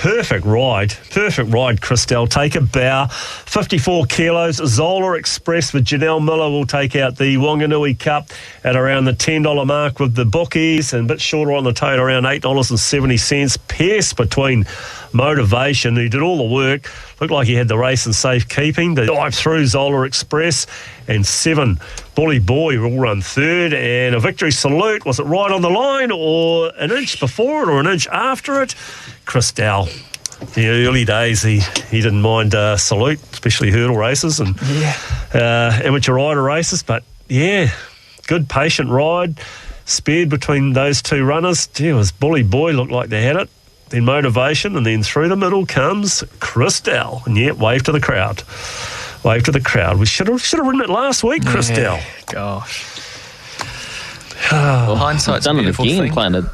perfect ride, Christelle. Take a bow, 54 kilos. Zola Express with Janelle Miller will take out the Wanganui Cup at around the $10 mark with the bookies, and a bit shorter on the tote, around $8.70. Pierce between Motivation, who did all the work, looked like he had the race in safekeeping. The dive through Zola Express, and 7 Bully Boy will run third, and a Victory Salute. Was it right on the line, or an inch before it, or an inch after it? Christelle. The early days, he didn't mind Salute, especially hurdle races and amateur rider races. But yeah, good patient ride, spared between those two runners. Gee, it was Bully Boy looked like they had it. Then Motivation, and then through the middle comes Christelle. And yeah, wave to the crowd. Wave to the crowd. We should have ridden it last week, Christelle. Yeah, gosh. Well, hindsight's a beautiful thing. Planet.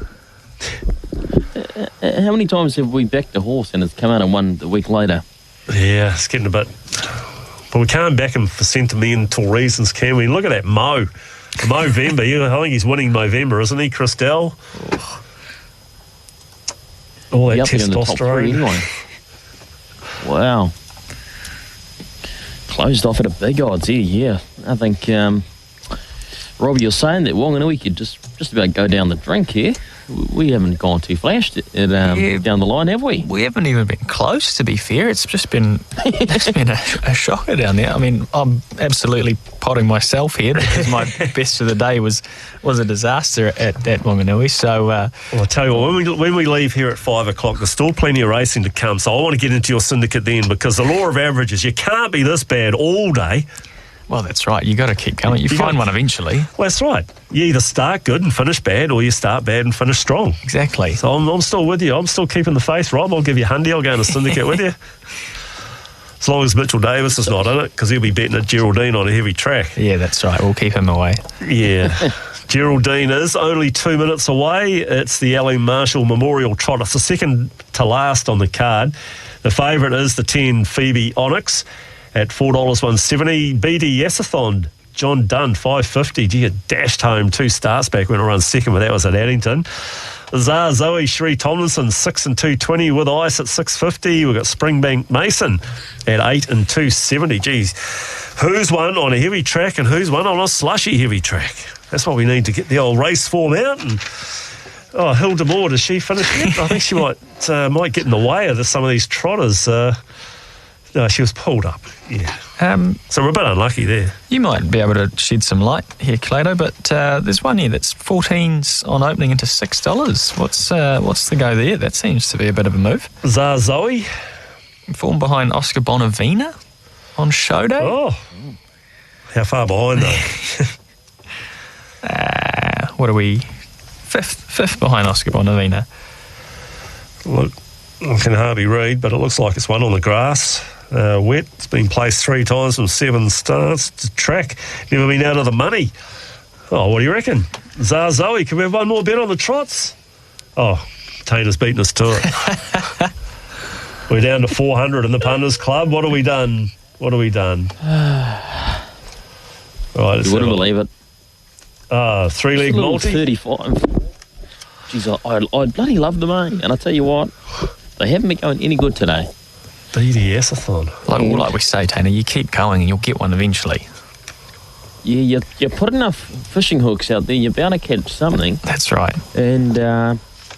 How many times have we backed a horse and it's come out and won a week later? Yeah, it's getting a bit... But we can't back him for sentimental reasons, can we? Look at that Movember. I think he's winning Movember, isn't he, Christelle? All that testosterone. Anyway. Wow. Closed off at a big odds here, yeah. I think, Robbie, you're saying that Wanganui could just about go down the drink here. We haven't gone too flash down the line, have we? We haven't even been close, to be fair. It's just been a shocker down there. I mean, I'm absolutely potting myself here because my best of the day was a disaster at Wanganui. So, well, I'll tell you what, when we leave here at 5 o'clock, there's still plenty of racing to come. So I want to get into your syndicate then, because the law of averages, you can't be this bad all day. Well, that's right. You got to keep going. You find one eventually. Well, that's right. You either start good and finish bad, or you start bad and finish strong. Exactly. So I'm still with you. I'm still keeping the faith, Rob. I'll give you Hundy. I'll go in the syndicate with you. As long as Mitchell Davis is not in it, because he'll be betting at Geraldine on a heavy track. Yeah, that's right. We'll keep him away. Yeah. Geraldine is only 2 minutes away. It's the Alan Marshall Memorial Trot. It's the second to last on the card. The favourite is the 10 Phoebe Onyx at $4.170. BD Yasathon, John Dunn, $5.50. Gee, it dashed home 2 starts back when it ran second, but that was at Addington. Zar Zoe, Sheree Tomlinson, 6 and 220 with ice at $6.50. We've got Springbank Mason at 8 and 270. Geez, who's won on a heavy track and who's won on a slushy heavy track? That's what we need to get the old race form out. And Hilda Moore, does she finish yet? I think she might get in the way of some of these trotters. No, she was pulled up, yeah. So we're a bit unlucky there. You might be able to shed some light here, Clado, but there's one here that's 14s on opening into $6. What's the go there? That seems to be a bit of a move. Zar Zoe. Form behind Oscar Bonavina on show day. Oh, how far behind though? What are we? Fifth behind Oscar Bonavina. Look, I can hardly read, but it looks like it's one on the grass. Wet. It's been placed 3 times from 7 starts. The track never been out of the money. Oh, what do you reckon? Zar Zoe, can we have one more bet on the trots? Oh, Taylor's beaten us to it. We're down to 400 in the punters club. What have we done? Right, you wouldn't believe it. 3-leg multi. 35. Jeez, I bloody love them, eh? And I tell you what, they haven't been going any good today. BDS-a-thon. Like we say, Tainer, you keep going and you'll get one eventually. Yeah, you put enough fishing hooks out there, you're bound to catch something. That's right. And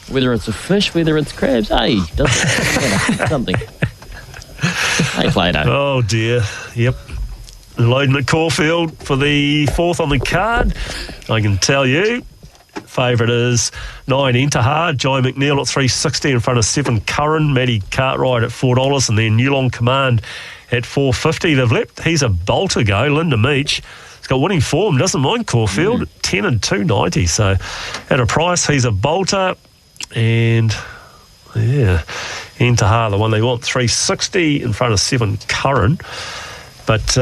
whether it's a fish, whether it's crabs, hey, doesn't matter. Something. Hey, Plato. Oh, dear. Yep. Loading at Caulfield for the 4th on the card. I can tell you, favourite is 9 Intihar, Jai McNeil at $3.60 in front of 7 Curran, Matty Cartwright at $4, and then Newlong Command at $4.50. They've let, he's a bolter go, Linda Meach. He's got winning form, doesn't mind Caulfield, 10 and 290. So at a price, he's a bolter. And yeah, Intihar, the one they want, $3.60 in front of 7 Curran. But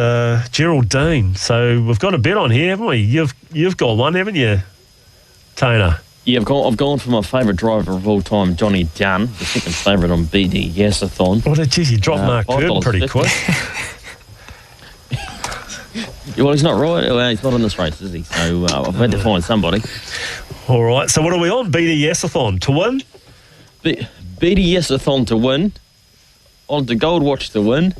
Geraldine, so we've got a bet on here, haven't we? You've got one, haven't you, Tainer? Yeah, I've gone for my favourite driver of all time, Johnny Dunn, the second favourite on BD Yasathon. Oh, geez, you dropped Mark Curtin pretty quick. Well, he's not right. Well, he's not in this race, is he? So I've had to find somebody. All right, so what are we on? BD Yasathon to win? BD Yesathon to win. On to Gold Watch to win.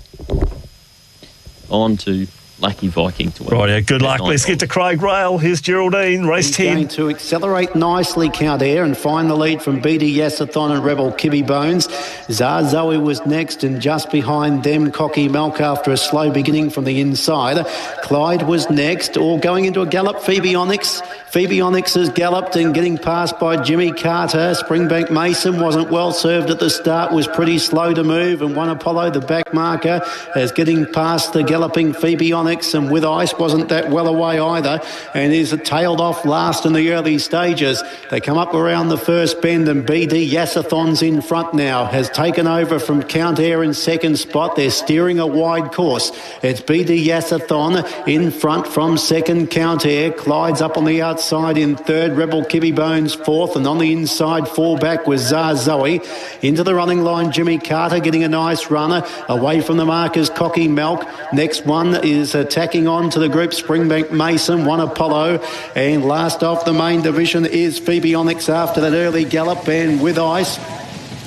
On to Lucky Viking to win. Right, yeah, good luck. Let's get to Craig Rail. Here's Geraldine, race 10. Going to accelerate nicely, Count Air, and find the lead from BD Yesathon and Rebel Kibby Bones. Zoe was next, and just behind them, Cocky Milk after a slow beginning from the inside. Clyde was next, all going into a gallop, Phoebe Onyx. Phoebe Onyx has galloped and getting passed by Jimmy Carter. Springbank Mason wasn't well served at the start, was pretty slow to move, and One Apollo, the back marker, is getting past the galloping Phoebe Onyx, and With Ice wasn't that well away either, and is tailed off last in the early stages. They come up around the first bend, and BD Yesathon's in front now, has taken over from Count Air in second spot. They're steering a wide course. It's BD Yesathon in front from second, Count Air. Clyde's up on the outside in third, Rebel Kibby Bones fourth, and on the inside, fall back with Zoe. Into the running line, Jimmy Carter getting a nice runner. Away from the markers, Cocky Milk. Next one is attacking on to the group, Springbank Mason, One Apollo. And last off the main division is Phoebe Onyx after that early gallop, and With Ice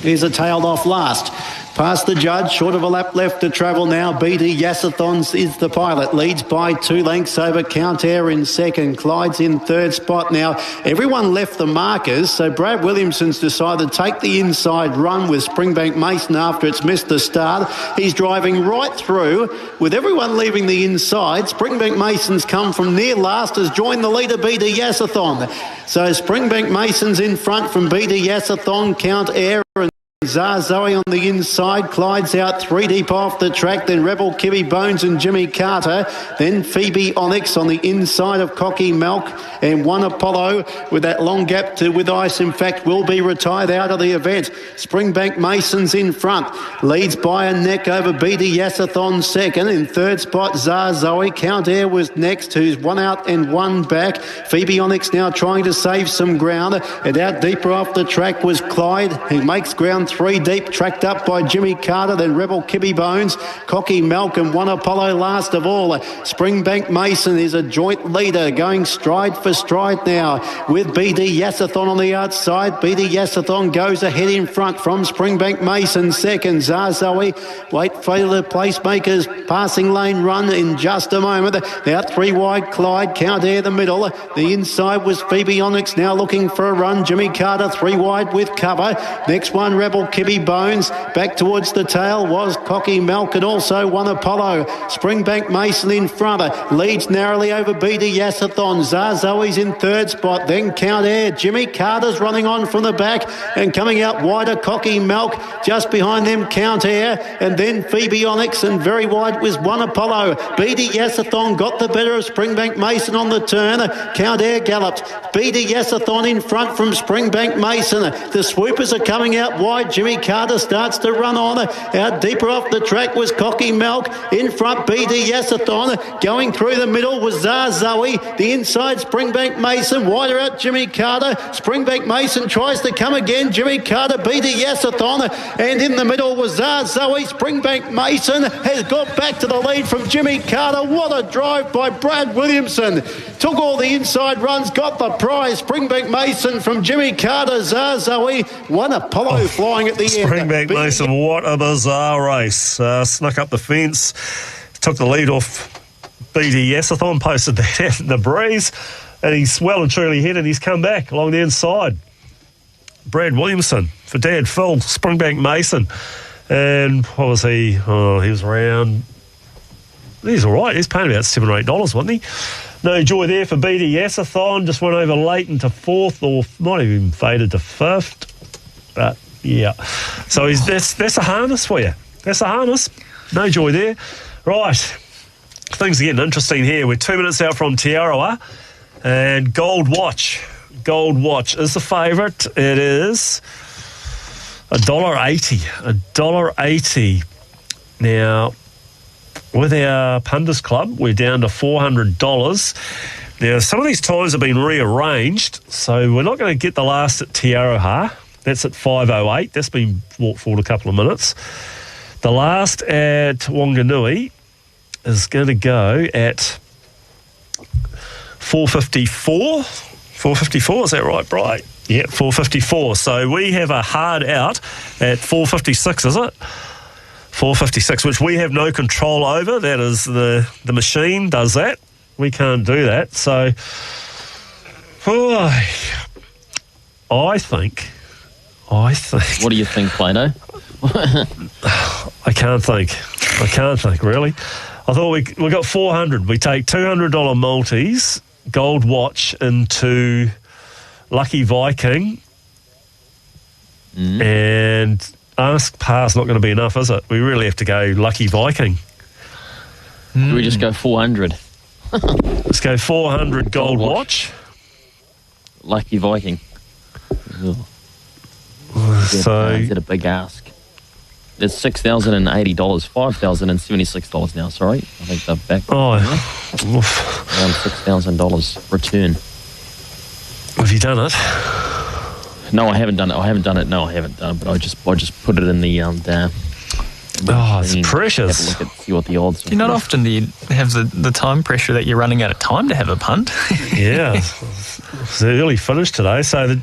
is a tailed off last. Past the judge, short of a lap left to travel now. BD Yesathon is the pilot, leads by 2 lengths over Count Air in second. Clyde's in third spot now. Everyone left the markers, so Brad Williamson's decided to take the inside run with Springbank Mason after it's missed the start. He's driving right through with everyone leaving the inside. Springbank Mason's come from near last, has joined the leader, BD Yesathon. So Springbank Mason's in front from BD Yesathon, Count Air, and Zoe on the inside. Clyde's out 3 deep off the track, then Rebel Kibby Bones and Jimmy Carter, then Phoebe Onyx on the inside of Cocky Milk, and One Apollo with that long gap to With Ice, in fact, will be retired out of the event. Springbank Mason's in front, leads by a neck over BD Yesathon second. In third spot, Zoe. Count Air was next, who's 1 out and 1 back. Phoebe Onyx now trying to save some ground, and out deeper off the track was Clyde, who makes ground 3 deep, tracked up by Jimmy Carter, then Rebel Kibby Bones, Cocky Milk, and One Apollo last of all. Springbank Mason is a joint leader, going stride for stride now with BD Yesathon on the outside. BD Yesathon goes ahead in front from Springbank Mason second. Zoe, wait for the placemakers, passing lane run in just a moment. Out 3 wide, Clyde, Count Air the middle. The inside was Phoebe Onyx now looking for a run. Jimmy Carter 3 wide with cover. Next one, Rebel Kibby Bones. Back towards the tail was Cocky Milk and also One Apollo. Springbank Mason in front. Leads narrowly over BD Yesathon. Zoe's in third spot. Then Count Air. Jimmy Carter's running on from the back and coming out wider, Cocky Milk. Just behind them, Count Air. And then Phoebe Onyx, and very wide was One Apollo. BD Yesathon got the better of Springbank Mason on the turn. Count Air galloped. BD Yesathon in front from Springbank Mason. The swoopers are coming out wide. Jimmy Carter starts to run on. Out deeper off the track was Cocky Milk. In front, BD Yesathon. Going through the middle was Zoe. The inside, Springbank Mason. Wider out, Jimmy Carter. Springbank Mason tries to come again. Jimmy Carter, BD Yesathon. And in the middle was Zoe. Springbank Mason has got back to the lead from Jimmy Carter. What a drive by Brad Williamson. Took all the inside runs, got the prize. Springbank Mason from Jimmy Carter. Zoe. One Apollo flying at the end. Springbank Mason, what a bizarre race. Snuck up the fence, took the lead off BD Yesathon, posted that out in the breeze, and he's well and truly hit, and he's come back along the inside. Brad Williamson for Dad Phil, Springbank Mason. And what was he? Oh, he was around... He's all right. He's paying about $7 or $8, wasn't he? No joy there for BD Yesathon. Just went over late into fourth, or might even faded to fifth. But, yeah. So that's a harness for you. That's a harness. No joy there. Right. Things are getting interesting here. We're 2 minutes out from Te Arawa. And Gold Watch. Gold Watch is the favourite. It is $1.80. $1.80. Now, with our Punters Club, we're down to $400. Now, some of these times have been rearranged, so we're not going to get the last at Te Aroha. That's at 5:08. That's been brought forward a couple of minutes. The last at Wanganui is going to go at 4:54. 4:54, is that right, Bright? Yeah, 4.54. So we have a hard out at 4.56, is it? 4.56, which we have no control over. That is the machine does that. We can't do that. So I think. What do you think, Plato? I can't think, really. I thought we got 400. We take $200 multis, Gold Watch into Lucky Viking, and Ask Par's not going to be enough, is it? We really have to go Lucky Viking. Do we just go 400? Let's go 400 Gold Watch. Lucky Viking. Ugh. So is it a big ask? It's $6,080, $5,076 now. Sorry, I think they're back. Around $6,000 return. Have you done it? No, I haven't done it. No, I haven't done it. But I just put it in the it's precious. Have a look at, see what the odds are. Not often do you have the time pressure that you're running out of time to have a punt. Yeah, it's an early finish today. So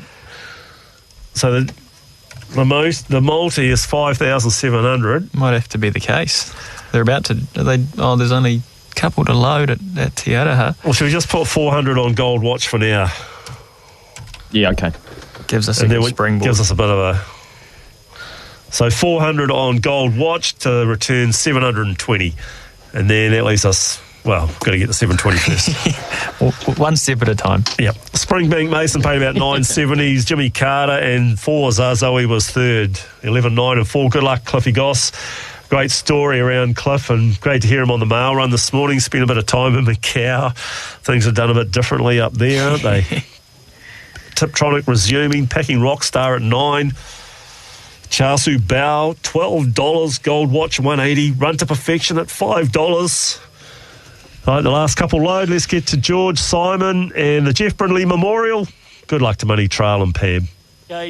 the multi is 5,700. Might have to be the case. They're about to. There's only a couple to load at Te Araha. Well, should we just put 400 on Gold Watch for now? Yeah, okay. Gives us a good springboard. Gives us a bit of a. So 400 on Gold Watch to return 720, and then that leaves us. Well, we've got to get to 720 first. One step at a time. Yep. Springbank Mason paid about 970s. Jimmy Carter and 4. Zazoe was third. 11, 9 and 4. Good luck, Cliffy Goss. Great story around Cliff, and great to hear him on the mail run this morning. Spent a bit of time in Macau. Things are done a bit differently up there, aren't they? Tiptronic resuming. Packing Rockstar at 9. Chasu Bao, $12. Gold Watch, 180. Run to Perfection at $5. All right, the last couple load. Let's get to George Simon and the Jeff Brindley Memorial. Good luck to Money Trail and Pam.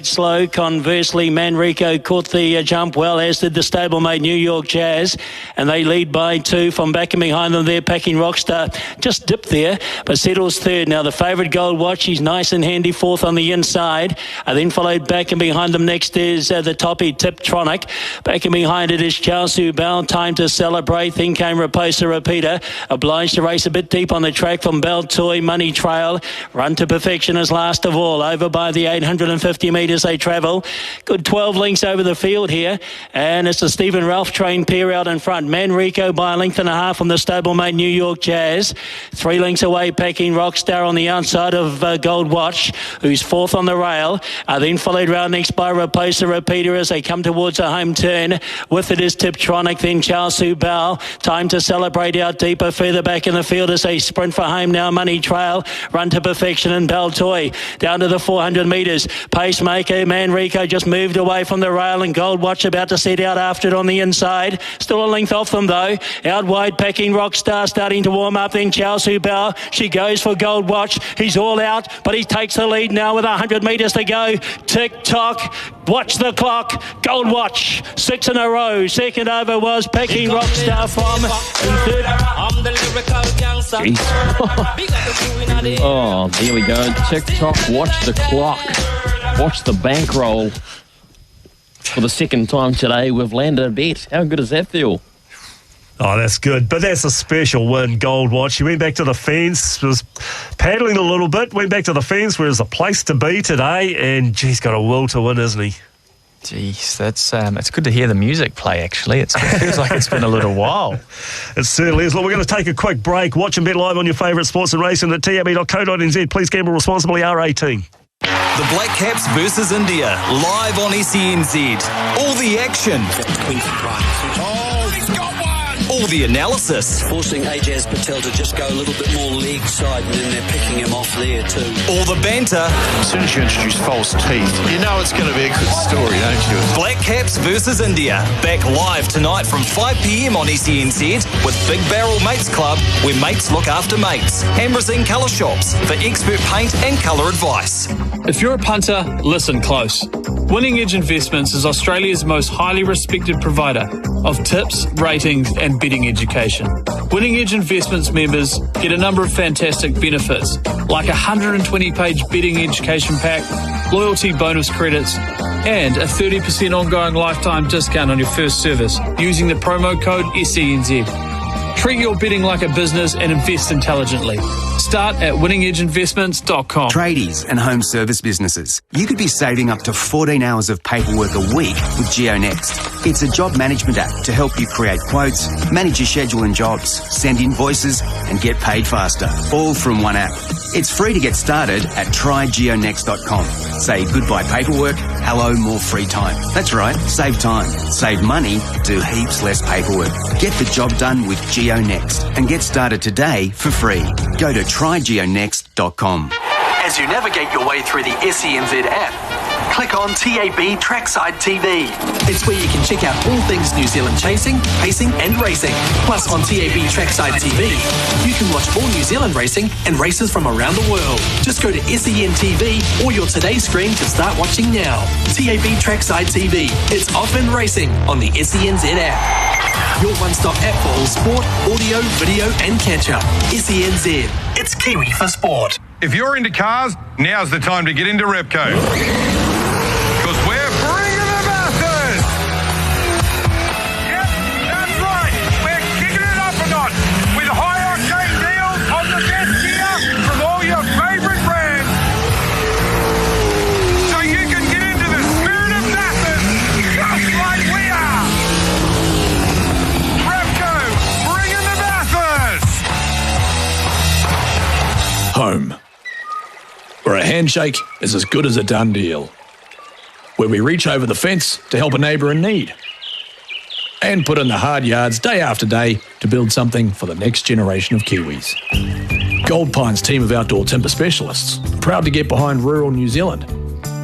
Slow. Conversely, Manrico caught the jump well, as did the stablemate New York Jazz, and they lead by 2 from back and behind them there. Packing Rockstar just dipped there, but settles third. Now the favourite Gold Watch, he's nice and handy, 4th on the inside. Then followed back and behind them next is the toppy Tiptronic. Back and behind it is Chaosu Bell. Time to Celebrate. Then came Raposa Repeater, obliged to race a bit deep on the track from Baltoy. Money Trail. Run to Perfection is last of all, over by the 850 metres they travel. Good 12 lengths over the field here, and it's the Stephen Ralph train pair out in front. Manrico by a length and a half from the stablemate New York Jazz. 3 lengths away, Packing Rockstar on the outside of Gold Watch, who's 4th on the rail. Then followed round next by Raposa Repeater as they come towards a home turn. With it is Tiptronic, then Chaosu Bao. Time to Celebrate out deeper, further back in the field as they sprint for home now. Money Trail, Run to Perfection and Baltoy. Down to the 400 metres. Pacemaker Manrico just moved away from the rail, and Gold Watch about to set out after it on the inside. Still a length off them though. Out wide, Packing Rockstar starting to warm up. Then Chaosu Bao. She goes for Gold Watch. He's all out, but he takes the lead now with 100 metres to go. Tick-tock. Watch the clock. Gold Watch. 6 in a row. Second over was Packing Rockstar from third. I'm the lyrical gangster. Oh, there we go. Tick-tock. Watch the clock. Watch the bankroll. For the second time today, we've landed a bet. How good does that feel? Oh, that's good. But that's a special win, Gold Watch. He went back to the fence, was paddling a little bit, went back to the fence where there's a place to be today, and he's got a will to win, isn't he? Jeez, that's it's good to hear the music play, actually. It feels like it's been a little while. It certainly is. Look, we're going to take a quick break. Watch and bet live on your favourite sports and racing at tab.co.nz. Please gamble responsibly, R18. The Black Caps versus India, live on SENZ. All the action. Oh, he's got one! All the analysis. Forcing Ajaz Patel to just go a little bit more leg side, and then they're picking him off there too. All the banter. As soon as you introduce false teeth, you know it's going to be a good story, don't you? Black Caps versus India. Back live tonight from 5 p.m. on SENZ with Big Barrel Mates Club, where mates look after mates. Ambrosine Colour Shops for expert paint and colour advice. If you're a punter, listen close. Winning Edge Investments is Australia's most highly respected provider of tips, ratings and betting education. Winning Edge Investments members get a number of fantastic benefits, like a 120-page betting education pack, loyalty bonus credits, and a 30% ongoing lifetime discount on your first service using the promo code SENZ. Treat your betting like a business and invest intelligently. Start at winningedgeinvestments.com. Tradies and home service businesses. You could be saving up to 14 hours of paperwork a week with GeoNext. It's a job management app to help you create quotes, manage your schedule and jobs, send invoices, and get paid faster. All from one app. It's free to get started at trygeonext.com. Say goodbye paperwork, hello more free time. That's right, save time, save money, do heaps less paperwork. Get the job done with GeoNext and get started today for free. Go to trygeonext.com. As you navigate your way through the SENZ app, click on TAB Trackside TV. It's where you can check out all things New Zealand chasing, pacing and racing. Plus on TAB Trackside TV, you can watch all New Zealand racing and races from around the world. Just go to SEN TV or your Today screen to start watching now. TAB Trackside TV. It's off and racing on the SENZ app. Your one-stop app for all sport, audio, video and catch-up. SENZ. It's Kiwi for sport. If you're into cars, now's the time to get into Repco. Because we're bringing the masters! Yep, that's right. We're kicking it up a notch with high-octane deals on the best gear from all your favourite brands. So you can get into the spirit of masters just like we are. Repco, bringing the masters! Home, where a handshake is as good as a done deal. Where we reach over the fence to help a neighbour in need. And put in the hard yards day after day to build something for the next generation of Kiwis. Gold Pine's team of outdoor timber specialists, proud to get behind rural New Zealand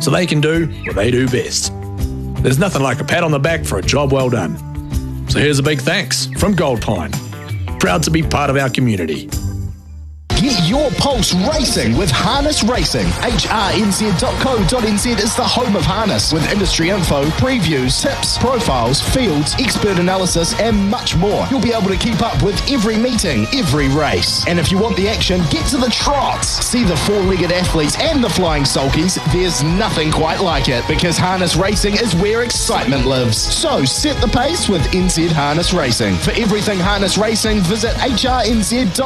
so they can do what they do best. There's nothing like a pat on the back for a job well done. So here's a big thanks from Gold Pine. Proud to be part of our community. Get your pulse racing with Harness Racing. hrnz.co.nz is the home of harness with industry info, previews, tips, profiles, fields, expert analysis and much more. You'll be able to keep up with every meeting, every race. And if you want the action, get to the trots. See the four-legged athletes and the flying sulkies. There's nothing quite like it because Harness Racing is where excitement lives. So set the pace with NZ Harness Racing. For everything Harness Racing, visit hrnz.co.nz.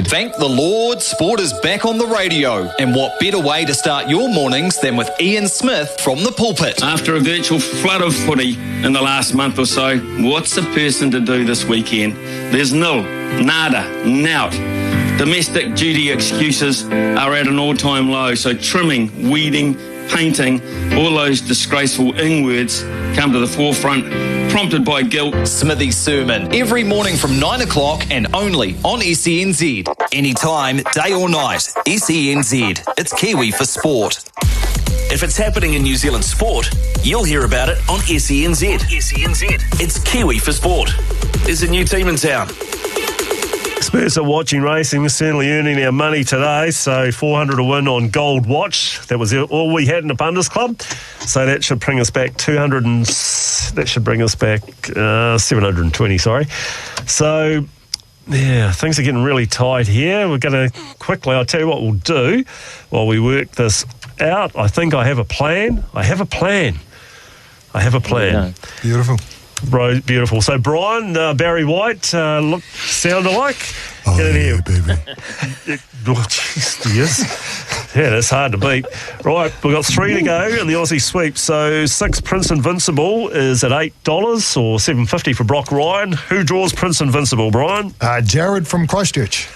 Thank the Lord, sport is back on the radio. And what better way to start your mornings than with Ian Smith from the pulpit? After a virtual flood of footy in the last month or so, what's a person to do this weekend? There's nil, nada, nout. Domestic duty excuses are at an all-time low, so trimming, weeding, painting, all those disgraceful words come to the forefront, prompted by guilt. Smithy's Sermon, every morning from 9 o'clock and only on SENZ. Anytime, day or night, SENZ. It's Kiwi for sport. If it's happening in New Zealand sport, you'll hear about it on SENZ. SENZ. It's Kiwi for sport. There's a new team in town. Spurs are watching racing. We're certainly earning our money today. So 400 to win on Gold Watch. That was all we had in the Punters Club. So that should bring us back 720. Sorry. So yeah, things are getting really tight here. We're going to quickly. I'll tell you what we'll do while we work this out. I think I have a plan. Beautiful. Bro, beautiful. So Brian, Barry White, sound alike? Oh, get in here, baby. Yes. Yeah, that's hard to beat. Right, we've got 3 to go in the Aussie sweep. So 6 Prince Invincible is at $8 or $7.50 for Brock Ryan. Who draws Prince Invincible, Brian? Jared from Christchurch.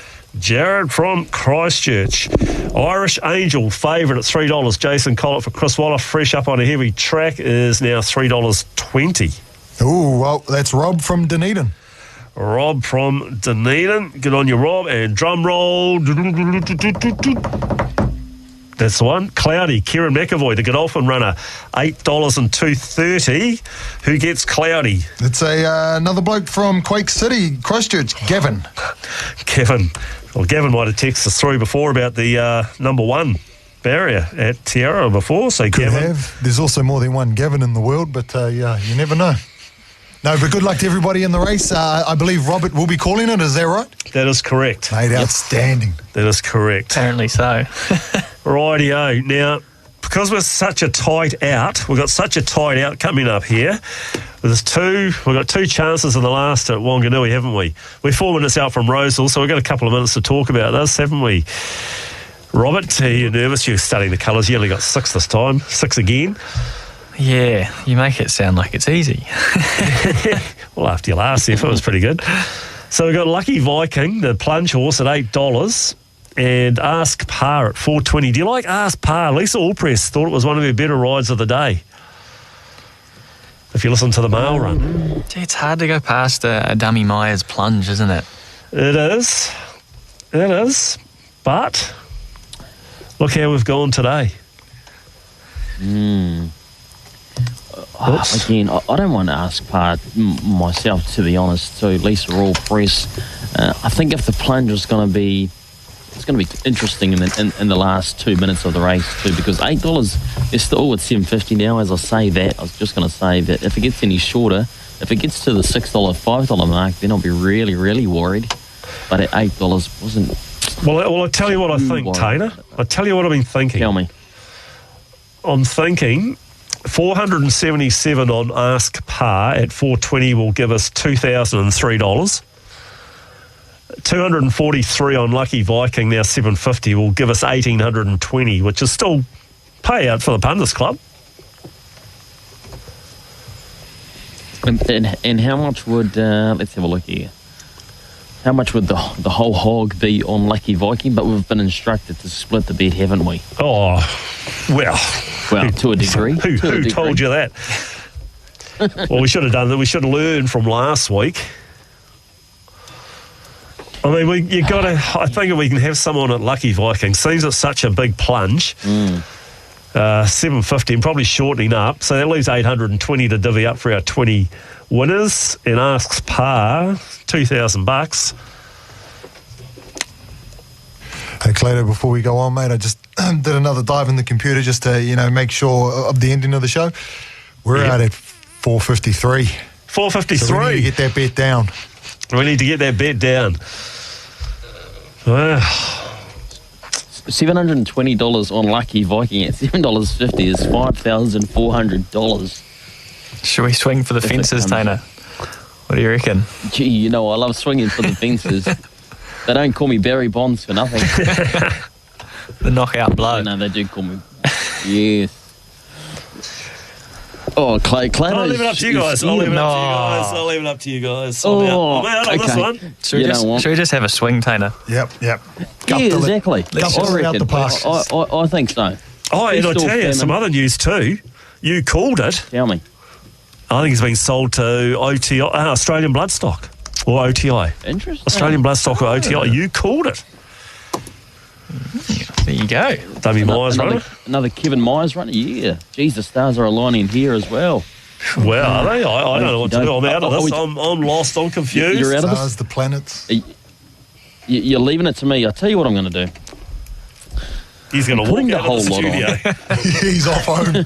Irish Angel, favourite at $3. Jason Collett for Chris Waller. Fresh up on a heavy track is now $3.20. Oh, well, that's Rob from Dunedin. Good on you, Rob. And drum roll. That's the one. Cloudy, Kieran McAvoy, the Godolphin runner, $8 and $2.30. Who gets Cloudy? It's another bloke from Quake City, Christchurch, Gavin. Well, Gavin might have texted us through before about the number 1 barrier at Tiara before. So Could Gavin. have. There's also more than one Gavin in the world, but yeah, you never know. No, but good luck to everybody in the race. I believe Robert will be calling it. Is that right? That is correct. Mate, outstanding. That is correct. Apparently so. Rightio. Now, because we're such a tight out, we've got such a tight out coming up here. We've got 2 chances in the last at Wanganui, haven't we? We're 4 minutes out from Roseville, so we've got a couple of minutes to talk about this, haven't we? Robert, are you nervous? You're studying the colours. You only got 6 this time. 6 again. Yeah, you make it sound like it's easy. Well, after your last effort, it was pretty good. So we've got Lucky Viking, the plunge horse, at $8, and Ask Par at $4.20. Do you like Ask Par? Lisa Allpress thought it was one of her better rides of the day. If you listen to the mail run. Gee, it's hard to go past a Dummy Myers plunge, isn't it? It is. It is. But look how we've gone today. Again, I don't want to Ask Par myself, to be honest. So Lisa Allpress, I think if the plunge is going to be, it's going to be interesting in the last 2 minutes of the race too, because $8 is still at $7.50 now. As I say that, I was just going to say that if it gets any shorter, if it gets to the $6, $5 mark, then I'll be really, really worried. But at $8 wasn't. Well, I'll tell you what I think, Tainer. I'll tell you what I've been thinking. Tell me. I'm thinking 477 on Ask Par at $4.20 will give us $2,003. 243 on Lucky Viking, now $7.50, will give us $1,820, which is still payout for the Punters Club. And how much would, let's have a look here. How much would the whole hog be on Lucky Viking? But we've been instructed to split the bet, haven't we? Oh, well, to a degree. Who told you that? Well, we should have done that. We should have learned from last week. I mean, I think we can have someone at Lucky Viking. Seems it's such a big plunge. $7.50 and probably shortening up. So that leaves $820 to divvy up for our 20 winners. And Asks Par, $2,000. Hey, Clado, before we go on, mate, I just did another dive in the computer just to, make sure of the ending of the show. We're out at 453. 453. So we need to get that bet down. We need to get that bet down. Wow. $720 on Lucky Viking at $7.50 is $5,400. Should we swing for the fences, Tainer? What do you reckon? Gee, I love swinging for the fences. They don't call me Barry Bonds for nothing. The knockout blow. No, they do call me. Yes. Oh, Clay. I'll leave it up to you guys. I'll leave it up to you guys. I'm out on this one. Should we just have a swing, Tainer? Yep. Yeah, exactly. I think so. Oh, and I tell you, some other news too. You called it. Tell me. I think it's been sold to OTI, Australian Bloodstock, or OTI. Interesting. Australian Bloodstock or OTI. You called it. There you go. Dummy Myers runner. Another Kevin Myers runner. Yeah. Geez, the stars are aligning here as well. Well, are they? I don't know what to do. I'm out of this. I'm lost. I'm confused. You're out of this? Stars, the planets. You're leaving it to me. I'll tell you what I'm going to do. He's going to walk out of the studio. He's off home.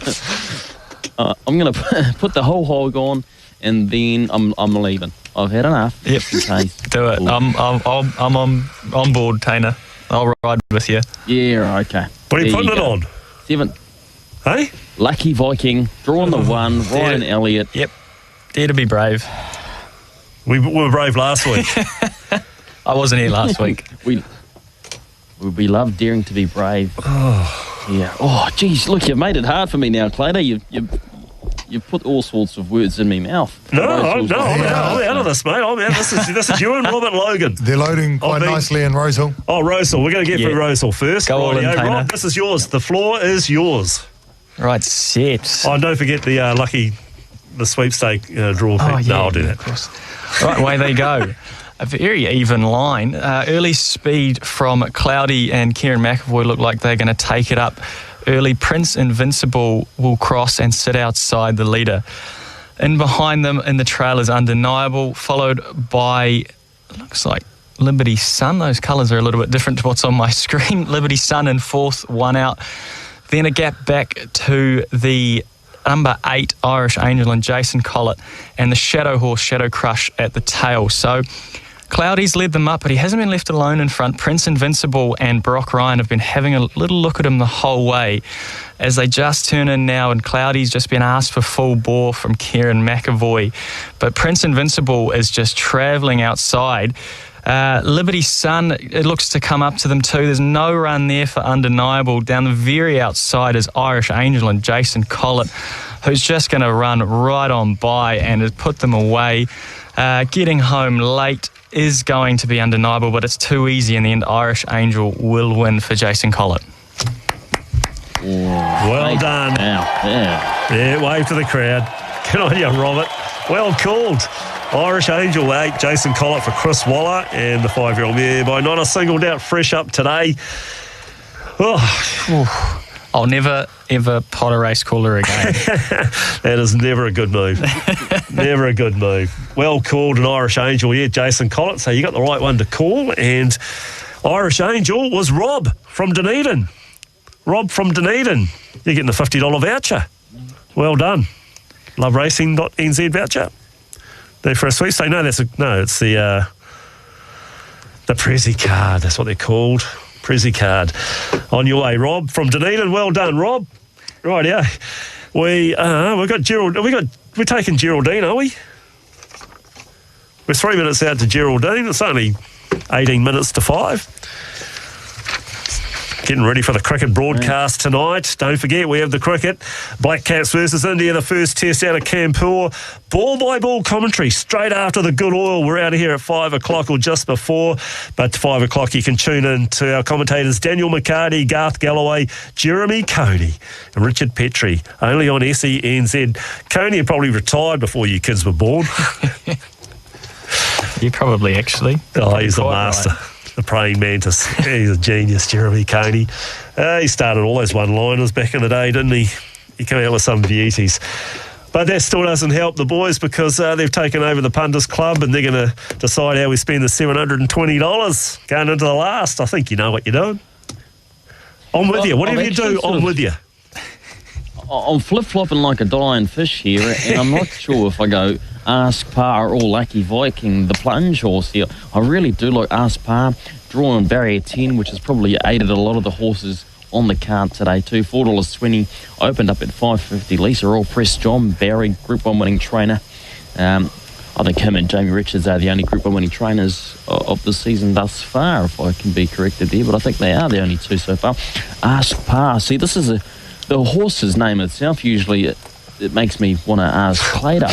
I'm going to put the whole hog on, and then I'm leaving. I've had enough. Yep. Do it. I'm on board, Tainer. I'll ride with you. Yeah, okay. What are you putting it on? 7. Hey? Lucky Viking, drawing the 1, Ryan Elliott. Yep. Dare to be brave. We were brave last week. I wasn't here last week. We love daring to be brave. Yeah. Oh, geez, look, you've made it hard for me now, Clado. You've put all sorts of words in my mouth. No, I'm out of this, mate. I'm out. This is you and Robert Logan. They're loading quite nicely in Roseville. Oh, Roseville. We're going to get through Roseville first. Go on, Rob, this is yours. The floor is yours. Right, set. Oh, don't forget the sweepstake draw. Oh, yeah, no, I'll do that. Of course. Right, away they go. A very even line. Early speed from Cloudy and Kieran McAvoy look like they're going to take it up early. Prince Invincible will cross and sit outside the leader. In behind them in the trail is Undeniable, followed by, looks like Liberty Sun. Those colours are a little bit different to what's on my screen. Liberty Sun in fourth, 1 out. Then a gap back to the number 8, Irish Angel and Jason Collett, and the Shadow Horse, Shadow Crush at the tail. So Cloudy's led them up, but he hasn't been left alone in front. Prince Invincible and Brock Ryan have been having a little look at him the whole way as they just turn in now, and Cloudy's just been asked for full bore from Kieran McAvoy. But Prince Invincible is just travelling outside. Liberty Sun, it looks to come up to them too. There's no run there for Undeniable. Down the very outside is Irish Angel and Jason Collett, who's just going to run right on by and has put them away. Getting home late is going to be Undeniable, but it's too easy in the end. Irish Angel will win for Jason Collett. Well done. Yeah, wave to the crowd. Good on you, Robert. Well called. Irish Angel 8, Jason Collett for Chris Waller, and the 5-year-old mare by not a single doubt fresh up today. I'll never, ever pot a race caller again. That is never a good move. Never a good move. Well called, an Irish Angel, yeah, Jason Collett. So you got the right one to call, and Irish Angel was Rob from Dunedin. Rob from Dunedin. You're getting a $50 voucher. Well done. Loveracing.nz voucher. There for a sweet say. No, it's the Prezi card. That's what they're called. Prezi card. On your way, Rob from Dunedin. Well done, Rob. Right, yeah. We've got Gerald. We're taking Geraldine, are we? We're 3 minutes out to Geraldine. It's only 18 minutes to 5. Getting ready for the cricket broadcast tonight. Don't forget, we have the cricket. Black Caps versus India, the first test out of Kanpur. Ball-by-ball commentary straight after the good oil. We're out of here at 5 o'clock or just before. But 5 o'clock, you can tune in to our commentators Daniel McCarty, Garth Galloway, Jeremy Coney, and Richard Petrie, only on SENZ. Coney had probably retired before you kids were born. You probably, actually. Oh, he's the master. Right. The praying mantis. He's a genius, Jeremy Coney. He started all those one-liners back in the day, didn't he? He came out with some beauties. But that still doesn't help the boys because they've taken over the Punters Club and they're going to decide how we spend the $720 going into the last. I think you know what you're doing. I'm with you. Whatever you do, I'm with you. I'm flip-flopping like a dying fish here, and I'm not sure if I go Ask Par or Lucky Viking, the plunge horse here. I really do like Ask Par, drawing barrier 10, which has probably aided a lot of the horses on the card today too. $4.20, opened up at $5.50. Lisa All Press, John Barry, Group 1 winning trainer. I think him and Jamie Richards are the only Group 1 winning trainers of the season thus far, if I can be corrected there, but I think they are the only two so far. Ask Par. See, this is the horse's name itself. Usually it makes me want to ask Plato.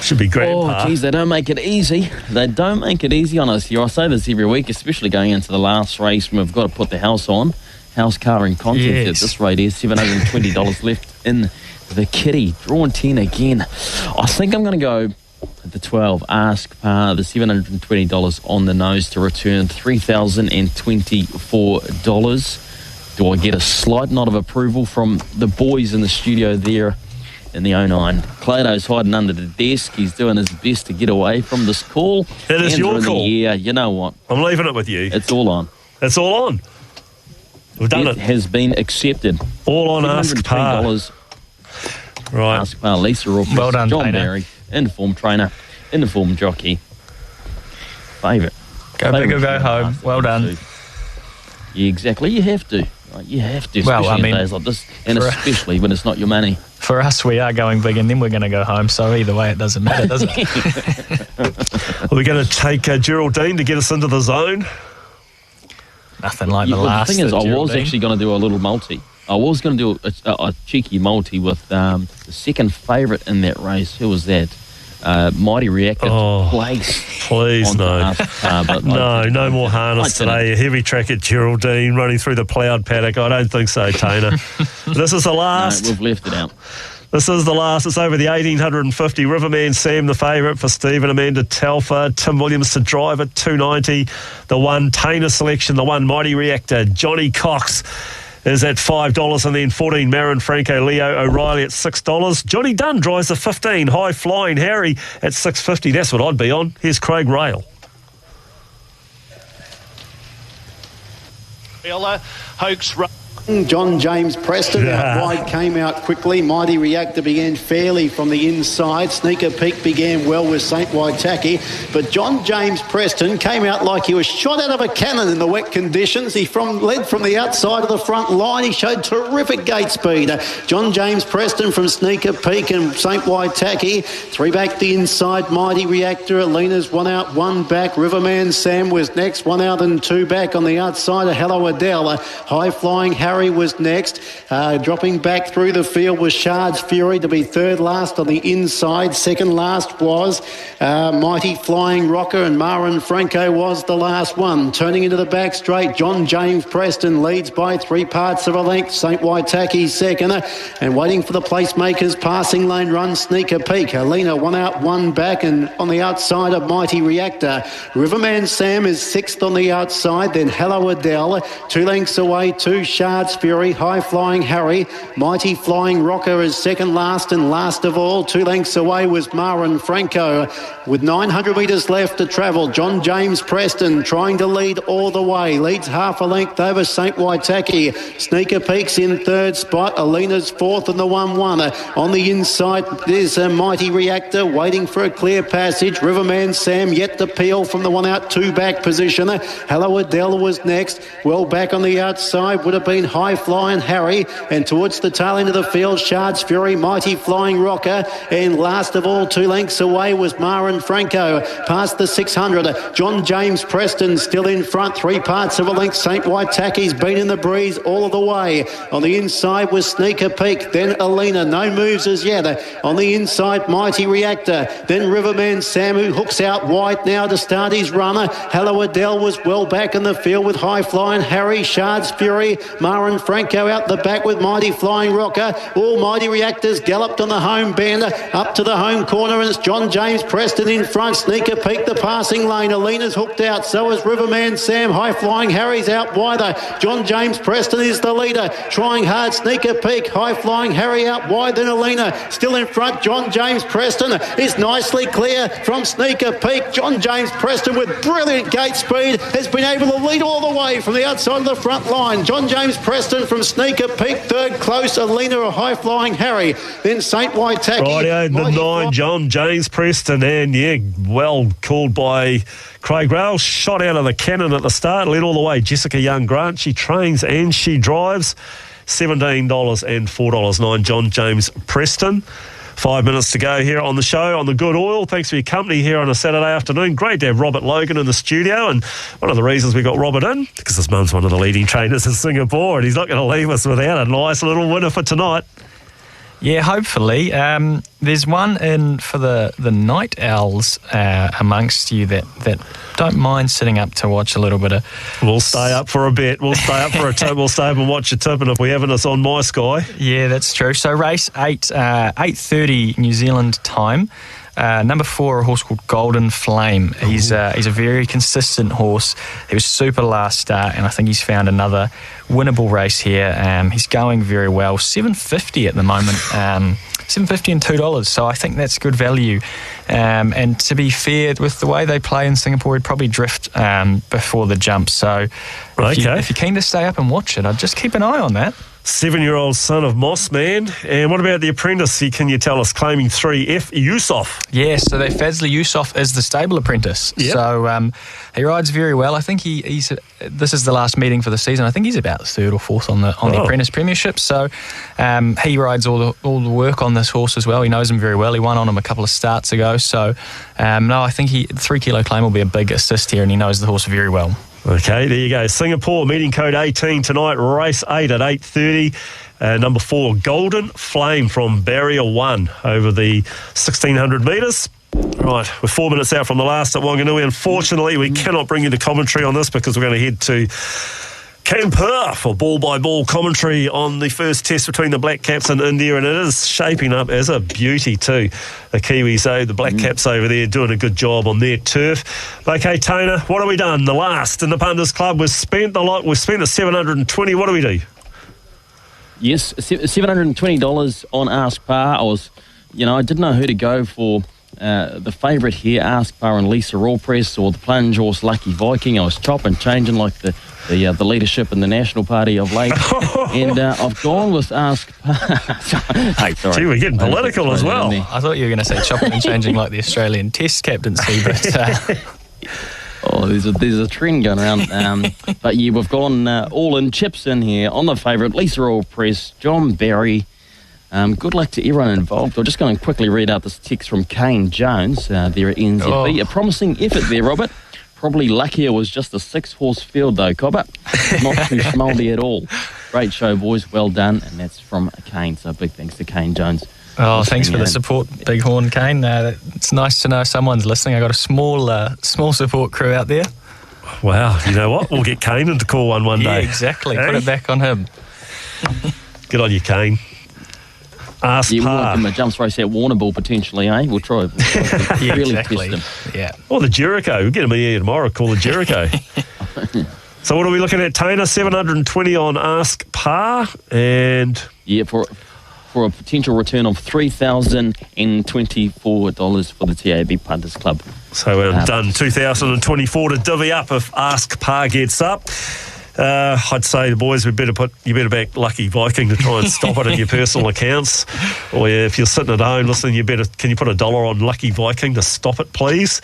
Should be great. Oh, geez, they don't make it easy. They don't make it easy on us here. I say this every week, especially going into the last race when we've got to put the house on. House covering content at this rate is $720 left in the kitty. Drawn 10 again. I think I'm going to go at the 12. Ask Par, the $720 on the nose to return $3,024. Do I get a slight nod of approval from the boys in the studio there in the 09? Clado's hiding under the desk. He's doing his best to get away from this call. It is your call. Yeah, you know what? I'm leaving it with you. It's all on. It's all on. We've done it. It has been accepted. All on Ask Par. Right. Ask Par, Lisa Rourke, well done, John Dana. Barry, informed trainer, informed jockey. Favourite. Go big or go home. Well done. Yeah, exactly. You have to. You have to, especially in days like this, and especially when it's not your money. For us, we are going big, and then we're going to go home. So either way, it doesn't matter, does it? Are we going to take Geraldine to get us into the zone? Nothing like the last. The thing is, I was actually going to do a little multi. I was going to do a cheeky multi with the second favourite in that race. Who was that? Mighty Reactor place. Please, no. No more harness today. A heavy track at Geraldine running through the ploughed paddock. I don't think so, Tana. This is the last. No, we've left it out. This is the last. It's over the 1850. Riverman Sam, the favourite for Stephen. Amanda Telfer. Tim Williams to drive at $2.90. The one Tana selection. The one Mighty Reactor. Johnny Cox is at $5, and then 14 Marin Franco Leo O'Reilly at $6. Johnny Dunn drives the 15 High Flying Harry at $6.50. That's what I'd be on. Here's Craig Rail. John James Preston out wide, came out quickly. Mighty Reactor began fairly from the inside. Sneaker Peak began well with St. Waitaki, but John James Preston came out like he was shot out of a cannon in the wet conditions. He led from the outside of the front line. He showed terrific gate speed. John James Preston from Sneaker Peak and St. Waitaki. 3 back the inside. Mighty Reactor. Alina's 1 out, 1 back. Riverman Sam was next. 1 out and 2 back on the outside of Hello Adele. High Flying Harry was next. Dropping back through the field was Shard's Fury to be third last on the inside. Second last was Mighty Flying Rocker, and Marin Franco was the last one. Turning into the back straight, John James Preston leads by 3 parts of a length. St. Waitaki second, and waiting for the placemakers passing lane run Sneaker Peak. Alina 1 out, 1 back, and on the outside of Mighty Reactor. Riverman Sam is 6th on the outside, then Hello Adele 2 lengths away to Shard's Fury. High Flying Harry. Mighty Flying Rocker is second last, and last of all 2 lengths away was Marin Franco. With 900 metres left to travel, John James Preston trying to lead all the way. Leads half a length over St. Waitaki. Sneaker Peak's in third spot. Alina's fourth in the 1-1. On the inside, there's a Mighty Reactor waiting for a clear passage. Riverman Sam yet to peel from the 1 out, 2 back position. Hello Adele was next. Well back on the outside would have been High Flying Harry, and towards the tail end of the field, Shard's Fury, Mighty Flying Rocker, and last of all 2 lengths away was Marin Franco. Past the 600, John James Preston still in front, 3 parts of a length. St. Waitaki's been in the breeze all of the way. On the inside was Sneaker Peak, then Alina, no moves as yet. On the inside, Mighty Reactor, then Riverman Sam, who hooks out wide now to start his runner. Hello Adele was well back in the field with High Flying Harry, Shard's Fury, Marin Franco out the back with Mighty Flying Rocker. All Mighty Reactors galloped on the home bend up to the home corner, and it's John James Preston in front. Sneaker Peak the passing lane. Alina's hooked out, so is Riverman Sam. High Flying Harry's out wider. John James Preston is the leader, trying hard. Sneaker Peak, High Flying Harry out wide, then Alina still in front. John James Preston is nicely clear from Sneaker Peak. John James Preston with brilliant gate speed has been able to lead all the way from the outside of the front line. John James Preston from Sneaker Peak, third close, Alina or High Flying Harry, then St. Waitaki. Rightio, the 9, John James Preston, and well called by Craig Rail. Shot out of the cannon at the start, led all the way. Jessica Young-Grant, she trains and she drives. $17 and $4.09, John James Preston. 5 minutes to go here on the show on the Good Oil. Thanks for your company here on a Saturday afternoon. Great to have Robert Logan in the studio, and one of the reasons we got Robert in, because his mum's one of the leading trainers in Singapore, and he's not going to leave us without a nice little winner for tonight. Yeah, hopefully. There's one in for the Night Owls amongst you that don't mind sitting up to watch a little bit of... We'll stay up for a bit. We'll stay up for a tip. We'll stay up and watch a tip, and if we haven't, it's on my Sky. Yeah, that's true. So race 8, 8:30 New Zealand time. Number 4, a horse called Golden Flame. He's a very consistent horse. He was super last start, and I think he's found another winnable race here. He's going very well. $7.50 at the moment. $7.50 and $2. So I think that's good value. And to be fair, with the way they play in Singapore, he'd probably drift before the jump. So if you're keen to stay up and watch it, I'd just keep an eye on that. 7-year-old son of Mossman. And what about the apprentice? Can you tell us, claiming 3, F. Yusuf? Yeah, so that Fazli Yusuf is the stable apprentice. Yep. So he rides very well. I think he's this is the last meeting for the season. I think he's about 3rd or 4th on the apprentice premiership. So he rides all the work on this horse as well. He knows him very well. He won on him a couple of starts ago. So no, I think 3 kilo claim will be a big assist here, and he knows the horse very well. Okay, there you go. Singapore, meeting code 18 tonight, race 8 at 8:30. Number 4, Golden Flame from Barrier 1 over the 1,600 metres. Right, we're 4 minutes out from the last at Wanganui. Unfortunately, we cannot bring you the commentary on this because we're going to head to Kanpur for ball-by-ball commentary on the first test between the Black Caps and India, and it is shaping up as a beauty too. The Kiwis, the Black Caps over there, doing a good job on their turf. Okay, Tona, what have we done? The last in the Punters Club was spent a lot. We've spent the $720. What do we do? Yes, $720 on Ask Par. I didn't know who to go for The favourite here, Ask Par and Lisa Rawpress, or the plunge horse Lucky Viking. I was chopping, changing like the leadership in the National Party of late. And I've gone with Ask Par. Hey, sorry. Gee, we're getting political as well. I thought you were going to say chopping and changing like the Australian Test captaincy, but... Oh, there's a trend going around. But yeah, we've gone all in, chips in here on the favourite, Lisa Rawpress, John Barry. Good luck to everyone involved. I'm just going to quickly read out this text from Kane Jones there at NZB. A promising effort there, Robert. Probably luckier was just a 6-horse field though, Cobber. Not too schmaldy at all. Great show, boys. Well done. And that's from Kane. So big thanks to Kane Jones. Oh, thanks for the support, Bighorn Kane. It's nice to know someone's listening. I got a small support crew out there. Wow, you know what? We'll get Kane to call one day. Yeah, exactly. Put it back on him. Good on you, Kane. Ask we'll Par. give him a jumps race at Warrnambool potentially, eh? We'll try. Yeah, really exactly. test him. Yeah. Or the Jericho. We'll get him here tomorrow. Call the Jericho. So what are we looking at, Tainer? 720 on Ask Par, and yeah, for a potential return of $3,024 for the TAB Punters Club. So we're done 2024 to divvy up if Ask Par gets up. I'd say the boys, you better back Lucky Viking to try and stop it in your personal accounts. Or if you're sitting at home listening, can you put $1 on Lucky Viking to stop it, please?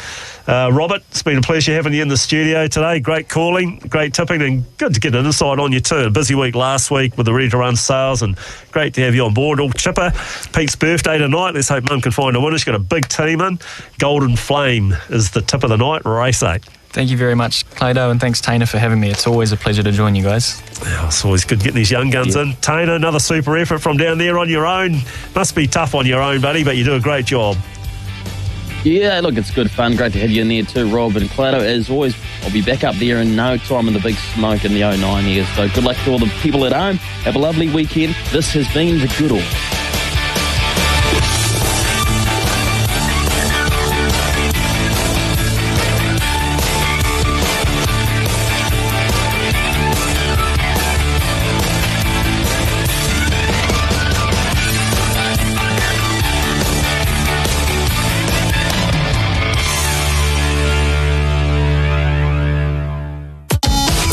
Robert, it's been a pleasure having you in the studio today. Great calling, great tipping, and good to get an insight on you too. A busy week last week with the Ready to Run sales, and great to have you on board. All chipper. Pete's birthday tonight. Let's hope Mum can find a winner. She's got a big team in. Golden Flame is the tip of the night, race 8. Thank you very much, Clado, and thanks, Tainer, for having me. It's always a pleasure to join you guys. Yeah, it's always good getting these young guns in. Tainer, another super effort from down there on your own. Must be tough on your own, buddy, but you do a great job. Yeah, look, it's good fun. Great to have you in there too, Rob and Clado. As always, I'll be back up there in no time in the big smoke in the 09 years. So good luck to all the people at home. Have a lovely weekend. This has been The Good All.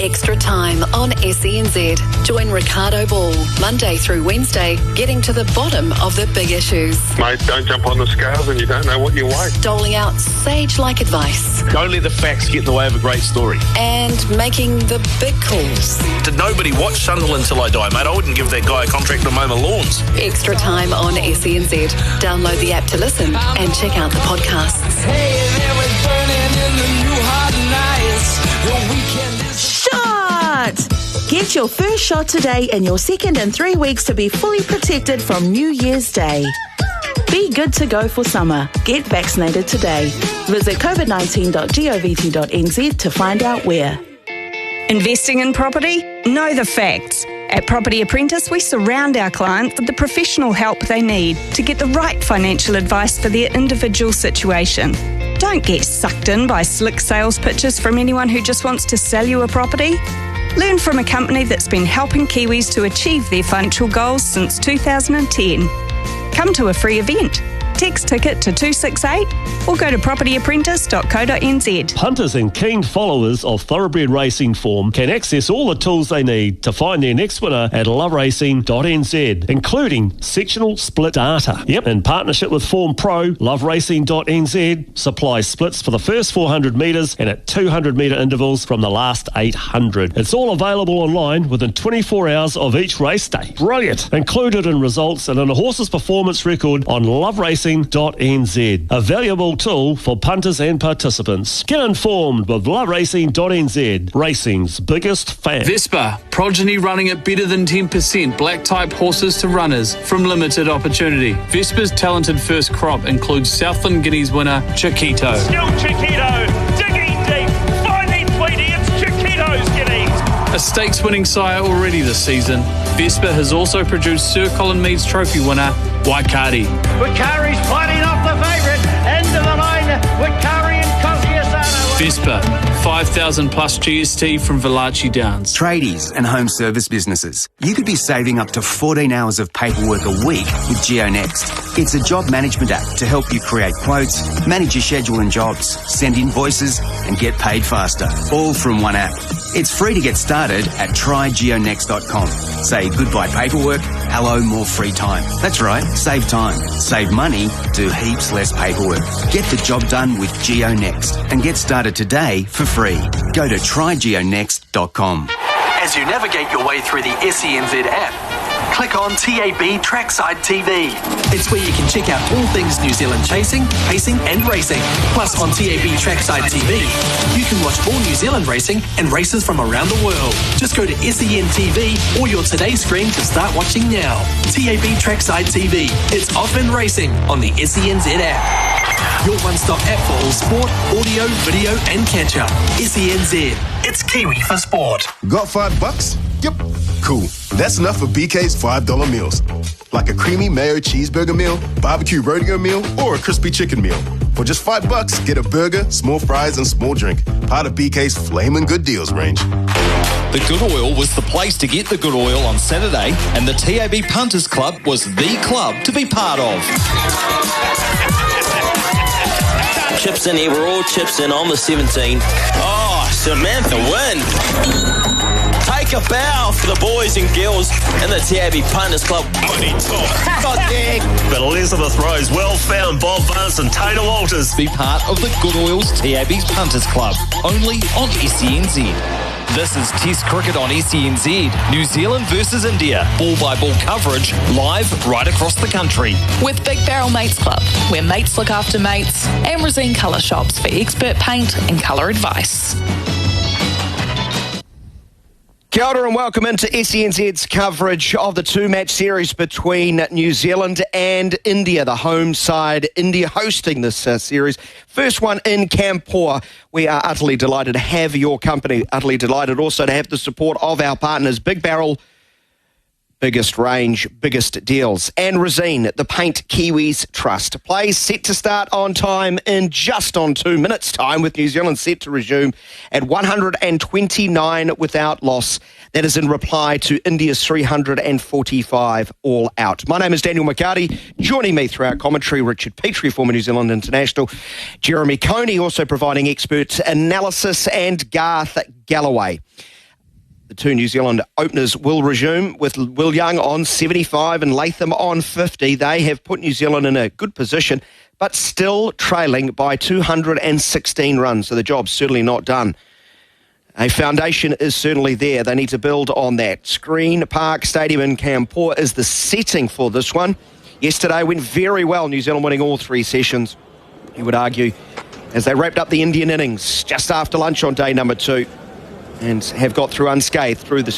Extra time on SENZ. Join Ricardo Ball Monday through Wednesday, getting to the bottom of the big issues. Mate, don't jump on the scales when you don't know what you weigh. Doling out sage-like advice. Don't let the facts get in the way of a great story. And making the big calls. Did nobody watch Sunderland Till I Die, mate? I wouldn't give that guy a contract to mow my lawns. Extra time on SENZ. Download the app to listen and check out the podcasts. Hey, there was burning in the new hot nights. The weekend is... Shot! Get your first shot today and your second in 3 weeks to be fully protected from New Year's Day. Be good to go for summer. Get vaccinated today. Visit covid19.govt.nz to find out where. Investing in property? Know the facts. At Property Apprentice, we surround our clients with the professional help they need to get the right financial advice for their individual situation. Don't get sucked in by slick sales pitches from anyone who just wants to sell you a property. Learn from a company that's been helping Kiwis to achieve their financial goals since 2010. Come to a free event. Text ticket to 268 or go to propertyapprentice.co.nz. Punters and keen followers of thoroughbred racing form can access all the tools they need to find their next winner at loveracing.nz, including sectional split data. Yep, in partnership with Form Pro, loveracing.nz supplies splits for the first 400 metres and at 200 metre intervals from the last 800. It's all available online within 24 hours of each race day. Brilliant! Included in results and in a horse's performance record on loveracing.nz. A valuable tool for punters and participants. Get informed with loveracing.nz, racing's biggest fan. Vespa, progeny running at better than 10%, black type horses to runners from limited opportunity. Vespa's talented first crop includes Southland Guineas winner Chiquito. Still Chiquito, digging deep, finally Tweety, it's Chiquito's Guineas. A stakes winning sire already this season, Vespa has also produced Sir Colin Meads Trophy winner Waikari. Wakari's fighting off the favourite, end of the line, Wakari and Kosciuszano. Vespa, 5,000 plus GST from Valachi Downs. Tradies and home service businesses. You could be saving up to 14 hours of paperwork a week with GeoNext. It's a job management app to help you create quotes, manage your schedule and jobs, send invoices, and get paid faster. All from one app. It's free to get started at trygeonext.com. Say goodbye paperwork, hello more free time. That's right, save time, save money, do heaps less paperwork. Get the job done with GeoNext and get started today for free. Go to trygeonext.com. As you navigate your way through the SENZ app, click on TAB Trackside TV. It's where you can check out all things New Zealand chasing, pacing and racing. Plus on TAB Trackside TV, you can watch all New Zealand racing and races from around the world. Just go to SEN TV or your Today screen to start watching now. TAB Trackside TV. It's off and racing on the SENZ app. Your one-stop app for all sport, audio, video and catch-up. SENZ. It's Kiwi for sport. Got $5? Yep. Cool. That's enough for BK's $5 meals. Like a creamy mayo cheeseburger meal, barbecue rodeo meal, or a crispy chicken meal. For just $5, get a burger, small fries, and small drink. Part of BK's Flamin' Good Deals range. The Good Oil was the place to get the good oil on Saturday, and the TAB Punters Club was the club to be part of. Chips in here, we're all chips in on the 17. Oh, Samantha win. Take a bow for the boys and girls in the TAB Punters Club. But Elizabeth Rose, well found, Bob Vance and Taylor Walters. Be part of the Good Oils TAB's Punters Club, only on SENZ. This is Test Cricket on SENZ. New Zealand versus India. Ball-by-ball coverage, live right across the country. With Big Barrel Mates Club, where mates look after mates, and Rosine Colour Shops for expert paint and colour advice. Kia ora and welcome into SENZ's coverage of the two-match series between New Zealand and India. The home side, India, hosting this series. First one in Kanpur. We are utterly delighted to have your company. Utterly delighted also to have the support of our partners, Big Barrel, biggest range, biggest deals. And Rosine, the Paint Kiwis Trust. Plays set to start on time in just on 2 minutes' time, with New Zealand set to resume at 129 without loss. That is in reply to India's 345 all out. My name is Daniel McCarty. Joining me throughout commentary, Richard Petrie, former New Zealand international, Jeremy Coney, also providing expert analysis, and Garth Galloway. The two New Zealand openers will resume with Will Young on 75 and Latham on 50. They have put New Zealand in a good position, but still trailing by 216 runs. So the job's certainly not done. A foundation is certainly there. They need to build on that. Green Park Stadium in Kanpur is the setting for this one. Yesterday went very well. New Zealand winning all three sessions, you would argue, as they wrapped up the Indian innings just after lunch on day number 2. And have got through unscathed through to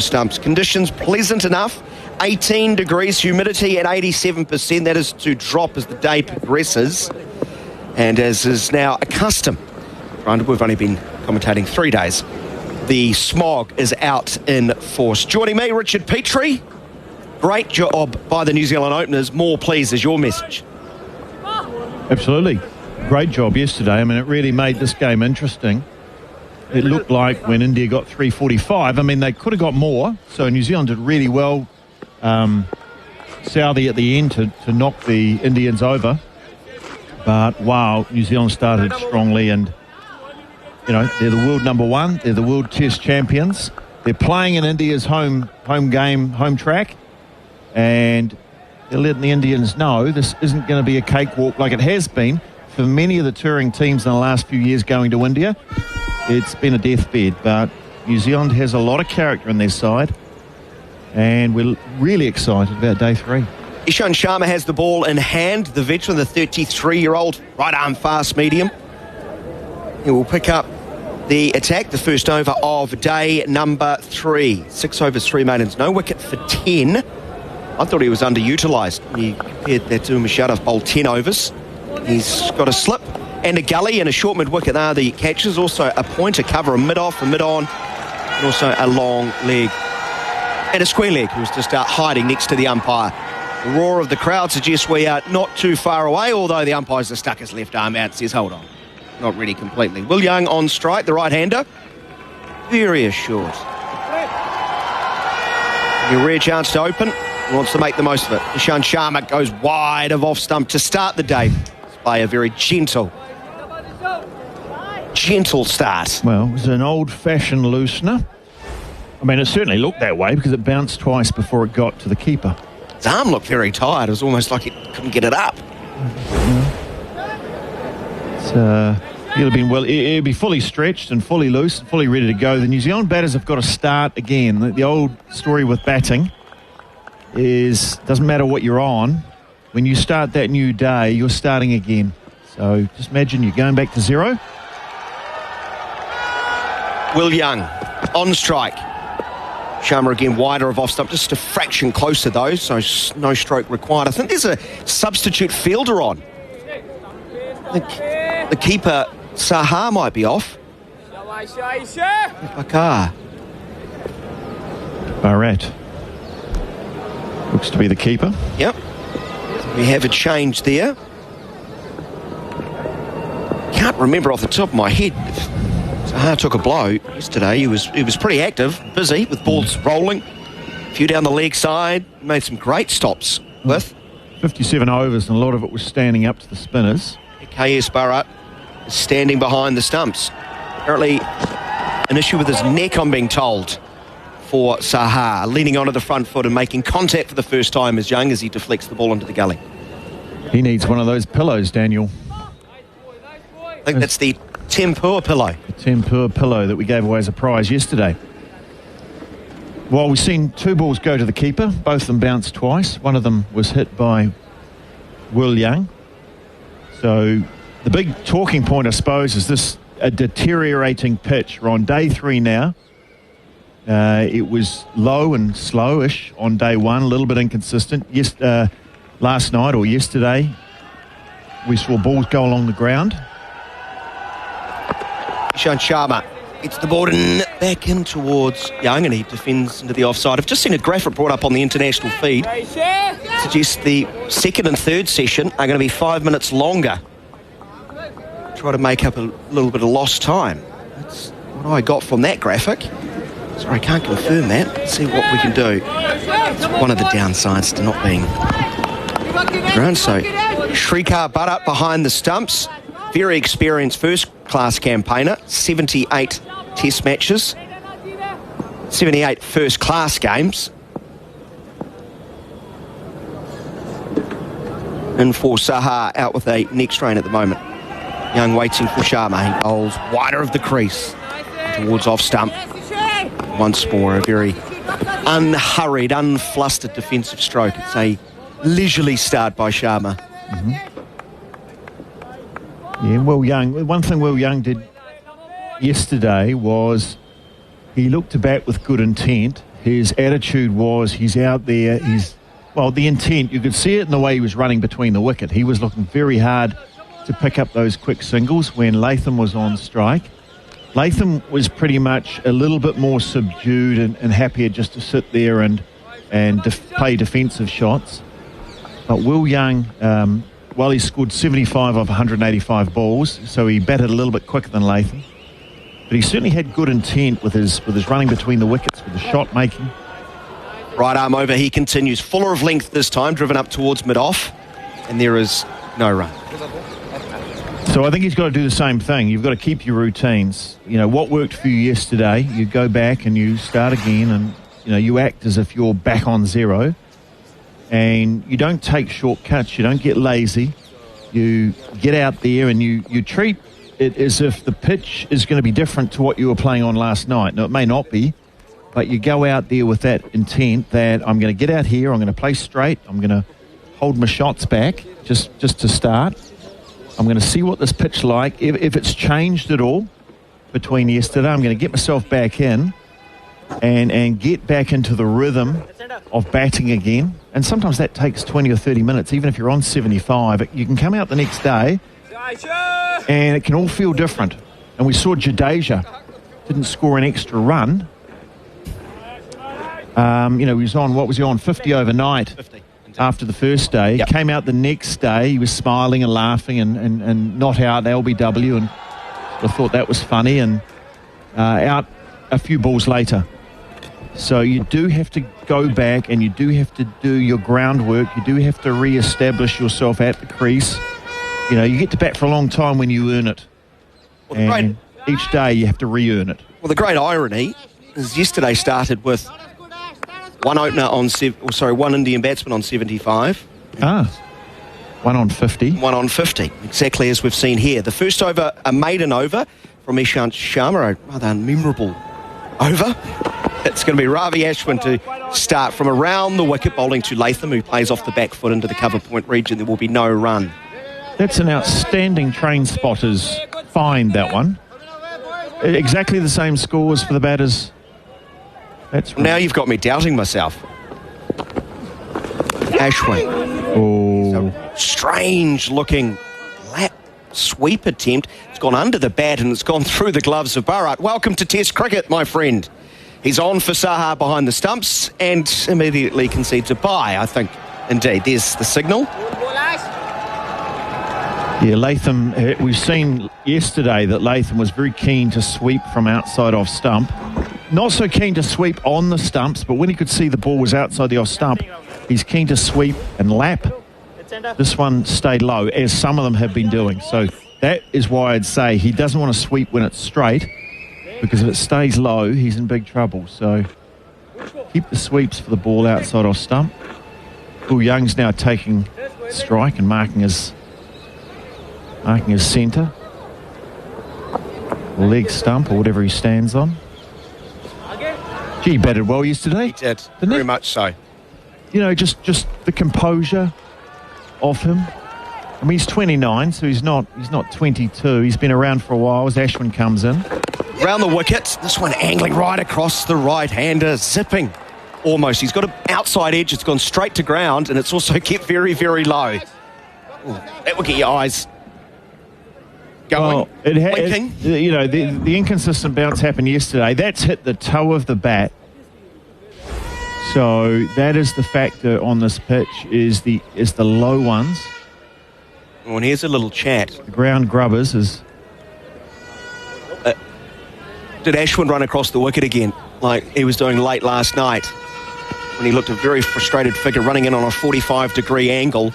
stumps. Conditions pleasant enough. 18 degrees, humidity at 87%. That is to drop as the day progresses. And as is now a custom, granted we've only been commentating 3 days, the smog is out in force. Joining me, Richard Petrie. Great job by the New Zealand openers. More, please, is your message. Absolutely. Great job yesterday. I mean, it really made this game interesting. It looked like when India got 345, I mean, they could have got more. So New Zealand did really well, Southee at the end to knock the Indians over. But, wow, New Zealand started strongly and, you know, they're the world number one. They're the world test champions. They're playing in India's home game, home track. And they're letting the Indians know this isn't going to be a cakewalk like it has been for many of the touring teams in the last few years going to India. It's been a deathbed, but New Zealand has a lot of character in their side, and we're really excited about day 3. Ishant Sharma has the ball in hand, the veteran, the 33-year-old right arm fast medium. He will pick up the attack, the first over of day number 3. 6 overs, 3 maidens, no wicket for 10. I thought he was underutilised. He compared that to Musharraf bowled 10 overs. He's got a slip and a gully and a short mid-wicket are the catches. Also a pointer cover, a mid-off, a mid-on, and also a long leg. And a square leg, who was just hiding next to the umpire. The roar of the crowd suggests we are not too far away, although the umpire's stuck his left arm out, says, hold on. not ready completely. Will Young on strike, the right-hander. Very assured. A rare chance to open. He wants to make the most of it. Ishant Sharma goes wide of off-stump to start the day. By a very gentle start. Well, it was an old-fashioned loosener. I mean, it certainly looked that way because it bounced twice before it got to the keeper. His arm looked very tired. It was almost like it couldn't get it up. It'd be fully stretched and fully loose, fully ready to go. The New Zealand batters have got to start again. The old story with batting is doesn't matter what you're on. When you start that new day, you're starting again. So just imagine you're going back to zero. Will Young on strike. Sharma again wider of off stump, just a fraction closer though, so no stroke required. I think there's a substitute fielder on. The keeper, Saha, might be off. Bakar. Barrett. Looks to be the keeper. Yep. We have a change there. Can't remember off the top of my head. Saha took a blow yesterday. He was pretty active, busy with balls rolling. A few down the leg side. Made some great stops with 57 overs, and a lot of it was standing up to the spinners. KS Bharat is standing behind the stumps. Apparently an issue with his neck, I'm being told, for Saha, leaning onto the front foot and making contact for the first time as Young as he deflects the ball into the gully. He needs one of those pillows, Daniel. I think that's the Tempur pillow. The Tempur pillow that we gave away as a prize yesterday. Well, we've seen two balls go to the keeper. Both of them bounced twice. One of them was hit by Will Young. So the big talking point, I suppose, is this a deteriorating pitch. We're on day 3 now. It was low and slowish on day 1, a little bit inconsistent. Last night or yesterday, we saw balls go along the ground. Ishant Sharma gets the ball back in towards Young, and he defends into the offside. I've just seen a graphic brought up on the international feed. Suggests the second and third session are going to be 5 minutes longer. Try to make up a little bit of lost time. That's what I got from that graphic. Sorry, I can't confirm that. Let's see what we can do. It's one of the downsides to not being around. So Shrikar Bharat behind the stumps. Very experienced first-class campaigner. 78 test matches. 78 first-class games. And for Saha, out with a neck strain at the moment. Young waiting for Sharma. He bowls wider of the crease towards off-stump. Once more, a very unhurried, unflustered defensive stroke. It's a leisurely start by Sharma. Yeah, Will Young. One thing Will Young did yesterday was he looked to bat with good intent. His attitude was he's out there. The intent, you could see it in the way he was running between the wicket. He was looking very hard to pick up those quick singles when Latham was on strike. Latham was pretty much a little bit more subdued and happier just to sit there and play defensive shots. But Will Young, well, he scored 75 of 185 balls, so he batted a little bit quicker than Latham. But he certainly had good intent with his running between the wickets, with the shot making. Right arm over, he continues. Fuller of length this time, driven up towards mid-off. And there is no run. So I think he's got to do the same thing. You've got to keep your routines. You know, what worked for you yesterday, you go back and you start again and, you act as if you're back on zero. And you don't take shortcuts. You don't get lazy. You get out there and you treat it as if the pitch is going to be different to what you were playing on last night. Now, it may not be, but you go out there with that intent that I'm going to get out here, I'm going to play straight, I'm going to hold my shots back just to start. I'm going to see what this pitch like. If it's changed at all between yesterday, I'm going to get myself back in and get back into the rhythm of batting again. And sometimes that takes 20 or 30 minutes, even if you're on 75. You can come out the next day and it can all feel different. And we saw Jadeja didn't score an extra run. He was on, what was he on, 50 overnight 50. After the first day. Yep. Came out the next day, he was smiling and laughing and not out LBW and I thought that was funny, and out a few balls later. So you do have to go back and you do have to do your groundwork. You do have to re-establish yourself at the crease. You know, you get to bat for a long time when you earn it. Well, and each day you have to re-earn it. Well, the great irony is yesterday started with one Indian batsman on 75. 1 on 50. 1 on 50, exactly as we've seen here. The first over, a maiden over from Ishant Sharma, a rather unmemorable over. It's going to be Ravi Ashwin to start from around the wicket, bowling to Latham, who plays off the back foot into the cover point region. There will be no run. That's an outstanding train spotter's find, that one. Exactly the same scores for the batters. That's right. Now you've got me doubting myself. Ashwin. Oh. Strange-looking lap sweep attempt. It's gone under the bat and it's gone through the gloves of Bharat. Welcome to Test cricket, my friend. He's on for Saha behind the stumps and immediately concedes a bye, I think. Indeed, there's the signal. Yeah, Latham, we've seen yesterday that Latham was very keen to sweep from outside off stump. Not so keen to sweep on the stumps, but when he could see the ball was outside the off stump, he's keen to sweep and lap. This one stayed low, as some of them have been doing. So that is why I'd say he doesn't want to sweep when it's straight, because if it stays low, he's in big trouble. So keep the sweeps for the ball outside off stump. Will Young's now taking strike and marking his centre. Or leg stump, or whatever he stands on. Gee, he batted well yesterday. He did, very much so. You know, just the composure of him. I mean, he's 29, so he's not 22. He's been around for a while as Ashwin comes in. Round the wicket, this one angling right across the right-hander, zipping almost. He's got an outside edge, it's gone straight to ground, and it's also kept very, very low. Ooh, that will get your eyes going, blinking. You know, the inconsistent bounce happened yesterday. That's hit the toe of the bat. So that is the factor on this pitch, is the low ones. Oh, and here's a little chat. The ground grubbers is... did Ashwin run across the wicket again, like he was doing late last night, when he looked a very frustrated figure running in on a 45-degree angle?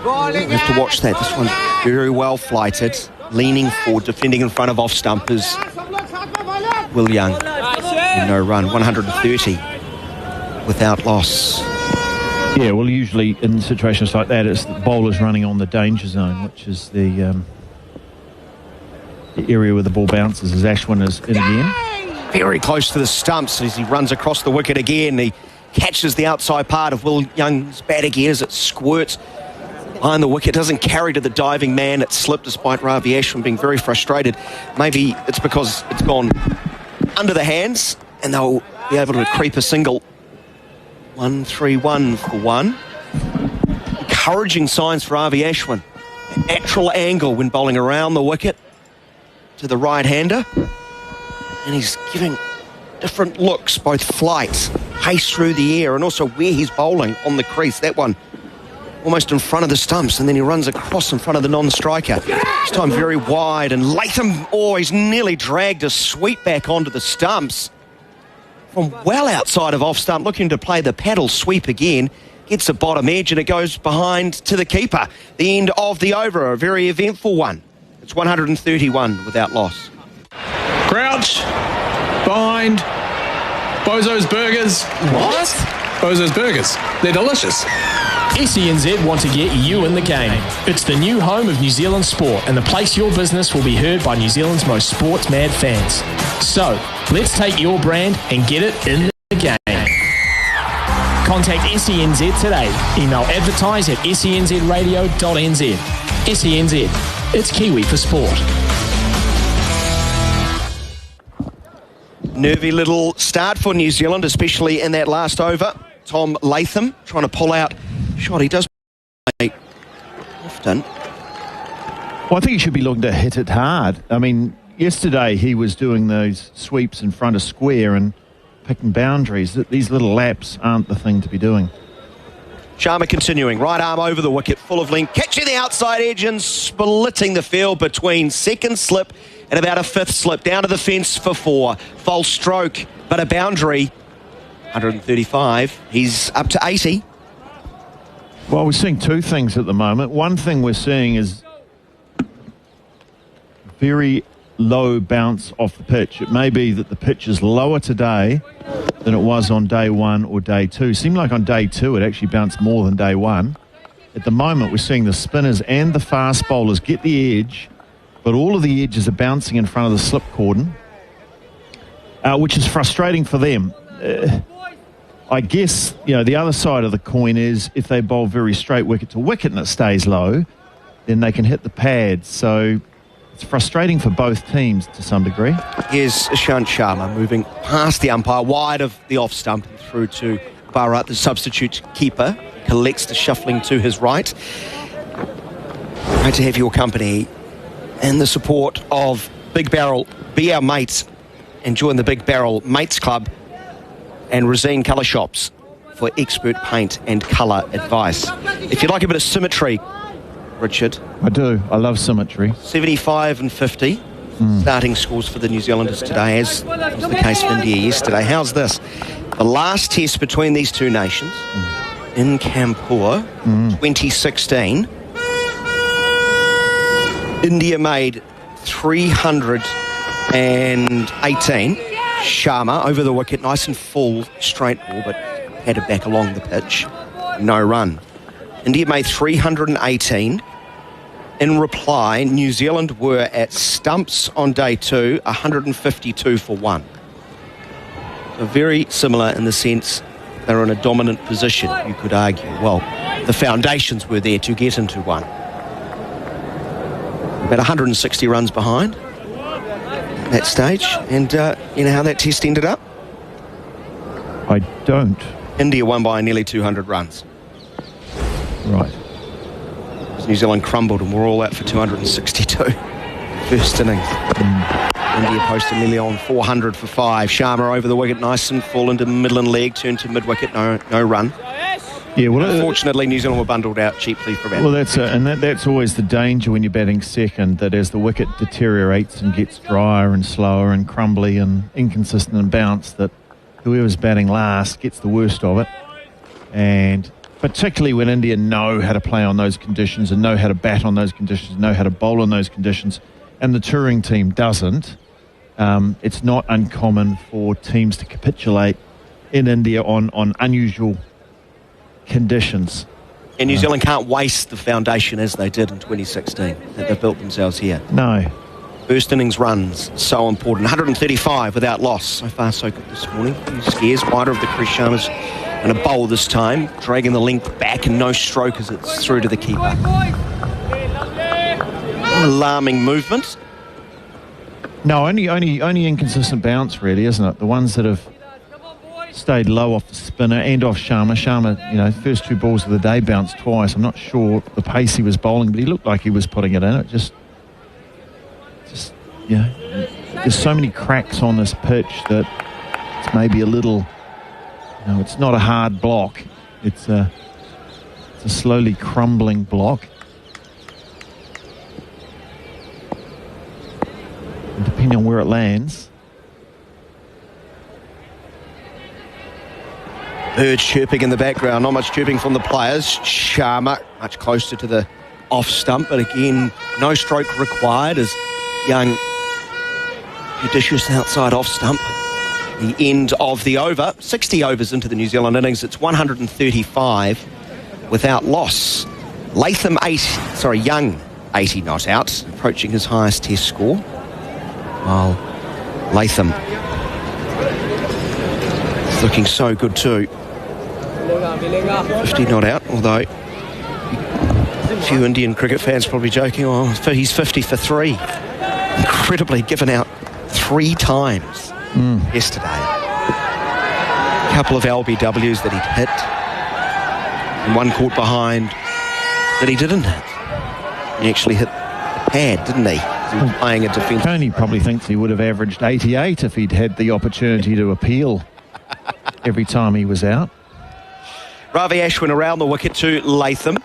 You have to watch that. This one's very well flighted, leaning forward, defending in front of off stumpers. Will Young, no run, 130 without loss. Yeah, well, usually in situations like that, it's the bowlers running on the danger zone, which is the area where the ball bounces, as Ashwin is in again. Very close to the stumps as he runs across the wicket again. He catches the outside part of Will Young's bat again as it squirts behind the wicket. Doesn't carry to the diving man. It slipped despite Ravi Ashwin being very frustrated. Maybe it's because it's gone under the hands and they'll be able to creep a single. 1-3-1 for one. Encouraging signs for Ravi Ashwin. Natural angle when bowling around the wicket to the right-hander. And he's giving different looks, both flight, pace through the air, and also where he's bowling on the crease. That one almost in front of the stumps, and then he runs across in front of the non-striker. This time very wide, and Latham, he's nearly dragged a sweep back onto the stumps from well outside of off-stump, looking to play the paddle sweep again. Gets the bottom edge, and it goes behind to the keeper. The end of the over, a very eventful one. It's 131 without loss. Crouch, bind, Bozo's Burgers. What? Bozo's Burgers. They're delicious. SENZ want to get you in the game. It's the new home of New Zealand sport and the place your business will be heard by New Zealand's most sports-mad fans. So, let's take your brand and get it in the game. Contact SENZ today. Email advertise at senzradio.nz. SENZ. It's Kiwi for sport. Nervy little start for New Zealand, especially in that last over. Tom Latham trying to pull out shot. He does play often. Well, I think he should be looking to hit it hard. I mean, yesterday he was doing those sweeps in front of square and picking boundaries. These little laps aren't the thing to be doing. Sharma continuing, right arm over the wicket, full of length, catching the outside edge and splitting the field between second slip and about a fifth slip, down to the fence for 4. False stroke, but a boundary. 135, he's up to 80. Well, we're seeing two things at the moment. One thing we're seeing is very low bounce off the pitch. It may be that the pitch is lower today than it was on day 1 or day 2. Seemed like on day 2 it actually bounced more than day 1. At the moment we're seeing the spinners and the fast bowlers get the edge, but all of the edges are bouncing in front of the slip cordon, which is frustrating for them. I guess, the other side of the coin is if they bowl very straight wicket to wicket and it stays low, then they can hit the pads. So it's frustrating for both teams to some degree. Here's Ishant Sharma moving past the umpire, wide of the off stump and through to Bharat, the substitute keeper. Collects the shuffling to his right. Great to have your company and the support of Big Barrel. Be our mates and join the Big Barrel Mates Club and Rosine Colour Shops for expert paint and colour advice. If you'd like a bit of symmetry, Richard. I do. I love symmetry. 75 and 50 starting scores for the New Zealanders today, as was the case for India yesterday. How's this? The last test between these two nations in Kanpur, 2016. India made 318. Sharma over the wicket, nice and full, straight ball, but headed back along the pitch. No run. India made 318. In reply, New Zealand were at stumps on day 2, 152 for 1. So very similar in the sense they're in a dominant position, you could argue. Well, the foundations were there to get into one. About 160 runs behind at that stage. And you know how that test ended up? I don't. India won by nearly 200 runs. Right. New Zealand crumbled and we're all out for 262. First innings. India posted nearly on 400 for 5. Sharma over the wicket, nice and full into middle and leg, turned to mid-wicket, no run. Yeah, well, unfortunately, New Zealand were bundled out cheaply for about. Well, that's always the danger when you're batting second, that as the wicket deteriorates and gets drier and slower and crumbly and inconsistent and bounce, that whoever's batting last gets the worst of it. And particularly when India know how to play on those conditions and know how to bat on those conditions, know how to bowl on those conditions, and the touring team doesn't, it's not uncommon for teams to capitulate in India on unusual conditions. And New Zealand can't waste the foundation as they did in 2016 that they've built themselves here. No. First innings runs, so important. 135 without loss. So far so good this morning. Few scares, wider of the crease. Sharma's and a bowl this time, dragging the length back and no stroke as it's through to the keeper. Alarming movement. No, only inconsistent bounce really, isn't it? The ones that have stayed low off the spinner and off Sharma. Sharma, first 2 balls of the day bounced twice. I'm not sure the pace he was bowling, but he looked like he was putting it in. It just there's so many cracks on this pitch that it's maybe a little. It's not a hard block. It's a slowly crumbling block. And depending on where it lands. Birds chirping in the background, not much chirping from the players. Sharma much closer to the off stump, but again, no stroke required as Young judicious outside off stump. The end of the over. 60 overs into the New Zealand innings. It's 135 without loss. Young 80 not out, approaching his highest test score. While Latham is looking so good too. 50 not out, although a few Indian cricket fans probably joking, he's 50 for 3. Incredibly given out 3 times yesterday. A couple of LBWs that he'd hit and one caught behind that he didn't hit. He actually hit the pad, didn't he? He was playing a defence. Tony probably thinks he would have averaged 88 if he'd had the opportunity to appeal every time he was out. Ravi Ashwin around the wicket to Latham.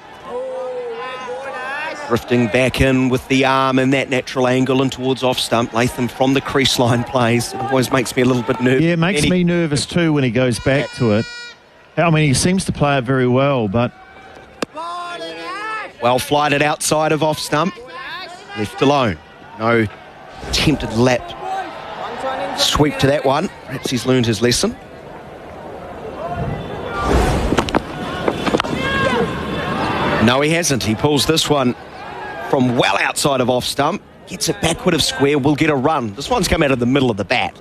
Drifting back in with the arm in that natural angle and towards off stump. Latham from the crease line plays. It always makes me a little bit nervous. Yeah, it makes me nervous too when he goes back to it. I mean, he seems to play it very well, but... Well flighted outside of off stump. Left alone. No attempted lap sweep to that one. Perhaps he's learned his lesson. No, he hasn't. He pulls this one from well outside of off stump. Gets it backward of square. Will get a run. This one's come out of the middle of the bat.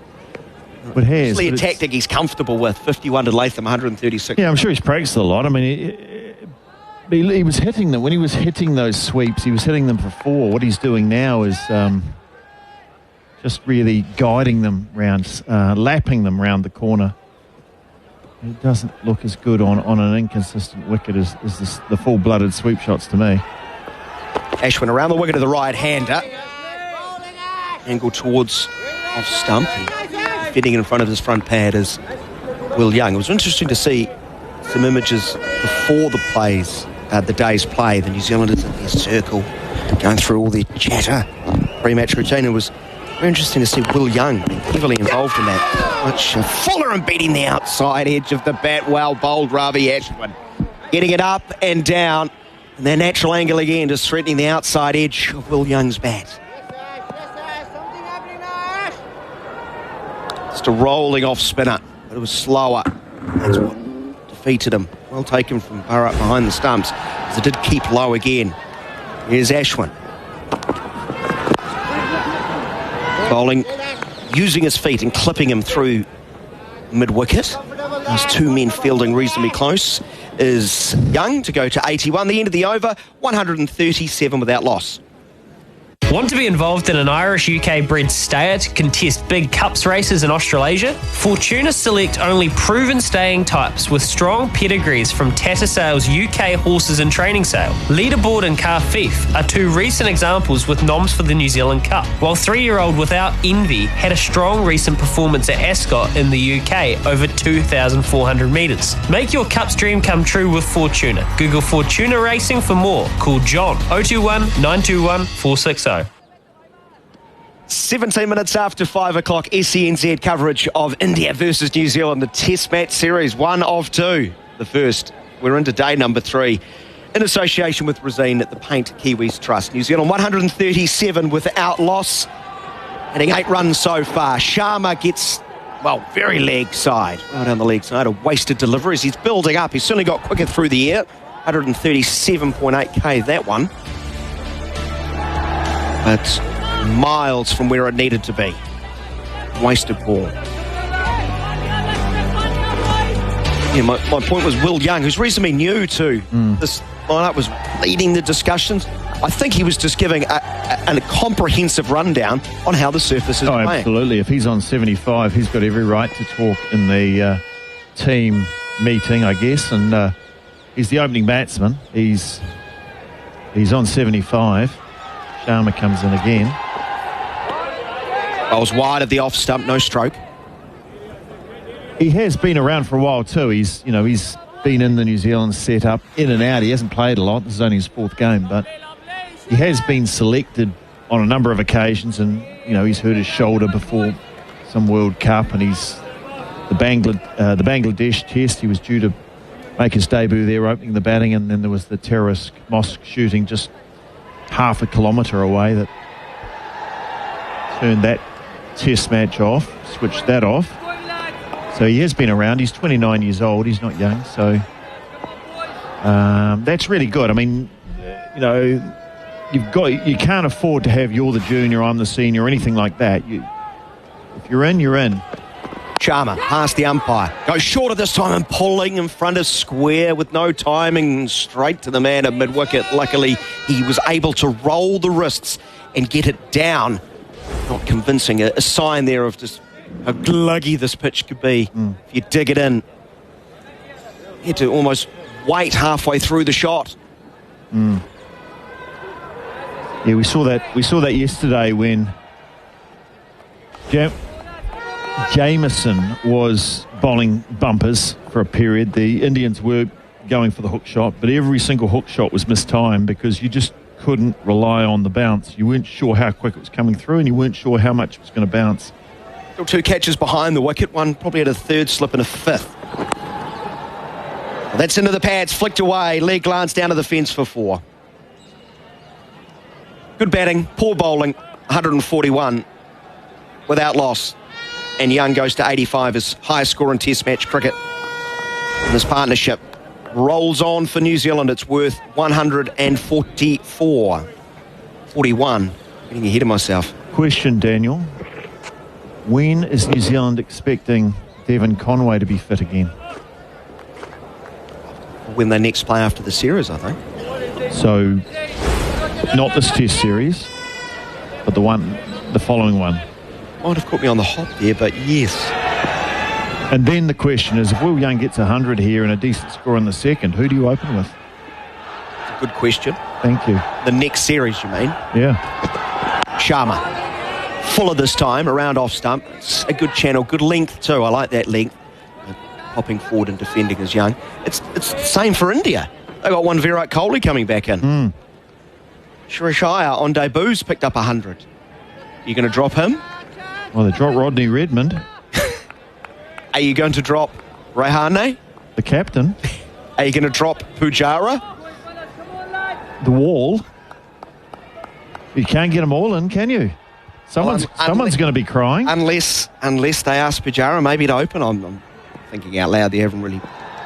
It has. It's a tactic he's comfortable with. 51 to Latham, 136. Yeah, I'm sure he's practiced a lot. I mean, he was hitting them. When he was hitting those sweeps, he was hitting them for 4. What he's doing now is just really guiding them round, lapping them round the corner. It doesn't look as good on an inconsistent wicket as the full-blooded sweep shots to me. Ashwin around the wicket to the right-hander. Angle towards off stump. Fitting in front of his front pad is Will Young. It was interesting to see some images before the day's play. The New Zealanders in their circle, going through all their chatter, pre-match routine. It was very interesting to see Will Young being heavily involved in that. Much fuller and beating the outside edge of the bat. Well bowled, Ravi Ashwin. Getting it up and down. And their natural angle again, just threatening the outside edge of Will Young's bat. Just a rolling off spinner, but it was slower. That's what defeated him. Well taken from Burrow up behind the stumps, as it did keep low again. Here's Ashwin. Bowling, using his feet and clipping him through mid-wicket. Those two men fielding reasonably close is Young to go to 81. The end of the over, 137 without loss. Want to be involved in an Irish UK bred stayer to contest big cups races in Australasia? Fortuna select only proven staying types with strong pedigrees from Tattersales UK Horses and Training Sale. Leaderboard and Carfief are 2 recent examples with noms for the New Zealand Cup, while 3-year-old Without Envy had a strong recent performance at Ascot in the UK over 2,400 metres. Make your Cup's dream come true with Fortuna. Google Fortuna Racing for more. Call John 021 921 460. 17 minutes after 5 o'clock, SENZ coverage of India versus New Zealand, the Test match series, 1 of 2. The first, we're into day number 3, in association with Resene at the Paint Kiwis Trust. New Zealand 137 without loss, hitting 8 runs so far. Sharma gets, well, very leg side, right down the leg side, a wasted delivery as he's building up. He's certainly got quicker through the air, 137.8k that one. But miles from where it needed to be. Wasted ball. Yeah, my point was Will Young, who's reasonably new to this lineup, was leading the discussions. I think he was just giving a comprehensive rundown on how the surface is playing. Absolutely. If he's on 75, he's got every right to talk in the team meeting, I guess. And he's the opening batsman. He's on 75. Sharma comes in again. Bowls wide of the off stump, no stroke. He has been around for a while too. He's been in the New Zealand setup, in and out. He hasn't played a lot. This is only his 4th game, but he has been selected on a number of occasions, and he's hurt his shoulder before some World Cup, and he's the Bangladesh Test. He was due to make his debut there, opening the batting, and then there was the terrorist mosque shooting just half a kilometre away that turned that Test match off, switched that off. So he has been around. He's 29 years old. He's not young. So that's really good. I mean, you can't afford to have you're the junior, I'm the senior, or anything like that. If you're in, you're in. Sharma past the umpire. Goes shorter this time and pulling in front of square with no timing, straight to the man at mid-wicket. Luckily, he was able to roll the wrists and get it down. Not convincing. A sign there of just how gluggy this pitch could be. If you dig it in. You had to almost wait halfway through the shot. Yeah, we saw that yesterday when Jameson was bowling bumpers for a period. The Indians were going for the hook shot, but every single hook shot was mistimed because you just couldn't rely on the bounce. You weren't sure how quick it was coming through, and you weren't sure how much it was going to bounce. Still 2 catches behind the wicket, one probably at a third slip and a fifth. Well, that's into the pads, flicked away, leg glance down to the fence for 4. Good batting, poor bowling, 141 without loss. And Young goes to 85, his highest score in Test match cricket. And this partnership rolls on for New Zealand. It's worth 144. 41. Getting ahead of myself. Question, Daniel. When is New Zealand expecting Devon Conway to be fit again? When they next play after the series, I think. So, not this Test series, but the following one. Might have caught me on the hop there, but yes. And then the question is, if Will Young gets 100 here and a decent score in the second, who do you open with? It's a good question. Thank you. The next series, you mean? Yeah. Sharma. Fuller this time, around off stump. It's a good channel, good length too. I like that length. Hopping forward and defending as Young. It's the same for India. They got one Virat Kohli coming back in. Suresh Iyer on debuts picked up 100. You going to drop him? Well, they dropped Rodney Redmond. Are you going to drop Rahane? The captain. Are you going to drop Pujara? The wall. You can't get them all in, can you? Someone's going to be crying. Unless they ask Pujara maybe to open. I'm thinking out loud. They haven't really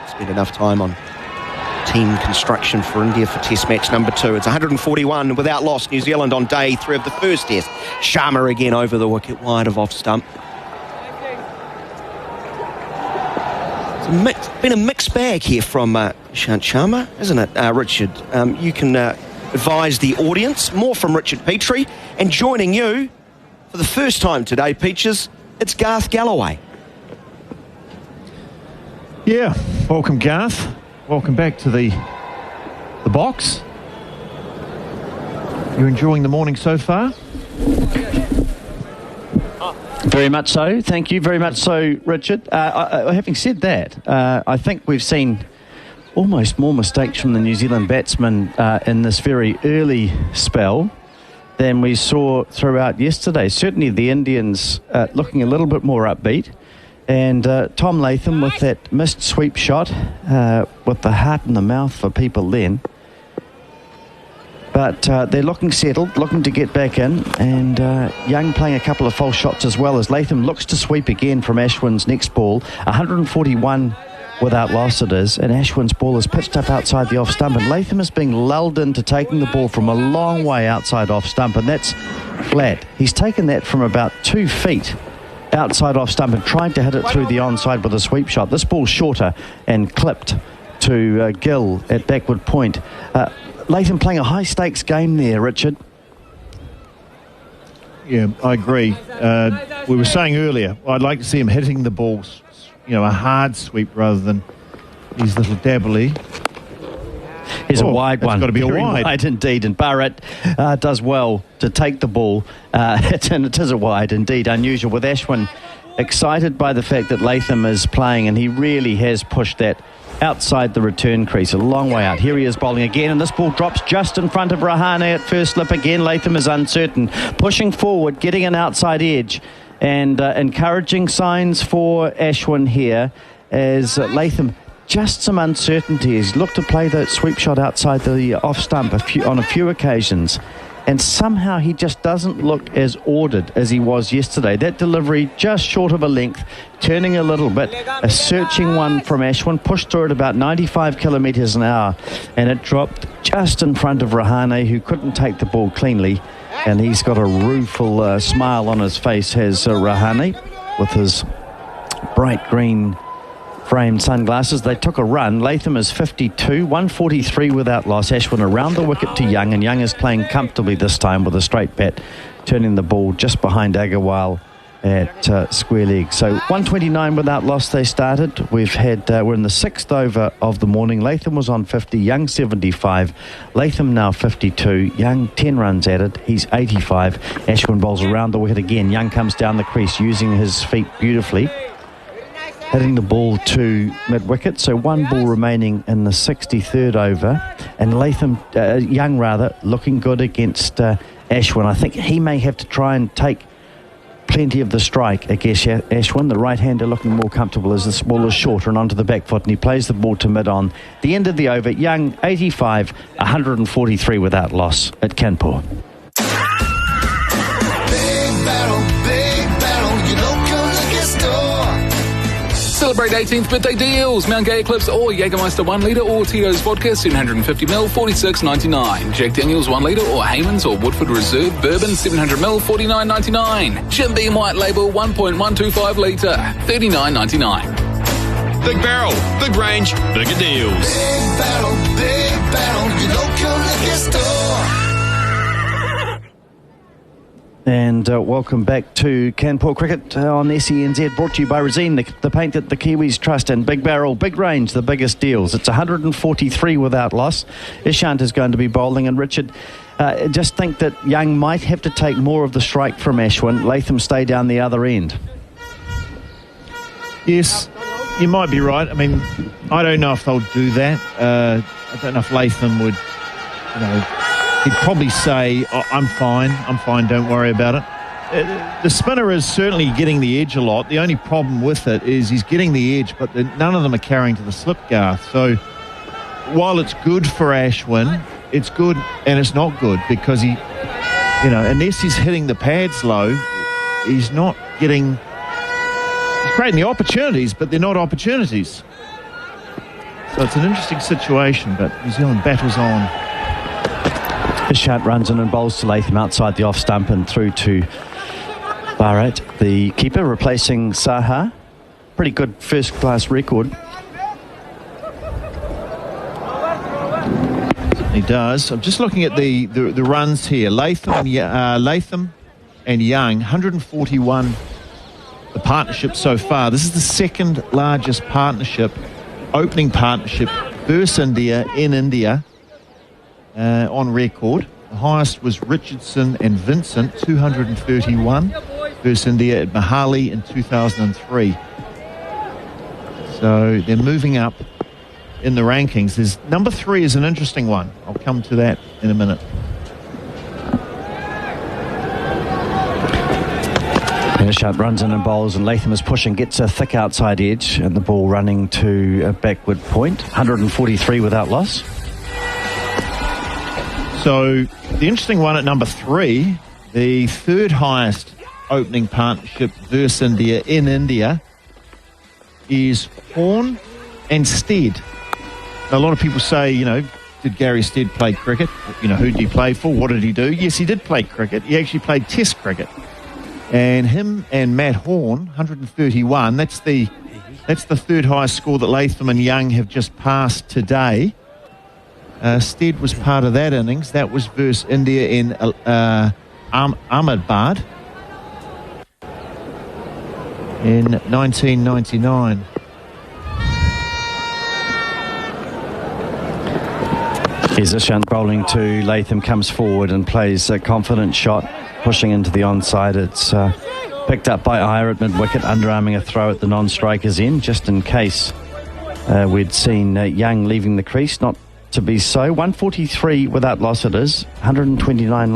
spent enough time on team construction for India for Test match number 2. It's 141 without loss. New Zealand on day 3 of the first Test. Sharma again over the wicket, wide of off stump. It's been a mixed bag here from Ishant Sharma, isn't it, Richard? You can advise the audience. More from Richard Petrie. And joining you for the first time today, Peaches, it's Garth Galloway. Yeah, welcome, Garth. Welcome back to the box. You enjoying the morning so far? Very much so. Thank you very much so, Richard. Having said that, I think we've seen almost more mistakes from the New Zealand batsmen in this very early spell than we saw throughout yesterday. Certainly the Indians looking a little bit more upbeat. And Tom Latham with that missed sweep shot with the heart in the mouth for people then. But they're looking settled, looking to get back in. And Young playing a couple of false shots as well as Latham looks to sweep again from Ashwin's next ball. 141 without loss it is. And Ashwin's ball is pitched up outside the off stump. And Latham is being lulled into taking the ball from a long way outside off stump. And that's flat. He's taken that from about 2 feet outside off stump and tried to hit it through the onside with a sweep shot. This ball's shorter and clipped to Gill at backward point. Latham playing a high stakes game there, Richard. Yeah, I agree. We were saying earlier, I'd like to see him hitting the ball, a hard sweep rather than these little dabbly. Here's a wide one. It's got to be Very a wide indeed. And Barrett does well to take the ball. And it is a wide indeed. Unusual with Ashwin excited by the fact that Latham is playing, and he really has pushed that outside the return crease, a long way out. Here he is bowling again, and this ball drops just in front of Rahane at first slip again. Latham is uncertain, pushing forward, getting an outside edge, and encouraging signs for Ashwin here as Latham. Just some uncertainty. He's looked to play that sweep shot outside the off stump on a few occasions, and somehow he just doesn't look as ordered as he was yesterday. That delivery just short of a length, turning a little bit, a searching one from Ashwin, pushed through at about 95 kilometres an hour, and it dropped just in front of Rahane, who couldn't take the ball cleanly, and he's got a rueful smile on his face, has Rahane, with his bright green framed sunglasses. They took a run. Latham is 52, 143 without loss. Ashwin around the wicket to Young, and Young is playing comfortably this time with a straight bat, turning the ball just behind Agarwal at square leg. So 129 without loss they started. We're in the 6th over of the morning. Latham was on 50, Young 75. Latham now 52, Young 10 runs added. He's 85. Ashwin bowls around the wicket again. Young comes down the crease using his feet beautifully. hitting the ball to mid-wicket. So one ball remaining in the 63rd over. And Latham, Young looking good against Ashwin. I think he may have to try and take plenty of the strike against Ashwin. The right-hander looking more comfortable as this ball is shorter and onto the back foot, and he plays the ball to mid-on. The end of the over, Young 85, 143 without loss at Kanpur. Celebrate 18th birthday deals. Mount Gay Eclipse or Jägermeister 1 litre or Tito's Vodka 750ml, $46.99. Jack Daniels 1 litre or Hayman's or Woodford Reserve Bourbon 700ml, $49.99. Jim Beam White Label 1.125 litre, $39.99. Big Barrel, big range, bigger deals. Big battle, your local liquor store. And welcome back to Kanpur Cricket on SENZ, brought to you by Resene, the paint that the Kiwis trust, and Big Barrel, big range, the biggest deals. It's 143 without loss. Ishant is going to be bowling, and Richard, just think that Young might have to take more of the strike from Ashwin. Latham stay down the other end. Yes, you might be right. I mean, I don't know if they'll do that. I don't know if Latham would, he'd probably say, I'm fine, don't worry about it. The spinner is certainly getting the edge a lot. The only problem with it is he's getting the edge, but none of them are carrying to the slip, Garth. So while it's good for Ashwin, it's good and it's not good, because he, unless he's hitting the pads low, he's not getting... He's creating the opportunities, but they're not opportunities. So it's an interesting situation, but New Zealand battles on. Ishant runs in and bowls to Latham outside the off stump and through to Bharat, the keeper, replacing Saha. Pretty good first-class record. He does. I'm just looking at the runs here. Latham and Young, 141, the partnership so far. This is the second largest partnership, opening partnership versus India in India. On record. The highest was Richardson and Vincent, 231 versus India at Mohali in 2003. So they're moving up in the rankings. Number 3 is an interesting one. I'll come to that in a minute. Ishant runs in and bowls, and Latham is pushing, gets a thick outside edge, and the ball running to a backward point. 143 without loss. So the interesting one at number 3, the third highest opening partnership versus India in India, is Horn and Stead. Now, a lot of people say, did Gary Stead play cricket? Who did he play for? What did he do? Yes, he did play cricket. He actually played Test cricket. And him and Matt Horn, 131, that's the third highest score that Latham and Young have just passed today. Stead was part of that innings. That was versus India in Ahmedabad in 1999. Here's Ishant bowling to Latham, comes forward and plays a confident shot, pushing into the onside. It's picked up by Iyer at mid-wicket, underarming a throw at the non-strikers end, just in case we'd seen Young leaving the crease. Not to be so. 143 without loss it is, 129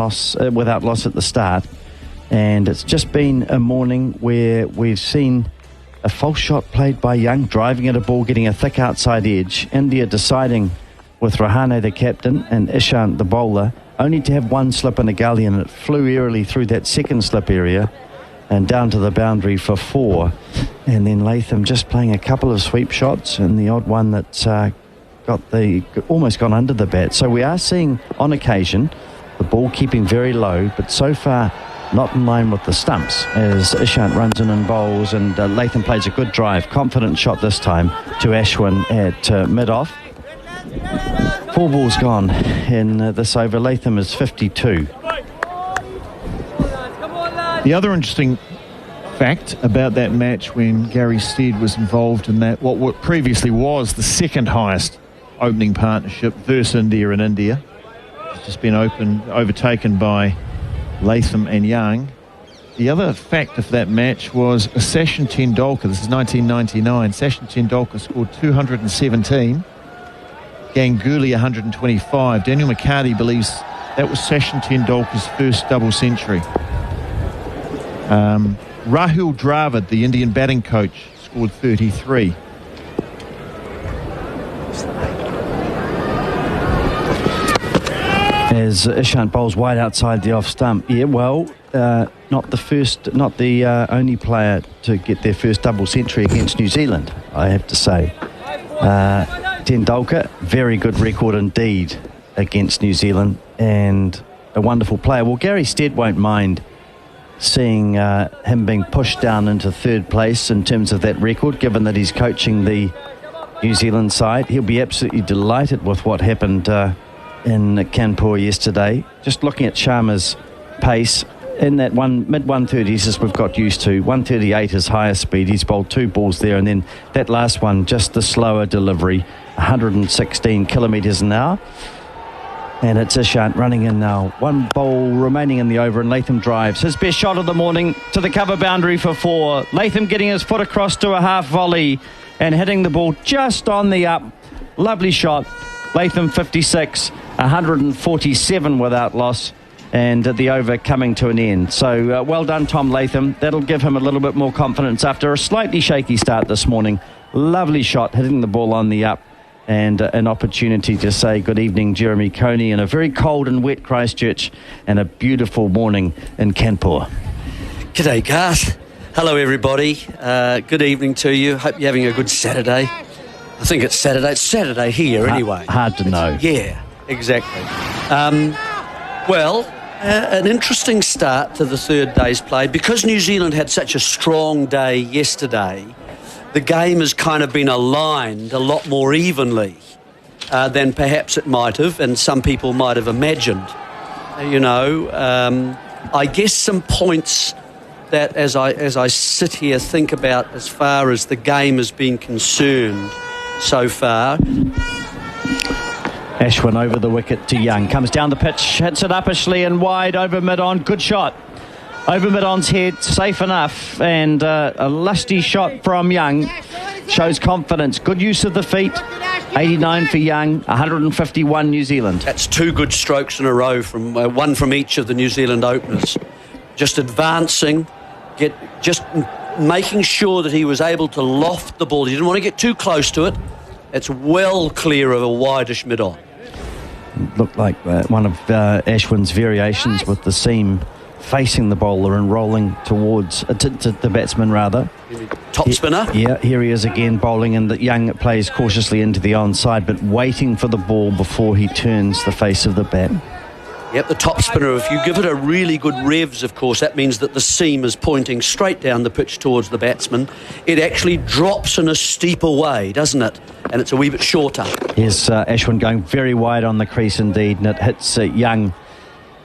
without loss at the start, and it's just been a morning where we've seen a false shot played by Young, driving at a ball, getting a thick outside edge. India deciding with Rahane the captain and Ishant the bowler only to have one slip in a gully, and it flew eerily through that second slip area and down to the boundary for 4. And then Latham just playing a couple of sweep shots, and the odd one that's almost gone under the bat. So we are seeing on occasion the ball keeping very low, but so far not in line with the stumps as Ishant runs in and bowls, and Latham plays a good drive, confident shot this time to Ashwin at mid-off. 4 balls gone in this over. Latham is 52. The other interesting fact about that match, when Gary Stead was involved in that, what previously was the second highest opening partnership versus India in India, it's just been overtaken by Latham and Young. the other factor for that match was Sachin Tendulkar. This is 1999. Sachin Tendulkar scored 217. Ganguly 125. Daniel McCarty believes that was Sachin Tendulkar's first double century. Rahul Dravid, the Indian batting coach, scored 33. As Ishant bowls wide outside the off stump. Yeah, well, not the only player to get their first double century against New Zealand, I have to say. Tendulkar, very good record indeed against New Zealand, and a wonderful player. Well, Gary Stead won't mind seeing him being pushed down into third place in terms of that record, given that he's coaching the New Zealand side. He'll be absolutely delighted with what happened in Kanpur yesterday. Just looking at Sharma's pace in that mid-130s as we've got used to. 138 his highest speed. He's bowled 2 balls there, and then that last one, just the slower delivery, 116 kilometres an hour. And it's Ishant running in now. 1 ball remaining in the over, and Latham drives. His best shot of the morning to the cover boundary for 4. Latham getting his foot across to a half volley and hitting the ball just on the up. Lovely shot. Latham 56, 147 without loss, and the over coming to an end. So well done, Tom Latham. That'll give him a little bit more confidence after a slightly shaky start this morning. Lovely shot, hitting the ball on the up, and an opportunity to say good evening, Jeremy Coney, in a very cold and wet Christchurch, and a beautiful morning in Kanpur. G'day, Garth. Hello, everybody. Good evening to you. Hope you're having a good Saturday. I think it's Saturday. It's Saturday here, anyway. Hard to know. Yeah, exactly. An interesting start to the third day's play. Because New Zealand had such a strong day yesterday, the game has kind of been aligned a lot more evenly than perhaps it might have, and some people might have imagined. I guess some points that as I sit here think about as far as the game has been concerned so far. Ashwin over the wicket to Young. Comes down the pitch, hits it uppishly and wide over mid-on. Good shot. Over mid-on's head, safe enough. And a lusty shot from Young. Shows confidence. Good use of the feet. 89 for Young, 151 New Zealand. That's 2 good strokes in a row, from one from each of the New Zealand openers. Just advancing, just making sure that he was able to loft the ball. He didn't want to get too close to it. It's well clear of a wideish mid-on. Looked like one of Ashwin's variations with the seam facing the bowler and rolling towards to the batsman, rather. Top spinner? Yeah, here he is again bowling, and Young plays cautiously into the onside, but waiting for the ball before he turns the face of the bat. Yep, the top spinner, if you give it a really good revs, of course, that means that the seam is pointing straight down the pitch towards the batsman. It actually drops in a steeper way, doesn't it? And it's a wee bit shorter. Here's Ashwin going very wide on the crease indeed, and it hits Young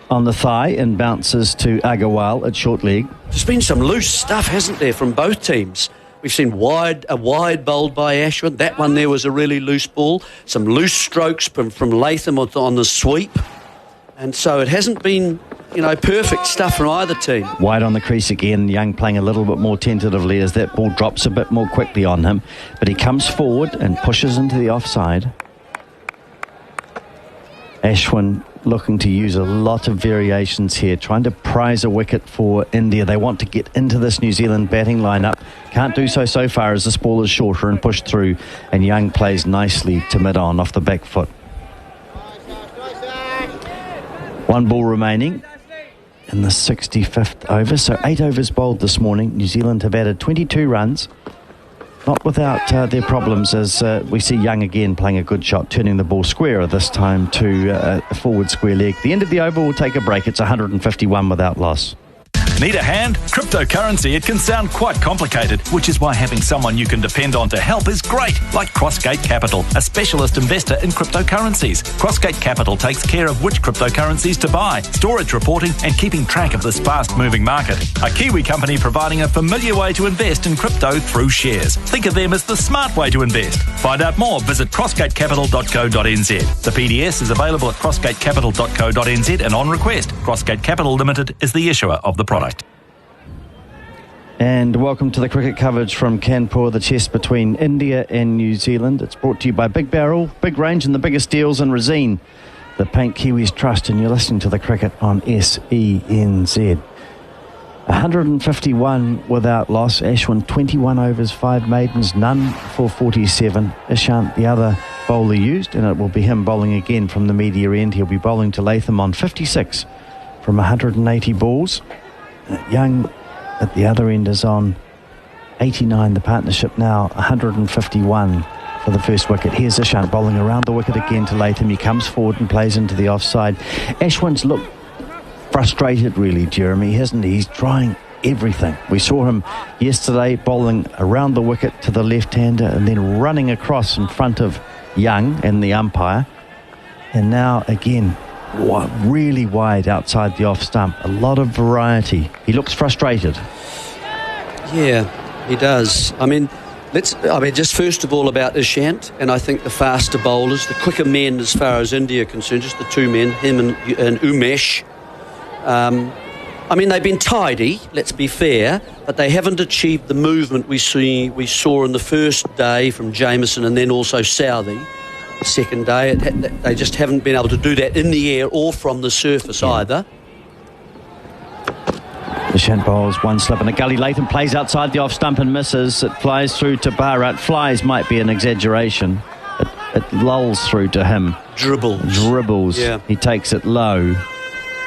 on the thigh and bounces to Agarwal at short leg. There's been some loose stuff, hasn't there, from both teams? We've seen a wide bowled by Ashwin. That one there was a really loose ball. Some loose strokes from Latham on the sweep. And so it hasn't been, perfect stuff from either team. Wide on the crease again, Young playing a little bit more tentatively as that ball drops a bit more quickly on him. But he comes forward and pushes into the offside. Ashwin looking to use a lot of variations here, trying to prize a wicket for India. They want to get into this New Zealand batting lineup. Can't do so far as this ball is shorter and pushed through. And Young plays nicely to mid-on off the back foot. 1 ball remaining in the 65th over. So 8 overs bowled this morning. New Zealand have added 22 runs. Not without their problems, as we see Young again playing a good shot, turning the ball squarer this time to a forward square leg. The end of the over will take a break. It's 151 without loss. Need a hand? Cryptocurrency, it can sound quite complicated, which is why having someone you can depend on to help is great, like Crossgate Capital, a specialist investor in cryptocurrencies. Crossgate Capital takes care of which cryptocurrencies to buy, storage reporting, and keeping track of this fast-moving market. A Kiwi company providing a familiar way to invest in crypto through shares. Think of them as the smart way to invest. Find out more, visit crossgatecapital.co.nz. The PDS is available at crossgatecapital.co.nz and on request. Crossgate Capital Limited is the issuer of the product. And welcome to the cricket coverage from Kanpur, the test between India and New Zealand. It's brought to you by Big Barrel, big range and the biggest deals in Resene. The Paint Kiwis trust, and you're listening to the cricket on SENZ. 151 without loss. Ashwin 21 overs, 5 maidens, none for 47. Ishant, the other bowler used, and it will be him bowling again from the media end. He'll be bowling to Latham on 56 from 180 balls. Young at the other end is on 89. The partnership now 151 for the first wicket. Here's Ishant bowling around the wicket again to Latham. He comes forward and plays into the offside. Ashwin's looked frustrated really, Jeremy, hasn't he? He's trying everything. We saw him yesterday bowling around the wicket to the left-hander and then running across in front of Young and the umpire. And now again, really wide outside the off stump. A lot of variety. He looks frustrated. Yeah, he does. I mean, just first of all about Ishant, and I think the faster bowlers, the quicker men as far as India are concerned, just the two men, him and Umesh. They've been tidy, let's be fair, but they haven't achieved the movement we saw on the first day from Jameson and then also Southey. The second day, they just haven't been able to do that in the air or from the surface either. Ishant bowls one slip and a gully. Latham plays outside the off stump and misses. It flies through to Bharat. Flies might be an exaggeration. It lulls through to him. Dribbles. Yeah. He takes it low.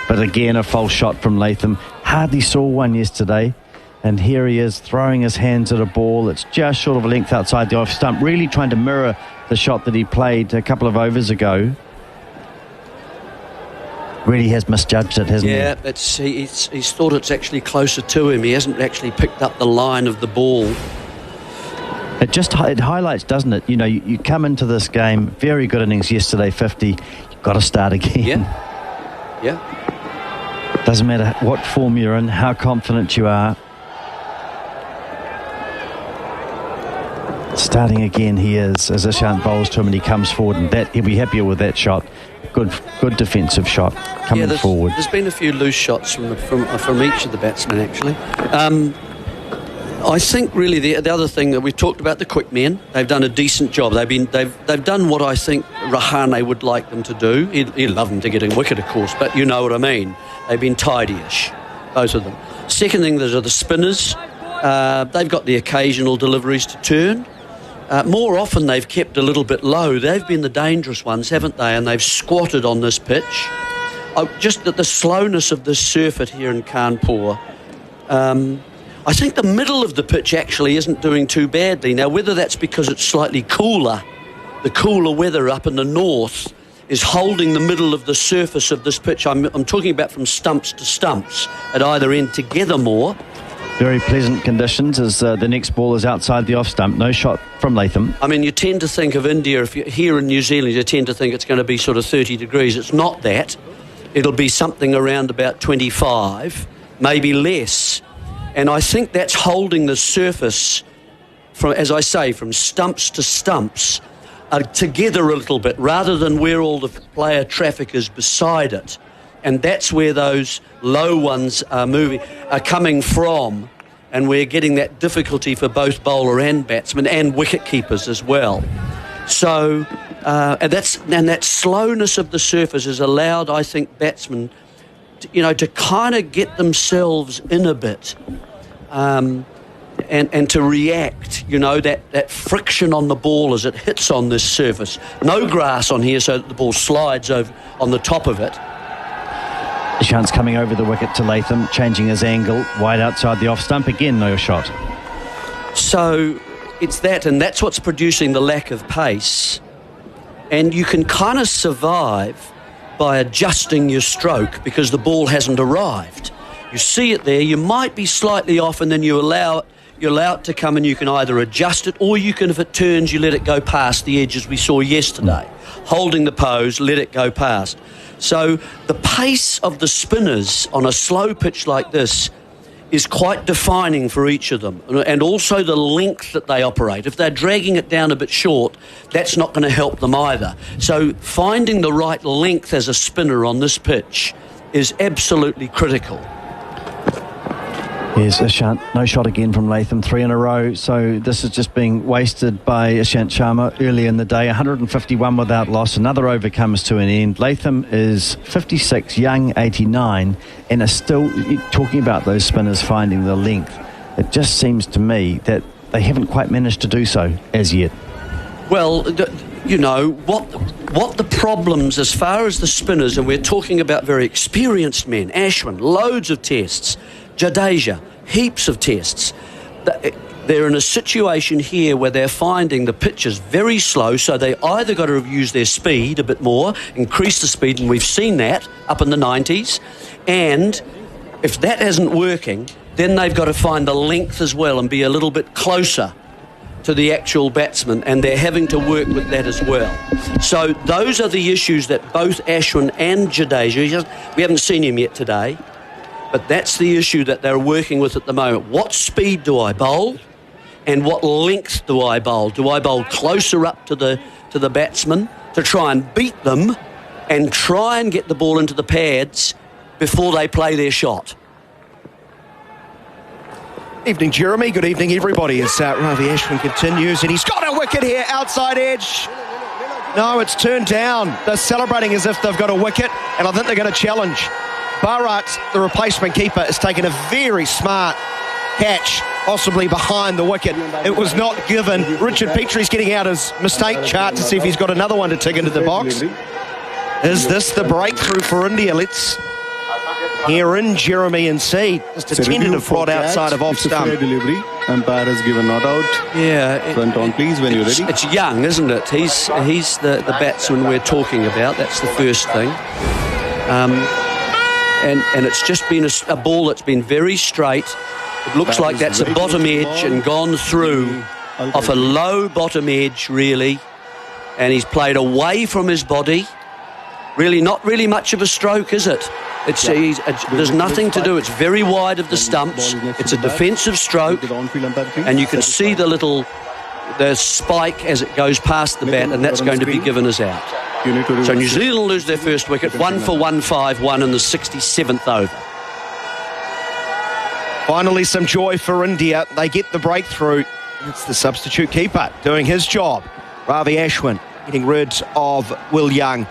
But again, a false shot from Latham. Hardly saw one yesterday. And here he is throwing his hands at a ball. It's just short of a length outside the off stump. Really trying to mirror the shot that he played a couple of overs ago. Really has misjudged it, hasn't he? Yeah, he's thought it's actually closer to him. He hasn't actually picked up the line of the ball. It highlights, doesn't it? You know, you come into this game, very good innings yesterday, 50. You've got to start again. Yeah. Doesn't matter what form you're in, how confident you are. Starting again he is, as Ishant bowls to him and he comes forward, and that he'll be happier with that shot. Good defensive shot coming forward. There's been a few loose shots from each of the batsmen actually. I think really the other thing that we've talked about, the quick men, they've done a decent job. They've done what I think Rahane would like them to do. He'd love them to get a wicket, of course, but you know what I mean. They've been tidy-ish, both of them. Second thing, there's the spinners. They've got the occasional deliveries to turn. More often they've kept a little bit low. They've been the dangerous ones, haven't they? And they've squatted on this pitch. Just the slowness of this surface here in Kanpur. I think the middle of the pitch actually isn't doing too badly. Now, whether that's because it's slightly cooler, the cooler weather up in the north is holding the middle of the surface of this pitch. I'm talking about from stumps to stumps at either end together more. Very pleasant conditions as the next ball is outside the off stump. No shot from Latham. I mean, you tend to think of India, if you're here in New Zealand, you tend to think it's going to be sort of 30 degrees. It's not that. It'll be something around about 25, maybe less. And I think that's holding the surface, from, as I say, from stumps to stumps, together a little bit, rather than where all the player traffic is beside it. And that's where those low ones are coming from, and we're getting that difficulty for both bowler and batsman and wicket keepers as well. So, and that slowness of the surface has allowed, I think, batsmen, to kind of get themselves in a bit, and to react. That friction on the ball as it hits on this surface. No grass on here, so that the ball slides over on the top of it. Ishant's coming over the wicket to Latham, changing his angle, wide outside the off stump. Again, no shot. So it's that, and that's what's producing the lack of pace. And you can kind of survive by adjusting your stroke because the ball hasn't arrived. You see it there, you might be slightly off, and then you allow it to come, and you can either adjust it, or you can, if it turns, you let it go past the edge as we saw yesterday. Holding the pose, let it go past. So the pace of the spinners on a slow pitch like this is quite defining for each of them, and also the length that they operate. If they're dragging it down a bit short, that's not going to help them either. So finding the right length as a spinner on this pitch is absolutely critical. Here's Ashant. No shot again from Latham, 3 in a row. So this is just being wasted by Ashant Sharma early in the day. 151 without loss. Another over comes to an end. Latham is 56, Young 89, and are still talking about those spinners finding the length. It just seems to me that they haven't quite managed to do so as yet. Well, you know, what the problems as far as the spinners, and we're talking about very experienced men, Ashwin, loads of tests, Jadeja, heaps of tests. They're in a situation here where they're finding the pitches very slow, so they either got to use their speed a bit more, increase the speed, and we've seen that up in the 90s, and if that isn't working, then they've got to find the length as well and be a little bit closer to the actual batsman, and they're having to work with that as well. So those are the issues that both Ashwin and Jadeja, we haven't seen him yet today, but that's the issue that they're working with at the moment. What speed do I bowl, and what length do I bowl? Do I bowl closer up to the batsman to try and beat them and try and get the ball into the pads before they play their shot? Evening, Jeremy. Good evening, everybody, as Ravi Ashwin continues, and he's got a wicket here, outside edge. No, it's turned down. They're celebrating as if they've got a wicket, and I think they're going to challenge. Bharat, the replacement keeper, has taken a very smart catch, possibly behind the wicket. It was not given. Richard Petrie's getting out his mistake chart to see if he's got another one to tick into the box. Is this the breakthrough for India? Let's hear in Jeremy and see. Just a tentative prod outside of off stump. Delivery. Umpire has given not out. Yeah. Front on, please, when you're ready. It's Young, isn't it? He's the batsman we're talking about. That's the first thing. And it's just been a ball that's been very straight. It looks like that's a bottom edge and gone through off a low bottom edge, really. And he's played away from his body. Really, not really much of a stroke, is it? There's nothing to do. It's very wide of the stumps. It's a defensive stroke. And you can see the spike as it goes past the bat, and that's going to be given as out. So New Zealand lose their first wicket, 1 for 151 in the 67th over. Finally, some joy for India. They get the breakthrough. It's the substitute keeper doing his job. Ravi Ashwin getting rid of Will Young.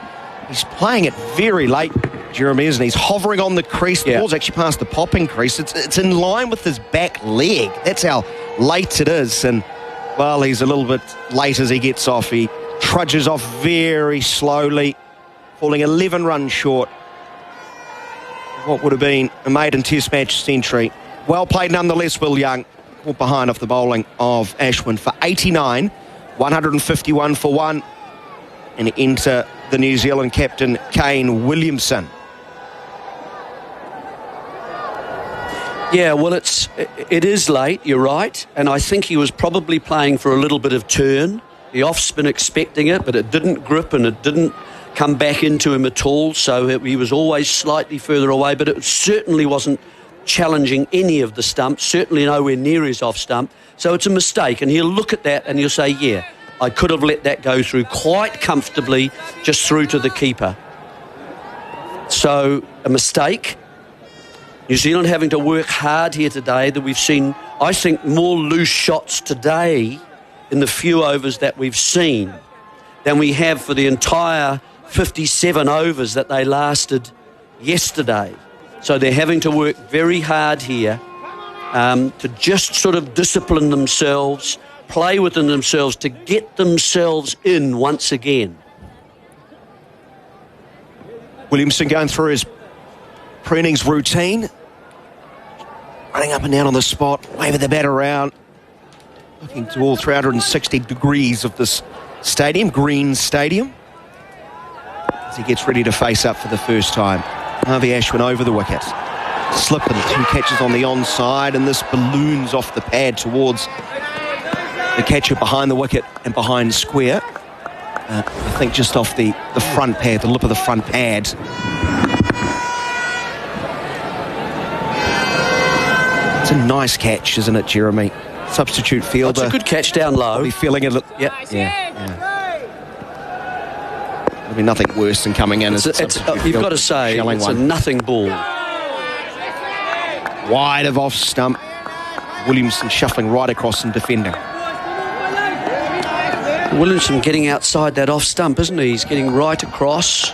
He's playing it very late, Jeremy, isn't he? He's hovering on the crease. The ball's actually past the popping crease. It's in line with his back leg. That's how late it is. And, well, he's a little bit late as he gets off. He trudges off very slowly, falling 11 runs short. What would have been a maiden test match century. Well played nonetheless, Will Young. Caught behind off the bowling of Ashwin for 89, 151 for 1. And enter the New Zealand captain, Kane Williamson. Yeah, well, it is late, you're right. And I think he was probably playing for a little bit of turn. The off-spin expecting it, but it didn't grip and it didn't come back into him at all. So he was always slightly further away, but it certainly wasn't challenging any of the stumps, certainly nowhere near his off-stump. So it's a mistake, and he'll look at that and he'll say, yeah, I could have let that go through quite comfortably, just through to the keeper. So a mistake. New Zealand having to work hard here today. That we've seen, I think, more loose shots today in the few overs that we've seen than we have for the entire 57 overs that they lasted yesterday. So they're having to work very hard here to just sort of discipline themselves, play within themselves to get themselves in once again. Williamson going through his pre-innings routine, running up and down on the spot, waving the bat around, looking to all 360 degrees of this stadium, Green Stadium, as he gets ready to face up for the first time. Ravi Ashwin over the wicket. Slip and 2 catches on the onside, and this balloons off the pad towards the catcher behind the wicket and behind square. I think just off the front pad, the lip of the front pad. It's a nice catch, isn't it, Jeremy? Substitute fielder. It's a good catch down low. I'll be feeling it. Yeah. There'll be nothing worse than coming in as a substitute you've got to say, it's a nothing ball. wide of off stump. Williamson shuffling right across and defending. Williamson getting outside that off stump, isn't he? He's getting right across.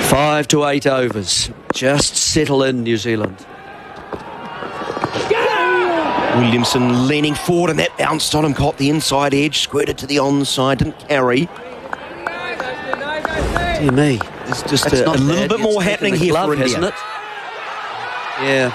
5 to 8 overs. Just settle in, New Zealand. Williamson leaning forward, and that bounced on him, caught the inside edge, squirted to the onside, didn't carry. Dear me. There's just a little bit more happening here for India. Hasn't it? Yeah.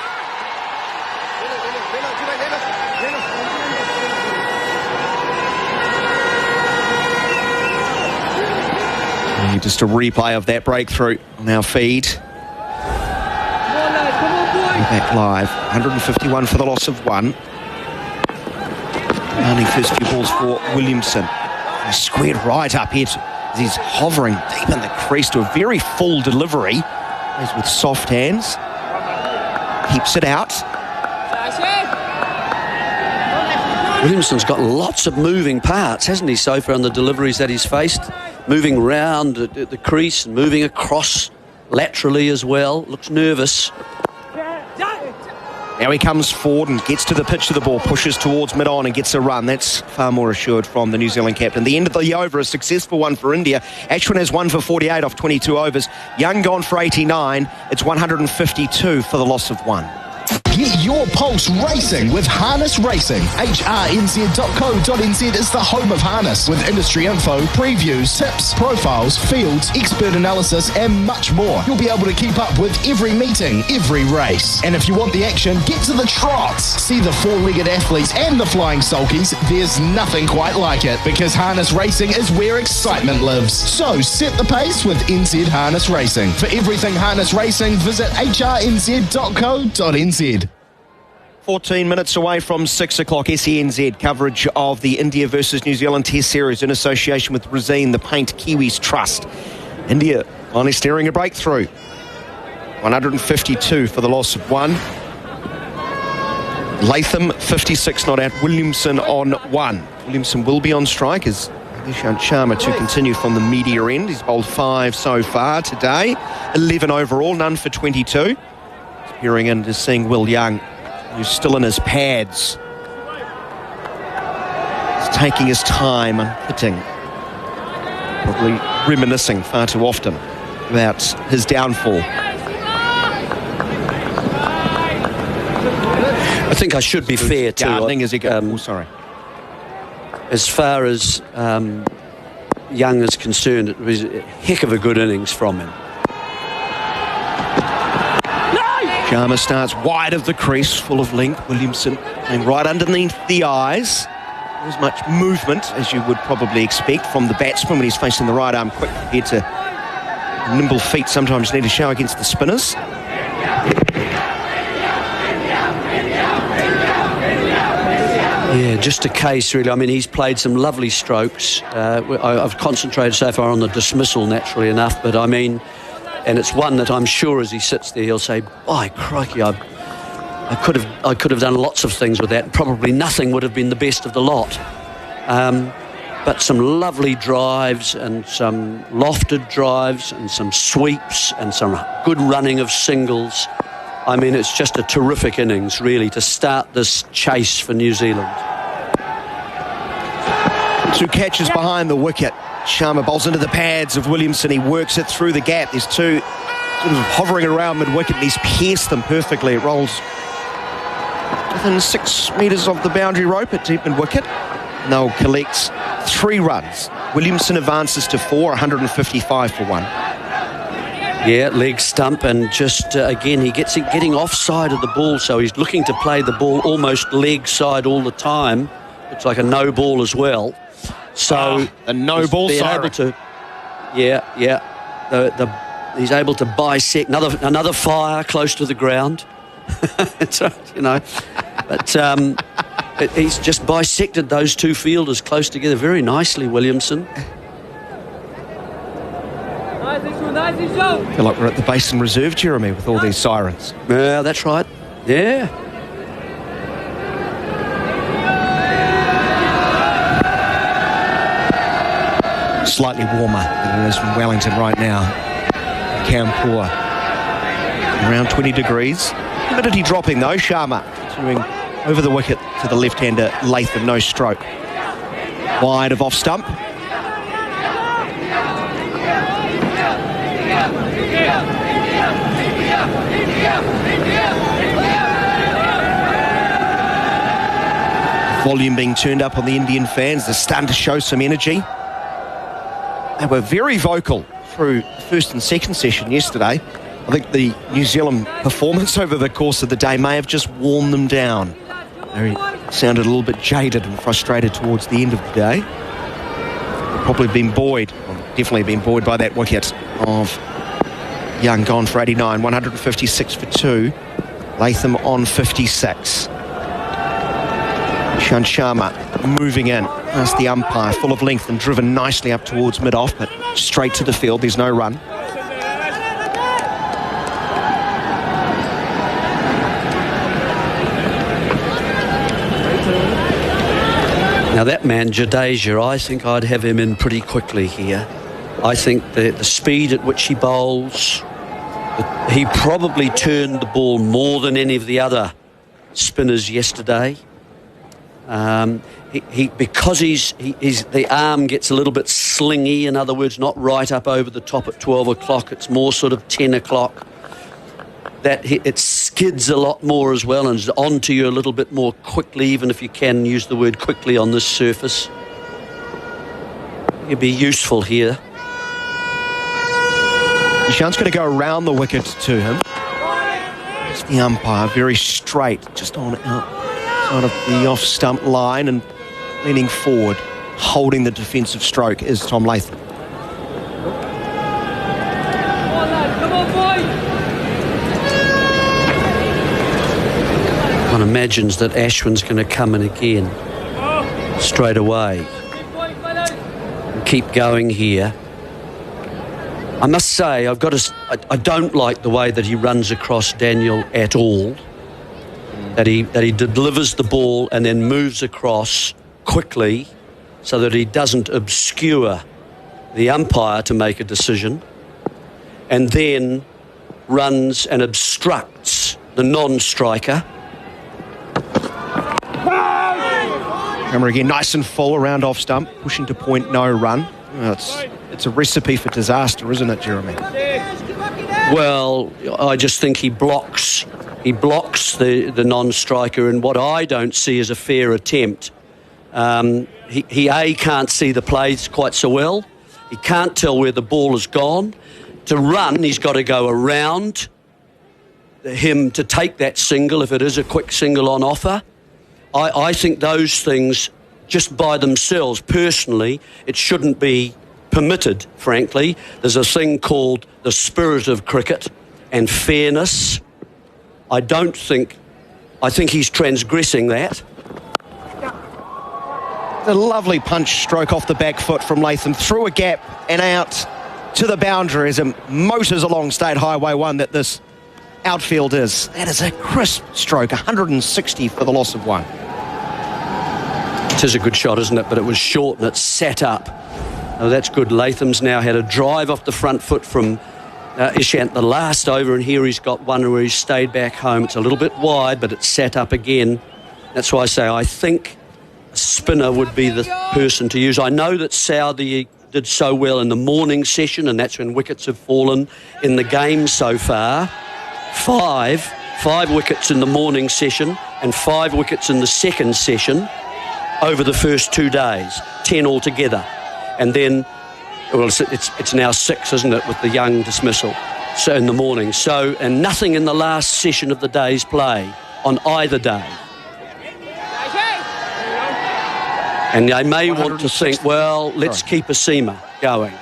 Just a replay of that breakthrough on our feed. Back live. 151 for the loss of 1. Counting first few balls for Williamson. He's squared right up here. He's hovering deep in the crease to a very full delivery. Plays with soft hands. Keeps it out. Williamson's got lots of moving parts, hasn't he, so far on the deliveries that he's faced? Moving round the crease and moving across laterally as well. Looks nervous. Now he comes forward and gets to the pitch of the ball, pushes towards mid-on and gets a run. That's far more assured from the New Zealand captain. The end of the over, a successful one for India. Ashwin has 1 for 48 off 22 overs. Young gone for 89. It's 152 for the loss of 1. Get your pulse racing with Harness Racing. hrnz.co.nz is the home of harness, with industry info, previews, tips, profiles, fields, expert analysis and much more. You'll be able to keep up with every meeting, every race. And if you want the action, get to the trots. See the four-legged athletes and the flying sulkies. There's nothing quite like it, because Harness Racing is where excitement lives. So set the pace with NZ Harness Racing. For everything Harness Racing, visit hrnz.co.nz. 14 minutes away from 6 o'clock, SENZ coverage of the India versus New Zealand Test Series in association with Resene, the Paint Kiwis Trust. India finally steering a breakthrough. 152 for the loss of 1. Latham, 56 not out. Williamson on 1. Williamson will be on strike as Nishant Sharma to continue from the media end. He's bowled 5 so far today. 11 overall, none for 22. Peering in to seeing Will Young, who's still in his pads. He's taking his time and hitting. Probably reminiscing far too often about his downfall. I think I should be fair too. Gardening as he goes. Sorry. As far as Young is concerned, it was a heck of a good innings from him. Sharma starts wide of the crease, full of length. Williamson playing right underneath the eyes. As much movement as you would probably expect from the batsman when he's facing the right arm quick compared to nimble feet sometimes need a show against the spinners. Yeah, just a case really. I mean, he's played some lovely strokes. I've concentrated so far on the dismissal, naturally enough, but I mean, and it's one that I'm sure as he sits there he'll say, "By crikey, I could have done lots of things with that. Probably nothing would have been the best of the lot." But some lovely drives and some lofted drives and some sweeps and some good running of singles. I mean, it's just a terrific innings, really, to start this chase for New Zealand. 2 catches behind the wicket. Sharma bowls into the pads of Williamson. He works it through the gap. There's 2 sort of hovering around mid-wicket, and he's pierced them perfectly. It rolls within 6 metres of the boundary rope at deep mid-wicket. And they'll collect 3 runs. Williamson advances to 4, 155 for 1. Yeah, leg stump, and just again he gets it getting offside of the ball, so he's looking to play the ball almost leg side all the time. It's like a no ball as well. So a no ball siren. He's able to bisect another fire close to the ground. You know, but he's just bisected those 2 fielders close together very nicely, Williamson. I feel like we're at the Basin Reserve, Jeremy, with all these sirens. Yeah, that's right. Yeah. slightly warmer than it is in Wellington right now. Kanpur, around 20 degrees. Humidity dropping though. Sharma continuing over the wicket to the left-hander Latham, no stroke. Wide of off stump. Volume being turned up on the Indian fans. They're starting to show some energy. They were very vocal through the first and second session yesterday. I think the New Zealand performance over the course of the day may have just worn them down. They sounded a little bit jaded and frustrated towards the end of the day. Probably been buoyed, definitely been buoyed by that wicket of Young, gone for 89, 156 for 2. Latham on 56. Ishant Sharma moving in past the umpire, full of length and driven nicely up towards mid-off, but straight to the field. There's no run. Now that man, Jadeja, I think I'd have him in pretty quickly here. I think the speed at which he bowls, he probably turned the ball more than any of the other spinners yesterday. Because the arm gets a little bit slingy, in other words, not right up over the top at 12 o'clock, it's more sort of 10 o'clock. That it skids a lot more as well and is onto you a little bit more quickly, even if you can use the word quickly on this surface. It'd be useful here. Ishant's going to go around the wicket to him. It's the umpire, very straight, just on outside of the off-stump line and leaning forward, holding the defensive stroke is Tom Latham. One imagines that Ashwin's going to come in again straight away and keep going here. I must say, I don't like the way that he runs across Daniel at all. That he delivers the ball and then moves across quickly so that he doesn't obscure the umpire to make a decision, and then runs and obstructs the non-striker. Camera again, nice and full around off stump, pushing to point, no run. It's a recipe for disaster, isn't it, Jeremy? Well, I just think he blocks the non-striker in what I don't see as a fair attempt. He can't see the plays quite so well. He can't tell where the ball has gone. To run, he's got to go around him to take that single if it is a quick single on offer. I think those things, just by themselves, personally, it shouldn't be permitted, frankly. There's a thing called the spirit of cricket and fairness. I think he's transgressing that. A lovely punch stroke off the back foot from Latham, through a gap and out to the boundary as it motors along State Highway 1 that this outfield is. That is a crisp stroke, 160 for the loss of 1. It is a good shot, isn't it? But it was short and it sat up. Oh, that's good. Latham's now had a drive off the front foot from Ishant the last over, and here he's got one where he's stayed back home. It's a little bit wide, but it's sat up again. That's why I say I think a spinner would be the person to use. I know that Saudi did so well in the morning session, and that's when wickets have fallen in the game so far. Five wickets in the morning session and 5 wickets in the second session over the first 2 days, 10 altogether. And then, well, it's now 6, isn't it, with the Young dismissal, so in the morning. So, and nothing in the last session of the day's play on either day. And they may want to think, well, let's keep a seamer going.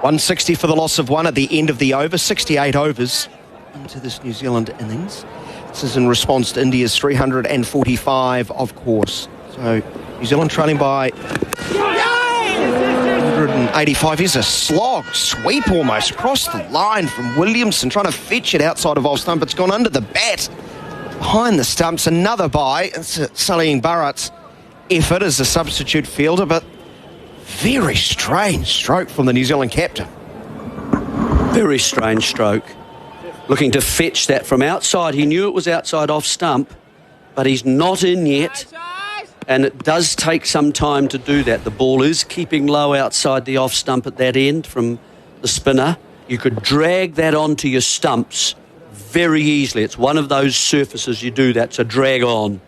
160 for the loss of 1 at the end of the over, 68 overs into this New Zealand innings. This is in response to India's 345, of course. So New Zealand trailing by 185. Here's a slog, sweep almost across the line from Williamson, trying to fetch it outside of off stump. It's gone under the bat, behind the stumps. Another bye. It's Salim Bharat effort as a substitute fielder, but very strange stroke from the New Zealand captain. Very strange stroke. Looking to fetch that from outside. He knew it was outside off stump, but he's not in yet. And it does take some time to do that. The ball is keeping low outside the off stump at that end from the spinner. You could drag that onto your stumps very easily. It's one of those surfaces you do that, so drag on.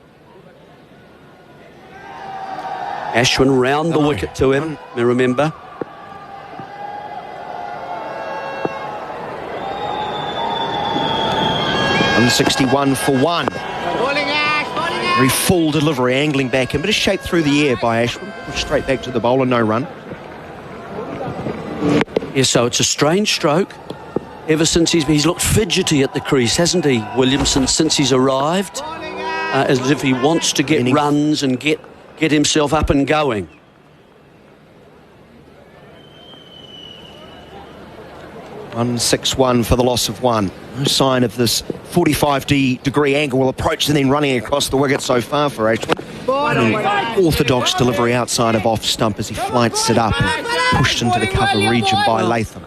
Ashwin round the wicket to him, remember. $161 for one. Very full delivery, angling back in, but a shape through the air by Ashwin. Pushed straight back to the bowler, no run. Yeah, so it's a strange stroke. Ever since he's looked fidgety at the crease, hasn't he, Williamson, since he's arrived? As if he wants to get runs and get himself up and going. $161 for the loss of one. No sign of this 45-degree angle approach and then running across the wicket so far for Ashwin. Orthodox delivery outside of off stump as he flights it up and pushed into the cover region by Latham.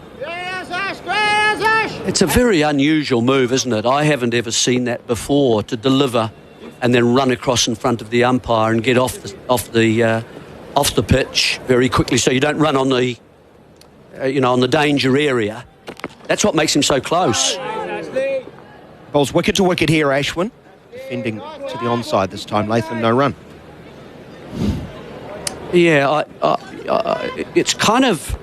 It's a very unusual move, isn't it? I haven't ever seen that before, to deliver and then run across in front of the umpire and get off the pitch very quickly, so you don't run on the on the danger area. That's what makes him so close. Bowls wicket to wicket here, Ashwin. Defending to the onside this time. Latham, no run. Yeah, it's kind of...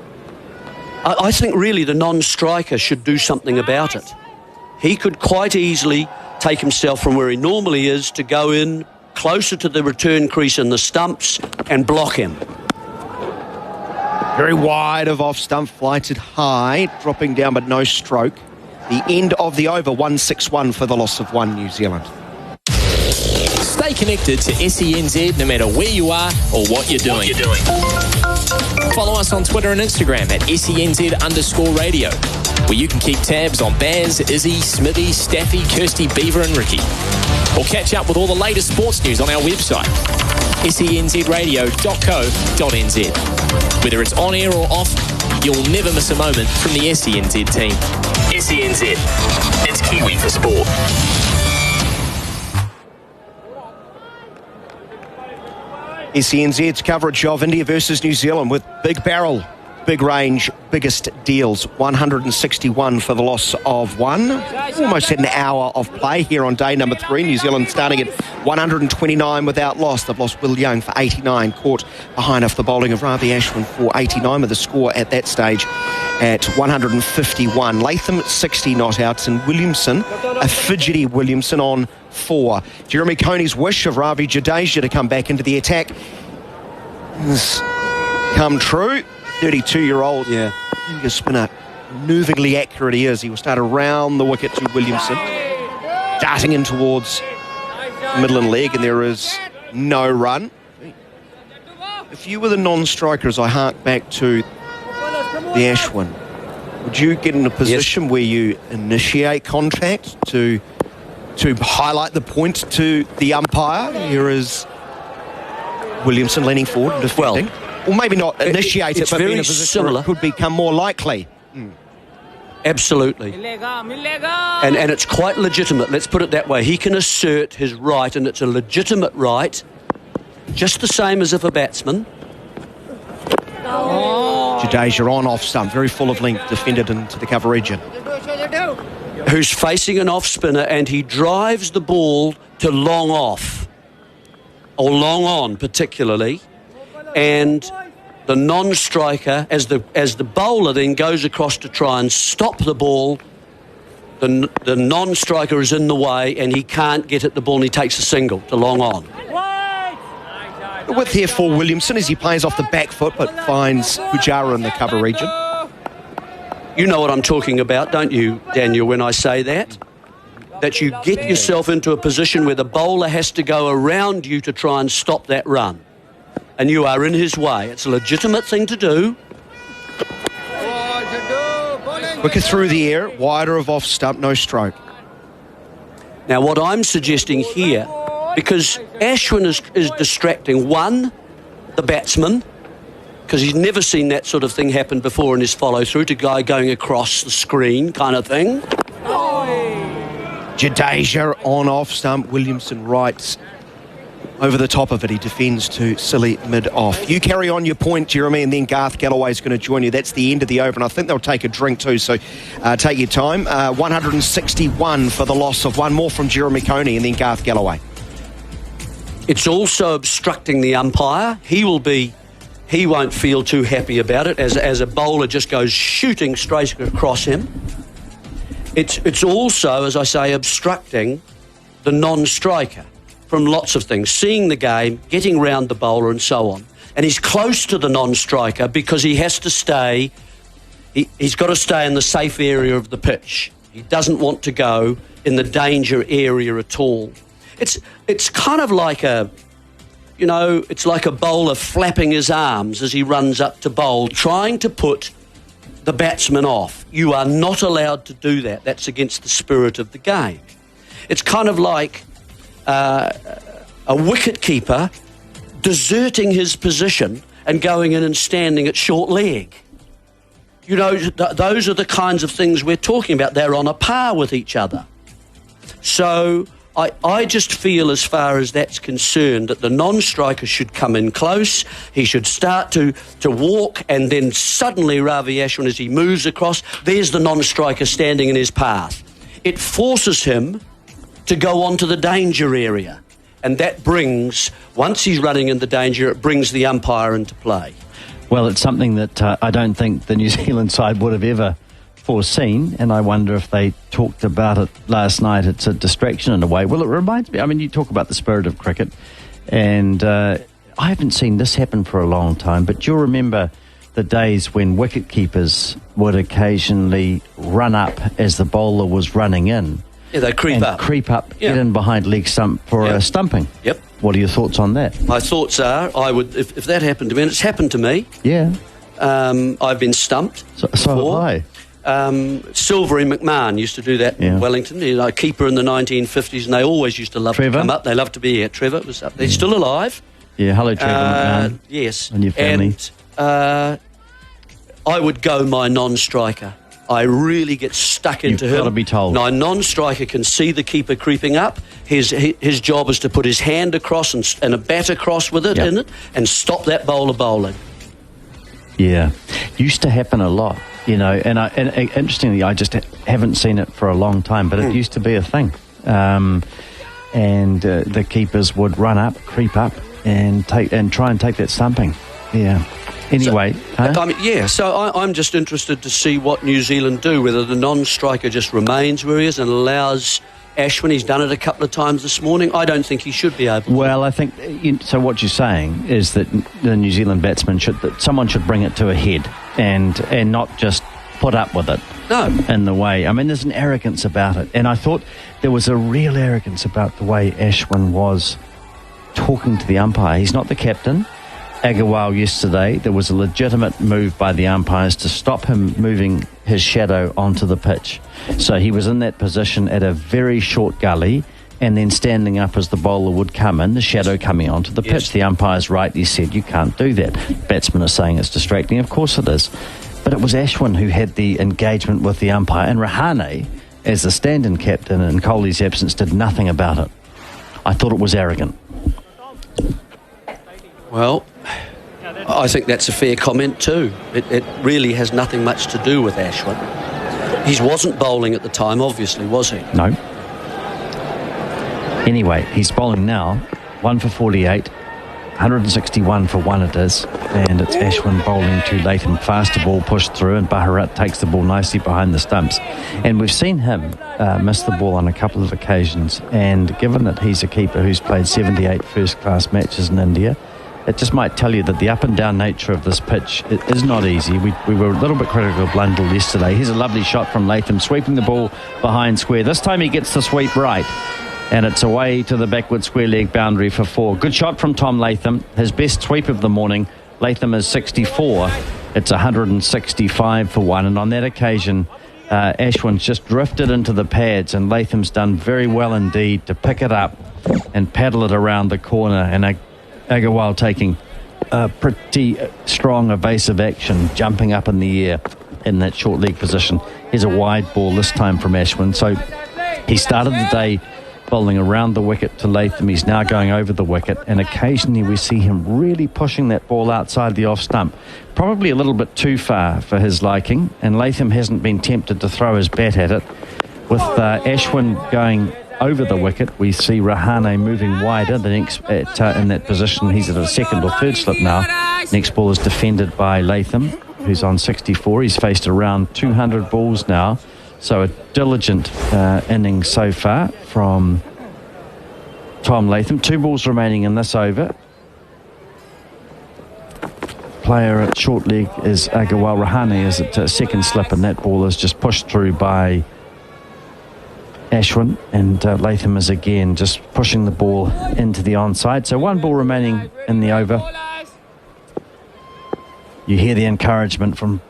I think really the non-striker should do something about it. He could quite easily take himself from where he normally is to go in closer to the return crease in the stumps and block him. Very wide of off stump, flighted high, dropping down but no stroke. The end of the over, 161 for the loss of one, New Zealand. Stay connected to SENZ no matter where you are or what you're doing. Follow us on Twitter and Instagram at SENZ_radio, where you can keep tabs on Baz, Izzy, Smithy, Staffy, Kirsty, Beaver and Ricky. Or catch up with all the latest sports news on our website, senzradio.co.nz. Whether it's on air or off, you'll never miss a moment from the SENZ team. SENZ, it's Kiwi for sport. SENZ's coverage of India versus New Zealand with Big Barrel, big range, biggest deals. 161 for the loss of one. Almost had an hour of play here on day number 3. New Zealand starting at 129 without loss. They've lost Will Young for 89, caught behind off the bowling of Ravi Ashwin for 89, with the score at that stage at 151. Latham 60 not outs, and Williamson, a fidgety Williamson, on 4. Jeremy Coney's wish of Ravi Jadeja to come back into the attack has come true. 32-year-old finger spinner, movingly accurate he is. He will start around the wicket to Williamson, darting in towards the middle and leg, and there is no run. If you were the non-striker, as I hark back to the Ashwin, would you get in a position where you initiate contact to highlight the point to the umpire? Here is Williamson leaning forward and defending. Well, or maybe not initiate it, but be in a position similar. Where it could become more likely. Absolutely. And it's quite legitimate, let's put it that way. He can assert his right, and it's a legitimate right, just the same as if a batsman. Jadeja on off stump, very full of length, defended into the cover region. Who's facing an off spinner, and he drives the ball to long off, or long on particularly, and the non-striker, as the bowler then goes across to try and stop the ball, the non-striker is in the way and he can't get at the ball, and he takes a single to long on. The width here for Williamson as he plays off the back foot but finds Pujara in the cover region. You know what I'm talking about, don't you, Daniel, when I say that? That you get yourself into a position where the bowler has to go around you to try and stop that run, and you are in his way. It's a legitimate thing to do. Quicker through the air, wider of off stump, no stroke. Now, what I'm suggesting here because Ashwin is distracting, one, the batsman, because he's never seen that sort of thing happen before in his follow-through, to guy going across the screen kind of thing. Jadeja on off stump. Williamson right over the top of it. He defends to silly mid-off. You carry on your point, Jeremy, and then Garth Galloway's going to join you. That's the end of the over, and I think they'll take a drink too, so take your time. 161 for the loss of one. More from Jeremy Coney and then Garth Galloway. It's also obstructing the umpire. He won't feel too happy about it as a bowler just goes shooting straight across him. It's also, as I say, obstructing the non-striker from lots of things, seeing the game, getting round the bowler and so on. And he's close to the non-striker because he has to stay, he's got to stay in the safe area of the pitch. He doesn't want to go in the danger area at all. It's kind of like it's like a bowler flapping his arms as he runs up to bowl, trying to put the batsman off. You are not allowed to do that. That's against the spirit of the game. It's kind of like a wicket-keeper deserting his position and going in and standing at short leg. You know, those are the kinds of things we're talking about. They're on a par with each other. So I just feel, as far as that's concerned, that the non-striker should come in close. He should start to walk, and then suddenly Ravi Ashwin, as he moves across, there's the non-striker standing in his path. It forces him to go on to the danger area. And that brings, once he's running in the danger, it brings the umpire into play. Well, it's something that I don't think the New Zealand side would have ever foreseen, and I wonder if they talked about it last night. It's a distraction in a way. Well, it reminds me, I mean, you talk about the spirit of cricket, and I haven't seen this happen for a long time, but you'll remember the days when wicket keepers would occasionally run up as the bowler was running in. Yeah, they creep up. Get in behind leg stump for a stumping. Yep. What are your thoughts on that? My thoughts are, I would, if that happened to me, and it's happened to me. Yeah. I've been stumped. So have I. Silvery McMahon used to do that in Wellington. He's a keeper in the 1950s, and they always used to love to come up. They loved to be here. Trevor was up there. He's still alive. Yeah, hello, Trevor McMahon. Yes. And your family. And I would go my non-striker. I really get stuck into him. You've got to be told. My non-striker can see the keeper creeping up. His job is to put his hand across and a bat across with it in it and stop that bowler bowling. Yeah. Used to happen a lot, you know, and interestingly, I just haven't seen it for a long time, but it used to be a thing. And the keepers would run up, creep up, and try and take that stumping. Yeah. Anyway, so I'm just interested to see what New Zealand do, whether the non-striker just remains where he is and allows Ashwin. He's done it a couple of times this morning. I don't think he should be able to. Well, I think, so what you're saying is that the New Zealand batsman someone should bring it to a head and not just put up with it. No. In the way, I mean, there's an arrogance about it. And I thought there was a real arrogance about the way Ashwin was talking to the umpire. He's not the captain. Agarwal yesterday, there was a legitimate move by the umpires to stop him moving his shadow onto the pitch. So he was in that position at a very short gully and then standing up as the bowler would come in, the shadow coming onto the pitch. The umpire's rightly said, you can't do that. Batsmen are saying it's distracting. Of course it is. But it was Ashwin who had the engagement with the umpire, and Rahane, as the stand-in captain in Kohli's absence, did nothing about it. I thought it was arrogant. Well, I think that's a fair comment too. It really has nothing much to do with Ashwin. He wasn't bowling at the time, obviously, was he? No. Anyway, he's bowling now, 1 for 48, 161 for one it is, and it's Ashwin bowling to Latham. Faster ball pushed through, and Bharat takes the ball nicely behind the stumps. And we've seen him miss the ball on a couple of occasions, and given that he's a keeper who's played 78 first-class matches in India, it just might tell you that the up-and-down nature of this pitch is not easy. We were a little bit critical of Blundell yesterday. Here's a lovely shot from Latham, sweeping the ball behind square. This time he gets the sweep right, and it's away to the backward square leg boundary for 4. Good shot from Tom Latham, his best sweep of the morning. Latham is 64. It's 165 for 1, and on that occasion, Ashwin's just drifted into the pads, and Latham's done very well indeed to pick it up and paddle it around the corner, and Agarwal taking a pretty strong evasive action, jumping up in the air in that short leg position. Here's a wide ball this time from Ashwin. So he started the day bowling around the wicket to Latham. He's now going over the wicket, and occasionally we see him really pushing that ball outside the off stump, probably a little bit too far for his liking, and Latham hasn't been tempted to throw his bat at it. With Ashwin going over the wicket, we see Rahane moving wider in that position. He's at a second or third slip now. Next ball is defended by Latham, who's on 64. He's faced around 200 balls now. So a diligent innings so far from Tom Latham. 2 balls remaining in this over. Player at short leg is Agarwal. Rahane is at second slip, and that ball is just pushed through by Ashwin, and Latham is again just pushing the ball into the onside. So 1 ball remaining in the over. You hear the encouragement from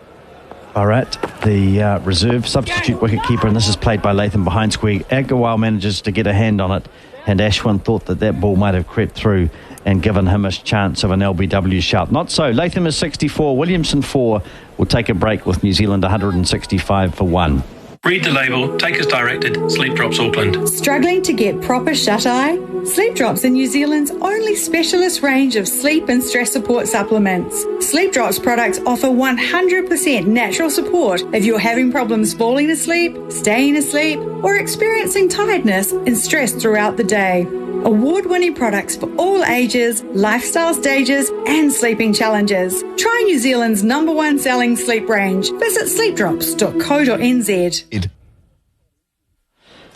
Bharat, the reserve substitute wicketkeeper, and this is played by Latham behind square. Agarwal manages to get a hand on it, and Ashwin thought that ball might have crept through and given him a chance of an LBW shout. Not so. Latham is 64, Williamson 4. We'll take a break with New Zealand 165 for 1. Read the label, take as directed. Sleep Drops Auckland. Struggling to get proper shut-eye? Sleep Drops are New Zealand's only specialist range of sleep and stress support supplements. Sleep Drops products offer 100% natural support if you're having problems falling asleep, staying asleep, or experiencing tiredness and stress throughout the day. Award-winning products for all ages, lifestyle stages, and sleeping challenges. Try New Zealand's #1 selling sleep range. Visit sleepdrops.co.nz.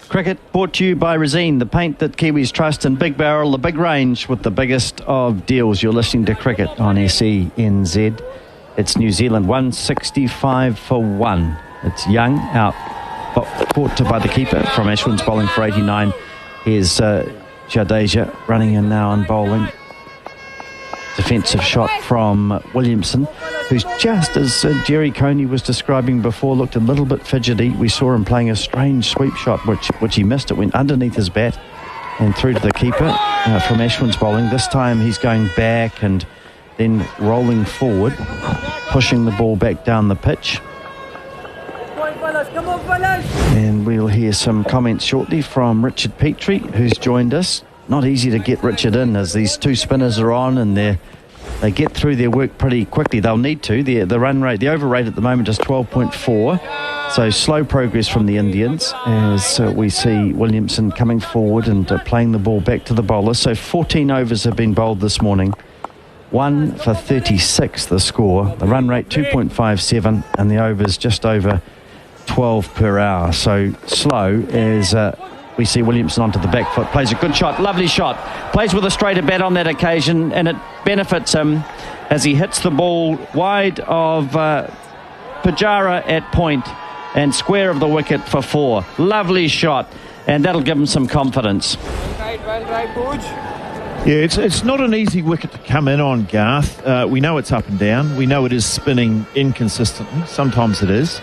Cricket brought to you by Resene, the paint that Kiwis trust, and Big Barrel, the big range with the biggest of deals. You're listening to Cricket on SENZ. It's New Zealand 165 for 1. It's Young out, caught by the keeper from Ashwin's bowling for 89. Here's Jadeja running in now and bowling. Defensive shot from Williamson, who's just, as Jerry Coney was describing before, looked a little bit fidgety. We saw him playing a strange sweep shot, which he missed. It went underneath his bat and through to the keeper from Ashwin's bowling. This time he's going back and then rolling forward, pushing the ball back down the pitch. And we'll hear some comments shortly from Richard Petrie, who's joined us. Not easy to get Richard in as these 2 spinners are on, and they get through their work pretty quickly. They'll need to. The run rate, the over rate at the moment is 12.4. So slow progress from the Indians as we see Williamson coming forward and playing the ball back to the bowler. So 14 overs have been bowled this morning. 1 for 36 the score. The run rate 2.57, and the overs just over 12 per hour. So slow as we see Williamson onto the back foot, plays a good shot, lovely shot, plays with a straighter bat on that occasion, and it benefits him as he hits the ball wide of Pujara at point and square of the wicket for 4. Lovely shot, and that'll give him some confidence. Yeah, it's not an easy wicket to come in on, Garth. We know it's up and down. We know it is spinning inconsistently. Sometimes it is.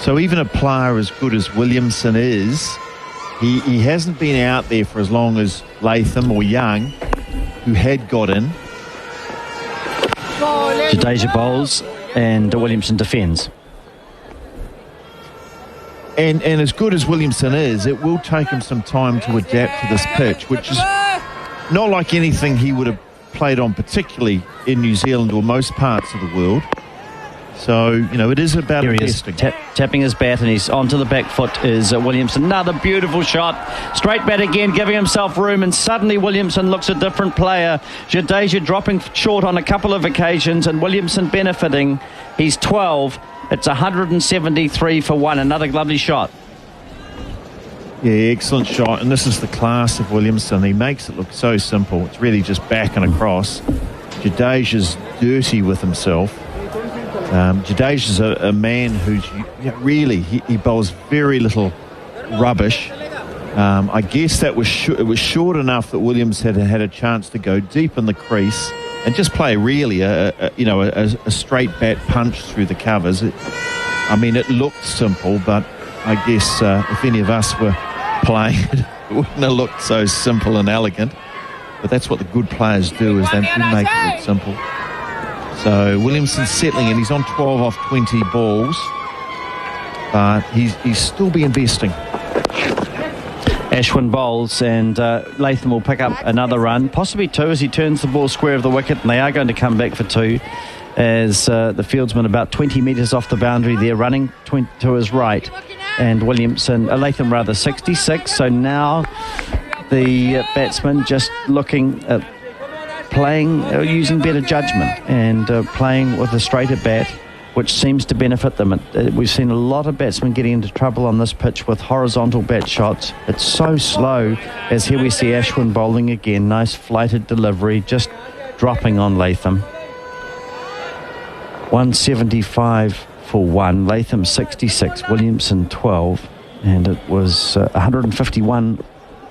So even a player as good as Williamson is, he hasn't been out there for as long as Latham or Young, who had got in. Jadeja bowls and Williamson defends. And as good as Williamson is, it will take him some time to adapt to this pitch, which is not like anything he would have played on, particularly in New Zealand or most parts of the world. So, it is about adjusting. Tapping his bat, and he's onto the back foot is Williamson. Another beautiful shot. Straight bat again, giving himself room, and suddenly Williamson looks a different player. Jadeja dropping short on a couple of occasions, and Williamson benefiting. He's 12. It's 173 for 1. Another lovely shot. Yeah, excellent shot. And this is the class of Williamson. He makes it look so simple. It's really just back and across. Jadeja's dirty with himself. Jadeja's a man who's really, he bowls very little rubbish. I guess it was short enough that Williams had a chance to go deep in the crease and just play really a straight bat punch through the covers. It looked simple, but I guess if any of us were playing, it wouldn't have looked so simple and elegant. But that's what the good players do, is they do make it look simple. So Williamson settling in. He's on 12 off 20 balls. But he's still be investing. Ashwin bowls, and Latham will pick up another run, possibly two, as he turns the ball square of the wicket, and they are going to come back for two, as the fieldsman about 20 metres off the boundary there, running to his right, and Latham rather 66. So now the batsman just looking at playing, using better judgment, and playing with a straighter bat, which seems to benefit them. We've seen a lot of batsmen getting into trouble on this pitch with horizontal bat shots. It's so slow, as here we see Ashwin bowling again. Nice flighted delivery, just dropping on Latham. 175 for one. Latham 66, Williamson 12. And it was 151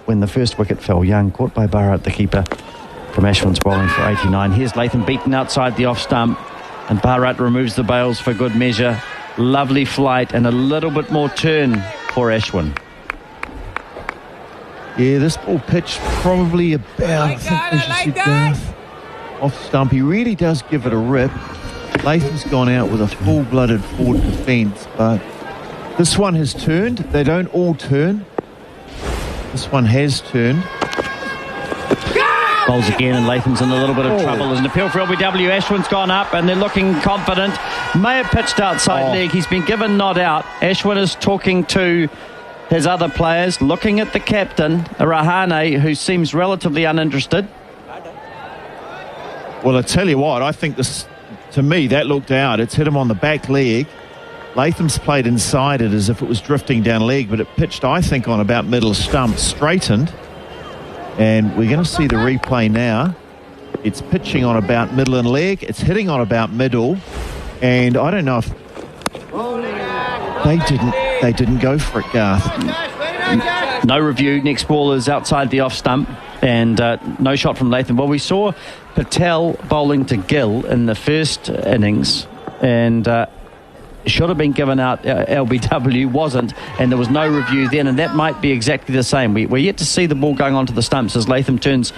when the first wicket fell. Young, caught by Bharat, the keeper, from Ashwin's bowling for 89. Here's Latham beaten outside the off stump. And Bharat removes the bails for good measure. Lovely flight and a little bit more turn for Ashwin. Yeah, this ball pitched probably about, I think, as you said, Garth, off stump. He really does give it a rip. Latham's gone out with a full-blooded forward defence, but this one has turned. They don't all turn. This one has turned. Bowls again, and Latham's in a little bit of trouble. There's an appeal for LBW. Ashwin's gone up, and they're looking confident. May have pitched outside leg. He's been given not out. Ashwin is talking to his other players, looking at the captain, Rahane, who seems relatively uninterested. Well, I tell you what, I think this, to me, that looked out. It's hit him on the back leg. Latham's played inside it as if it was drifting down leg, but it pitched, I think, on about middle stump, straightened. And we're going to see the replay now. It's pitching on about middle and leg. It's hitting on about middle. And I don't know if they didn't go for it, Garth. No review. Next ball is outside the off stump, and no shot from Latham. Well, we saw Patel bowling to Gill in the first innings, and should have been given out. LBW wasn't, and there was no review then, and that might be exactly the same. We're yet to see the ball going onto the stumps as Latham turns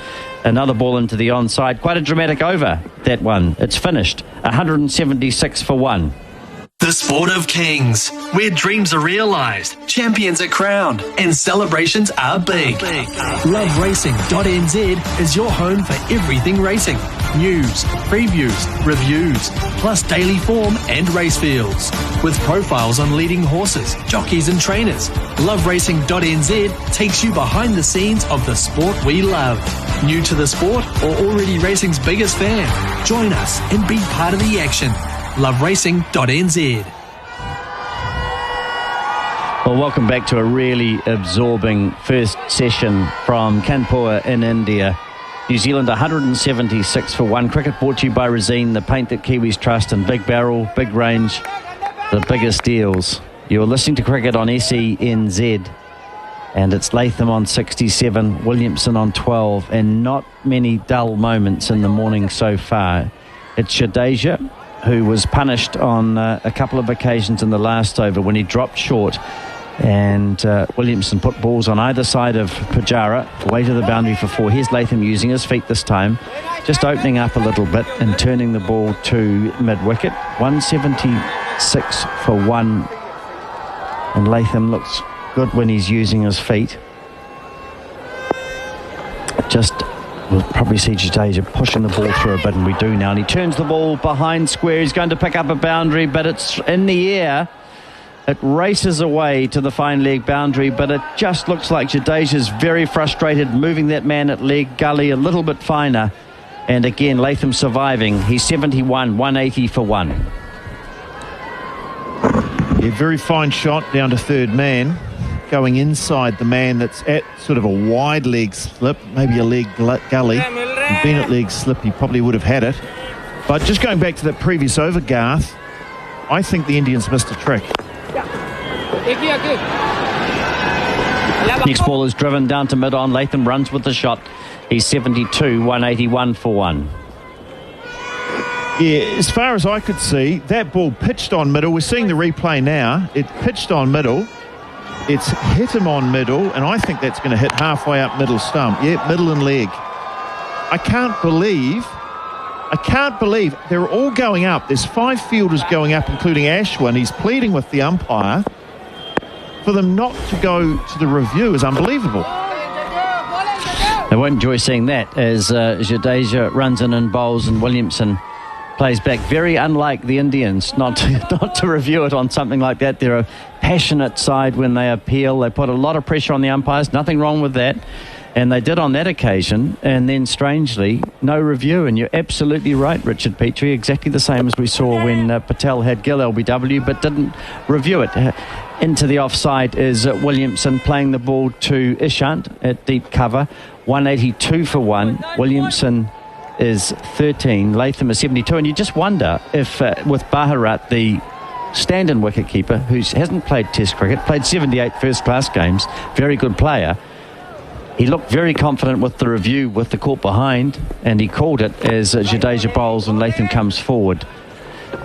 another ball into the onside. Quite a dramatic over, that one. It's finished 176 for one. The Sport of Kings, where dreams are realised, champions are crowned, and celebrations are big. LoveRacing.nz is your home for everything racing. News, previews, reviews, plus daily form and race fields. With profiles on leading horses, jockeys and trainers, LoveRacing.nz takes you behind the scenes of the sport we love. New to the sport or already racing's biggest fan? Join us and be part of the action. LoveRacing.nz. Well, welcome back to a really absorbing first session from Kanpur in India. New Zealand 176 for one. Cricket brought to you by Resene, the paint that Kiwis trust, and Big Barrel, Big Range, the biggest deals. You're listening to cricket on SENZ, and it's Latham on 67, Williamson on 12, and not many dull moments in the morning so far. It's Jadeja, who was punished on a couple of occasions in the last over when he dropped short, and Williamson put balls on either side of Pujara, way to the boundary for four. Here's Latham using his feet this time, just opening up a little bit and turning the ball to mid-wicket. 176 for one, and Latham looks good when he's using his feet. We'll probably see Jadeja pushing the ball through a bit, and we do now. And he turns the ball behind square. He's going to pick up a boundary, but it's in the air. It races away to the fine leg boundary, but it just looks like Jadeja's very frustrated, moving that man at leg gully a little bit finer. And again, Latham surviving. He's 71, 180 for one. Yeah, very fine shot down to third man, going inside the man that's at sort of a wide leg slip, maybe a leg gully. If been at leg slip, he probably would have had it. But just going back to that previous over, Garth, I think the Indians missed a trick. Next ball is driven down to mid-on. Latham runs with the shot. He's 72, 181 for one. Yeah, as far as I could see, that ball pitched on middle. We're seeing the replay now. It pitched on middle. It's hit him on middle, and I think that's going to hit halfway up middle stump. Yeah, middle and leg. I can't believe they're all going up. There's 5 fielders going up, including Ashwin. He's pleading with the umpire. For them not to go to the review is unbelievable. They won't enjoy seeing that as Jadeja runs in and bowls, and Williamson plays back. Very unlike the Indians not to review it on something like that. They're a passionate side when they appeal. They put a lot of pressure on the umpires. Nothing wrong with that. And they did on that occasion, and then strangely, no review. And you're absolutely right, Richard Petrie, exactly the same as we saw when Patel had Gill LBW, but didn't review it. Into the offside is Williamson playing the ball to Ishant at deep cover. 182 for 1. Williamson is 13. Latham is 72. And you just wonder if with Bharat, the stand-in wicketkeeper, who hasn't played Test cricket, played 78 first-class games, very good player. He looked very confident with the review with the court behind, and he called it as Jadeja bowls and Latham comes forward.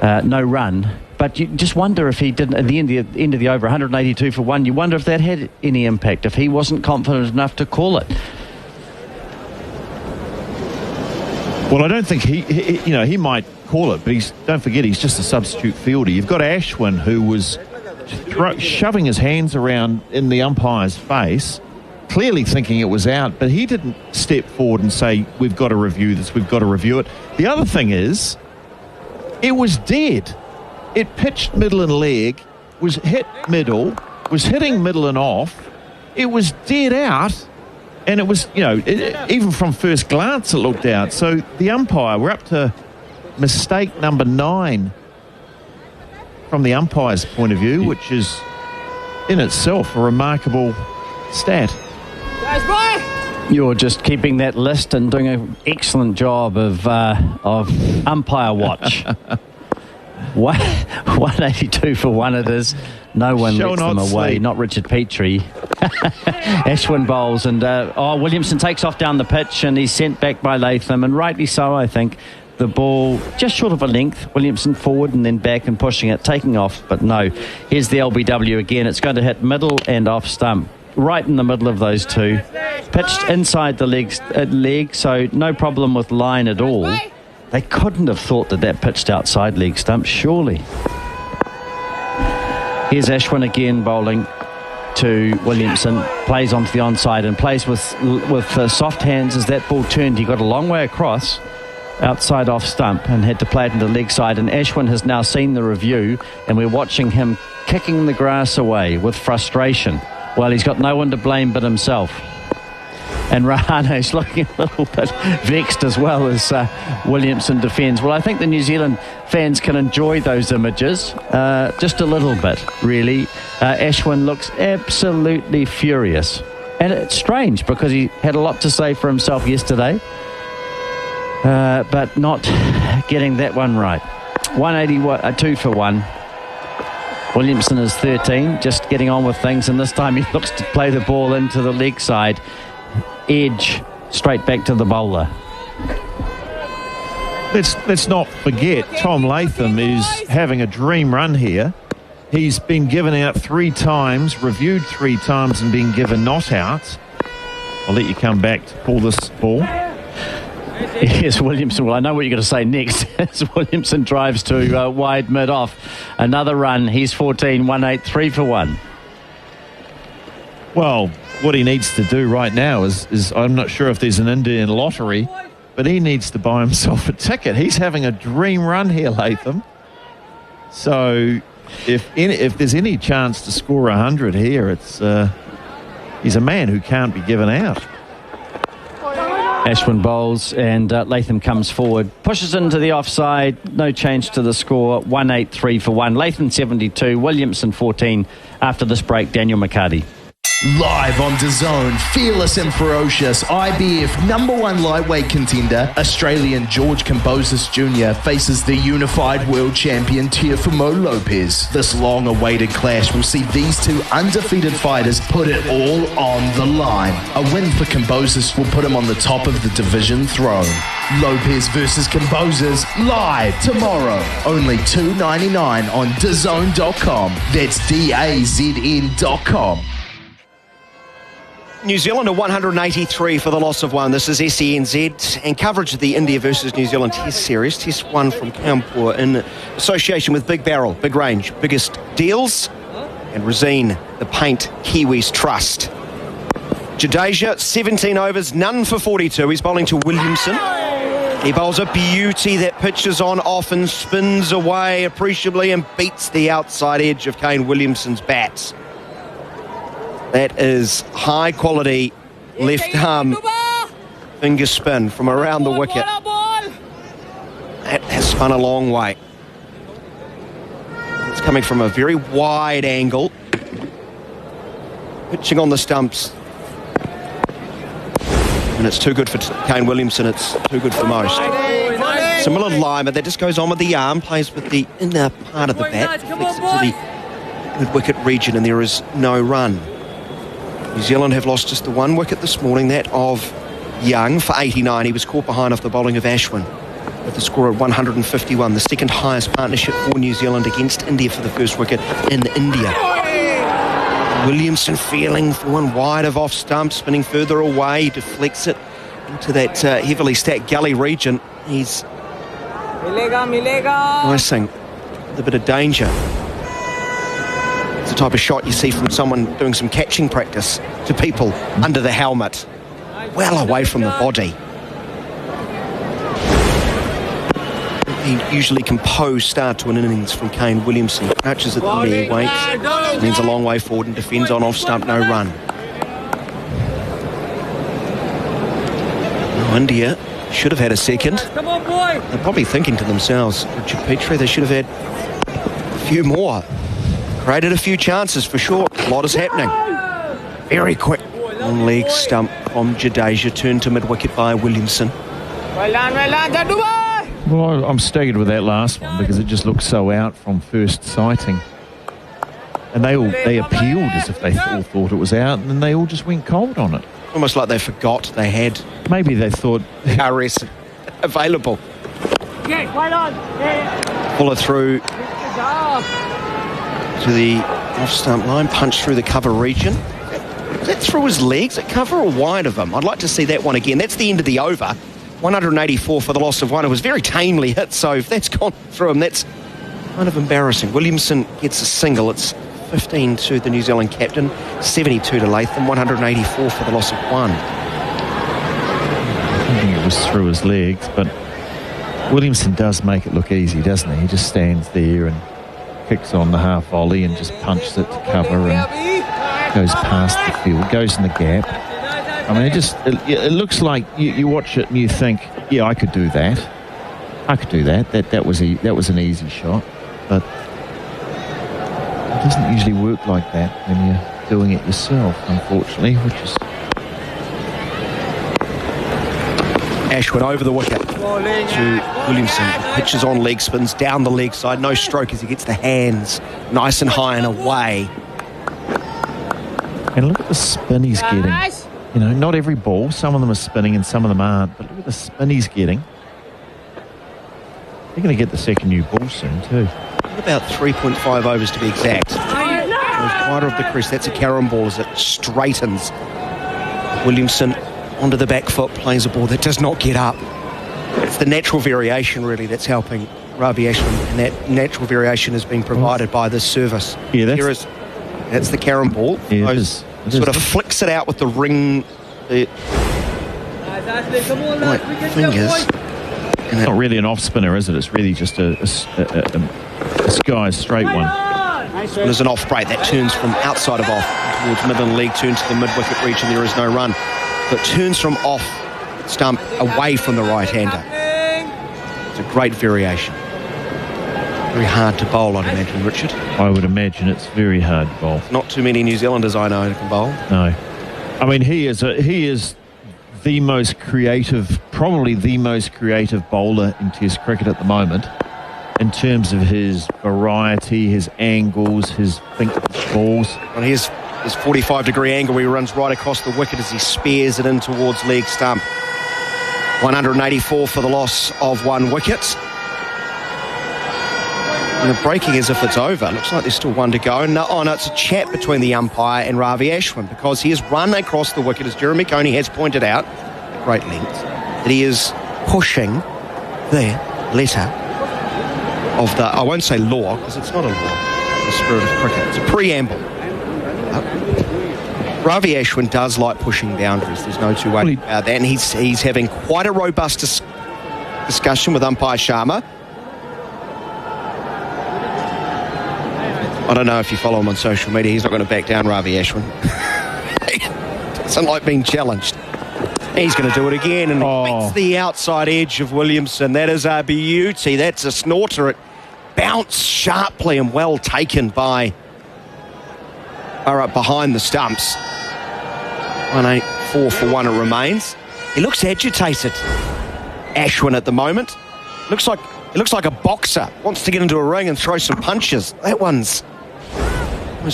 No run. But you just wonder if he didn't, at the end of the over, 182 for 1, you wonder if that had any impact, if he wasn't confident enough to call it. Well, I don't think he might call it, but don't forget he's just a substitute fielder. You've got Ashwin, who was shoving his hands around in the umpire's face, clearly thinking it was out, but he didn't step forward and say, we've got to review this, we've got to review it. The other thing is, it was dead. It pitched middle and leg, was hit middle, was hitting middle and off. It was dead out, and it was, even from first glance it looked out. So the umpire, we're up to mistake number 9 from the umpire's point of view, which is in itself a remarkable stat. You're just keeping that list and doing an excellent job of umpire watch. 182 for 1 it is. No one lets them away. Not Richard Petrie. Ashwin bowls and Williamson takes off down the pitch and he's sent back by Latham, and rightly so, I think. The ball just short of a length. Williamson forward and then back and pushing it, taking off, but no. Here's the LBW again. It's going to hit middle and off stump. Right in the middle of those two. Pitched inside the leg, so no problem with line at all. They couldn't have thought that pitched outside leg stump, surely. Here's Ashwin again bowling to Williamson. Plays onto the onside and plays with soft hands as that ball turned. He got a long way across, outside off stump, and had to play it into leg side. And Ashwin has now seen the review, and we're watching him kicking the grass away with frustration. Well, he's got no one to blame but himself. And Rahane's looking a little bit vexed as well as Williamson defends. Well, I think the New Zealand fans can enjoy those images just a little bit, really. Ashwin looks absolutely furious. And it's strange because he had a lot to say for himself yesterday, but not getting that one right. 182 for 1. Williamson is 13, just getting on with things, and this time he looks to play the ball into the leg side. Edge straight back to the bowler. Let's not forget, Tom Latham is having a dream run here. He's been given out 3 times, reviewed 3 times, and been given not out. I'll let you come back to pull this ball. Yes, Williamson. Well, I know what you're going to say next. As Williamson drives to wide mid-off. Another run. He's 14, 183 for 1. Well, what he needs to do right now is I'm not sure if there's an Indian lottery, but he needs to buy himself a ticket. He's having a dream run here, Latham. So if there's any chance to score 100 here, it's he's a man who can't be given out. Ashwin bowls and Latham comes forward, pushes into the offside. No change to the score. 183 for 1. Latham 72, Williamson 14. After this break, Daniel McCarty. Live on DAZN, fearless and ferocious, IBF #1 lightweight contender, Australian George Kambosos Jr. faces the unified world champion Teofimo Lopez. This long-awaited clash will see these two undefeated fighters put it all on the line. A win for Kambosos will put him on the top of the division throne. Lopez versus Kambosos, live tomorrow. Only $2.99 on DAZN.com. That's DAZN.com. New Zealand are 183 for the loss of 1. This is SENZ and coverage of the India versus New Zealand Test Series. Test 1 from Kanpur in association with Big Barrel, Big Range, Biggest Deals, and Resene, the Paint Kiwis Trust. Jadeja, 17 overs, none for 42. He's bowling to Williamson. He bowls a beauty that pitches on off and spins away appreciably and beats the outside edge of Kane Williamson's bats. That is high quality left arm finger spin from around the wicket. That has spun a long way. It's coming from a very wide angle. Pitching on the stumps. And it's too good for Kane Williamson, it's too good for most. Similar line, but that just goes on with the arm, plays with the inner part of the bat, flicks it to the mid-wicket region, and there is no run. New Zealand have lost just the 1 wicket this morning, that of Young for 89. He was caught behind off the bowling of Ashwin with the score at 151, the second highest partnership for New Zealand against India for the first wicket in India. Williamson feeling for one wide of off stump, spinning further away, deflects it into that heavily stacked gully region. He's icing with a bit of danger. It's the type of shot you see from someone doing some catching practice to people under the helmet, well away from the body. The usually composed start to an innings from Kane Williamson. Crouches at the leg, waits, leans a long way forward and defends on off stump, no run. Now India should have had a second. They're probably thinking to themselves, Richard Petrie, they should have had a few more. Created a few chances for sure. A lot is happening. Very quick on leg stump from Jadeja, turned to mid-wicket by Williamson. Well, I'm staggered with that last one because it just looks so out from first sighting. And they appealed as if they all thought it was out, and then they all just went cold on it. Almost like they forgot they had. Maybe they thought RS available. Pull it through to the off-stump line, punch through the cover region. Is that through his legs at cover or wide of him? I'd like to see that one again. That's the end of the over. 184 for the loss of 1. It was very tamely hit, so if that's gone through him, that's kind of embarrassing. Williamson gets a single. It's 15 to the New Zealand captain, 72 to Latham, 184 for the loss of 1. I think it was through his legs, but Williamson does make it look easy, doesn't he? He just stands there and kicks on the half volley and just punches it to cover and goes past the field, goes in the gap. I mean, it looks like you watch it and you think, yeah, I could do that. I could do that. That was an easy shot, but it doesn't usually work like that when you're doing it yourself, unfortunately, which is... Ashwin over the wicket to Williamson. Pitches on leg spins down the leg side. No stroke as he gets the hands nice and high and away. And look at the spin he's getting. You know, not every ball. Some of them are spinning and some of them aren't. But look at the spin he's getting. They're going to get the second new ball soon too. About 3.5 overs to be exact. Goes wider of the crease. That's a carom ball as it straightens. Williamson onto the back foot, plays a ball that does not get up. It's the natural variation really that's helping Ravi Ashwin, and that natural variation is being provided by this service. Yeah, that's the carom ball. Yeah, sort of flicks it out with the ring, the right fingers. It's not really an off spinner, is it? It's really just a sky straight one. There's an off break that turns from outside of off towards middle leg, turns to the mid wicket region. There is no run, but turns from off stump away from the right hander. It's a great variation. Very hard to bowl, I'd imagine, Richard. I would imagine it's very hard to bowl. Not too many New Zealanders I know who can bowl. No. I mean, he is the most creative, probably the most creative bowler in Test cricket at the moment in terms of his variety, his angles, his balls. Well, here's his 45-degree angle where he runs right across the wicket as he spears it in towards leg stump. 184 for the loss of 1 wicket. And they're breaking as if it's over. Looks like there's still one to go. No, it's a chat between the umpire and Ravi Ashwin, because he has run across the wicket, as Jeremy Coney has pointed out at great length, that he is pushing the letter of the, I won't say law, because it's not a law, the spirit of cricket. It's a preamble. Ravi Ashwin does like pushing boundaries. There's no two ways about that. And he's having quite a robust discussion with umpire Sharma. I don't know if you follow him on social media. He's not going to back down, Ravi Ashwin. Doesn't like being challenged. He's going to do it again, and he beats the outside edge of Williamson. That is a beauty. That's a snorter. It bounced sharply and well taken by Bharat behind the stumps. 184 for one it remains. He looks agitated, Ashwin, at the moment. Looks like a boxer. Wants to get into a ring and throw some punches. That one's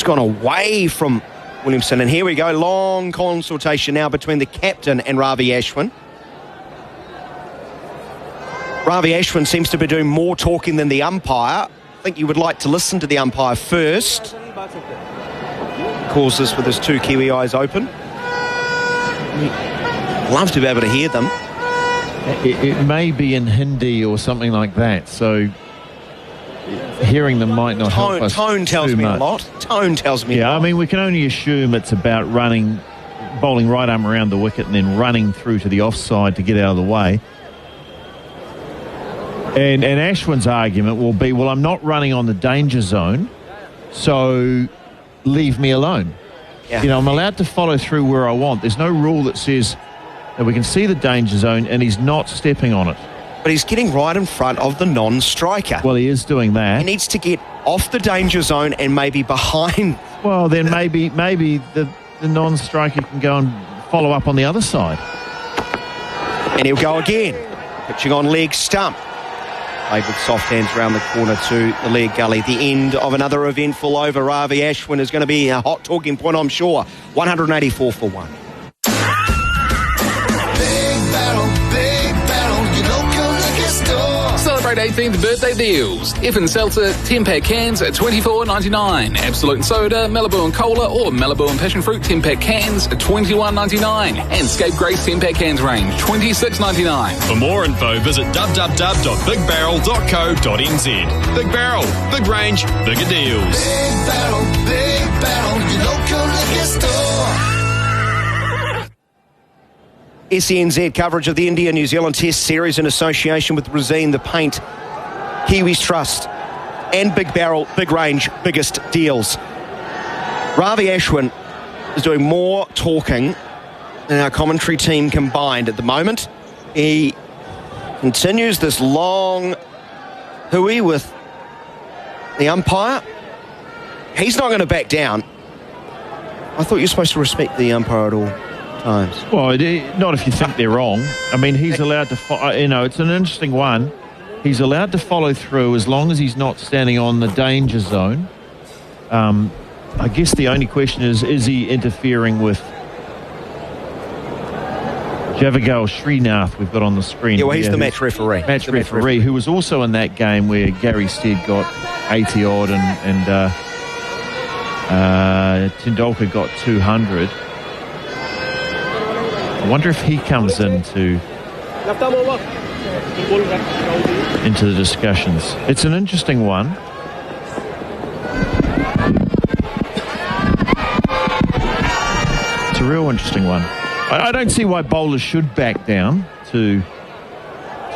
gone away from Williamson. And here we go. Long consultation now between the captain and Ravi Ashwin. Ravi Ashwin seems to be doing more talking than the umpire. I think you would like to listen to the umpire first. Calls this with his two Kiwi eyes open. I'd love to be able to hear them. It may be in Hindi or something like that, so hearing them might not help us. Tone tells me a lot. Tone tells me a lot. I mean, we can only assume it's about bowling right arm around the wicket and then running through to the offside to get out of the way. And Ashwin's argument will be, well, I'm not running on the danger zone, so leave me alone. Yeah. You know, I'm allowed to follow through where I want. There's no rule that says that we can see the danger zone and he's not stepping on it. But he's getting right in front of the non-striker. Well, he is doing that. He needs to get off the danger zone and maybe behind. Well, then maybe the non-striker can go and follow up on the other side. And he'll go again. Pitching on leg stump. Played with soft hands around the corner to the leg gully. The end of another eventful over. Ravi Ashwin is going to be a hot talking point, I'm sure. 184 for one. Celebrate 18th birthday deals. Effin Seltzer 10-pack cans at $24.99. Absolute and Soda, Malibu and Cola or Malibu and Passion Fruit 10-pack cans at $21.99. And Scape Grace 10-pack cans range $26.99. For more info, visit www.bigbarrel.co.nz. Big Barrel, big range, bigger deals. Big Barrel, your local liquor store. SENZ coverage of the India-New Zealand Test Series in association with Resene the Paint, Kiwis Trust and Big Barrel, big range, biggest deals. Ravi Ashwin is doing more talking than our commentary team combined at the moment. He continues this long hooey with the umpire. He's not going to back down. I thought you're supposed to respect the umpire at all times. Well, not if you think they're wrong. I mean, he's allowed to, it's an interesting one. He's allowed to follow through as long as he's not standing on the danger zone. I guess the only question is he interfering with Javagal Srinath we've got on the screen? Yeah, well, he's the match referee. Match referee, who was also in that game where Gary Stead got 80-odd and Tendulkar got 200. I wonder if he comes into the discussions. It's an interesting one. It's a real interesting one. I don't see why bowlers should back down to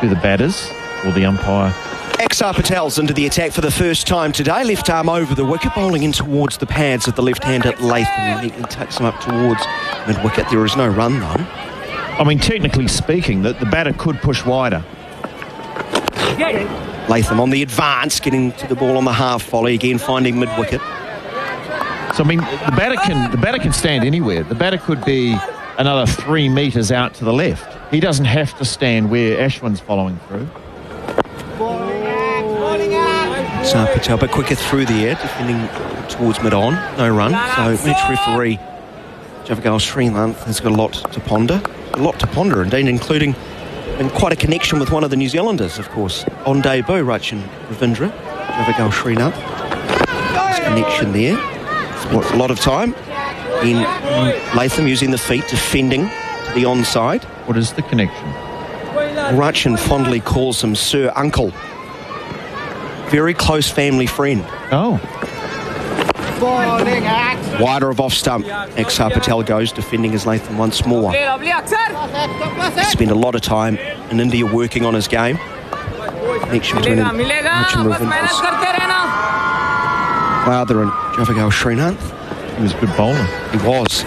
the batters or the umpire. Axar Patel's into the attack for the first time today. Left arm over the wicket, bowling in towards the pads of the left-hander Latham. He neatly takes him up towards mid-wicket. There is no run, though. I mean, technically speaking, the batter could push wider. Latham on the advance, getting to the ball on the half volley, again finding mid-wicket. So, I mean, the batter can stand anywhere. The batter could be another 3 metres out to the left. He doesn't have to stand where Ashwin's following through. So Patel, but quicker through the air, defending towards mid-on. No run. So match referee Javagal Srinath has got a lot to ponder. A lot to ponder, indeed, including and quite a connection with one of the New Zealanders, of course, on debut, Rachin Ravindra. Javagal Srinath. Nice connection there. Spent a lot of time in Latham using the feet, defending to the onside. What is the connection? Rachin fondly calls him Sir Uncle. Very close family friend. Oh. Wider of off stump. Axar Patel goes, defending as Latham once more. Spent a lot of time in India working on his game. Connection between Rachin Ravindra, father, and Javagal Srinath. He was a good bowler. He was.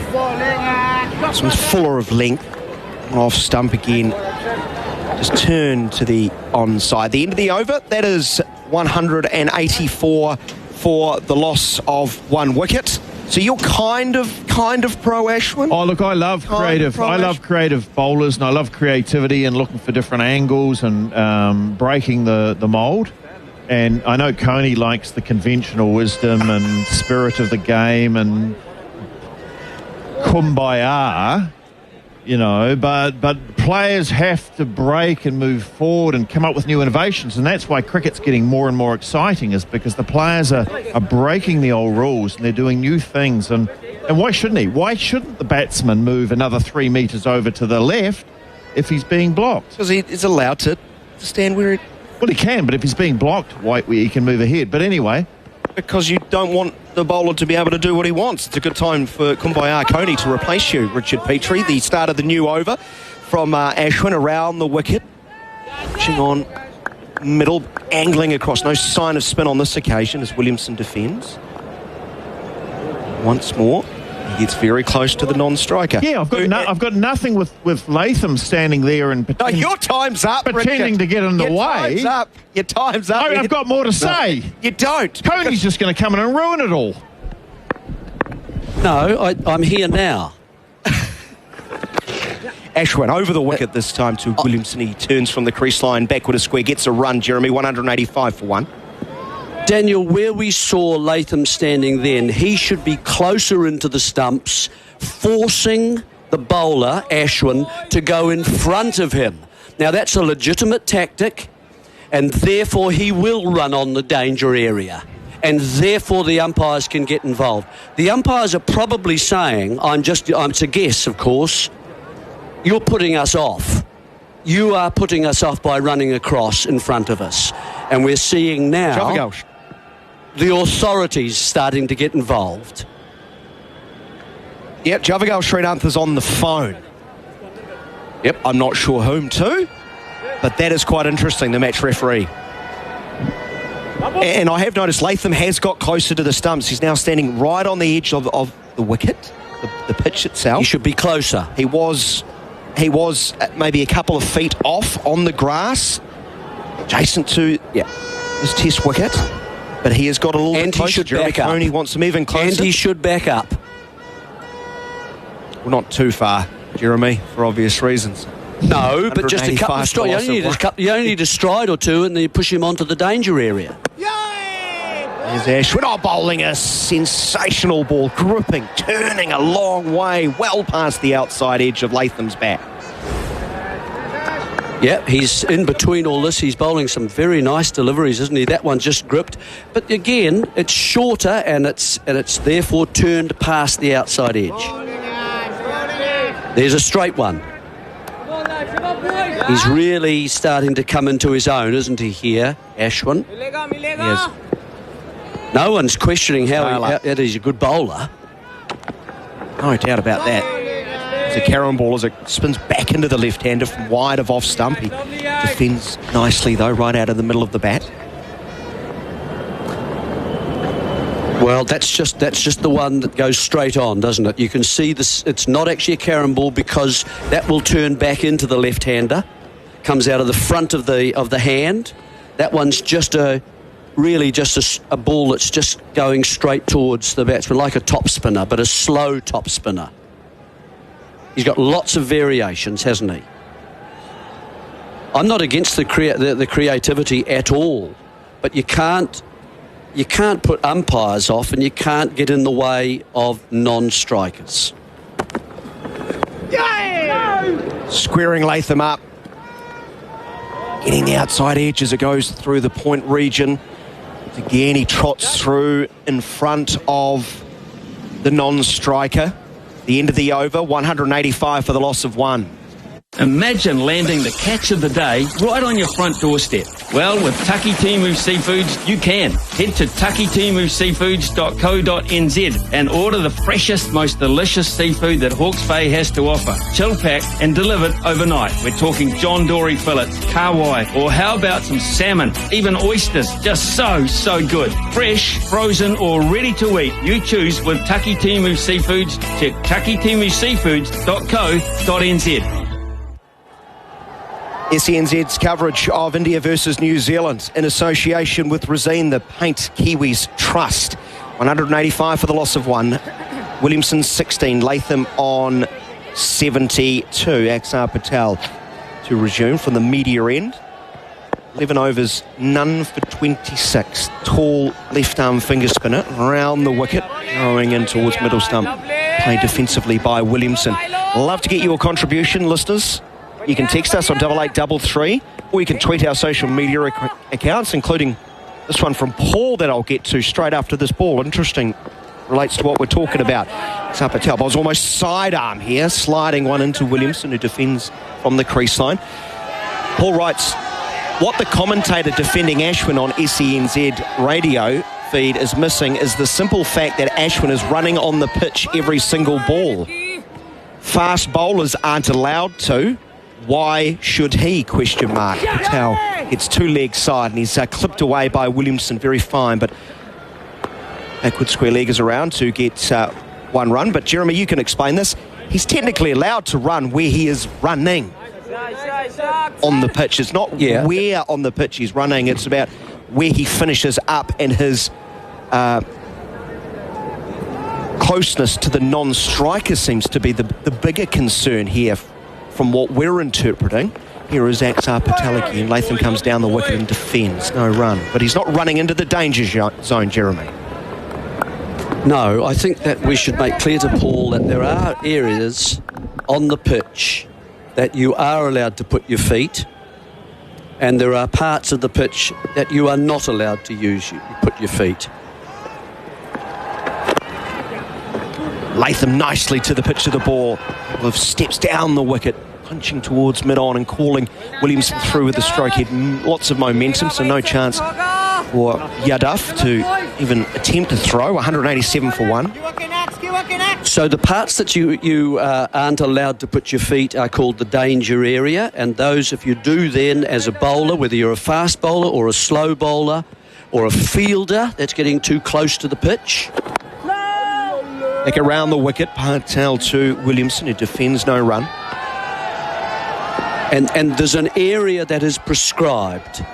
This one's fuller of length. Off stump again. Just turn to the onside. The end of the over, that is 184 for the loss of 1 wicket. So you're kind of pro Ashwin? Oh, look, I love creative bowlers, and I love creativity and looking for different angles and breaking the mould. And I know Coney likes the conventional wisdom and spirit of the game and kumbaya, you know, but players have to break and move forward and come up with new innovations, and that's why cricket's getting more and more exciting, is because the players are breaking the old rules and they're doing new things. And why shouldn't he? Why shouldn't the batsman move another 3 metres over to the left if he's being blocked? Because he's allowed to stand where Well, he can, but if he's being blocked, he can move ahead. But anyway... Because you don't want the bowler to be able to do what he wants. It's a good time for Kumbaya Coney to replace you, Richard Petrie. The start of the new over from Ashwin around the wicket. Pushing on middle, angling across. No sign of spin on this occasion as Williamson defends. Once more, he gets very close to the non-striker. Yeah, I've got nothing with Latham standing there and pretending... No, your time's up, pretending to get in the way. Your time's up. I've got more to say. No, you don't. Coney's just going to come in and ruin it all. No, I'm here now. Ashwin over the wicket this time to Williamson. He turns from the crease line backward a square, gets a run, Jeremy, 185 for 1. Daniel, where we saw Latham standing then, he should be closer into the stumps, forcing the bowler, Ashwin, to go in front of him. Now, that's a legitimate tactic, and therefore he will run on the danger area, and therefore the umpires can get involved. The umpires are probably saying, it's a guess, of course, you're putting us off. You are putting us off by running across in front of us. And we're seeing now the authorities starting to get involved. Yep, Javagal Srinath is on the phone. Yep, I'm not sure whom to, but that is quite interesting, the match referee. And I have noticed Latham has got closer to the stumps. He's now standing right on the edge of the wicket, the pitch itself. He should be closer. He was maybe a couple of feet off on the grass, adjacent to his test wicket. But he has got a little bit closer. He should back up. Coney wants him even closer. And he should back up. Well, not too far, Jeremy, for obvious reasons. No, but just a couple of strides. You only need a stride or two, and then you push him onto the danger area. There's Ashwin bowling a sensational ball, gripping, turning a long way, well past the outside edge of Latham's bat. Yeah, he's in between all this. He's bowling some very nice deliveries, isn't he? That one's just gripped. But again, it's shorter and it's therefore turned past the outside edge. There's a straight one. He's really starting to come into his own, isn't he, here, Ashwin? Yes. No one's questioning how he's a good bowler. No doubt about that. It's a carom ball as it spins back into the left-hander from wide of off stump. He defends nicely, though, right out of the middle of the bat. Well, that's just the one that goes straight on, doesn't it? You can see this. It's not actually a carom ball because that will turn back into the left-hander. Comes out of the front of the hand. That one's just a ball that's just going straight towards the batsman, like a top spinner, but a slow top spinner. He's got lots of variations, hasn't he? I'm not against the creativity at all, but you can't put umpires off, and you can't get in the way of non-strikers. Squaring Latham up, getting the outside edge as it goes through the point region. Again, he trots through in front of the non-striker. The end of the over, 185 for the loss of 1. Imagine landing the catch of the day right on your front doorstep. Well, with Taki Timu Seafoods, you can. Head to takitimuseafoods.co.nz and order the freshest, most delicious seafood that Hawke's Bay has to offer. Chill packed and delivered overnight. We're talking John Dory fillets, kawai, or how about some salmon, even oysters. Just so good. Fresh, frozen, or ready to eat. You choose with Taki Timu Seafoods. Check takitimuseafoods.co.nz. SENZ's coverage of India versus New Zealand in association with Resene, the Paint Kiwis Trust. 185 for the loss of 1. Williamson 16, Latham on 72. Axar Patel to resume from the media end. 11 overs, none for 26. Tall left arm finger spinner around the wicket, throwing in towards middle stump. Played defensively by Williamson. Love to get your contribution, listeners. You can text us on 8833, or you can tweet our social media accounts, including this one from Paul that I'll get to straight after this ball. Interesting, relates to what we're talking about. Patel was almost sidearm here, sliding one into Williamson, who defends from the crease line. Paul writes, what the commentator defending Ashwin on SENZ radio feed is missing is the simple fact that Ashwin is running on the pitch every single ball. Fast bowlers aren't allowed to. Why should he? ? Patel gets 2 leg side and he's clipped away by Williamson. Very fine, but backward square leggers around to get 1 run. But Jeremy, you can explain this. He's technically allowed to run where he is running on the pitch. It's not where on the pitch he's running. It's about where he finishes up, and his closeness to the non-striker seems to be the bigger concern here. From what we're interpreting, here is Axar Patel again. Latham comes down the wicket and defends. No run. But he's not running into the danger zone, Jeremy. No, I think that we should make clear to Paul that there are areas on the pitch that you are allowed to put your feet, and there are parts of the pitch that you are not allowed to use. You put your feet. Latham nicely to the pitch of the ball. With steps down the wicket, punching towards mid-on and calling Williamson through with the stroke. He had lots of momentum, so no chance for Yadav to even attempt to throw. 187 for 1. So the parts that you aren't allowed to put your feet are called the danger area, and those, if you do then as a bowler, whether you're a fast bowler or a slow bowler or a fielder that's getting too close to the pitch. Back around the wicket, Patel to Williamson, who defends, no run. And there's an area that is prescribed,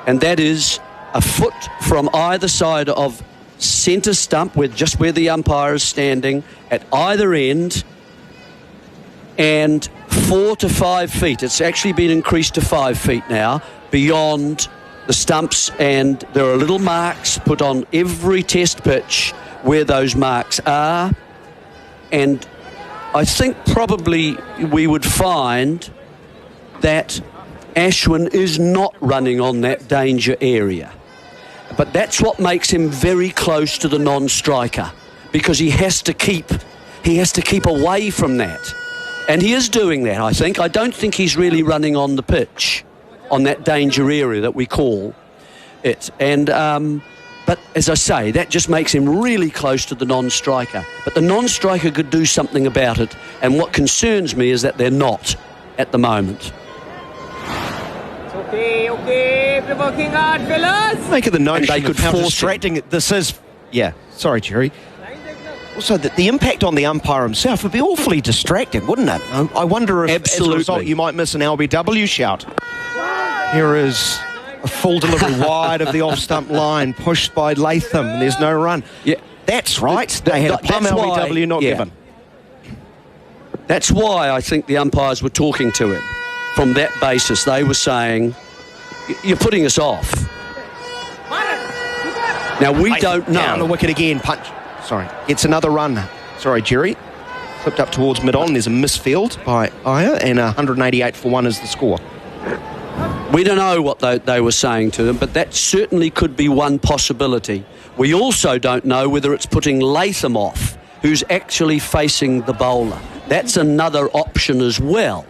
and that is a foot from either side of centre stump, where the umpire is standing, at either end, and 4 to 5 feet. It's actually been increased to 5 feet now, beyond the stumps, and there are little marks put on every test pitch where those marks are, and I think probably we would find that Ashwin is not running on that danger area. But that's what makes him very close to the non-striker, because he has to keep away from that. And he is doing that, I think. I don't think he's really running on the pitch, on that danger area that we call it. And but as I say, that just makes him really close to the non-striker. But the non-striker could do something about it. And what concerns me is that they're not at the moment. Okay, we're working hard, fellas. Make it the notion they could how distracting this is. Yeah, sorry, Jerry. Also, the impact on the umpire himself would be awfully distracting, wouldn't it? I wonder if, as a result, you might miss an LBW shout. Here is a full delivery wide of the off-stump line, pushed by Latham, and there's no run. Yeah, that's right. They had a plum LBW not given. That's why I think the umpires were talking to him. From that basis, they were saying, you're putting us off. Now, we don't know. Down the wicket again, punch. Sorry, gets another run. Sorry, Jerry. Flipped up towards mid-on. There's a misfield by Iyer, and 188 for 1 is the score. We don't know what they were saying to them, but that certainly could be one possibility. We also don't know whether it's putting Latham off, who's actually facing the bowler. That's another option as well.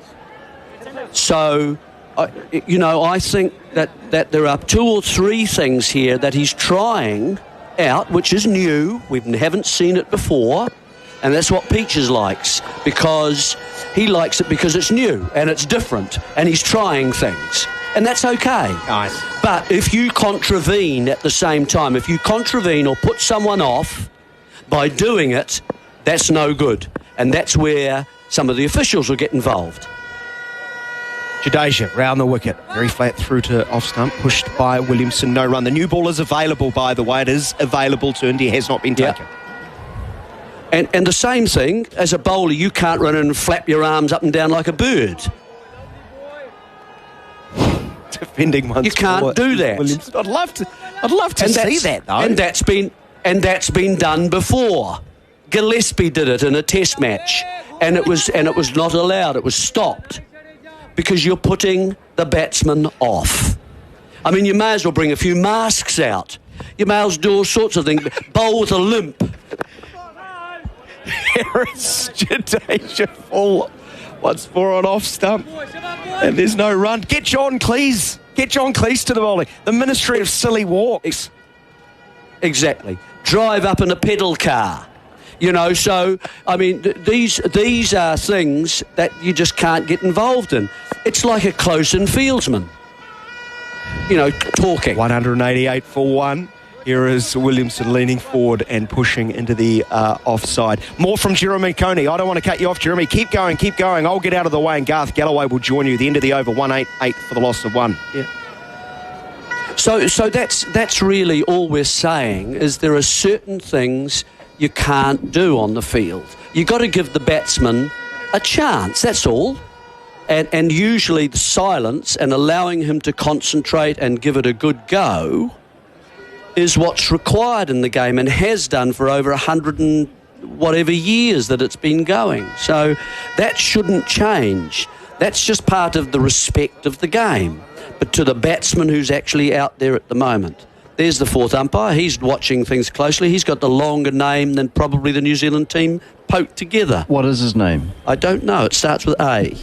So, I think that there are 2 or 3 things here that he's trying out, which is new. We haven't seen it before, and that's what Peaches likes, because he likes it because it's new and it's different, and he's trying things, and that's okay. Nice. But if you contravene at the same time, if you contravene or put someone off by doing it, that's no good, and that's where some of the officials will get involved. Jadeja round the wicket, very flat through to off stump, pushed by Williamson, no run. The new ball is available, by the way. It is available to India, has not been taken. And the same thing, as a bowler, you can't run and flap your arms up and down like a bird. Defending once you can't more. do that. Williamson. I'd love to see that, though. And that's been done before. Gillespie did it in a test match, and it was not allowed. It was stopped because you're putting the batsman off. I mean, you may as well bring a few masks out. You may as well do all sorts of things. Bowl with a limp. Here is Jadeja full. What's for on off stump? And there's no run. Get John Cleese. Get John Cleese to the bowling. The Ministry of Silly Walks. Exactly. Drive up in a pedal car. So, I mean, these are things that you just can't get involved in. It's like a close-in fieldsman, talking. 188 for 1. Here is Williamson leaning forward and pushing into the offside. More from Jeremy Coney. I don't want to cut you off, Jeremy. Keep going. I'll get out of the way, and Garth Galloway will join you. The end of the over, 188 for the loss of 1. Yeah. So that's really all we're saying, is there are certain things you can't do on the field. You've got to give the batsman a chance, that's all. And usually the silence and allowing him to concentrate and give it a good go is what's required in the game, and has done for over 100 and whatever years that it's been going. So that shouldn't change. That's just part of the respect of the game. But to the batsman who's actually out there at the moment, there's the 4th umpire. He's watching things closely. He's got the longer name than probably the New Zealand team poked together. What is his name? I don't know. It starts with A.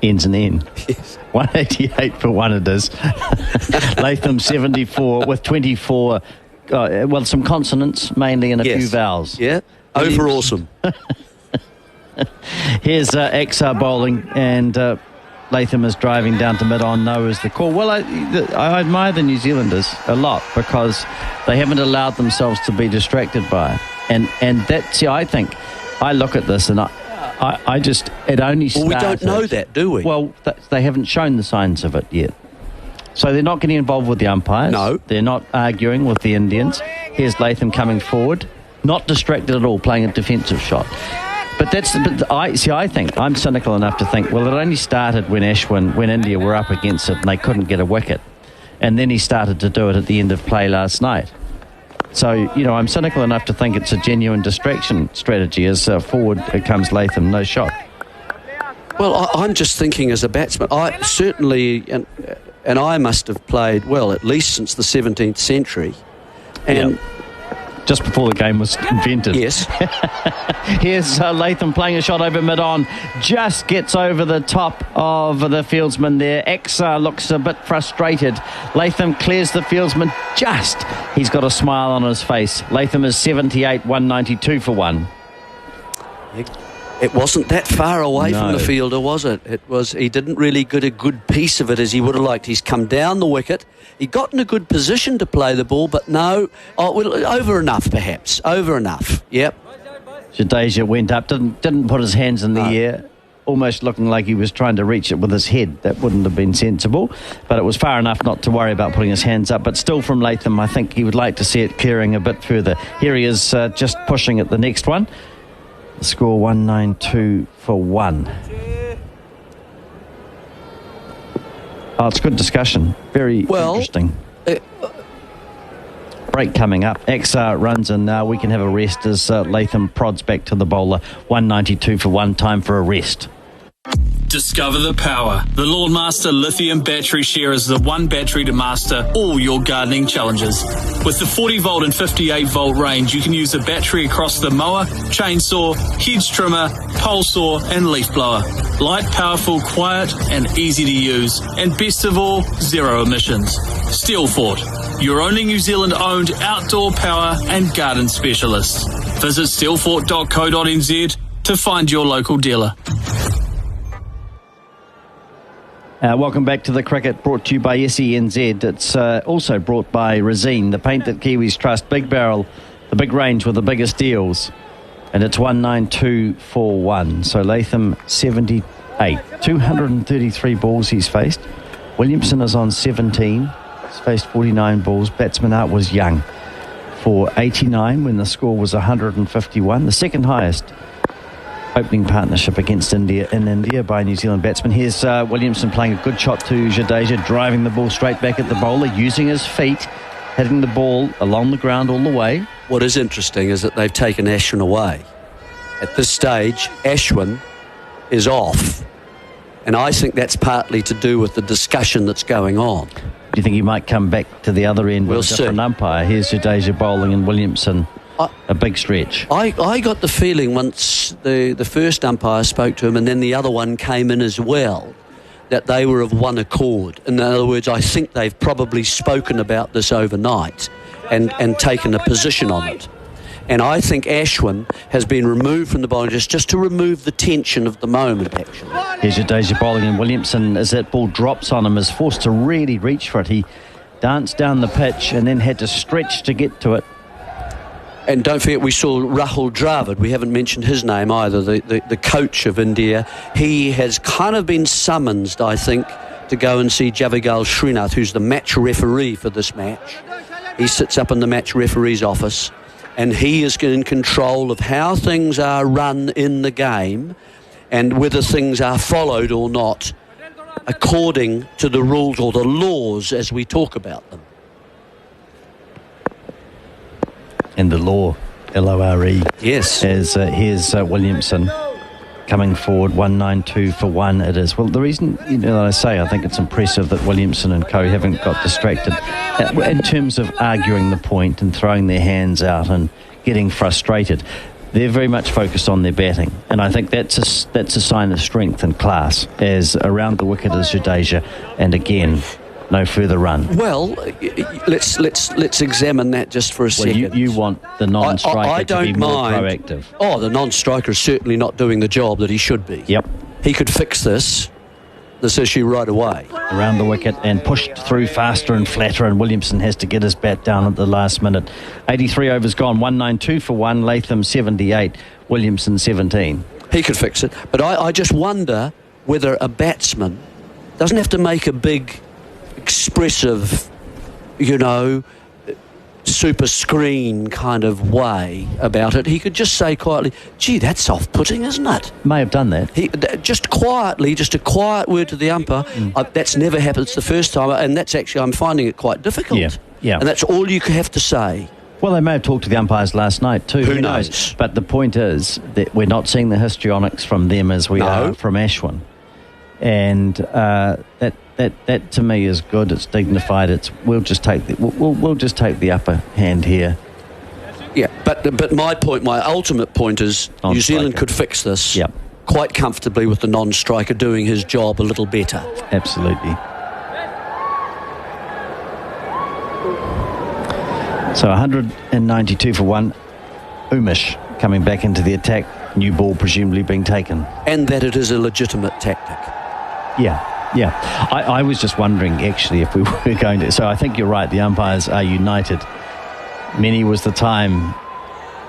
Ends in N. Yes. 188 for 1 it is. Latham 74 with 24. Some consonants mainly and a few vowels. Yeah. Over awesome. Here's XR bowling, and Latham is driving down to mid-on. No is the call. Well, I admire the New Zealanders a lot because they haven't allowed themselves to be distracted by it. And that's, I think, I look at this and I just, it only started. Well, we don't know that, do we? Well, they haven't shown the signs of it yet. So they're not getting involved with the umpires. No. They're not arguing with the Indians. Here's Latham coming forward, not distracted at all, playing a defensive shot. But I think I'm cynical enough to think, well, it only started when India were up against it and they couldn't get a wicket. And then he started to do it at the end of play last night. So, I'm cynical enough to think it's a genuine distraction strategy as forward comes Latham, no shot. Well, I'm just thinking as a batsman, I certainly, and I must have played, well, at least since the 17th century. And just before the game was invented. Yes. Here's Latham playing a shot over mid-on. Just gets over the top of the fieldsman there. Exar looks a bit frustrated. Latham clears the fieldsman just. He's got a smile on his face. Latham is 78, 192 for 1. It wasn't that far away from the fielder, was it? He didn't really get a good piece of it as he would have liked. He's come down the wicket. He got in a good position to play the ball, but no. Over enough, perhaps. Over enough. Yep. Jadeja went up, didn't put his hands in the air, almost looking like he was trying to reach it with his head. That wouldn't have been sensible, but it was far enough not to worry about putting his hands up. But still from Latham, I think he would like to see it clearing a bit further. Here he is just pushing at the next one. The score 192 for 1. Oh, it's good discussion. Very interesting. Break coming up. XR runs in now. We can have a rest as Latham prods back to the bowler. 192 for 1. Time for a rest. Discover the power. The Lawnmaster Lithium Battery Share is the one battery to master all your gardening challenges. With the 40 volt and 58 volt range, you can use the battery across the mower, chainsaw, hedge trimmer, pole saw and leaf blower. Light, powerful, quiet and easy to use. And best of all, zero emissions. Steelfort, your only New Zealand owned outdoor power and garden specialist. Visit steelfort.co.nz to find your local dealer. Welcome back to the cricket, brought to you by SENZ. It's also brought by Resene, the paint that Kiwis trust. Big Barrel, the big range with the biggest deals. And it's 19241. So Latham 78. 233 balls he's faced. Williamson is on 17. He's faced 49 balls. Batsman Art was young for 89 when the score was 151. The second highest opening partnership against India in India by New Zealand batsmen. Here's Williamson playing a good shot to Jadeja, driving the ball straight back at the bowler, using his feet, hitting the ball along the ground all the way. What is interesting is that they've taken Ashwin away. At this stage, Ashwin is off. And I think that's partly to do with the discussion that's going on. Do you think he might come back to the other end with a different umpire? Here's Jadeja bowling and Williamson a big stretch. I got the feeling once the first umpire spoke to him and then the other one came in as well, that they were of one accord. In other words, I think they've probably spoken about this overnight and taken a position on it. And I think Ashwin has been removed from the bowling just to remove the tension of the moment, actually. Here's Jadeja bowling and Williamson, as that ball drops on him, is forced to really reach for it. He danced down the pitch and then had to stretch to get to it. And don't forget, we saw Rahul Dravid. We haven't mentioned his name either, the coach of India. He has kind of been summoned, I think, to go and see Javagal Srinath, who's the match referee for this match. He sits up in the match referee's office, and he is in control of how things are run in the game and whether things are followed or not according to the rules or the laws as we talk about them. And the law, L-O-R-E. Yes. Here's Williamson coming forward, 192 for one it is. Well, the reason that I say I think it's impressive that Williamson and co haven't got distracted in terms of arguing the point and throwing their hands out and getting frustrated. They're very much focused on their batting, and I think that's a sign of strength and class, as around the wicket is Jadeja, and again, no further run. Well, let's examine that just for a second. You want the non-striker to be more proactive. Oh, the non-striker is certainly not doing the job that he should be. Yep. He could fix this issue right away. Around the wicket and pushed through faster and flatter, and Williamson has to get his bat down at the last minute. 83 overs gone, 192 for one, Latham 78, Williamson 17. He could fix it, but I just wonder whether a batsman doesn't have to make a big expressive, super screen kind of way about it. He could just say quietly, gee, that's off-putting, isn't it? May have done that. Just quietly, just a quiet word to the umpire. That's never happened. It's the first time, and that's actually, I'm finding it quite difficult. Yeah. And that's all you have to say. Well, they may have talked to the umpires last night too. Who knows? But the point is that we're not seeing the histrionics from them as we are from Ashwin. And that to me is good. It's dignified. We'll just take the upper hand here. Yeah, but my ultimate point is New Zealand could fix this quite comfortably with the non-striker doing his job a little better. Absolutely. So 192 for one. Umesh coming back into the attack. New ball presumably being taken. And that it is a legitimate tactic. Yeah. I was just wondering, actually, if we were going to... So I think you're right, the umpires are united. Many was the time,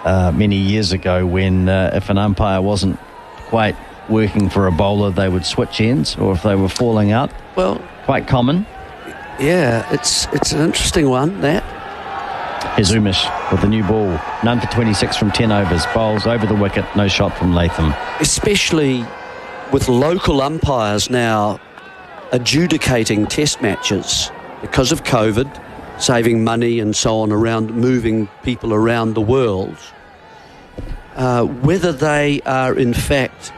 many years ago, when if an umpire wasn't quite working for a bowler, they would switch ends, or if they were falling out. Well... Quite common. Yeah, it's an interesting one, that. Here's Umesh with the new ball. None for 26 from 10 overs. Bowls over the wicket, no shot from Latham. Especially with local umpires now adjudicating test matches because of COVID, saving money and so on around, moving people around the world, whether they are in fact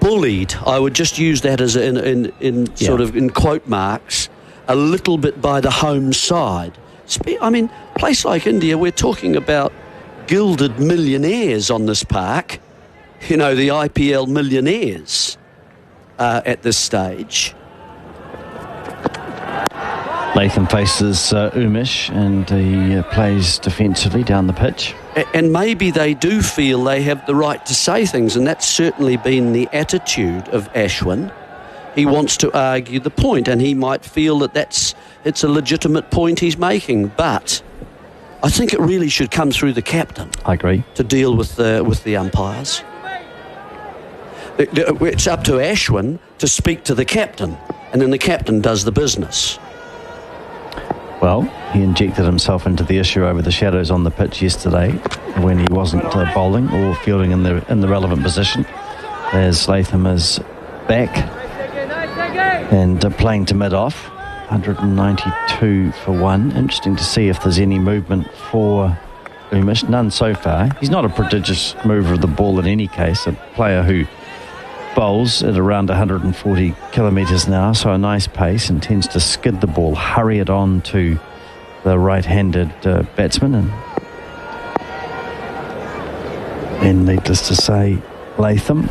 bullied. I would just use that as sort of in quote marks, a little bit by the home side. I mean, a place like India, we're talking about gilded millionaires on this park. You know, the IPL millionaires at this stage. Latham faces Umesh, and he plays defensively down the pitch. And maybe they do feel they have the right to say things, and that's certainly been the attitude of Ashwin. He wants to argue the point, and he might feel that it's a legitimate point he's making. But I think it really should come through the captain. I agree. To deal with the umpires. It's up to Ashwin to speak to the captain, and then the captain does the business. Well, he injected himself into the issue over the shadows on the pitch yesterday when he wasn't bowling or fielding in the relevant position, as Latham is back and playing to mid-off. 192 for 1. Interesting to see if there's any movement for Umesh. None so far. He's not a prodigious mover of the ball in any case, a player who bowls at around 140 kilometres an hour, so a nice pace, and tends to skid the ball, hurry it on to the right-handed batsman. And needless to say, Latham.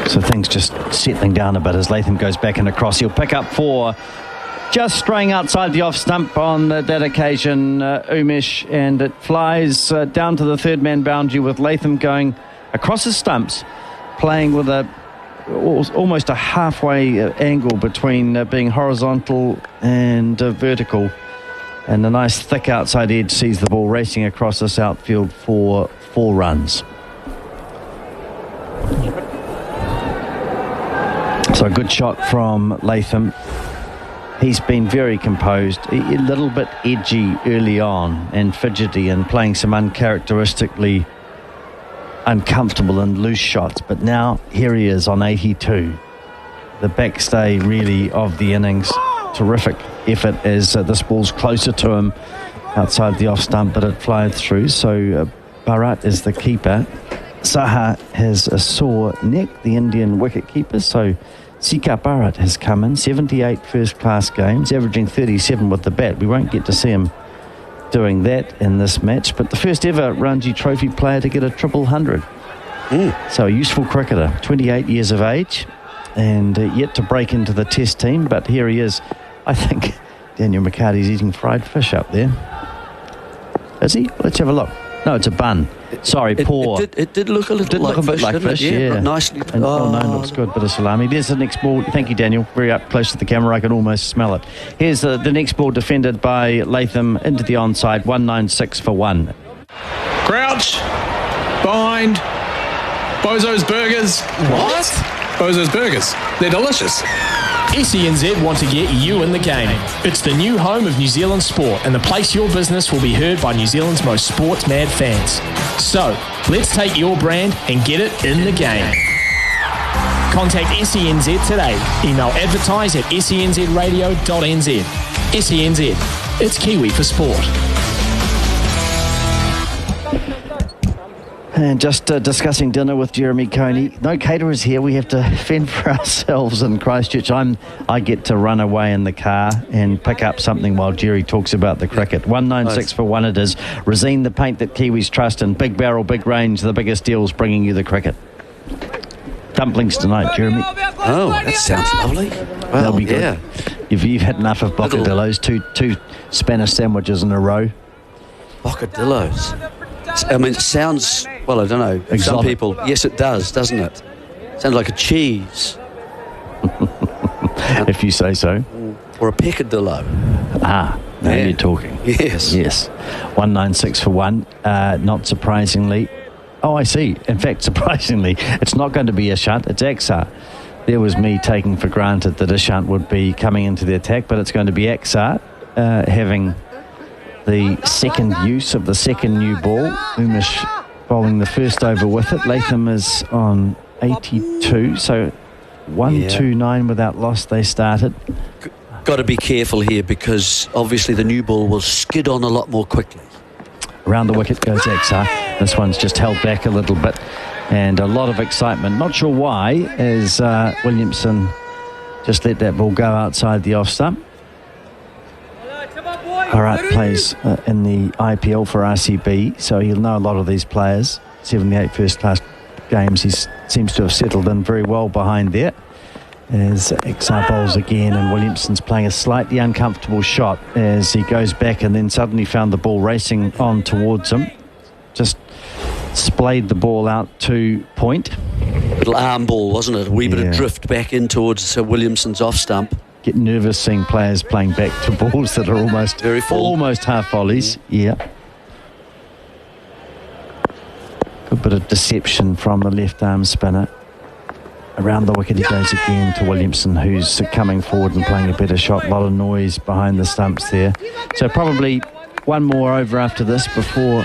So things just settling down a bit as Latham goes back and across. He'll pick up 4, just straying outside the off stump on that occasion, Umesh, and it flies down to the third-man boundary with Latham going across his stumps, playing with almost a halfway angle between being horizontal and vertical. And a nice thick outside edge sees the ball racing across this outfield for 4 runs. So a good shot from Latham. He's been very composed, a little bit edgy early on and fidgety and playing some uncharacteristically uncomfortable and loose shots, but now here he is on 82. The backstay really of the innings. Terrific effort as this ball's closer to him outside the off stump, but it flies through. So Bharat is the keeper. Saha has a sore neck, the Indian wicket keeper, so Sika Bharat has come in. 78 first class games, averaging 37 with the bat. We won't get to see him doing that in this match, but the first ever Ranji Trophy player to get a 100. So a useful cricketer, 28 years of age, and yet to break into the test team, but here he is. I think Daniel McCarty's eating fried fish up there. Is he? Let's have a look. No, it's a bun. Sorry, poor. It did look a little like fish, yeah. Nicely. No, looks good. Bit of salami. There's the next ball. Thank you, Daniel. Very up close to the camera. I can almost smell it. Here's the next ball defended by Latham into the onside. 196 for 1. Crouch. Bind. Bozo's Burgers. What? Bozo's Burgers. They're delicious. SENZ want to get you in the game. It's the new home of New Zealand sport and the place your business will be heard by New Zealand's most sports-mad fans. So, let's take your brand and get it in the game. Contact SENZ today. Email advertise at senzradio.nz. SENZ. It's Kiwi for sport. And just discussing dinner with Jeremy Coney. No caterers here. We have to fend for ourselves in Christchurch. I get to run away in the car and pick up something while Jerry talks about the cricket. 196 for 1 it is. Resine, the paint that Kiwis trust, and Big Barrel, Big Range, the biggest deals bringing you the cricket. Dumplings tonight, Jeremy. Oh, that sounds lovely. Well, they'll be good. You've had enough of bocadillos. Two Spanish sandwiches in a row. Bocadillos. I mean, it sounds, well, I don't know. Exotic. Some people, yes, it does, doesn't it? Sounds like a cheese. If you say so. Or a peccadillo. Now you're talking. Yes. 196 for 1. Not surprisingly. Oh, I see. In fact, surprisingly, it's not going to be Ishant. It's Axar. There was me taking for granted that Ishant would be coming into the attack, but it's going to be Axar having the second use of the second new ball. Umesh bowling the first over with it. Latham is on 82, so 129 without loss they started. Got to be careful here because obviously the new ball will skid on a lot more quickly. Around the wicket goes Exar. This one's just held back a little bit, and a lot of excitement. Not sure why, as Williamson just let that ball go outside the off stump. Bharat plays in the IPL for RCB, so he'll know a lot of these players. 78 first-class games. He seems to have settled in very well behind there. As Exar bowls again, and Williamson's playing a slightly uncomfortable shot as he goes back and then suddenly found the ball racing on towards him. Just splayed the ball out to point. Little arm ball, wasn't it? A wee bit of drift back in towards Williamson's off stump. Get nervous seeing players playing back to balls that are almost very full, almost half volleys. Yeah. Good bit of deception from the left arm spinner. Around the wicket he goes again to Williamson, who's coming forward and playing a better shot. A lot of noise behind the stumps there. So probably one more over after this before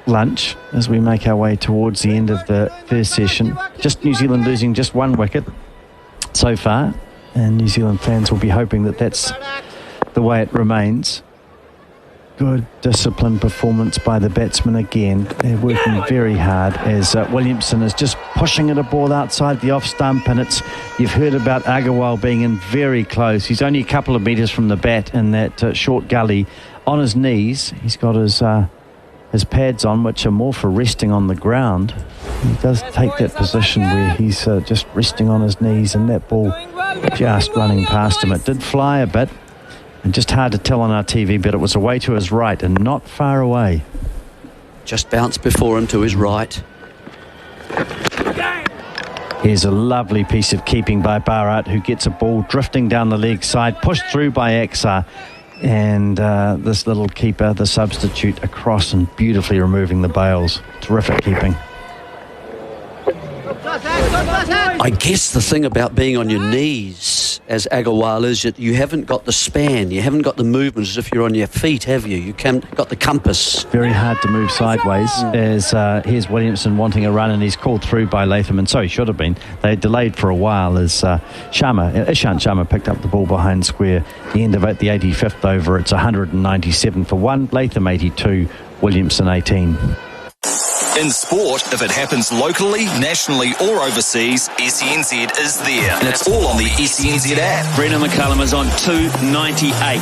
lunch as we make our way towards the end of the first session. Just New Zealand losing just one wicket so far, and New Zealand fans will be hoping that that's the way it remains. Good disciplined performance by the batsmen again. They're working very hard as Williamson is just pushing at a ball outside the off stump, and you've heard about Agarwal being in very close. He's only a couple of metres from the bat in that short gully. On his knees, he's got his pads on, which are more for resting on the ground. He does take that position where he's just resting on his knees, and that ball just running past him. It did fly a bit, and just hard to tell on our TV, but it was away to his right and not far away. Just bounced before him to his right. Here's a lovely piece of keeping by Bharat, who gets a ball drifting down the leg side, pushed through by Exar, and this little keeper, the substitute, across and beautifully removing the bails. Terrific keeping. I guess the thing about being on your knees as Agarwal is that you haven't got the span, you haven't got the movement as if you're on your feet, have you? You haven't got the compass. Very hard to move sideways as here's Williamson wanting a run, and he's called through by Latham, and so he should have been. They delayed for a while as Ishant Sharma picked up the ball behind square. The end of it, the 85th over, it's 197 for 1, Latham 82, Williamson 18. In sport, if it happens locally, nationally or overseas, SENZ is there. And it's all on the SENZ app. Brendan McCullum is on 298.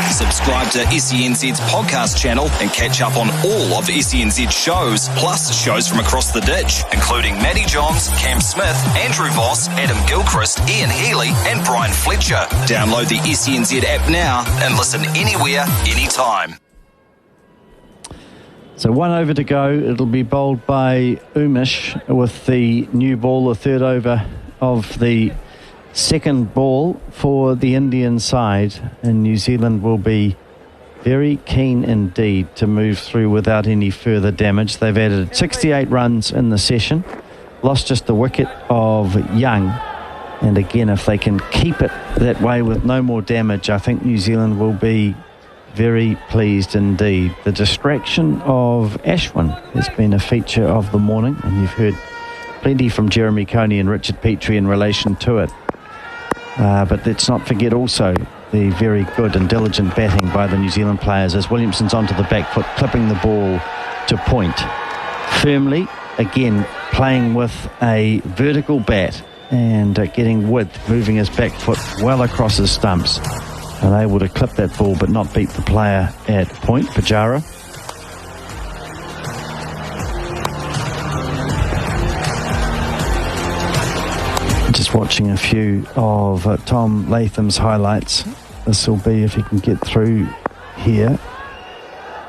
Subscribe to SENZ's podcast channel and catch up on all of SENZ shows, plus shows from across the ditch, including Matty Johns, Cam Smith, Andrew Voss, Adam Gilchrist, Ian Healy and Brian Fletcher. Download the SENZ app now and listen anywhere, anytime. So 1 over to go. It'll be bowled by Umesh with the new ball, the third over of the second ball for the Indian side. And New Zealand will be very keen indeed to move through without any further damage. They've added 68 runs in the session. Lost just the wicket of Young. And again, if they can keep it that way with no more damage, I think New Zealand will be very pleased indeed. The distraction of Ashwin has been a feature of the morning, and you've heard plenty from Jeremy Coney and Richard Petrie in relation to it. But let's not forget also the very good and diligent batting by the New Zealand players as Williamson's onto the back foot, clipping the ball to point. Firmly, again, playing with a vertical bat and getting width, moving his back foot well across his stumps. And able to clip that ball but not beat the player at point, Pujara. Just watching a few of Tom Latham's highlights. This will be if he can get through here.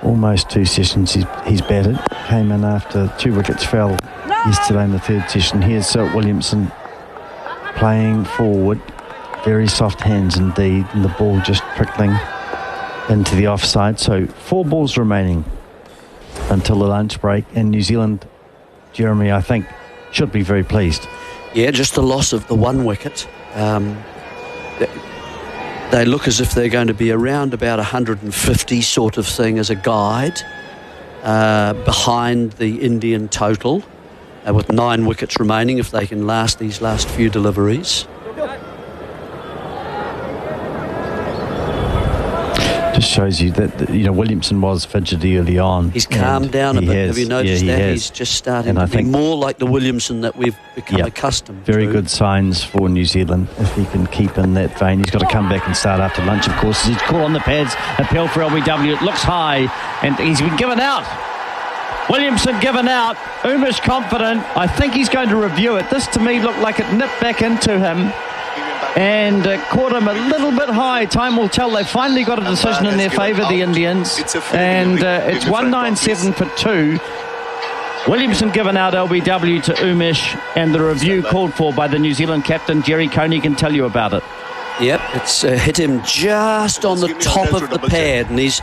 Almost 2 sessions he's batted. Came in after 2 wickets fell yesterday in the 3rd session. Here's Williamson playing forward. Very soft hands indeed, and the ball just trickling into the offside. So 4 balls remaining until the lunch break, and New Zealand, Jeremy, I think, should be very pleased. Yeah, just the loss of the 1 wicket. They look as if they're going to be around about 150 sort of thing as a guide behind the Indian total, with 9 wickets remaining if they can last these last few deliveries. just shows you that, Williamson was fidgety early on. He's calmed down a bit. Have you noticed that? He's just starting to be more like the Williamson that we've become accustomed to. Very good signs for New Zealand if he can keep in that vein. He's got to come back and start after lunch, of course. He's caught on the pads. Appeal for LBW. It looks high, and he's been given out. Williamson given out. Umish confident. I think he's going to review it. This, to me, looked like it nipped back into him and caught him a little bit high. Time will tell. They've finally got a decision in their favour, the Indians. And it's 197 for 2. Williamson given out LBW to Umish, and the review called for by the New Zealand captain. Jerry Coney can tell you about it. Yep, it's hit him just on the top of the pad, and he's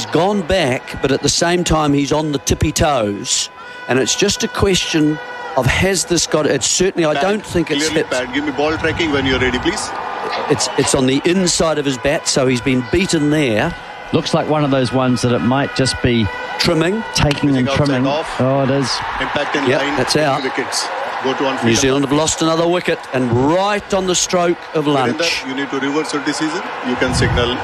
gone back, but at the same time he's on the tippy toes, and it's just a question of has this got it. Certainly, I don't think it's hit. Give me ball tracking when you're ready, please. It's on the inside of his bat, so he's been beaten there. Looks like one of those ones that it might just be trimming, taking and trimming. Oh, it is. Impact in line. That's out. Wickets. Go to on New Zealand have lost another wicket, and right on the stroke of lunch. You need to reverse your decision. You can signal.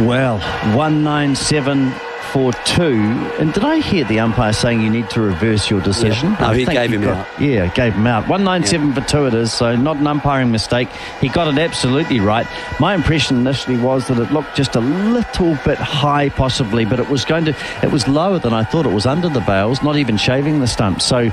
Well, 197 for 2. And did I hear the umpire saying you need to reverse your decision? Yeah. No, he gave him out. Yeah, gave him out. 197 for 2 it is, so not an umpiring mistake. He got it absolutely right. My impression initially was that it looked just a little bit high possibly, but it was lower than I thought. It was under the bails, not even shaving the stump. So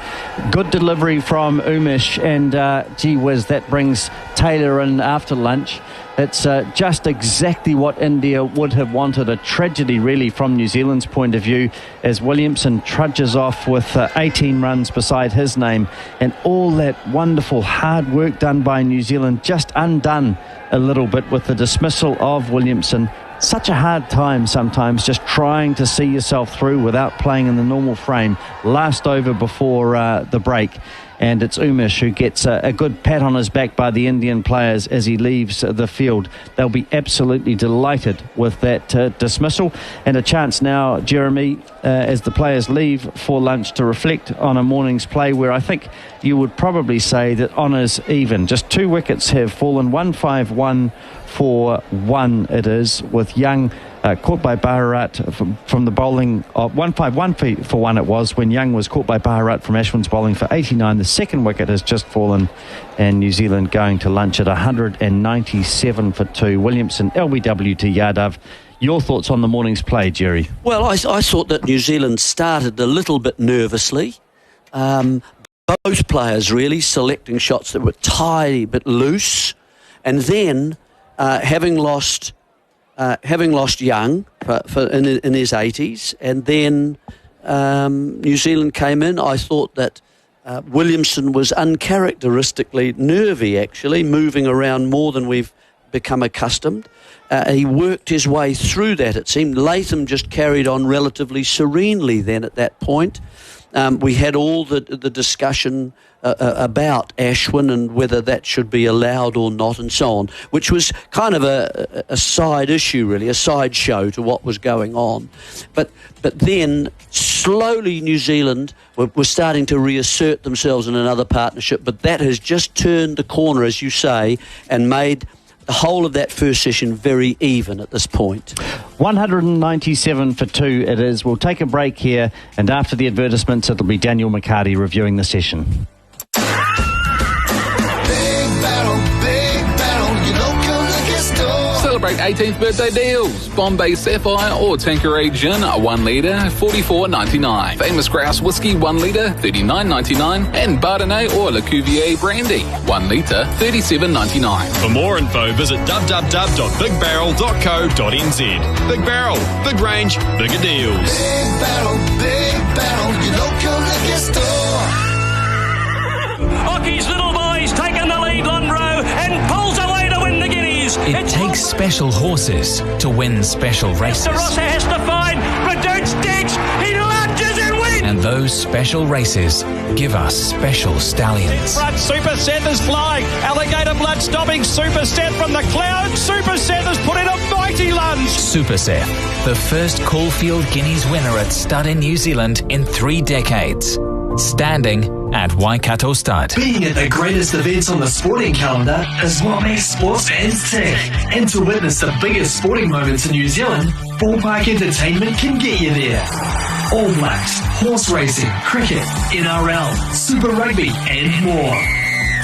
good delivery from Umish, and gee whiz, that brings Taylor in after lunch. It's just exactly what India would have wanted. A tragedy, really, from New Zealand's point of view, as Williamson trudges off with 18 runs beside his name, and all that wonderful hard work done by New Zealand just undone a little bit with the dismissal of Williamson. Such a hard time sometimes just trying to see yourself through without playing in the normal frame. Last over before the break. And it's Umish who gets a good pat on his back by the Indian players as he leaves the field. They'll be absolutely delighted with that dismissal. And a chance now, Jeremy, as the players leave for lunch, to reflect on a morning's play where I think you would probably say that honours even. Just 2 wickets have fallen, 151 for 1 it is, with Young caught by Bharat from the bowling of 151 for 1 it was, when Young was caught by Bharat from Ashwin's bowling for 89. The second wicket has just fallen, and New Zealand going to lunch at 197 for 2. Williamson, LBW to Yadav. Your thoughts on the morning's play, Jerry? Well, I thought that New Zealand started a little bit nervously. Both players really selecting shots that were tiny but loose, and then having lost Young in his 80s, and then New Zealand came in. I thought that Williamson was uncharacteristically nervy, actually, moving around more than we've become accustomed. He worked his way through that. It seemed Latham just carried on relatively serenely then at that point. We had all the discussion about Ashwin and whether that should be allowed or not and so on, which was kind of a side issue, really, a side show to what was going on. But then slowly New Zealand were starting to reassert themselves in another partnership, but that has just turned the corner, as you say, and made the whole of that first session very even at this point. 197 for 2 it is. We'll take a break here, and after the advertisements it'll be Daniel McCarty reviewing the session. Celebrate 18th birthday deals. Bombay Sapphire or Tanqueray Gin, 1 litre, $44.99. Famous Grouse Whiskey, 1 litre, $39.99. And Bardenay or Le Cuvier Brandy, 1 litre, $37.99. For more info, visit www.bigbarrel.co.nz. Big Barrel, big range, bigger deals. Big Barrel, your local liquor store. Hockey's little boy's taking the lead, Lundrow, and pulls away to win the Guineas. It takes special horses to win special races. Mr. Rosser has to find Reduce Diggs. He lunges and wins. And those special races give us special stallions. Front, Super Seth is flying. Alligator Blood stopping Super Seth from the clouds. Super Seth has put in a mighty lunge. Super Seth, the first Caulfield Guineas winner at stud in New Zealand in 3 decades. Standing at Waikato Stud. Being at the greatest events on the sporting calendar is what makes sports fans tick. And to witness the biggest sporting moments in New Zealand, Ballpark Entertainment can get you there. All Blacks, horse racing, cricket, NRL, Super Rugby and more.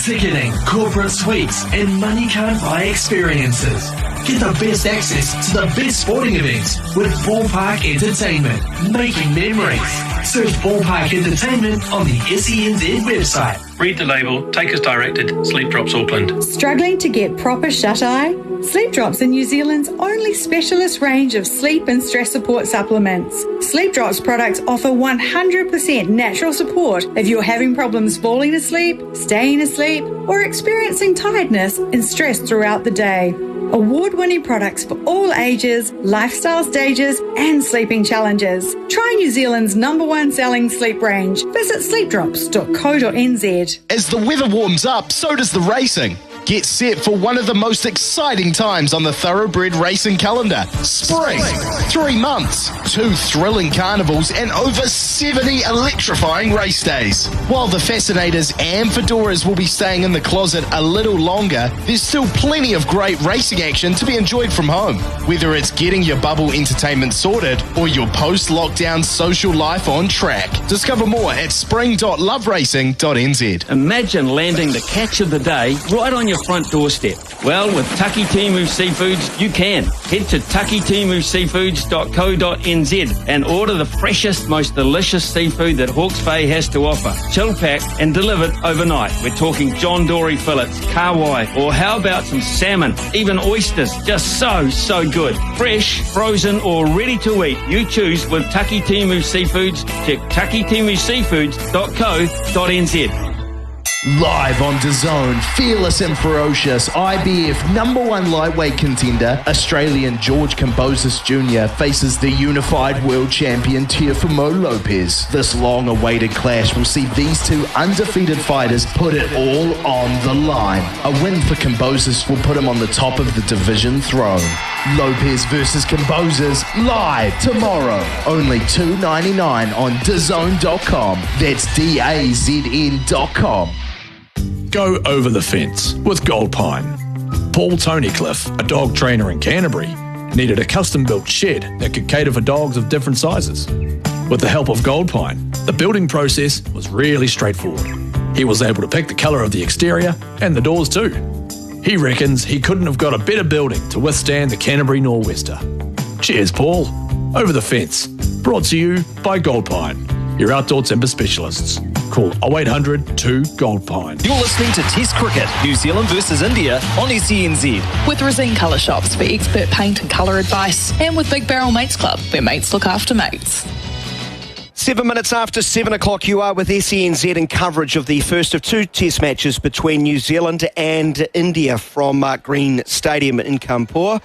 Ticketing, corporate suites and money can't buy experiences. Get the best access to the best sporting events with Ballpark Entertainment. Making memories. Search Ballpark Entertainment on the SENZ website. Read the label, take as directed, Sleep Drops Auckland. Struggling to get proper shut-eye? Sleep Drops are New Zealand's only specialist range of sleep and stress support supplements. Sleep Drops products offer 100% natural support if you're having problems falling asleep, staying asleep, or experiencing tiredness and stress throughout the day. Award-winning products for all ages, lifestyle stages, and sleeping challenges. Try New Zealand's #1 selling sleep range. Visit sleepdrops.co.nz. As the weather warms up, so does the racing. Get set for one of the most exciting times on the Thoroughbred racing calendar. Spring. 3 months, 2 thrilling carnivals, and over 70 electrifying race days. While the Fascinators and Fedoras will be staying in the closet a little longer, there's still plenty of great racing action to be enjoyed from home. Whether it's getting your bubble entertainment sorted or your post-lockdown social life on track. Discover more at spring.loveracing.nz. Imagine landing the catch of the day right on your front doorstep. Well, with Taki Timu Seafoods, you can. Head to takitimuseafoods.co.nz and order the freshest, most delicious seafood that Hawke's Bay has to offer. Chill packed and delivered overnight. We're talking John Dory fillets, kawai, or how about some salmon, even oysters. Just so good. Fresh, frozen, or ready to eat. You choose with Taki Timu Seafoods. Check takitimuseafoods.co.nz. Live on DAZN, fearless and ferocious, IBF #1 lightweight contender, Australian George Kambosos Jr. faces the unified world champion Teofimo Lopez. This long-awaited clash will see these two undefeated fighters put it all on the line. A win for Kambosos will put him on the top of the division throne. Lopez versus Kambosos, live tomorrow. Only $2.99 on DAZN.com. That's DAZN.com. Go over the fence with Gold Pine. Paul Toneycliffe, a dog trainer in Canterbury, needed a custom-built shed that could cater for dogs of different sizes. With the help of Gold Pine, the building process was really straightforward. He was able to pick the colour of the exterior and the doors too. He reckons he couldn't have got a better building to withstand the Canterbury nor'wester. Cheers, Paul. Over the Fence. Brought to you by Gold Pine, your outdoor timber specialists. Call 0800 2 Gold Pine. You're listening to Test Cricket, New Zealand versus India on SENZ. With Resine Colour Shops for expert paint and colour advice, and with Big Barrel Mates Club, where mates look after mates. 7 minutes after 7 o'clock, you are with SENZ in coverage of the first of 2 test matches between New Zealand and India from Mark Green Stadium in Kanpur.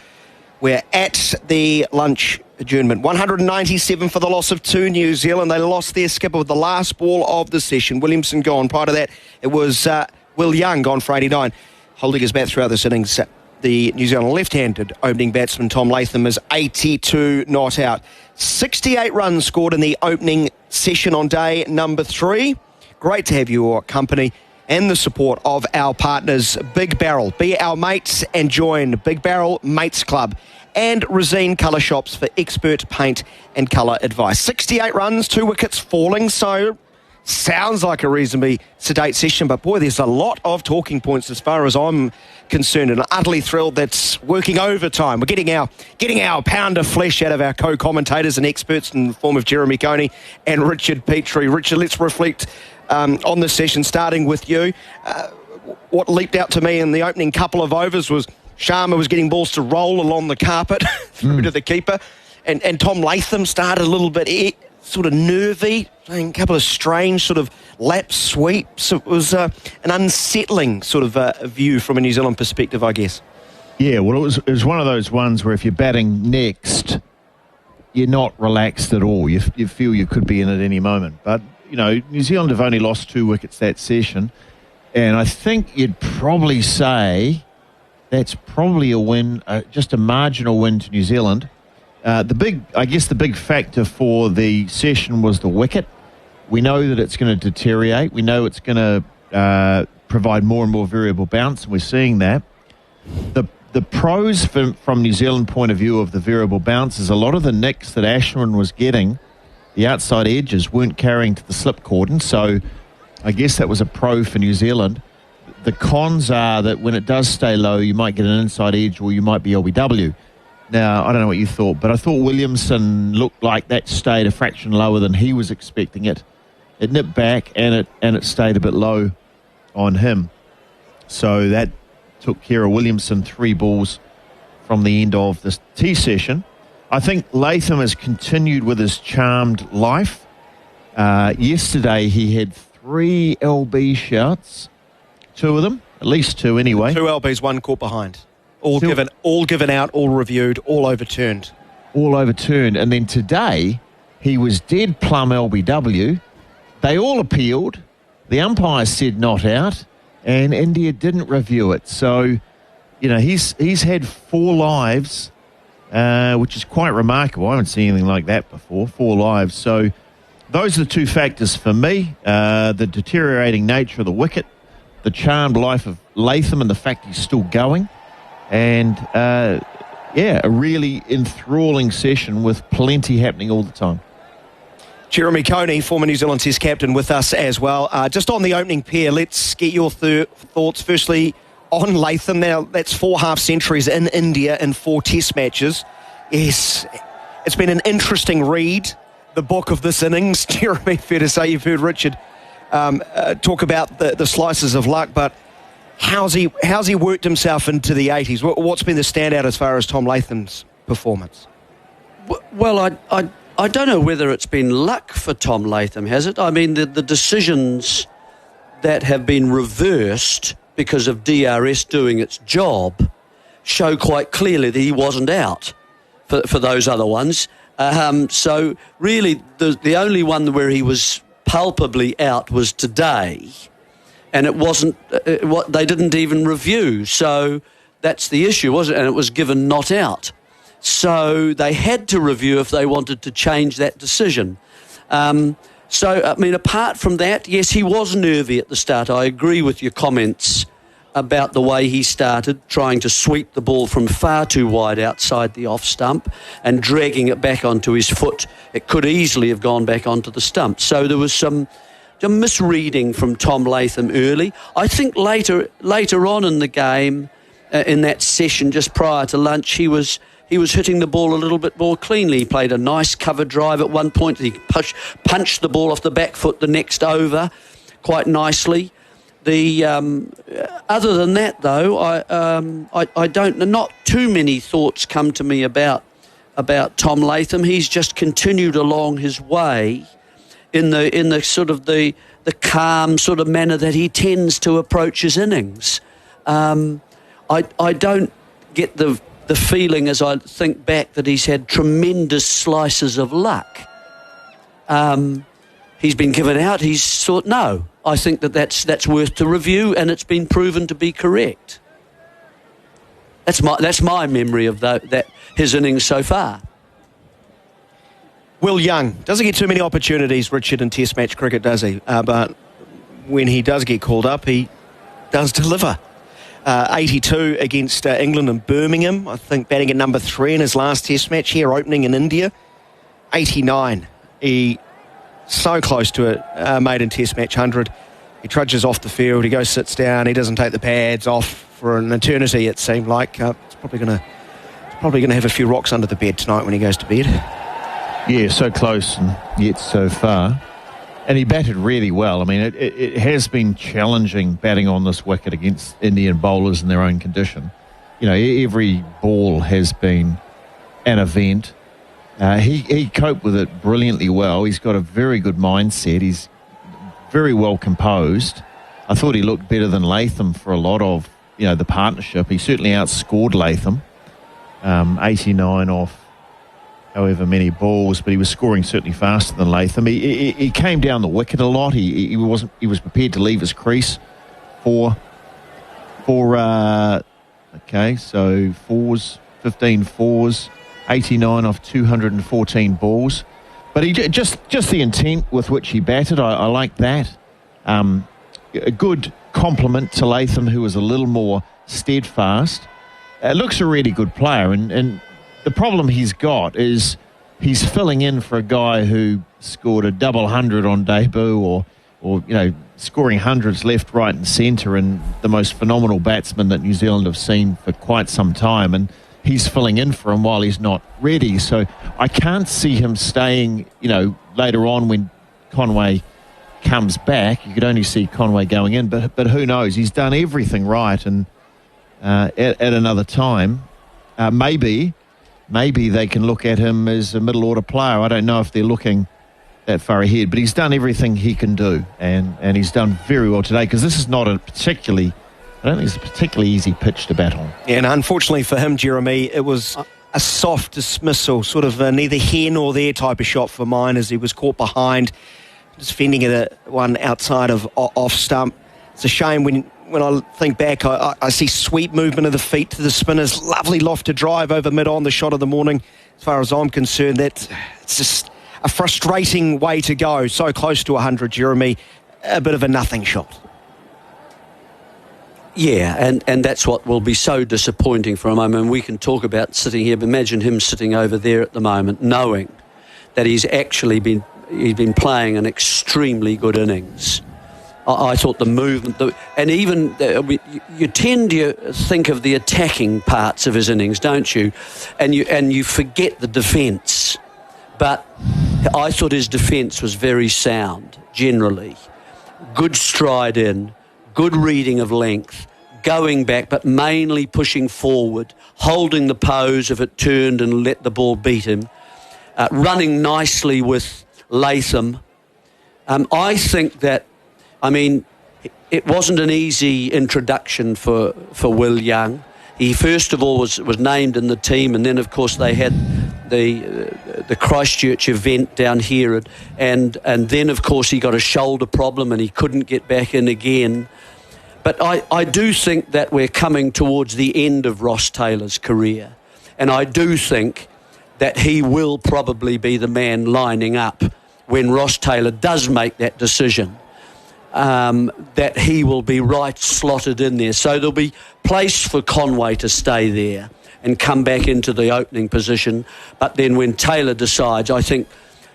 We're at the lunch adjournment. 197 for the loss of 2 New Zealand. They lost their skipper with the last ball of the session. Williamson gone. Prior to that, it was Will Young gone for 89. Holding his bat throughout this innings, the New Zealand left-handed opening batsman Tom Latham is 82 not out. 68 runs scored in the opening session on day number 3. Great to have your company and the support of our partners, Big Barrel. Be our mates and join Big Barrel Mates Club and Resine Colour Shops for expert paint and colour advice. 68 runs, 2 wickets falling, so sounds like a reasonably sedate session, but boy, there's a lot of talking points as far as I'm concerned, and utterly thrilled that's working overtime. We're getting our pound of flesh out of our co-commentators and experts in the form of Jeremy Coney and Richard Petrie. Richard, let's reflect on this session, starting with you. What leaped out to me in the opening couple of overs was Sharma was getting balls to roll along the carpet through to the keeper, and Tom Latham started a little bit sort of nervy, playing a couple of strange sort of lap sweeps. It was an unsettling sort of view from a New Zealand perspective, I guess. Yeah, well, it was one of those ones where if you're batting next, you're not relaxed at all. You feel you could be in at any moment. But, you know, New Zealand have only lost 2 wickets that session, and I think you'd probably say that's probably a win, just a marginal win to New Zealand. The big factor for the session was the wicket. We know that it's going to deteriorate. We know it's going to provide more and more variable bounce, and we're seeing that. The pros from New Zealand point of view of the variable bounce is a lot of the nicks that Ashwin was getting, the outside edges weren't carrying to the slip cordon, so I guess that was a pro for New Zealand. The cons are that when it does stay low, you might get an inside edge or you might be LBW. Now, I don't know what you thought, but I thought Williamson looked like that stayed a fraction lower than he was expecting it. It nipped back and it stayed a bit low on him. So that took care of Williamson 3 balls from the end of this tee session. I think Latham has continued with his charmed life. Yesterday he had 3 LB shouts, 2 of them, at least 2 anyway. 2 LBs, 1 caught behind. All given out, all reviewed, all overturned. All overturned. And then today he was dead plumb LBW. They all appealed. The umpire said not out, and India didn't review it. So, you know, he's had 4 lives, which is quite remarkable. I haven't seen anything like that before, 4 lives. So those are the 2 factors for me, the deteriorating nature of the wicket, the charmed life of Latham and the fact he's still going, and, a really enthralling session with plenty happening all the time. Jeremy Coney, former New Zealand Test captain, with us as well. Just on the opening pair, let's get your thoughts. Firstly, on Latham. Now, that's 4 half-centuries in India in 4 Test matches. Yes, it's been an interesting read, the book of this innings. Jeremy, fair to say, you've heard Richard talk about the slices of luck, but how's he worked himself into the 80s? What's been the standout as far as Tom Latham's performance? Well, I don't know whether it's been luck for Tom Latham, has it? I mean, the decisions that have been reversed because of DRS doing its job show quite clearly that he wasn't out for those other ones. So really, the only one where he was palpably out was today, and it wasn't what they didn't even review. So that's the issue, wasn't it? And it was given not out. So they had to review if they wanted to change that decision. So, I mean, apart from that, yes, he was nervy at the start. I agree with your comments about the way he started, trying to sweep the ball from far too wide outside the off stump and dragging it back onto his foot. It could easily have gone back onto the stump. So there was some misreading from Tom Latham early. I think later on in the game, in that session just prior to lunch, he was hitting the ball a little bit more cleanly. He played a nice cover drive at one point. He punched the ball off the back foot the next over quite nicely. Other than that, though, I don't. Not too many thoughts come to me about Tom Latham. He's just continued along his way in the sort of the calm sort of manner that he tends to approach his innings. I don't get the feeling as I think back that he's had tremendous slices of luck. He's been given out. He's thought, no, I think that's worth to review, and it's been proven to be correct. That's my memory of that his innings so far. Will Young doesn't get too many opportunities, Richard, in Test match cricket, does he? But when he does get called up, he does deliver. 82 against England and Birmingham, I think batting at number 3 in his last Test match here, opening in India. 89. He so close to a maiden Test match 100. He trudges off the field, he goes, sits down, he doesn't take the pads off for an eternity, it seemed like. It's probably going to have a few rocks under the bed tonight when he goes to bed. Yeah, so close and yet so far. And he batted really well. I mean, it has been challenging batting on this wicket against Indian bowlers in their own condition. You know, every ball has been an event. He coped with it brilliantly well. He's got a very good mindset. He's very well composed. I thought he looked better than Latham for a lot of, the partnership. He certainly outscored Latham. 89 off however many balls, but he was scoring certainly faster than Latham. He came down the wicket a lot. He was prepared to leave his crease for 15 fours, 89 off 214 balls. But he just the intent with which he batted, I like that. A good compliment to Latham, who was a little more steadfast. Looks a really good player, and the problem he's got is he's filling in for a guy who scored a double 100 on debut, or scoring hundreds left, right, and centre, and the most phenomenal batsman that New Zealand have seen for quite some time, and he's filling in for him while he's not ready. So I can't see him staying, later on when Conway comes back. You could only see Conway going in, but who knows? He's done everything right, and at another time, maybe they can look at him as a middle order player. I don't know if they're looking that far ahead, but he's done everything he can do, and he's done very well today, because this is not I don't think it's a particularly easy pitch to bat on. Yeah, and unfortunately for him, Jeremy, it was a soft dismissal, sort of neither here nor there type of shot for mine, as he was caught behind, just fending it one outside of off stump. It's a shame when I think back, I see sweet movement of the feet to the spinners, lovely lofted drive over mid-on, the shot of the morning. As far as I'm concerned, it's just a frustrating way to go. So close to 100, Jeremy, a bit of a nothing shot. Yeah, and that's what will be so disappointing for him. I mean, we can talk about sitting here, but imagine him sitting over there at the moment, knowing that he's been playing an extremely good innings. I thought the movement, and even you tend to think of the attacking parts of his innings, don't you? And you forget the defence. But I thought his defence was very sound, generally. Good stride in, good reading of length, going back, but mainly pushing forward, holding the pose if it turned and let the ball beat him, running nicely with Latham. I think that, it wasn't an easy introduction for Will Young. He first of all was named in the team, and then of course they had the Christchurch event down here, and then of course he got a shoulder problem and he couldn't get back in again. But I do think that we're coming towards the end of Ross Taylor's career, and I do think that he will probably be the man lining up when Ross Taylor does make that decision. That he will be right slotted in there. So there'll be place for Conway to stay there and come back into the opening position. But then when Taylor decides, I think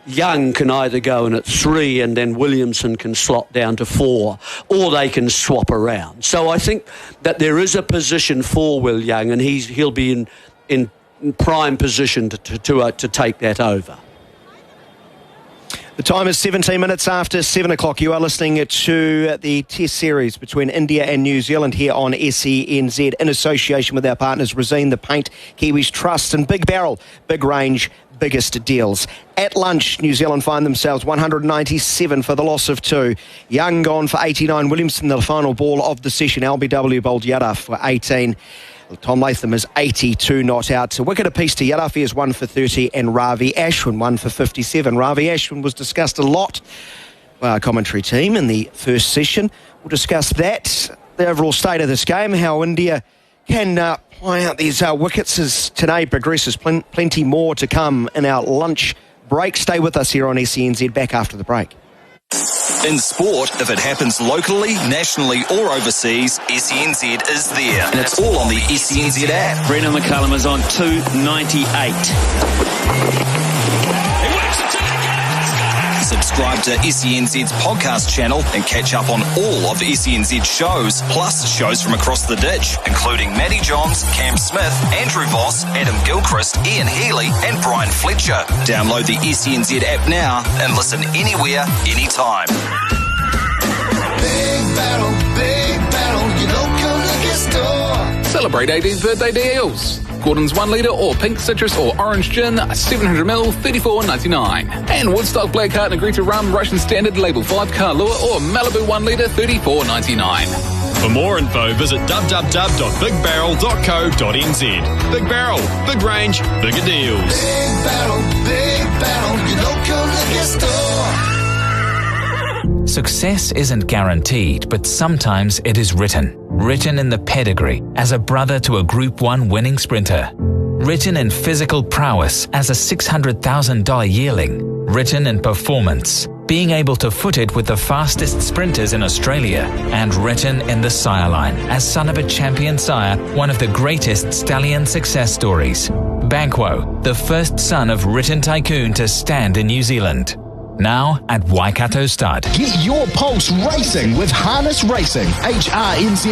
Young can either go in at 3 and then Williamson can slot down to 4, or they can swap around. So I think that there is a position for Will Young, and he'll be in prime position to take that over. The time is 17 minutes after 7 o'clock. You are listening to the Test Series between India and New Zealand here on SENZ in association with our partners Resene, The Paint, Kiwis Trust and Big Barrel. Big range, biggest deals. At lunch, New Zealand find themselves 197 for the loss of 2. Young gone for 89. Williamson, the final ball of the session. LBW bowled Yadav for 18. Tom Latham is 82 not out. So wicket apiece to Yadav is 1 for 30 and Ravi Ashwin 1 for 57. Ravi Ashwin was discussed a lot by our commentary team in the first session. We'll discuss that, the overall state of this game, how India can play out these wickets as today progresses. Plenty more to come in our lunch break. Stay with us here on SENZ, back after the break. In sport, if it happens locally, nationally or overseas, SENZ is there. And it's all on the SENZ app. Brendan McCullum is on 298. Subscribe to SENZ's podcast channel and catch up on all of SENZ shows, plus shows from across the ditch, including Matty Johns, Cam Smith, Andrew Voss, Adam Gilchrist, Ian Healy and Brian Fletcher. Download the SENZ app now and listen anywhere, anytime. Big battle, your local liquor store. Celebrate 18th birthday deals. Gordon's 1 litre or pink citrus or orange gin, 700ml, $34.99. And Woodstock Black Heart Negrita Rum, Russian Standard, Label 5, Kahlua or Malibu 1 litre, $34.99. For more info, visit www.bigbarrel.co.nz. Big Barrel, big range, bigger deals. Big battle, your local liquor store. Success isn't guaranteed, but sometimes it is written in the pedigree as a brother to a Group 1 winning sprinter. Written in physical prowess as a $600,000 yearling. Written in performance, being able to foot it with the fastest sprinters in Australia. And written in the sire line as son of a champion sire, one of the greatest stallion success stories. Banquo, the first son of Written Tycoon to stand in New Zealand. Now at Waikato Stud. Get your pulse racing with Harness Racing. hrnz.co.nz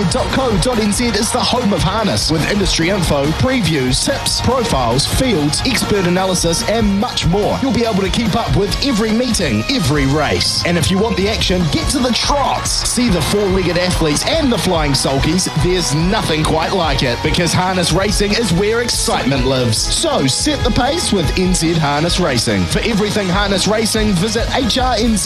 is the home of harness with industry info, previews, tips, profiles, fields, expert analysis and much more. You'll be able to keep up with every meeting, every race. And if you want the action, get to the trots. See the four-legged athletes and the flying sulkies. There's nothing quite like it because harness racing is where excitement lives. So set the pace with NZ Harness Racing. For everything harness racing, visit hrnz.co.nz.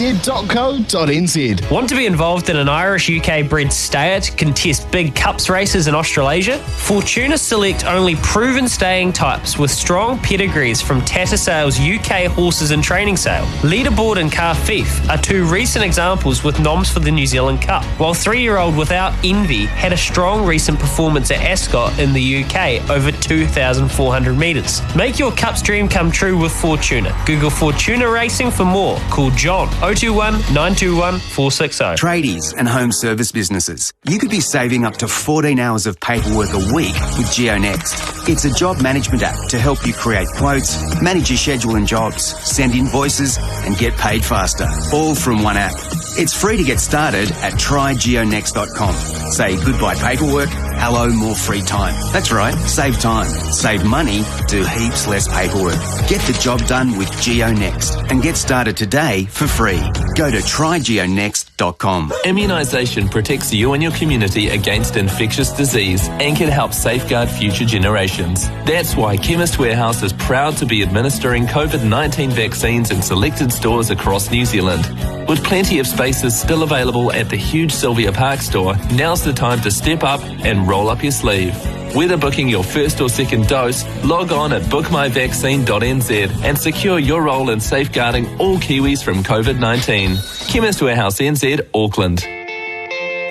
Want to be involved in an Irish UK bred stayer to contest big cups races in Australasia? Fortuna select only proven staying types with strong pedigrees from Tattersales UK Horses and Training Sale. Leaderboard and Car Fief are two recent examples with noms for the New Zealand Cup, while 3-year-old Without Envy had a strong recent performance at Ascot in the UK over 2,400 metres. Make your Cups dream come true with Fortuna. Google Fortuna Racing for more. Call John 021 921 460. Tradies and home service businesses. You could be saving up to 14 hours of paperwork a week with GeoNext. It's a job management app to help you create quotes, manage your schedule and jobs, send invoices and get paid faster. All from one app. It's free to get started at trygeonext.com. Say goodbye paperwork, hello more free time. That's right, save time, save money, do heaps less paperwork. Get the job done with GeoNext and get started today for free. Go to trygeonext.com. Immunisation protects you and your community against infectious disease and can help safeguard future generations. That's why Chemist Warehouse is proud to be administering COVID-19 vaccines in selected stores across New Zealand. With plenty of spaces still available at the huge Sylvia Park store, now's the time to step up and roll up your sleeve. Whether booking your first or second dose, log on at bookmyvaccine.nz and secure your role in safeguarding all Kiwis from COVID-19. Chemist Warehouse NZ, Auckland.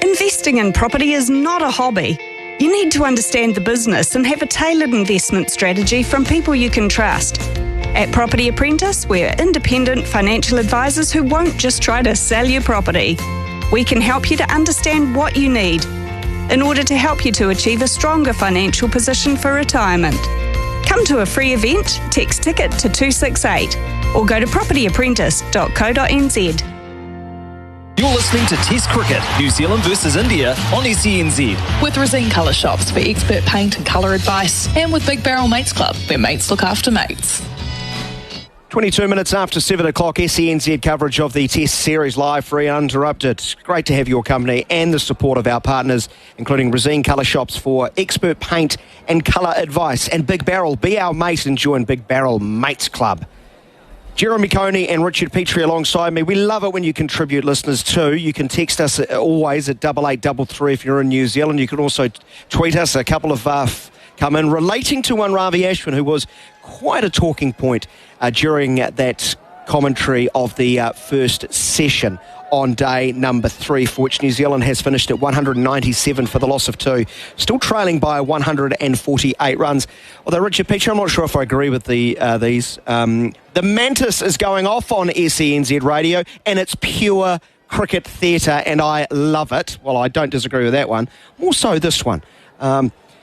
Investing in property is not a hobby. You need to understand the business and have a tailored investment strategy from people you can trust. At Property Apprentice, we're independent financial advisors who won't just try to sell your property. We can help you to understand what you need in order to help you to achieve a stronger financial position for retirement. Come to a free event, text ticket to 268 or go to propertyapprentice.co.nz. You're listening to Test Cricket, New Zealand versus India on SENZ. With Resine Colour Shops for expert paint and colour advice, and with Big Barrel Mates Club, where mates look after mates. 22 minutes after 7 o'clock, SENZ coverage of the Test Series live, free and uninterrupted. Great to have your company and the support of our partners, including Resine Colour Shops for expert paint and colour advice. And Big Barrel, be our mate and join Big Barrel Mates Club. Jeremy Coney and Richard Petrie alongside me. We love it when you contribute, listeners, too. You can text us always at 8833 if you're in New Zealand. You can also tweet us. A couple of come in relating to one Ravi Ashwin, who was quite a talking point during that commentary of the first session on day number 3, for which New Zealand has finished at 197 for the loss of 2, still trailing by 148 runs. Although, Richard Petrie, I'm not sure if I agree with these. The Mantis is going off on SENZ radio, and it's pure cricket theatre, and I love it. Well, I don't disagree with that one. More so this one.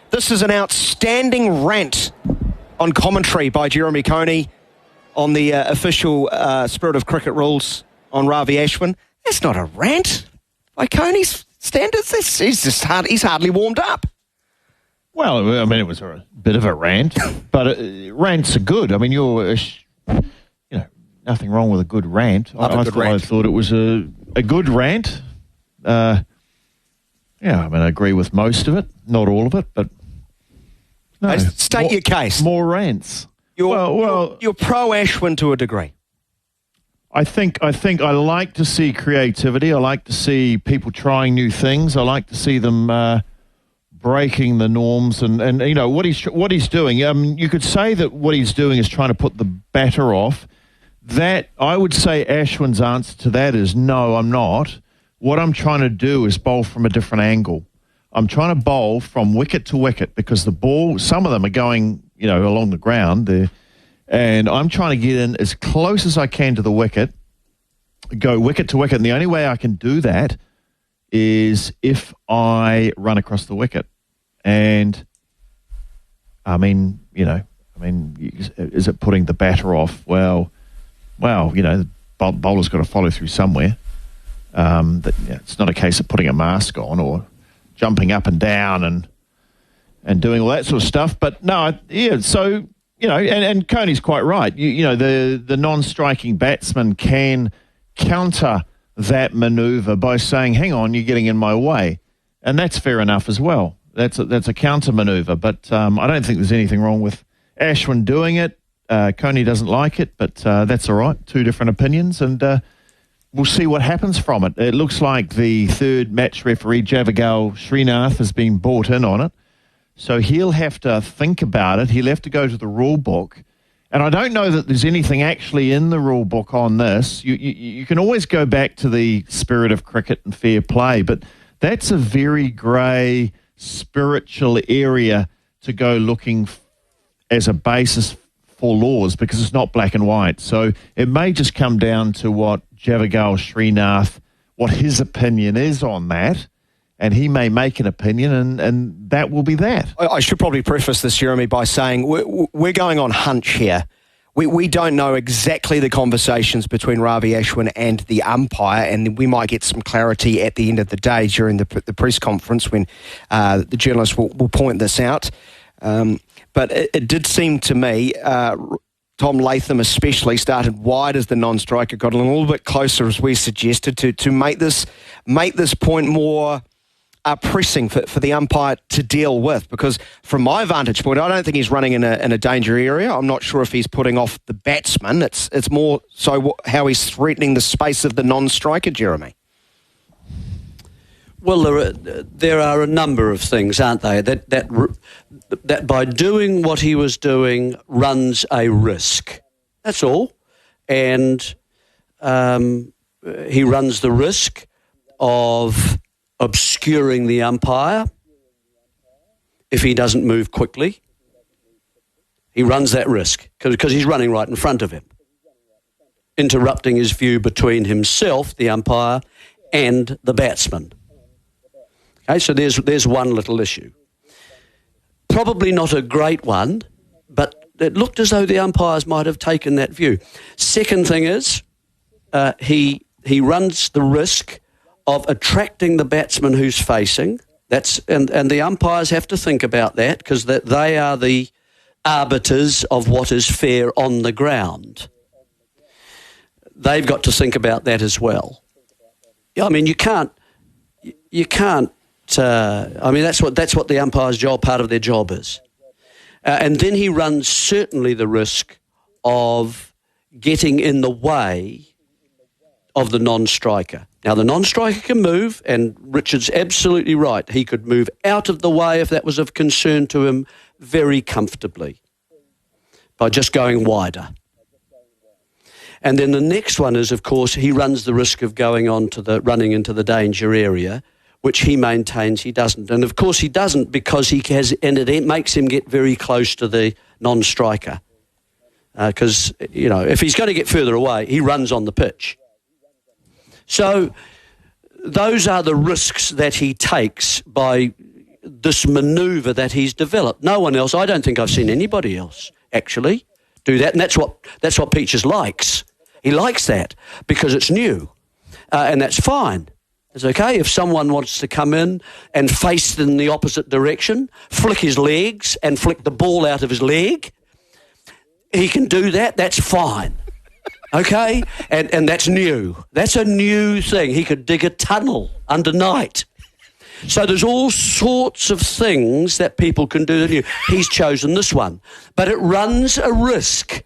This is an outstanding rant on commentary by Jeremy Coney on the official Spirit of Cricket rules on Ravi Ashwin. That's not a rant by Coney's standards. He's hardly warmed up. Well, I mean, it was a bit of a rant, but rants are good. I mean, nothing wrong with a good rant. I thought it was a good rant. I agree with most of it, not all of it, but no. State your case. More rants. You're pro Ashwin to a degree. I think I like to see creativity. I like to see people trying new things. I like to see them breaking the norms and you know what he's doing. You could say that what he's doing is trying to put the batter off. That I would say Ashwin's answer to that is no, I'm not. What I'm trying to do is bowl from a different angle. I'm trying to bowl from wicket to wicket because the ball, some of them are going, along the ground there. And I'm trying to get in as close as I can to the wicket, go wicket to wicket. And the only way I can do that is if I run across the wicket. And, is it putting the batter off? Well, the bowler's got to follow through somewhere. It's not a case of putting a mask on or jumping up and down and doing all that sort of stuff. But no, so, and Coney's quite right. The non-striking batsman can counter that manoeuvre by saying, hang on, you're getting in my way. And that's fair enough as well. That's a counter manoeuvre. But I don't think there's anything wrong with Ashwin doing it. Coney doesn't like it, but that's all right. Two different opinions, and we'll see what happens from it. It looks like the third match referee, Javagal Srinath, has been brought in on it. So he'll have to think about it. He'll have to go to the rule book. And I don't know that there's anything actually in the rule book on this. You can always go back to the spirit of cricket and fair play, but that's a very grey, spiritual area to go looking as a basis for laws, because it's not black and white. So it may just come down to what Javagal Srinath, what his opinion is on that, and he may make an opinion, and that will be that. I should probably preface this, Jeremy, by saying we're going on hunch here. We don't know exactly the conversations between Ravi Ashwin and the umpire, and we might get some clarity at the end of the day during the press conference when the journalists will point this out. But it did seem to me, Tom Latham especially, started wide as the non-striker, got a little bit closer, as we suggested, to make this point more pressing for the umpire to deal with. Because from my vantage point, I don't think he's running in a danger area. I'm not sure if he's putting off the batsman. It's more so how he's threatening the space of the non-striker, Jeremy. Well, there are a number of things, aren't they, that by doing what he was doing runs a risk. That's all. And he runs the risk of obscuring the umpire if he doesn't move quickly. He runs that risk because he's running right in front of him, interrupting his view between himself, the umpire, and the batsman. Okay, so there's one little issue. Probably not a great one, but it looked as though the umpires might have taken that view. Second thing is, he runs the risk of attracting the batsman who's facing. And the umpires have to think about that, because they are the arbiters of what is fair on the ground. They've got to think about that as well. I mean, you can't. That's what the umpire's job, part of their job is. And then he runs certainly the risk of getting in the way of the non-striker. Now, the non-striker can move, and Richard's absolutely right. He could move out of the way if that was of concern to him very comfortably by just going wider. And then the next one is, of course, he runs the risk of running into the danger area, which he maintains he doesn't. And of course he doesn't, because and it makes him get very close to the non-striker. Because, if he's going to get further away, he runs on the pitch. So those are the risks that he takes by this manoeuvre that he's developed. No one else, I don't think I've seen anybody else actually do that. And that's what Peaches likes. He likes that because it's new. And that's fine. It's okay if someone wants to come in and face in the opposite direction, flick his legs and flick the ball out of his leg. He can do that. That's fine. Okay? And that's new. That's a new thing. He could dig a tunnel undernight. So there's all sorts of things that people can do that new. He's chosen this one. But it runs a risk.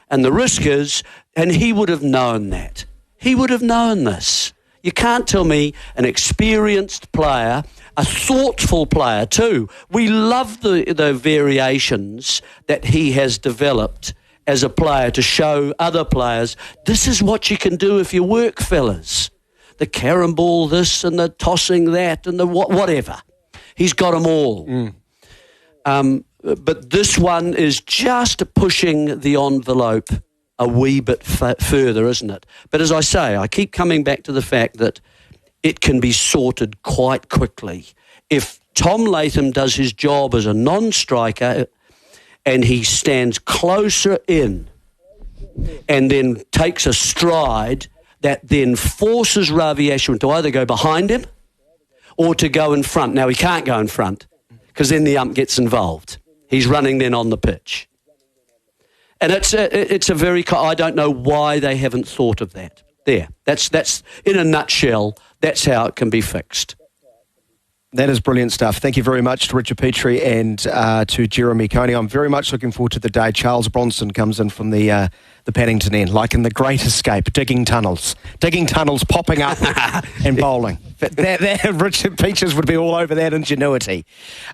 And the risk is, and he would have known that. He would have known this. You can't tell me an experienced player, a thoughtful player too. We love the variations that he has developed as a player to show other players, this is what you can do if you work, fellas. The carom ball this and the tossing that and the whatever. He's got them all. But this one is just pushing the envelope a wee bit further, isn't it? But as I say, I keep coming back to the fact that it can be sorted quite quickly. If Tom Latham does his job as a non-striker and he stands closer in and then takes a stride that then forces Ravi Ashwin to either go behind him or to go in front. Now, he can't go in front because then the ump gets involved. He's running then on the pitch. And it's a very... I don't know why they haven't thought of that. There. That's in a nutshell, that's how it can be fixed. That is brilliant stuff. Thank you very much to Richard Petrie and to Jeremy Coney. I'm very much looking forward to the day Charles Bronson comes in from the Paddington end, like in The Great Escape, digging tunnels, popping up and bowling. That Richard Petrie would be all over that ingenuity.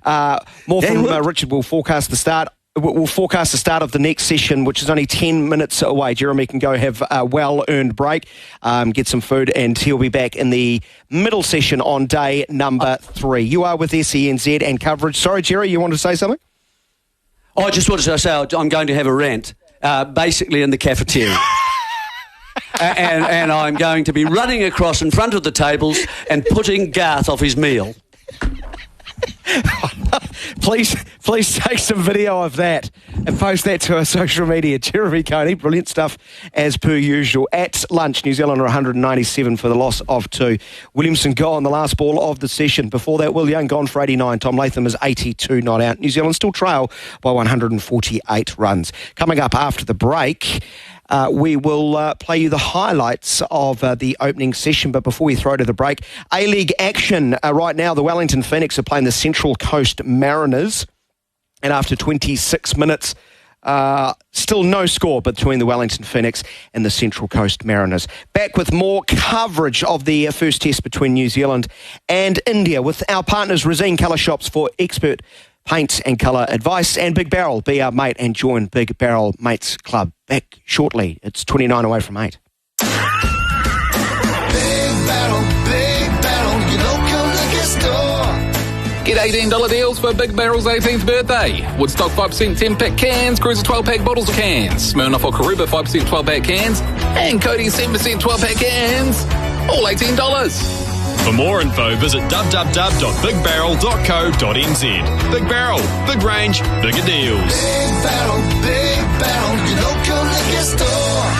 More from Richard. We'll forecast the start. We'll forecast the start of the next session, which is only 10 minutes away. Jeremy can go have a well-earned break, get some food, and he'll be back in the middle session on day number 3. You are with SENZ and coverage. Sorry, Jerry, you want to say something? I just wanted to say I'm going to have a rant, basically in the cafeteria. and I'm going to be running across in front of the tables and putting Garth off his meal. Please take some video of that and post that to our social media. Jeremy Coney, brilliant stuff as per usual. At lunch, New Zealand are 197 for the loss of 2. Williamson gone the last ball of the session. Before that, Will Young gone for 89. Tom Latham is 82 not out. New Zealand still trail by 148 runs. Coming up after the break, we will play you the highlights of the opening session. But before we throw to the break, A-League action right now. The Wellington Phoenix are playing the Central Coast Mariners. And after 26 minutes, still no score between the Wellington Phoenix and the Central Coast Mariners. Back with more coverage of the first test between New Zealand and India with our partners, Resine Colour Shops, for expert paint and colour advice, and Big Barrel. Be our mate and join Big Barrel Mates Club. Back shortly. It's 29 away from 8. Big Barrel, your local liquor store. Get $18 deals for Big Barrel's 18th birthday. Woodstock 5% 10-pack cans, Cruiser 12-pack bottles of cans, Smirnoff or Karuba 5% 12-pack cans, and Cody 7% 12-pack cans. All $18. For more info, visit www.bigbarrel.co.nz. Big Barrel, big range, bigger deals. Big Barrel, your local liquor store.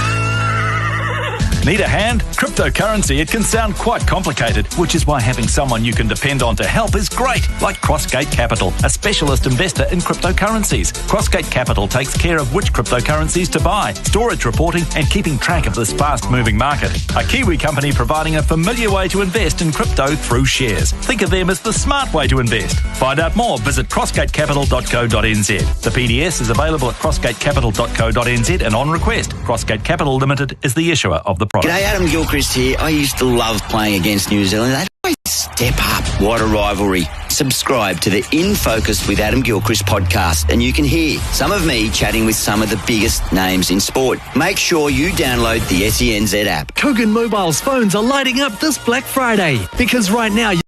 Need a hand? Cryptocurrency, it can sound quite complicated, which is why having someone you can depend on to help is great, like Crossgate Capital, a specialist investor in cryptocurrencies. Crossgate Capital takes care of which cryptocurrencies to buy, storage reporting, and keeping track of this fast-moving market. A Kiwi company providing a familiar way to invest in crypto through shares. Think of them as the smart way to invest. Find out more, visit crossgatecapital.co.nz. The PDS is available at crossgatecapital.co.nz and on request. Crossgate Capital Limited is the issuer of the product. G'day, Adam Gilchrist here. I used to love playing against New Zealand. They'd always step up. What a rivalry. Subscribe to the In Focus with Adam Gilchrist podcast and you can hear some of me chatting with some of the biggest names in sport. Make sure you download the SENZ app. Kogan Mobile's phones are lighting up this Black Friday because right now you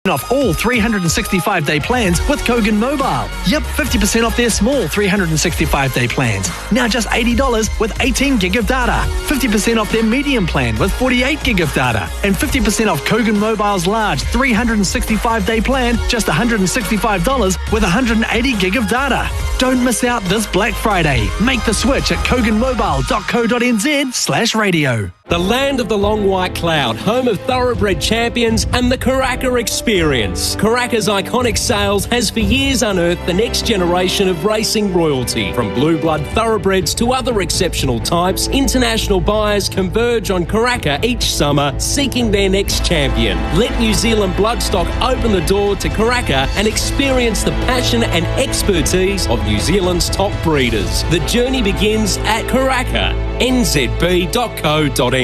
off all 365-day plans with Kogan Mobile. Yep, 50% off their small 365-day plans. Now just $80 with 18 gig of data. 50% off their medium plan with 48 gig of data. And 50% off Kogan Mobile's large 365-day plan, just $165 with 180 gig of data. Don't miss out this Black Friday. Make the switch at koganmobile.co.nz/radio. The land of the long white cloud, home of thoroughbred champions and the Karaka experience. Karaka's iconic sales has for years unearthed the next generation of racing royalty. From blue blood thoroughbreds to other exceptional types, international buyers converge on Karaka each summer, seeking their next champion. Let New Zealand Bloodstock open the door to Karaka and experience the passion and expertise of New Zealand's top breeders. The journey begins at Karaka, nzb.co.nz.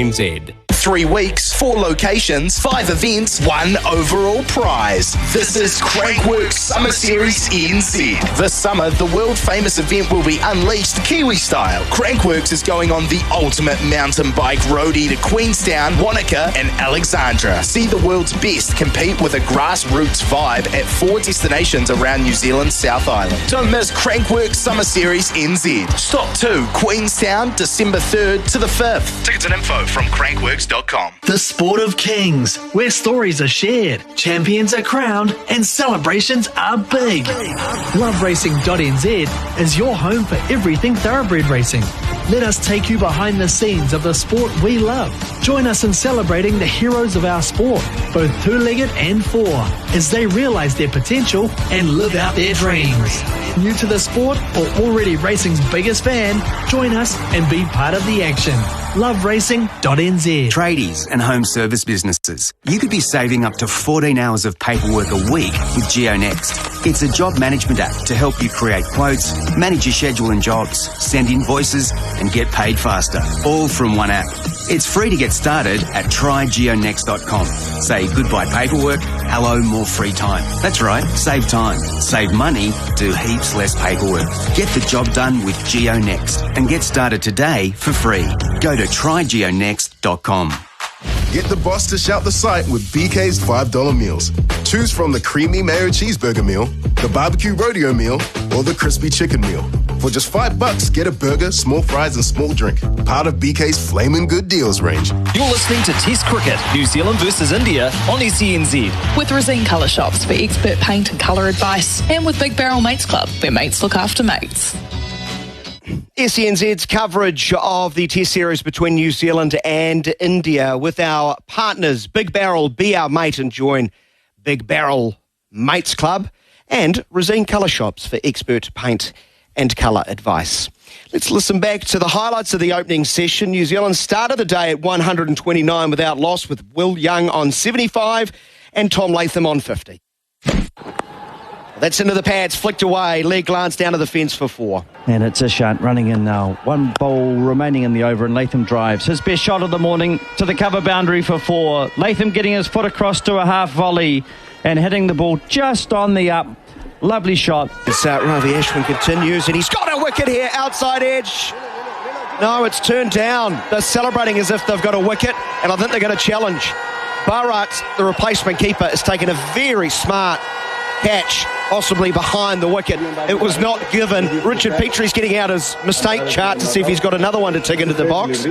3 weeks, 4 locations, 5 events, 1 overall prize. This is Crankworx Summer Series NZ. This summer, the world-famous event will be unleashed Kiwi style. Crankworx is going on the ultimate mountain bike roadie to Queenstown, Wanaka and Alexandra. See the world's best compete with a grassroots vibe at 4 destinations around New Zealand's South Island. Don't miss Crankworx Summer Series NZ. Stop 2, Queenstown, December 3rd to the 5th. Tickets and info from crankworx.com. The sport of kings, where stories are shared, champions are crowned, and celebrations are big. LoveRacing.nz is your home for everything thoroughbred racing. Let us take you behind the scenes of the sport we love. Join us in celebrating the heroes of our sport, both two-legged and four, as they realise their potential and live out their dreams. New to the sport or already racing's biggest fan, join us and be part of the action. LoveRacing.nz. Tradies and home service businesses. You could be saving up to 14 hours of paperwork a week with GeoNext. It's a job management app to help you create quotes, manage your schedule and jobs, send invoices, and get paid faster. All from one app. It's free to get started at trygeonext.com. Say goodbye paperwork, hello more free time. That's right, save time, save money, do heaps less paperwork. Get the job done with GeoNext and get started today for free. Go to trygeonext.com. Get the boss to shout the sight with BK's $5 meals. Choose from the creamy mayo cheeseburger meal, the barbecue rodeo meal, or the crispy chicken meal. For just $5, get a burger, small fries, and small drink. Part of BK's Flamin' Good Deals range. You're listening to Test Cricket, New Zealand versus India on SENZ. With Resine Colour Shops for expert paint and colour advice, and with Big Barrel Mates Club, where mates look after mates. SENZ's coverage of the Test series between New Zealand and India with our partners, Big Barrel, be our mate and join Big Barrel Mates Club, and Resine Colour Shops for expert paint and colour advice. Let's listen back to the highlights of the opening session. New Zealand started the day at 129 without loss, with Will Young on 75 and Tom Latham on 50. That's into the pads, flicked away, leg glance down to the fence for 4. And it's Ishant running in now. 1 ball remaining in the over, and Latham drives. His best shot of the morning to the cover boundary for 4. Latham getting his foot across to a half volley and hitting the ball just on the up. Lovely shot. It's Ravi Ashwin continues, and he's got a wicket here, outside edge. No, it's turned down. They're celebrating as if they've got a wicket, and I think they're going to challenge. Bharat, the replacement keeper, has taken a very smart catch, possibly behind the wicket. It was not given. Richard Petrie's getting out his mistake chart to see if he's got another one to tick into the box.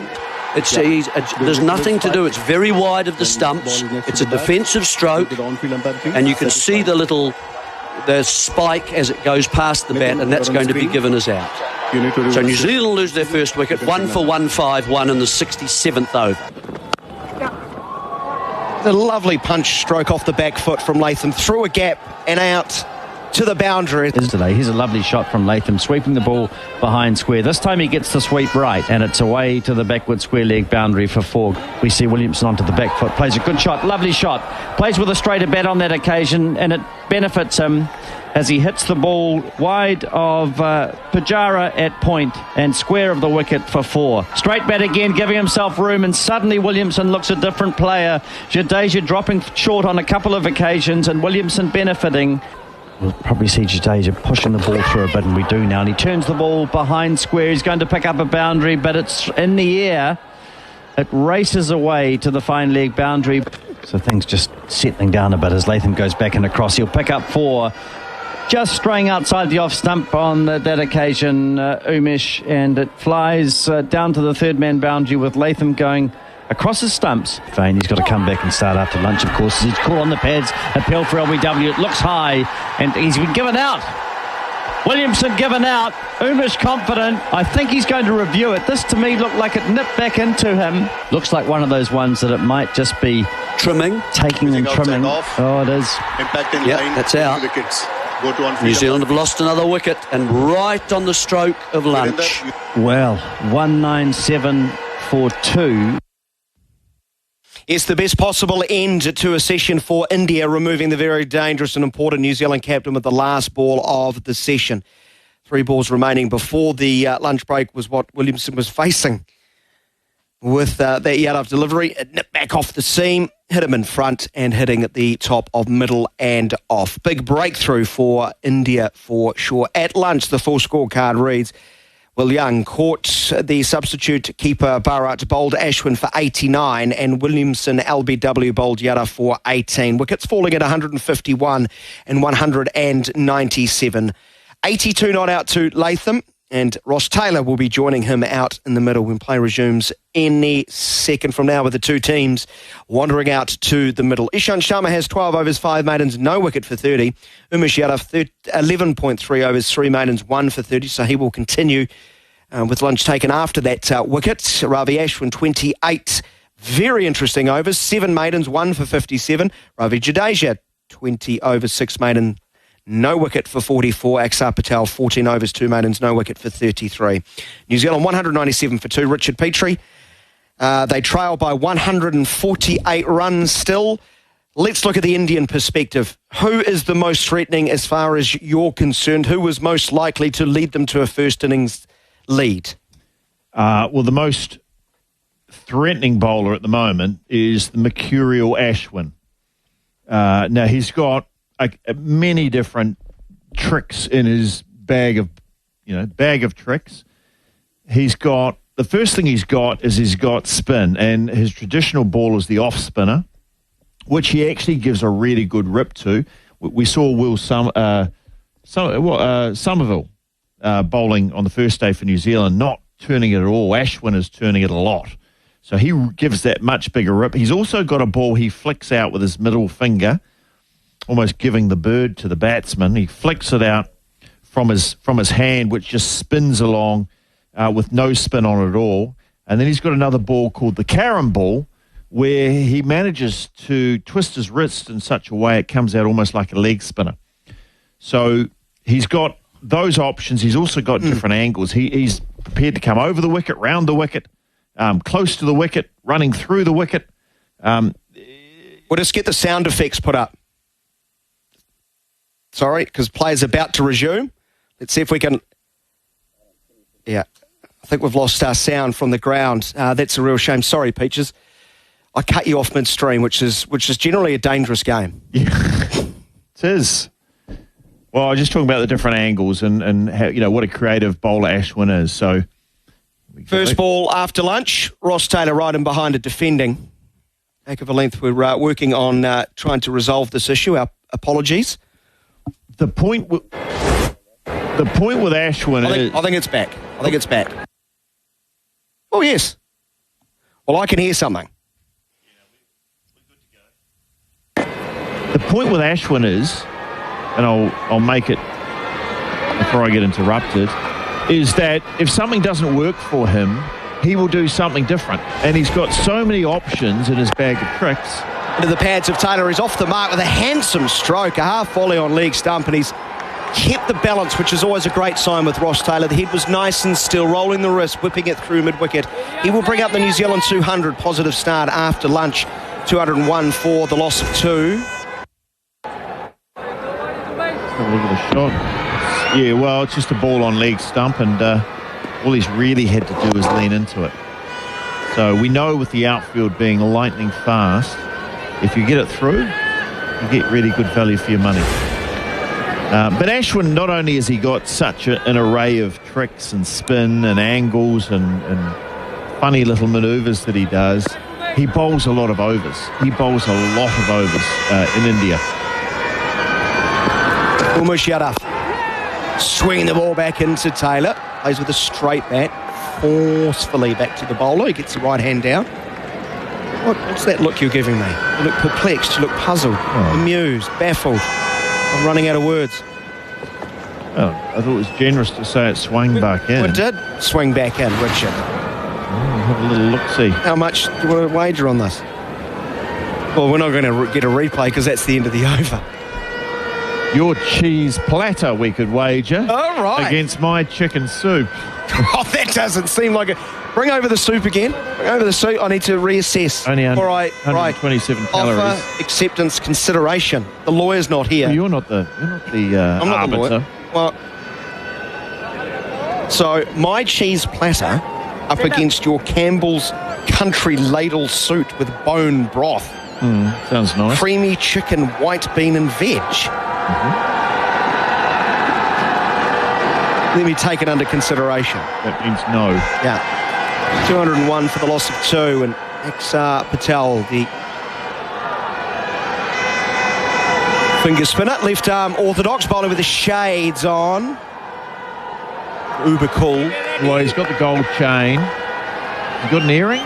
There's nothing to do. It's very wide of the stumps. It's a defensive stroke, and you can see the spike as it goes past the bat, and that's going to be given as out. So New Zealand lose their first wicket, 1 for 151 in the 67th over. A lovely punch stroke off the back foot from Latham, through a gap and out to the boundary. Today, here's a lovely shot from Latham, sweeping the ball behind square. This time he gets the sweep right, and it's away to the backward square leg boundary for 4. We see Williamson onto the back foot, plays a good shot, lovely shot, plays with a straighter bat on that occasion, and it benefits him as he hits the ball wide of Pujara at point and square of the wicket for 4. Straight bat again, giving himself room, and suddenly Williamson looks a different player. Jadeja dropping short on a couple of occasions, and Williamson benefiting. We'll probably see Jadeja pushing the ball through a bit, and we do now. And he turns the ball behind square. He's going to pick up a boundary, but it's in the air. It races away to the fine leg boundary. So things just settling down a bit as Latham goes back and across. He'll pick up 4. Just straying outside the off stump on that occasion, Umesh, and it flies down to the third man boundary with Latham going across his stumps. Fane, he's got to come back and start after lunch, of course. He's caught on the pads, appeal for LBW. It looks high, and he's been given out. Williamson given out. Umesh confident. I think he's going to review it. This to me looked like it nipped back into him. Looks like one of those ones that it might just be trimming, taking and trimming. Oh, it is. Impacting line. That's out. New Zealand have lost another wicket, and right on the stroke of lunch. Well, 197 for 2. It's the best possible end to a session for India, removing the very dangerous and important New Zealand captain with the last ball of the session. 3 balls remaining before the lunch break was what Williamson was facing. with that Yadav delivery. It nipped back off the seam, hit him in front and hitting at the top of middle and off. Big breakthrough for India for sure. At lunch, the full scorecard reads, Will Young caught the substitute keeper Bharat, bowled Ashwin for 89 and Williamson LBW bowled Yadav for 18. Wickets falling at 151 and 197. 82 not out to Latham. And Ross Taylor will be joining him out in the middle when play resumes any second from now, with the two teams wandering out to the middle. Ishant Sharma has 12 overs, 5 maidens, no wicket for 30. Umesh Yadav, 11.3 overs, 3 maidens, 1 for 30. So he will continue with lunch taken after that wicket. Ravi Ashwin, 28 very interesting overs, 7 maidens, 1 for 57. Ravi Jadeja, 20 overs, 6 maidens, no wicket for 44. Axar Patel, 14 overs, 2 maidens, no wicket for 33. New Zealand, 197 for 2. Richard Petrie, they trail by 148 runs still. Let's look at the Indian perspective. Who is the most threatening as far as you're concerned? Who was most likely to lead them to a first innings lead? Well, the most threatening bowler at the moment is the mercurial Ashwin. Now, he's got many different tricks in his bag of tricks. The first thing he's got spin, and his traditional ball is the off spinner, which he actually gives a really good rip to. We saw Somerville bowling on the first day for New Zealand, not turning it at all. Ashwin is turning it a lot. So he gives that much bigger rip. He's also got a ball he flicks out with his middle finger, almost giving the bird to the batsman. He flicks it out from his hand, which just spins along with no spin on it at all. And then he's got another ball called the carom ball, where he manages to twist his wrist in such a way it comes out almost like a leg spinner. So he's got those options. He's also got different angles. He's prepared to come over the wicket, round the wicket, close to the wicket, running through the wicket. We'll just get the sound effects put up. Sorry, because play's about to resume. Let's see if we can... Yeah, I think we've lost our sound from the ground. That's a real shame. Sorry, Peaches. I cut you off midstream, which is generally a dangerous game. Yeah, it is. Well, I was just talking about the different angles and how, what a creative bowler Ashwin is. So, first ball after lunch, Ross Taylor right in behind it defending. Heck of a length. We're working on trying to resolve this issue. Our apologies. The point with Ashwin is... I think it's back. Oh, yes. Well, I can hear something. The point with Ashwin is, and I'll make it before I get interrupted, is that if something doesn't work for him, he will do something different. And he's got so many options in his bag of tricks. Into the pads of Taylor. He's off the mark with a handsome stroke, a half volley on leg stump, and he's kept the balance, which is always a great sign with Ross Taylor. The head was nice and still, rolling the wrist, whipping it through mid-wicket. He will bring up the New Zealand 200 positive start after lunch. 201 for the loss of 2. Look at the shot. Yeah, well, it's just a ball on leg stump, and all he's really had to do is lean into it. So we know with the outfield being lightning fast, if you get it through, you get really good value for your money. But Ashwin, not only has he got such an array of tricks and spin and angles and funny little manoeuvres that he does, he bowls a lot of overs. He bowls a lot of overs in India. Umesh Yadav swinging the ball back into Taylor. Plays with a straight bat, forcefully back to the bowler. He gets the right hand down. What's that look you're giving me? You look perplexed, you look puzzled, amused, baffled. I'm running out of words. Oh, I thought it was generous to say it swung back in. It did swing back in, Richard. Have a little look-see. How much do you want to wager on this? Well, we're not going to get a replay because that's the end of the over. Your cheese platter, we could wager. All right. Against my chicken soup. Oh, that doesn't seem like it. Bring over the soup again. Bring over the soup. I need to reassess. Only 127 calories. Offer acceptance consideration. The lawyer's not here. Well, you're not the I'm not the lawyer. Well, so my cheese platter up against your Campbell's country ladle soup with bone broth. Sounds nice. Creamy chicken, white bean and veg. Let me take it under consideration. That means no. Yeah. 201 for the loss of 2, and Axar Patel, the finger spinner, left arm orthodox, bowler with the shades on. Uber cool. Well, he's got the gold chain. He's got an earring?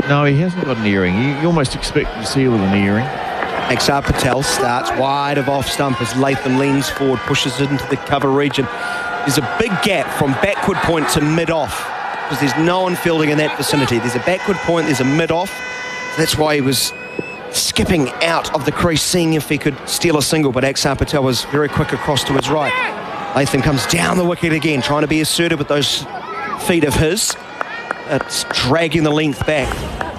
No, he hasn't got an earring. You almost expect to see it with an earring. Axar Patel starts wide of off stump as Latham leans forward, pushes it into the cover region. There's a big gap from backward point to mid-off because there's no one fielding in that vicinity. There's a backward point, there's a mid-off. That's why he was skipping out of the crease, seeing if he could steal a single, but Axar Patel was very quick across to his right. Latham comes down the wicket again, trying to be assertive with those feet of his. It's dragging the length back.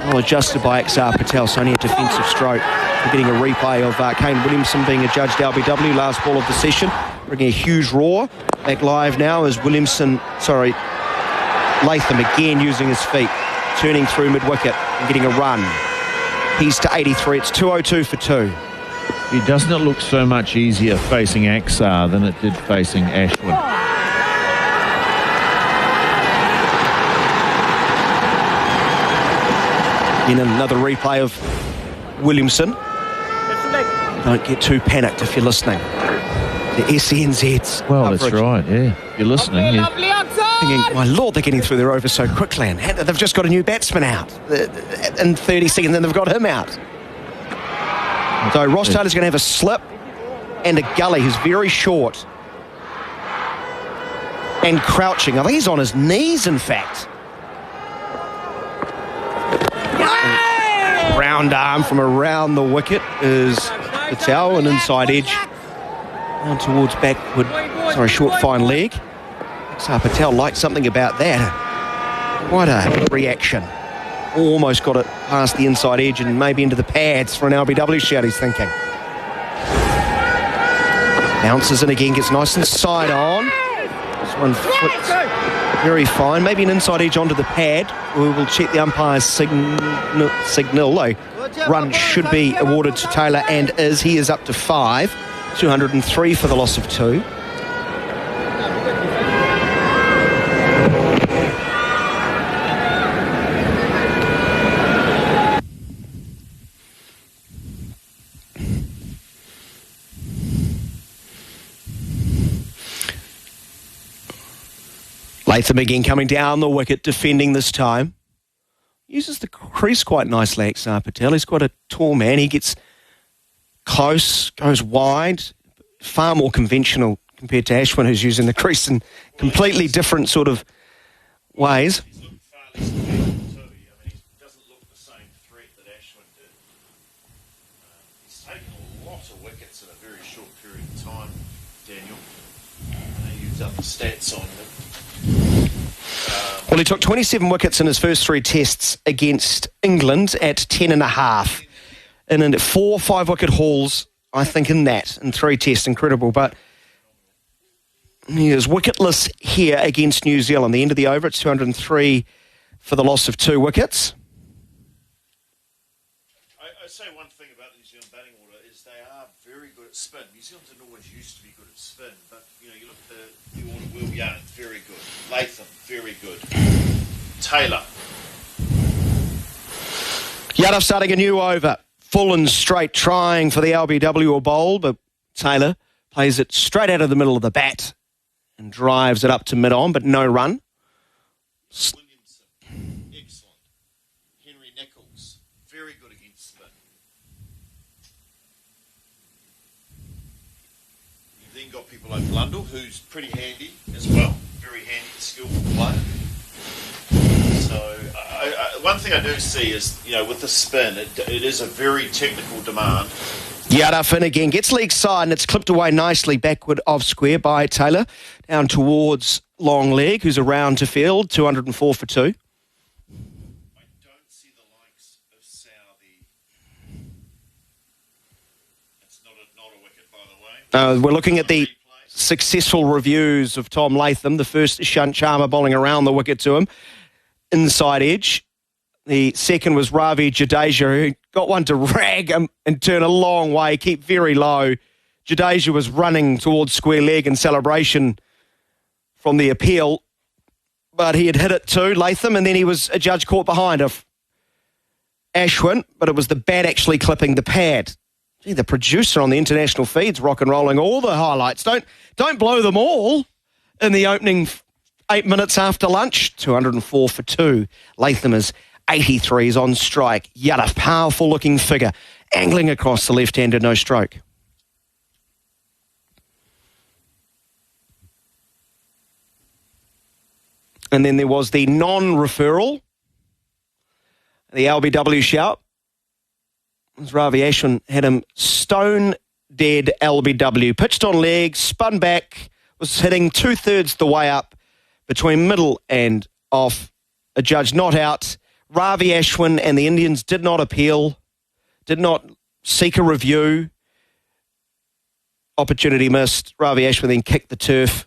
Well adjusted by Axar Patel, so only a defensive stroke. We're getting a replay of Kane Williamson being adjudged LBW, last ball of the session, bringing a huge roar. Back live now as Latham again using his feet, turning through mid-wicket and getting a run. He's to 83, it's 202 for 2. Doesn't it look so much easier facing Axar than it did facing Ashwin? In another replay of Williamson. Don't get too panicked if you're listening. The SENZ's Well, coverage. that's right, yeah. If you're listening, yeah. Thinking, my Lord, they're getting through their over so quickly, and they've just got a new batsman out. In 30 seconds, then they've got him out. So Ross Taylor's going to have a slip and a gully who's very short and crouching. I think he's on his knees, in fact. Round arm from around the wicket is Patel, an inside edge. Down towards backward, short fine leg. Axar Patel liked something about that. Quite a reaction. Almost got it past the inside edge and maybe into the pads for an LBW shout, he's thinking. Bounces in again, gets nice and side on. This one flicks very fine. Maybe an inside edge onto the pad. We will check the umpire's signal. A run should be awarded to Taylor and is. He is up to 5. 203 for the loss of 2. Latham again coming down the wicket, defending this time. Uses the crease quite nicely, Axar Patel. He's quite a tall man. He gets close, goes wide, far more conventional compared to Ashwin, who's using the crease in completely different sort of ways. He's taken a lot of wickets in a very short period of time, Daniel. They use up the stats on him. Well, he took 27 wickets in his first 3 tests against England at 10.5. And in 4 5-wicket hauls, I think, in 3 tests. Incredible. But he is wicketless here against New Zealand. The end of the over, it's 203 for the loss of 2 wickets. I say one thing about the New Zealand batting order is they are very good at spin. New Zealand didn't always used to be good at spin, but you look at the order. Will Young, very good. Latham, very good. Taylor. Yadav starting a new over. Full and straight, trying for the LBW or bowl, but Taylor plays it straight out of the middle of the bat and drives it up to mid-on, but no run. Williamson, excellent. Henry Nichols, very good against spin. You've then got people like Blundell, who's pretty handy as well. Very handy, skillful player. So one thing I do see is, with the spin, it is a very technical demand. Yadav in again, gets leg side and it's clipped away nicely backward of square by Taylor. Down towards long leg, who's around to field, 204 for 2. I don't see the likes of Southey. It's not a wicket, by the way. We're looking at the successful reviews of Tom Latham, the first Ishant Sharma bowling around the wicket to him. inside edge. The second was Ravi Jadeja, who got one to rag him and turn a long way, keep very low. Jadeja was running towards square leg in celebration from the appeal, but he had hit it too, Latham, and then he was a judge caught behind of Ashwin, but it was the bat actually clipping the pad. Gee, the producer on the international feed's rock and rolling all the highlights. Don't blow them all in the opening 8 minutes after lunch. 204 for 2. Latham is 83s on strike. Yadav, powerful looking figure, angling across the left-hander, no stroke. And then there was the non-referral, the LBW shout. As Ravi Ashwin had him stone dead LBW. Pitched on legs, spun back, was hitting 2/3 the way up between middle and off. A judge not out. Ravi Ashwin and the Indians did not appeal, did not seek a review. Opportunity missed. Ravi Ashwin then kicked the turf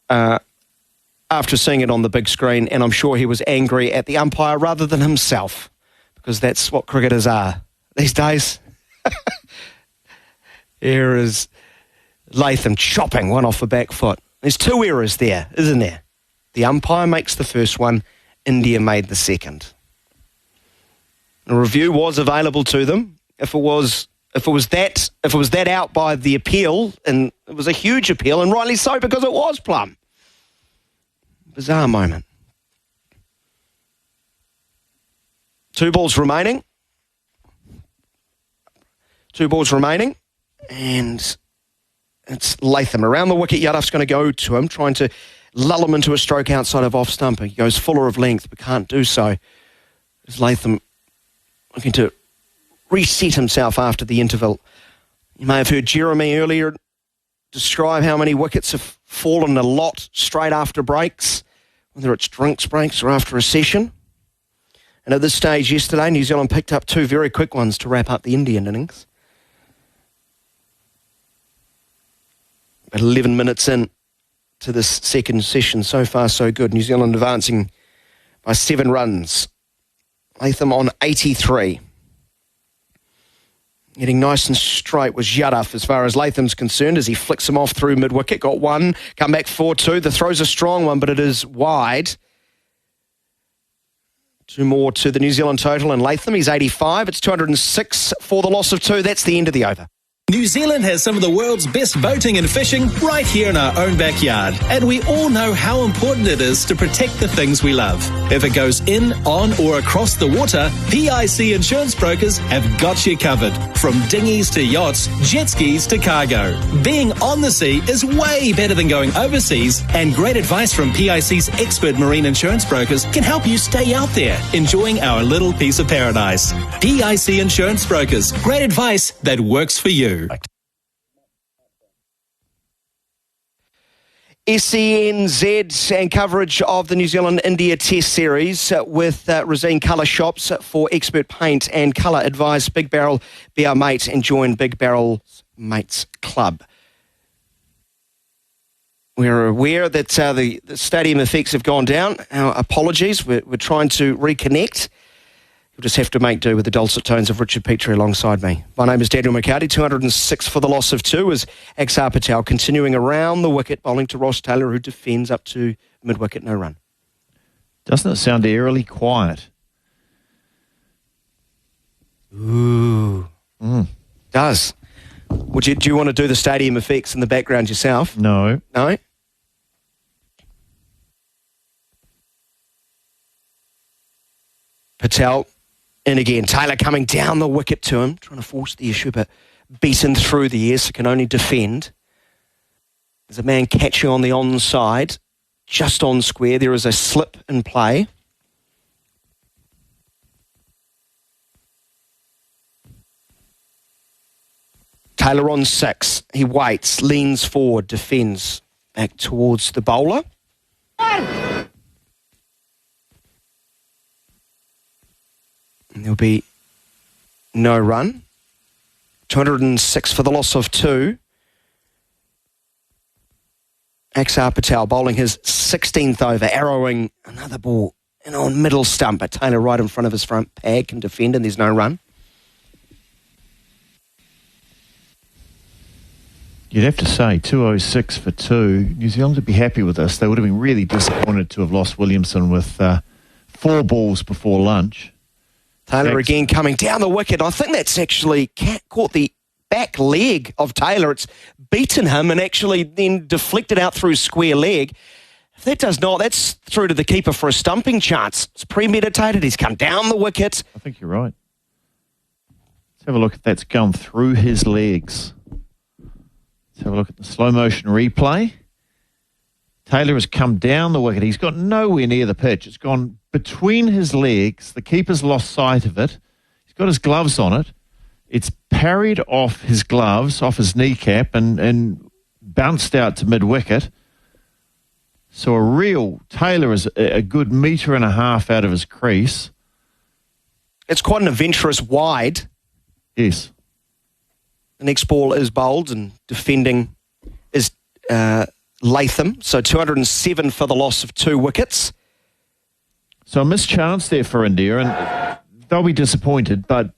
after seeing it on the big screen, and I'm sure he was angry at the umpire rather than himself, because that's what cricketers are these days. Here is Latham chopping one off the back foot. There's 2 errors there, isn't there? The umpire makes the first one, India made the second. A review was available to them. If it was that out by the appeal, and it was a huge appeal, and rightly so, because it was plumb. Bizarre moment. 2 balls remaining. 2 balls remaining, and it's Latham. Around the wicket, Yadav's going to go to him, trying to lull him into a stroke outside of off stump. He goes fuller of length, but can't do so. It's Latham looking to reset himself after the interval. You may have heard Jeremy earlier describe how many wickets have fallen a lot straight after breaks, whether it's drinks breaks or after a session. And at this stage yesterday, New Zealand picked up 2 very quick ones to wrap up the Indian innings. About 11 minutes in to this second session, so far so good. New Zealand advancing by 7 runs. Latham on 83. Getting nice and straight was Yadav as far as Latham's concerned, as he flicks him off through mid-wicket. Got 1, come back 4-2. The throw's a strong one, but it is wide. 2 more to the New Zealand total, and Latham, he's 85. It's 206 for the loss of 2. That's the end of the over. New Zealand has some of the world's best boating and fishing right here in our own backyard. And we all know how important it is to protect the things we love. If it goes in, on or across the water, PIC Insurance Brokers have got you covered. From dinghies to yachts, jet skis to cargo. Being on the sea is way better than going overseas, and great advice from PIC's expert marine insurance brokers can help you stay out there, enjoying our little piece of paradise. PIC Insurance Brokers. Great advice that works for you. SENZ and coverage of the New Zealand-India Test Series with Razine Colour Shops for expert paint and colour advice. Big Barrel, be our mate and join Big Barrel's Mates Club. We're aware that the stadium effects have gone down. Our apologies. We're trying to reconnect. You'll just have to make do with the dulcet tones of Richard Petrie alongside me. My name is Daniel McCarty. 206 for the loss of 2 as Axar Patel continuing around the wicket, bowling to Ross Taylor, who defends up to mid-wicket, no run. Doesn't it sound eerily quiet? Ooh. Does. Do you want to do the stadium effects in the background yourself? No. No? Patel. And again, Taylor coming down the wicket to him, trying to force the issue, but beaten through the air, so can only defend. There's a man catching on the onside, just on square. There is a slip in play. Taylor on 6. He waits, leans forward, defends back towards the bowler. There'll be no run. 206 for the loss of 2. Axar Patel bowling his 16th over, arrowing another ball on middle stump, but Taylor right in front of his front pad can defend and there's no run. You'd have to say 206 for 2. New Zealand would be happy with this. They would have been really disappointed to have lost Williamson with 4 balls before lunch. Taylor again coming down the wicket. I think that's actually caught the back leg of Taylor. It's beaten him and actually then deflected out through square leg. If that does not, that's through to the keeper for a stumping chance. It's premeditated. He's come down the wicket. I think you're right. Let's have a look if that's gone through his legs. Let's have a look at the slow motion replay. Taylor has come down the wicket. He's got nowhere near the pitch. It's gone between his legs. The keeper's lost sight of it. He's got his gloves on it. It's parried off his gloves, off his kneecap, and bounced out to mid-wicket. So Taylor is a good 1.5 meters out of his crease. It's quite an adventurous wide. Yes. The next ball is bowled and defending is Latham. So 207 for the loss of 2 wickets. So a missed chance there for India, and they'll be disappointed, but,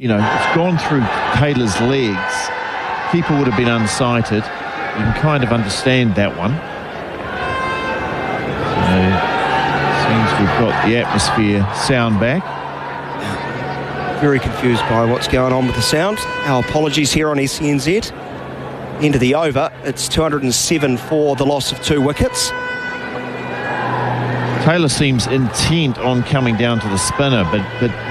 it's gone through Taylor's legs. Keeper would have been unsighted. You can kind of understand that one. So, seems we've got the atmosphere sound back. Very confused by what's going on with the sound. Our apologies here on SENZ. End of the over. It's 207 for the loss of 2 wickets. Taylor seems intent on coming down to the spinner, but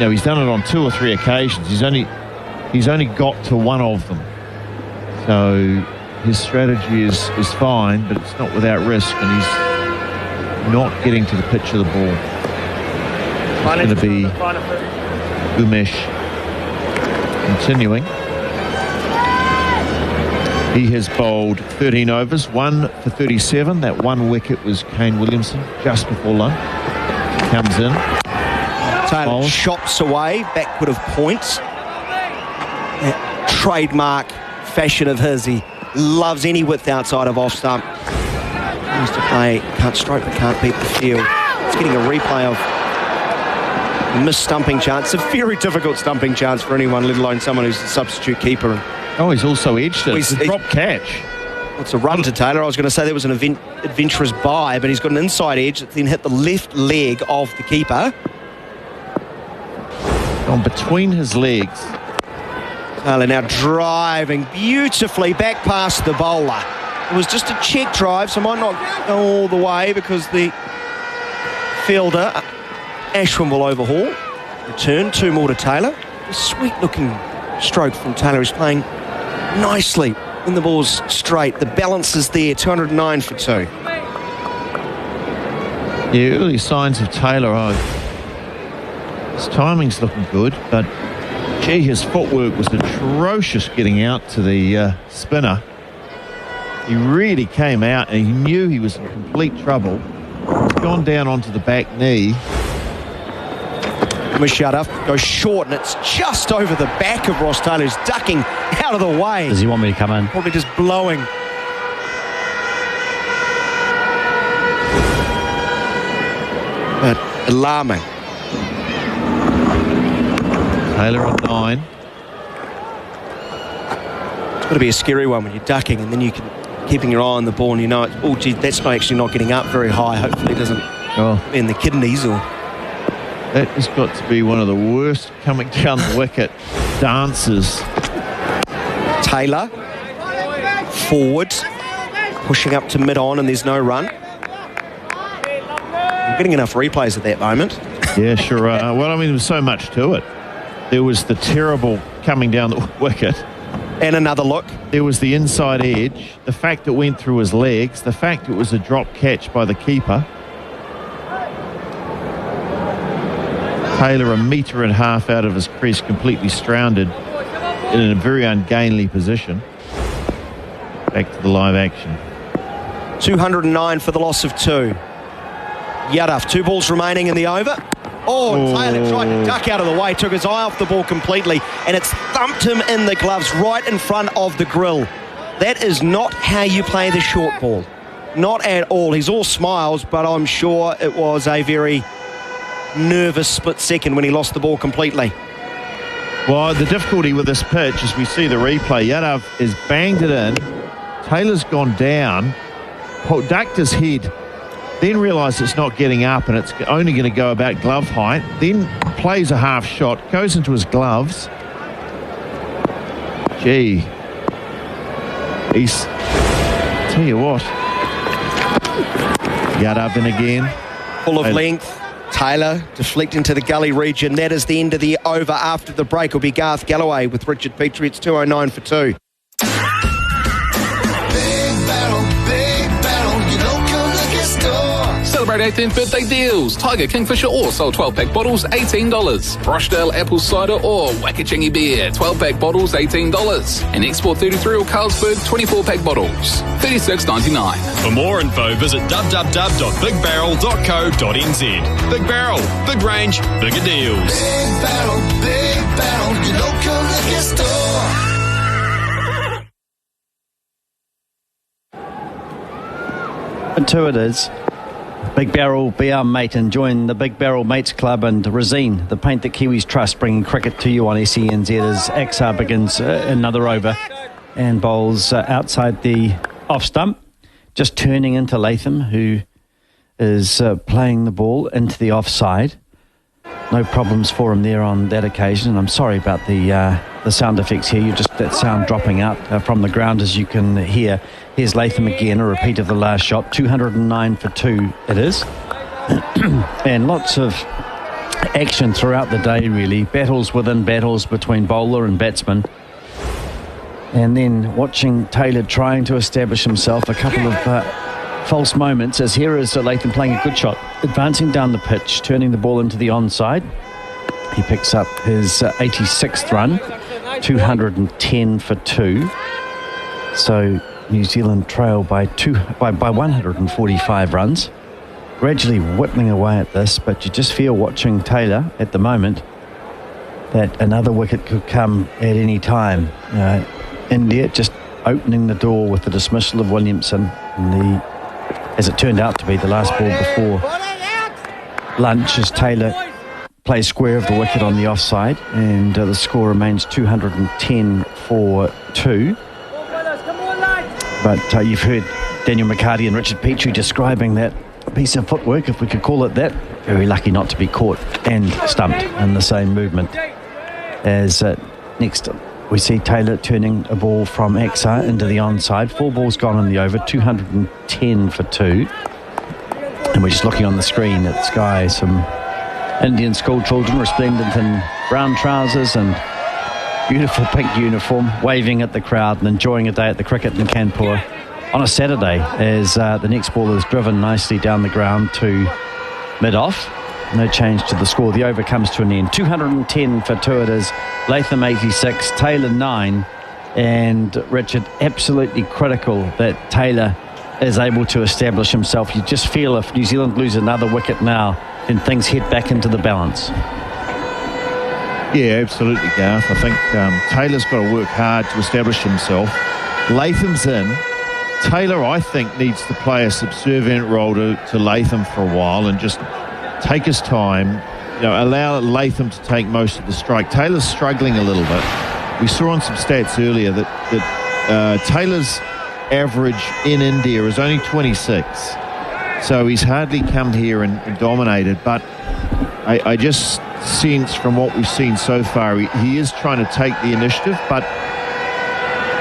he's done it on 2 or 3 occasions. He's only got to one of them. So his strategy is fine, but it's not without risk, and he's not getting to the pitch of the ball. It's going to be Umesh continuing. He has bowled 13 overs, 1 for 37. That 1 wicket was Kane Williamson just before lunch. Comes in. Taylor chops away, backward of points. That trademark fashion of his. He loves any width outside of off stump. He used to play can't stroke but can't beat the field. It's getting a replay of a missed stumping chance. It's a very difficult stumping chance for anyone, let alone someone who's a substitute keeper. He's also edged it. It's a drop catch. It's a run to Taylor. I was going to say there was an adventurous buy, but he's got an inside edge that then hit the left leg of the keeper. On between his legs. Taylor now driving beautifully back past the bowler. It was just a check drive, so might not go all the way because the fielder, Ashwin, will overhaul. Return, 2 more to Taylor. A sweet-looking stroke from Taylor. He's playing nicely when the ball's straight. The balance is there, 209 for 2. Yeah, early signs of Taylor. His timing's looking good, but gee, his footwork was atrocious getting out to the spinner. He really came out and he knew he was in complete trouble. He's gone down onto the back knee. Musharraf goes short and it's just over the back of Ross Taylor, who's ducking out of the way. Does he want me to come in? Probably just blowing. But alarming. Taylor at 9. It's got to be a scary one when you're ducking and then you can keeping your eye on the ball and you know, that's actually not getting up very high. Hopefully it doesn't be in the kidneys or... That has got to be one of the worst coming down the wicket dances. Taylor forward, pushing up to mid-on and there's no run. I'm getting enough replays at that moment. Yeah, sure. Well, I mean, there was so much to it. There was the terrible coming down the wicket. And another look. There was the inside edge, the fact it went through his legs, the fact it was a drop catch by the keeper. Taylor 1.5 meters out of his crease, completely stranded in a very ungainly position. Back to the live action. 209 for the loss of 2. Yadav, 2 balls remaining in the over. Taylor tried to duck out of the way, took his eye off the ball completely, and it's thumped him in the gloves right in front of the grill. That is not how you play the short ball. Not at all. He's all smiles, but I'm sure it was a very nervous split second when he lost the ball completely. Well, the difficulty with this pitch, as we see the replay, Yadav has banged it in. Taylor's gone down, ducked his head, then realised it's not getting up and it's only going to go about glove height, then plays a half shot, goes into his gloves. Gee. Tell you what. Yadav in again. Full of length. Taylor deflecting to the gully region. That is the end of the over. After the break will be Garth Galloway with Richard Petrie. It's 2:09 for 2. Celebrate 18th birthday deals. Tiger Kingfisher Ore sold 12-pack bottles, $18. Rochdale Apple Cider Ore, Wakachangi Beer, 12-pack bottles, $18. And Export 33 or Carlsberg, 24-pack bottles, $36.99. For more info, visit www.bigbarrel.co.nz. Big Barrel, big range, bigger deals. Big Barrel, your local liquor store. And 2 it is. Big Barrel, be our mate, and join the Big Barrel Mates Club and Resine, the paint that Kiwis trust, bringing cricket to you on SENZ as Axar begins another over and bowls outside the off stump, just turning into Latham, who is playing the ball into the offside. No problems for him there on that occasion, and I'm sorry about the sound effects here. You just that sound dropping out from the ground, as you can hear. Here's Latham again, a repeat of the last shot. 209 for 2 it is. And lots of action throughout the day, really. Battles within battles between bowler and batsman. And then watching Taylor trying to establish himself. A couple of false moments, as here is Latham playing a good shot, advancing down the pitch, turning the ball into the onside. He picks up his 86th run, 210 for 2. So New Zealand trail by 145 runs. Gradually whittling away at this, but you just feel watching Taylor at the moment that another wicket could come at any time. India just opening the door with the dismissal of Williamson, and as it turned out to be, the last ball before lunch, as Taylor plays square of the wicket on the offside, and the score remains 210 for 2. But you've heard Daniel McCarty and Richard Petrie describing that piece of footwork, if we could call it that. Very lucky not to be caught and stumped in the same movement. As next we see Taylor turning a ball from Axar into the onside. 4 balls gone in the over, 210 for 2. And we're just looking on the screen at Sky, some Indian school children resplendent in brown trousers and beautiful pink uniform, waving at the crowd and enjoying a day at the cricket in Kanpur on a Saturday, as the next ball is driven nicely down the ground to mid-off. No change to the score. The over comes to an end. 210 for 2 it is. Latham 86, Taylor 9, and Richard, absolutely critical that Taylor is able to establish himself. You just feel if New Zealand lose another wicket now, then things head back into the balance. Yeah, absolutely, Garth. I think Taylor's got to work hard to establish himself. Latham's in. Taylor, I think, needs to play a subservient role to Latham for a while and just take his time, allow Latham to take most of the strike. Taylor's struggling a little bit. We saw on some stats earlier that Taylor's average in India is only 26. So he's hardly come here and dominated, but I just sense from what we've seen so far, he is trying to take the initiative, but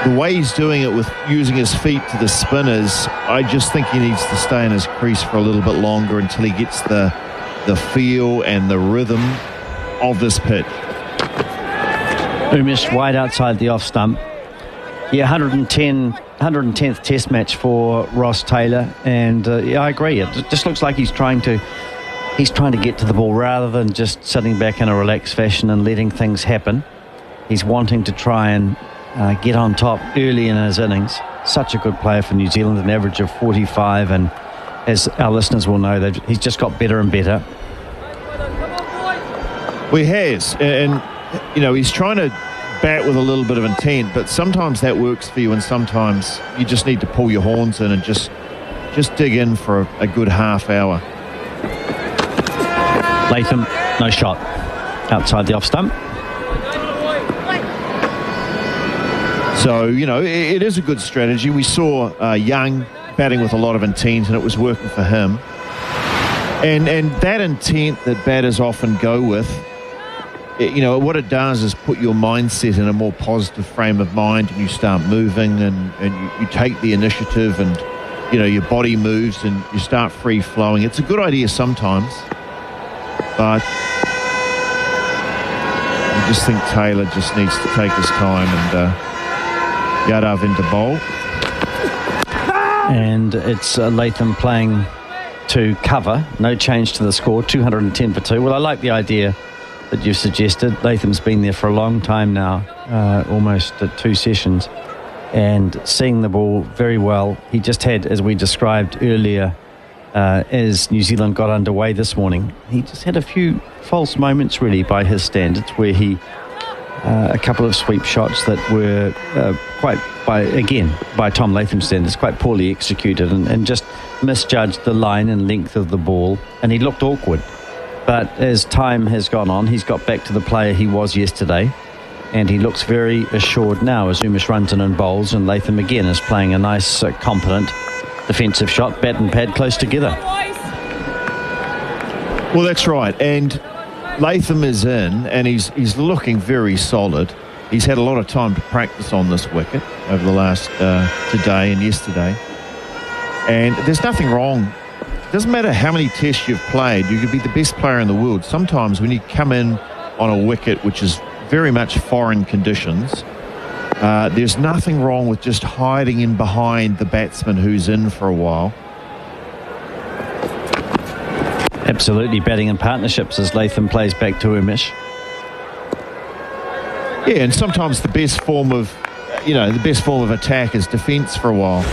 the way he's doing it with using his feet to the spinners, I just think he needs to stay in his crease for a little bit longer until he gets the feel and the rhythm of this pitch. Umesh wide outside the off stump. Yeah, 110th test match for Ross Taylor, and I agree. It just looks like he's trying to get to the ball rather than just sitting back in a relaxed fashion and letting things happen. He's wanting to try and get on top early in his innings. Such a good player for New Zealand, an average of 45, and as our listeners will know, he's just got better and better. Well, he has, and he's trying to bat with a little bit of intent, but sometimes that works for you and sometimes you just need to pull your horns in and just just dig in for a good half hour. Latham, no shot. Outside the off stump. So, it is a good strategy. We saw Young batting with a lot of intent, and it was working for him. And that intent that batters often go with, what it does is put your mindset in a more positive frame of mind, and you start moving, and you take the initiative, and, your body moves, and you start free-flowing. It's a good idea sometimes, but I just think Taylor just needs to take his time and Yadav into bowl. And it's Latham playing to cover. No change to the score, 210 for 2. Well, I like the idea that you've suggested. Latham's been there for a long time now, almost 2 sessions, and seeing the ball very well. He just had, as we described earlier, as New Zealand got underway this morning, he just had a few false moments, really, by his standards, where he a couple of sweep shots that were by Tom Latham's standards, quite poorly executed, and just misjudged the line and length of the ball, and he looked awkward. But as time has gone on, he's got back to the player he was yesterday, and he looks very assured now as Umesh runs in and bowls, and Latham again is playing a nice, competent defensive shot, bat and pad close together. Well, that's right, and Latham is in, and he's looking very solid. He's had a lot of time to practice on this wicket over the last today and yesterday, and there's nothing wrong. It doesn't matter how many tests you've played. You could be the best player in the world. Sometimes when you come in on a wicket which is very much foreign conditions, there's nothing wrong with just hiding in behind the batsman who's in for a while. Absolutely, batting in partnerships as Latham plays back to Umesh. Yeah, and sometimes the best form of attack is defence for a while.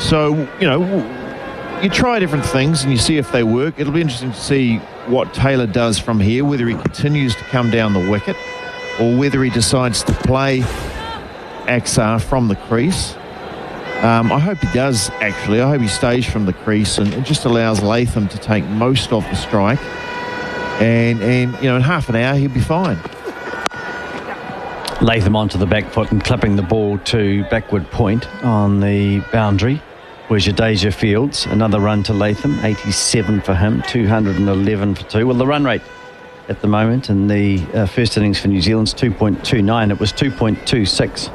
So, you try different things and you see if they work. It'll be interesting to see what Taylor does from here, whether he continues to come down the wicket or whether he decides to play Axar from the crease. I hope he does, actually. I hope he stays from the crease and it just allows Latham to take most of the strike. And in half an hour, he'll be fine. Latham onto the back foot and clipping the ball to backward point on the boundary, where Jadeja fields. Another run to Latham, 87 for him, 211 for 2. Well, the run rate at the moment in the first innings for New Zealand's 2.29. It was 2.26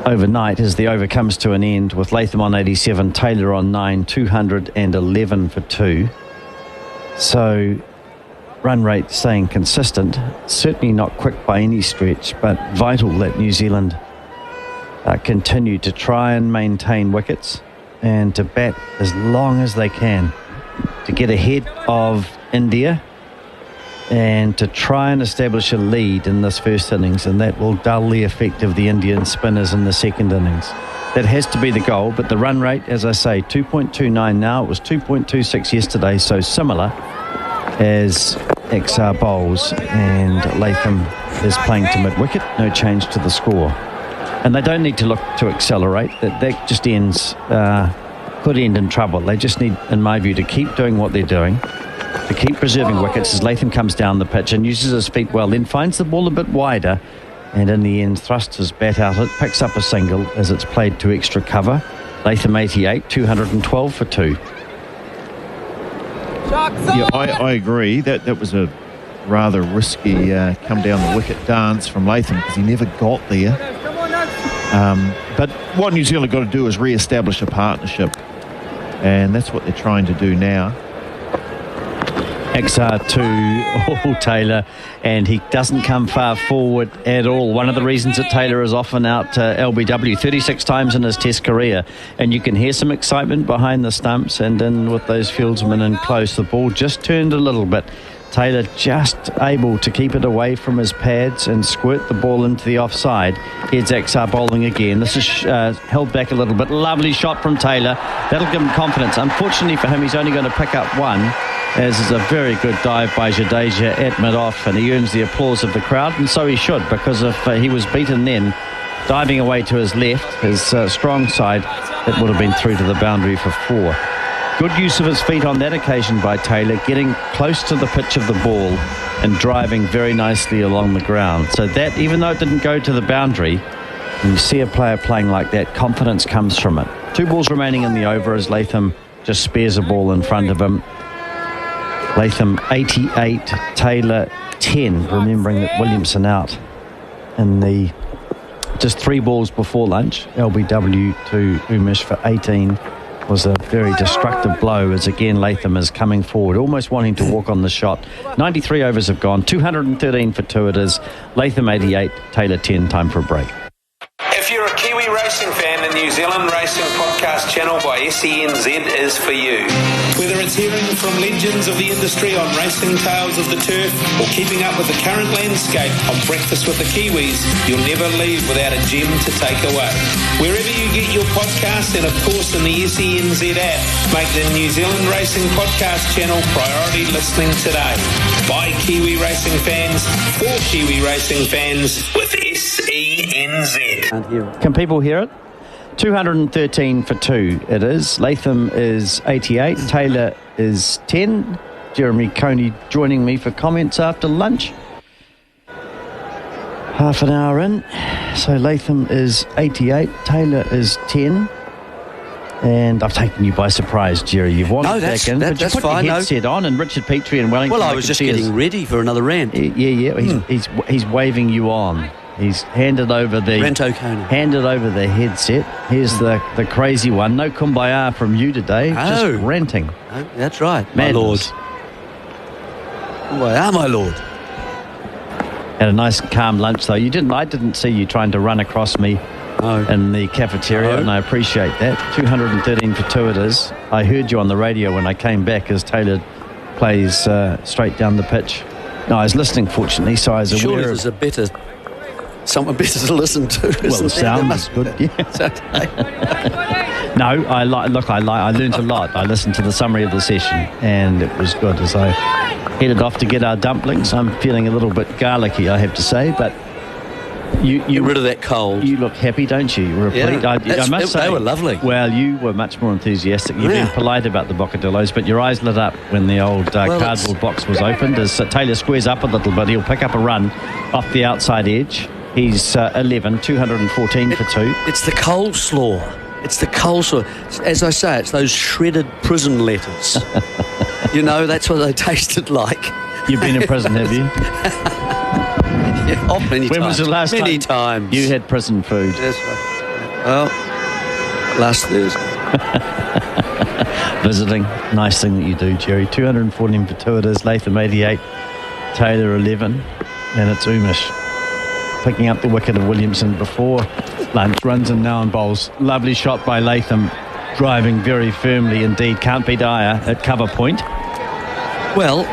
overnight as the over comes to an end with Latham on 87, Taylor on 9, 211 for 2. So run rate staying consistent, certainly not quick by any stretch, but vital that New Zealand continue to try and maintain wickets and to bat as long as they can to get ahead of India and to try and establish a lead in this first innings, and that will dull the effect of the Indian spinners in the second innings. That has to be the goal, but the run rate, as I say, 2.29 now. It was 2.26 yesterday, so similar as XR bowls, and Latham is playing to mid-wicket. No change to the score. And they don't need to look to accelerate. That just could end in trouble. They just need, in my view, to keep doing what they're doing, to keep preserving wickets as Latham comes down the pitch and uses his feet well, then finds the ball a bit wider and in the end thrusts his bat out. It picks up a single as it's played to extra cover. Latham 88, 212 for 2. Yeah, I agree. That was a rather risky come down the wicket dance from Latham because he never got there. But what New Zealand got to do is re-establish a partnership, and that's what they're trying to do now. XR to Taylor, and he doesn't come far forward at all. One of the reasons that Taylor is often out LBW 36 times in his test career, and you can hear some excitement behind the stumps and in with those fieldsmen in close. The ball just turned a little bit. Taylor just able to keep it away from his pads and squirt the ball into the offside. Here's XR bowling again. This is held back a little bit. Lovely shot from Taylor. That'll give him confidence. Unfortunately for him, he's only going to pick up one, as is a very good dive by Jadeja at mid-off, and he earns the applause of the crowd, and so he should, because if he was beaten then, diving away to his left, his strong side, it would have been through to the boundary for 4. Good use of his feet on that occasion by Taylor, getting close to the pitch of the ball and driving very nicely along the ground. So that, even though it didn't go to the boundary, when you see a player playing like that, confidence comes from it. 2 balls remaining in the over as Latham just spares a ball in front of him. Latham 88, Taylor 10, remembering that Williamson out in the just 3 balls before lunch. LBW to Umesh for 18 was a very destructive blow as again Latham is coming forward, almost wanting to walk on the shot. 93 overs have gone, 213 for 2 it is. Latham 88, Taylor 10, time for a break. If you're a Kiwi racing fan, the New Zealand Racing Podcast channel by SENZ is for you. Whether it's hearing from legends of the industry on racing tales of the turf or keeping up with the current landscape on Breakfast with the Kiwis, you'll never leave without a gem to take away. Wherever you get your podcasts and of course in the SENZ app, make the New Zealand Racing Podcast channel priority listening today. By Kiwi racing fans, for Kiwi racing fans, with SENZ. Can people hear it? 213 for 2 it is. Latham is 88, Taylor is 10. Jeremy Coney joining me for comments after lunch. Half an hour in. So Latham is 88, Taylor is 10. And I've taken you by surprise, Jerry. You've wanted back in, but you put your headset on, and Richard Petrie and Wellington. Well, I was just getting ready for another rant. Yeah. He's waving you on. He's handed over the headset. Here's the crazy one. No kumbaya from you today. Just ranting. No, that's right, Madness. my lord. Kumbaya, my lord. Had a nice calm lunch though. I didn't see you trying to run across me in the cafeteria, and I appreciate that. 213 for 2 it is. I heard you on the radio when I came back as Taylor plays straight down the pitch. No, I was listening, fortunately, so I was aware. Surely there's someone better to listen to. Well, the sound is good. Yeah. No, I learned a lot. I listened to the summary of the session, and it was good. As I headed off to get our dumplings, I'm feeling a little bit garlicky, I have to say, but you get rid of that cold. You look happy, don't you? Replete. I must say they were lovely. Well, you were much more enthusiastic. You've been polite about the bocadillos, but your eyes lit up when the old cardboard box was opened. As Taylor squares up a little bit, he'll pick up a run off the outside edge. He's 11, 214 for 2. It's the coleslaw. It's the coleslaw. As I say, it's those shredded prison letters. That's what they tasted like. You've been in prison, have you? Many times. When was the last time? Many times. You had prison food. That's right. Well, last Thursday. Visiting. Nice thing that you do, Jerry. 214 for 2 it is. Latham 88, Taylor 11, and it's Umesh picking up the wicket of Williamson before lunch. Runs in now and bowls. Lovely shot by Latham, driving very firmly indeed. Can't beat Dyer at cover point. Well,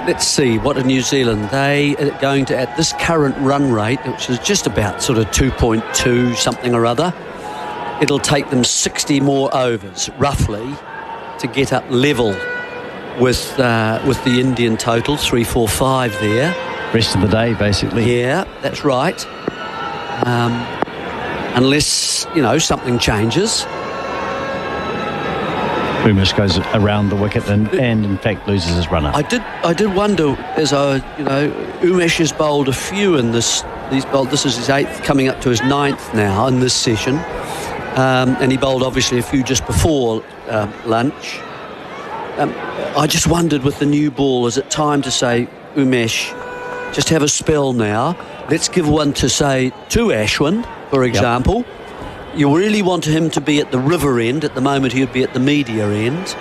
let's see, what are New Zealand? They are going to, at this current run rate, which is just about sort of 2.2 something or other, it'll take them 60 more overs, roughly, to get up level with the Indian total, 345 there. Rest of the day, basically. Yeah, that's right. Unless, something changes. Umesh goes around the wicket and in fact loses his runner. I did wonder, as Umesh has bowled a few in this. He's bowled. This is his 8th, coming up to his 9th now in this session, and he bowled obviously a few just before lunch. I just wondered with the new ball, is it time to say, Umesh, just have a spell now? Let's give one to Ashwin, for example. Yep. You really want him to be at the river end. At the moment, he would be at the media end.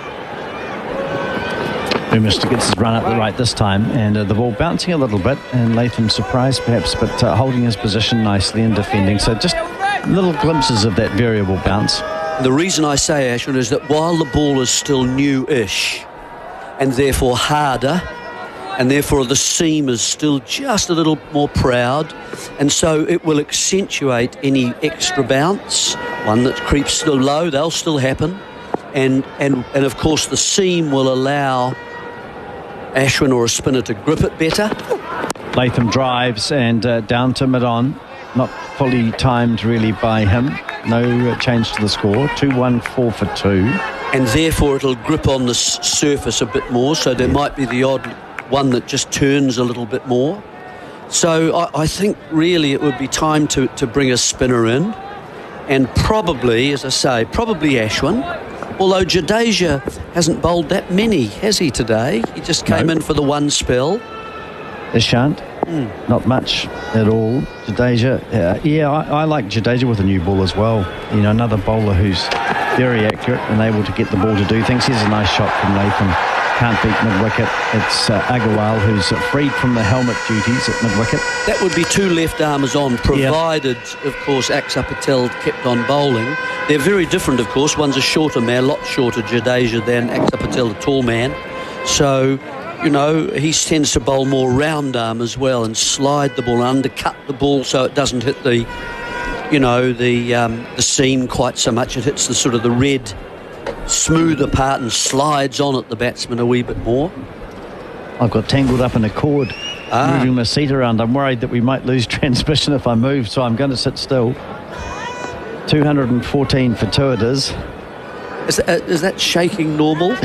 Umesh gets his run up the right this time, and the ball bouncing a little bit, and Latham surprised perhaps, but holding his position nicely and defending. So just little glimpses of that variable bounce. The reason I say, Ashwin, is that while the ball is still new-ish, and therefore harder, and therefore the seam is still just a little more proud, and so it will accentuate any extra bounce. One that creeps still low, they'll still happen, and of course the seam will allow Ashwin or a spinner to grip it better. Latham drives and down to mid-on. not fully timed really by him. No change to the score. 2-1, 4 for 2. And therefore it'll grip on the surface a bit more, so there might be the odd one that just turns a little bit more. So I think really it would be time to bring a spinner in, and probably, as I say, probably Ashwin. Although Jadeja hasn't bowled that many, has he, today? He just came in for the one spell. Ishant, not much at all. Jadeja, I like Jadeja with a new ball as well. You know, another bowler who's very accurate and able to get the ball to do things. Here's a nice shot from Latham. Can't beat mid-wicket. It's Agarwal who's freed from the helmet duties at mid-wicket. That would be 2 left-armers on, provided, of course, Axar Patel kept on bowling. They're very different, of course. One's a shorter man, a lot shorter, Jadeja, than Axar Patel, the tall man. So, you know, he tends to bowl more round arm as well and slide the ball, undercut the ball so it doesn't hit the, you know, the seam quite so much. It hits the sort of the red, smoother part and slides on at the batsman a wee bit more. I've got tangled up in a cord moving my seat around. I'm worried that we might lose transmission if I move, so I'm going to sit still. 214 for 2 it is. Is that shaking normal?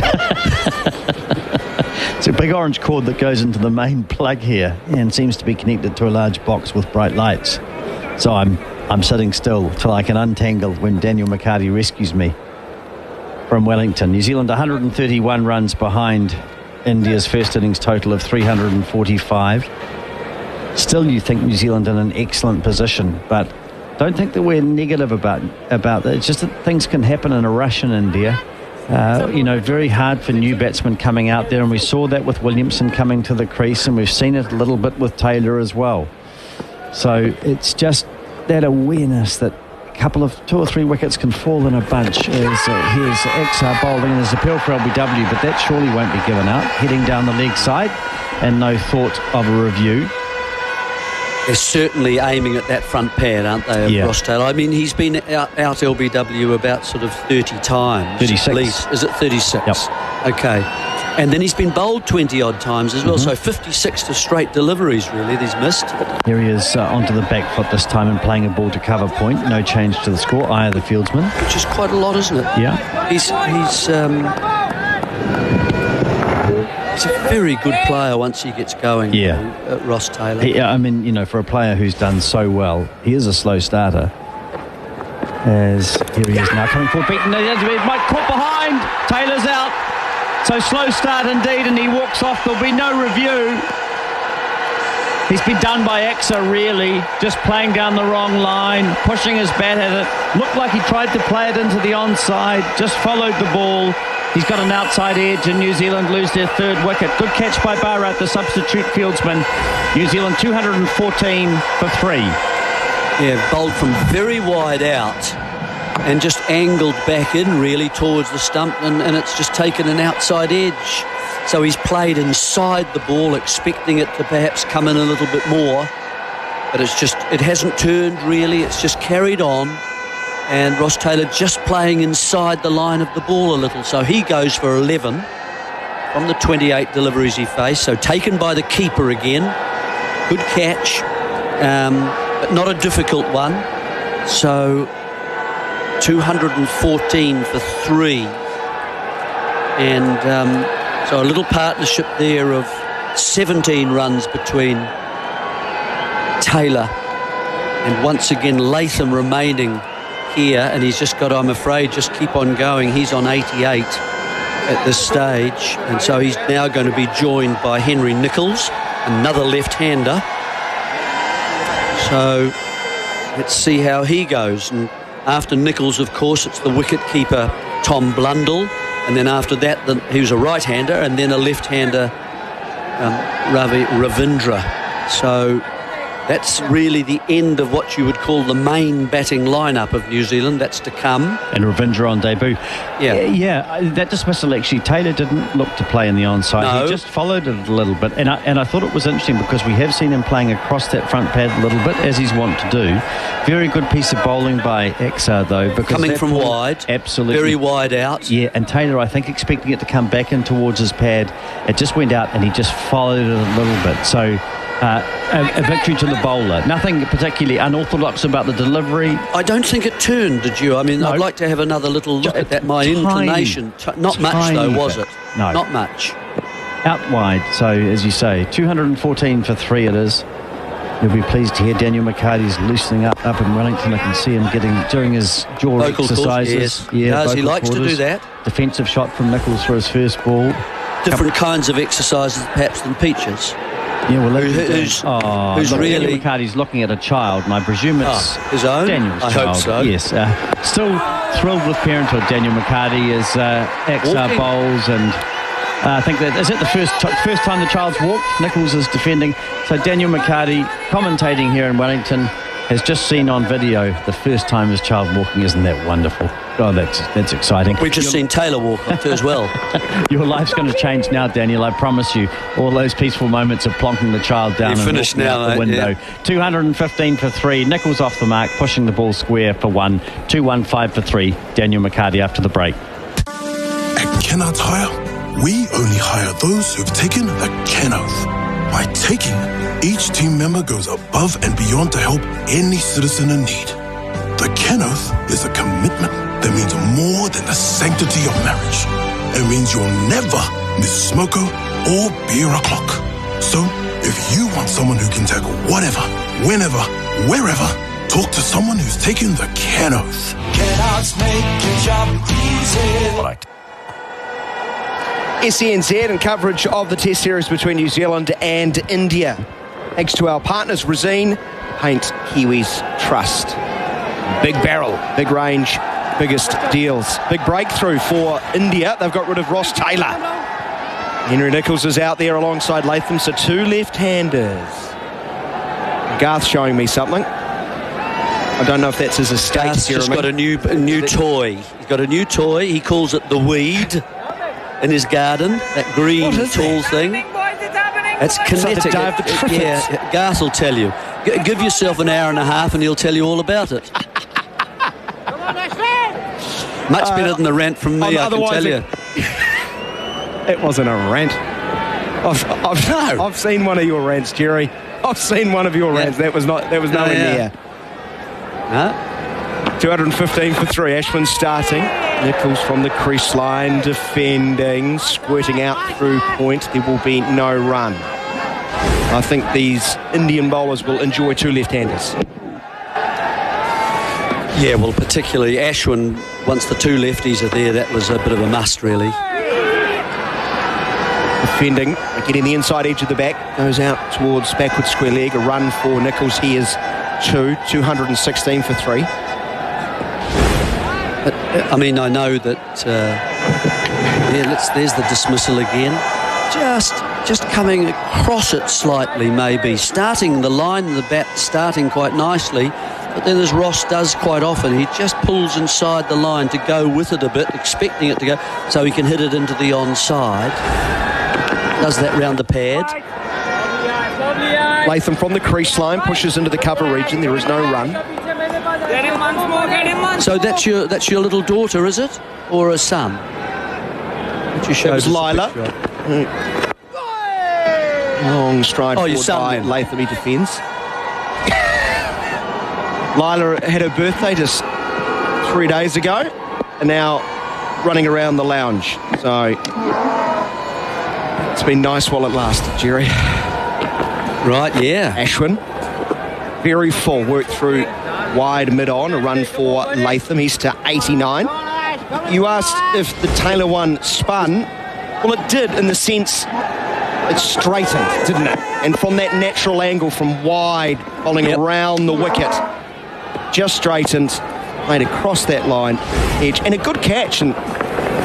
It's a big orange cord that goes into the main plug here and seems to be connected to a large box with bright lights. So I'm sitting still till I can untangle when Daniel McCarty rescues me from Wellington. New Zealand 131 runs behind India's first innings total of 345. Still, you think New Zealand in an excellent position, but don't think that we're negative about that. It's just that things can happen in a rush in India. You know, very hard for new batsmen coming out there, and we saw that with Williamson coming to the crease, and we've seen it a little bit with Taylor as well. So it's just that awareness that a couple of 2 or 3 wickets can fall in a bunch. Here's Axar bowling in his appeal for LBW, but that surely won't be given out. Heading down the leg side, and no thought of a review. They're certainly aiming at that front pad, aren't they, Ross Taylor? I mean, he's been out LBW about sort of 30 times. 36. At least. Is it 36? Yep. Okay. And then he's been bowled 20-odd times as well, so 56 to straight deliveries, really, that he's missed. Here he is onto the back foot this time and playing a ball to cover point. No change to the score, Aya the fieldsman. Which is quite a lot, isn't it? Yeah. He's a very good player once he gets going, Ross Taylor. I mean, you know, for a player who's done so well, he is a slow starter. As here he is now coming forward, beaten. Mike caught behind. Taylor's out. So slow start indeed, and he walks off. There'll be no review. He's been done by Axar, really, just playing down the wrong line, pushing his bat at it. Looked like he tried to play it into the onside, just followed the ball. He's got an outside edge, and New Zealand lose their 3rd wicket. Good catch by Bharat, the substitute fieldsman. New Zealand 214 for 3. Yeah, bowled from very wide out and just angled back in, really, towards the stump, and it's just taken an outside edge. So he's played inside the ball, expecting it to perhaps come in a little bit more. But it hasn't turned, really. It's just carried on. And Ross Taylor just playing inside the line of the ball a little. So he goes for 11 from the 28 deliveries he faced. So taken by the keeper again. Good catch, but not a difficult one. So 214 for 3. And so a little partnership there of 17 runs between Taylor and once again Latham remaining here, and he's just got, I'm afraid, just keep on going. He's on 88 at this stage, and so he's now going to be joined by Henry Nicholls, another left-hander. So let's see how he goes. And after Nicholls, of course, it's the wicket-keeper Tom Blundell, and then after that he was a right-hander, and then a left-hander Ravi Ravindra. So that's really the end of what you would call the main batting lineup of New Zealand. That's to come. And Ravindra on debut. Yeah, that dismissal, actually, Taylor didn't look to play in the onside. No. He just followed it a little bit. And I thought it was interesting because we have seen him playing across that front pad a little bit, as he's wont to do. Very good piece of bowling by Axar, though. Because coming from wide. Absolutely. Very wide out. Yeah, and Taylor, I think, expecting it to come back in towards his pad. It just went out and he just followed it a little bit. So a victory to the bowler. Nothing particularly unorthodox about the delivery. I don't think it turned, did you? I mean, No. I'd like to have another little look at that. My inclination. Not much, though, was it? No. Not much. Out wide, so as you say, 214 for 3 it is. You'll be pleased to hear Daniel McCarty's loosening up in Wellington. I can see him doing his jaw Vocal exercises. cords, yes. He likes to do that. Defensive shot from Nichols for his first ball. Different kinds of exercises, perhaps, than Peaches. Yeah, well, who's look, really... Daniel McCarty's looking at a child, and I presume it's his own? Daniel's I child. hope so. Yes. Still thrilled with parenthood, Daniel McCarty, as XR bowls, and I think that is it the first time the child's walked. Nichols is defending. So Daniel McCarty, commentating here in Wellington, has just seen on video the first time his child walking. Isn't that wonderful? Oh, that's exciting. We've just seen Taylor walk up as well. Your life's going to change now, Daniel, I promise you. All those peaceful moments of plonking the child down You're and finished walking now, out the window. yeah. 215 for 3. Nichols off the mark, pushing the ball square for 1. 215 for 3. Daniel McCarty after the break. At Kennards Hire, we only hire those who've taken a Ken Oath. By taking, each team member goes above and beyond to help any citizen in need. The Ken Oath is a commitment that means more than the sanctity of marriage. It means you'll never miss smoko or beer o'clock. So, if you want someone who can tackle whatever, whenever, wherever, talk to someone who's taken the Ken Oath. Kennards make your job easy. SENZ and coverage of the Test series between New Zealand and India. Thanks to our partners, Resine, Paint Kiwis Trust. Big barrel, big range, biggest deals. Big breakthrough for India. They've got rid of Ross Taylor. Henry Nichols is out there alongside Latham, so 2 left-handers. Garth showing me something. I don't know if that's his estate. Garth's just got a new toy. He's got a new toy. He calls it the weed. In his garden, that green tall thing. It's kinetic. Like the yeah, Garth will tell you. Give yourself an hour and a half and he'll tell you all about it. Much better than the rant from me, I can tell you. It wasn't a rant. I've seen one of your rants, Jerry. I've seen one of your rants. That was nowhere near. 215 for 3. Ashwin starting. Nichols from the crease line defending, squirting out through point. There will be no run. I think these Indian bowlers will enjoy 2 left-handers. Yeah, well, particularly Ashwin, once the 2 lefties are there, that was a bit of a must, really. Defending, getting the inside edge of the back, goes out towards backward square leg. A run for Nichols. He is 216 for 3. But, I mean, I know that, there's the dismissal again. Just coming across it slightly, maybe. Starting the line, the bat starting quite nicely. But then, as Ross does quite often, he just pulls inside the line to go with it a bit, expecting it to go, so he can hit it into the onside. Does that round the pad. Latham from the crease line, pushes into the cover region. There is no run. So that's your little daughter, is it? Or a son? That you showed us Lila. Long stride your forward son by then. Latham, he defends. Lila had her birthday just 3 days ago and now running around the lounge. So it's been nice while it lasted, Jerry. Right, yeah. Ashwin, very full, worked through wide mid-on, a run for Latham. He's to 89. You asked if the Taylor one spun. Well, it did in the sense it straightened, didn't it? And from that natural angle from wide, bowling around the wicket, just straightened, made across that line edge. And a good catch, and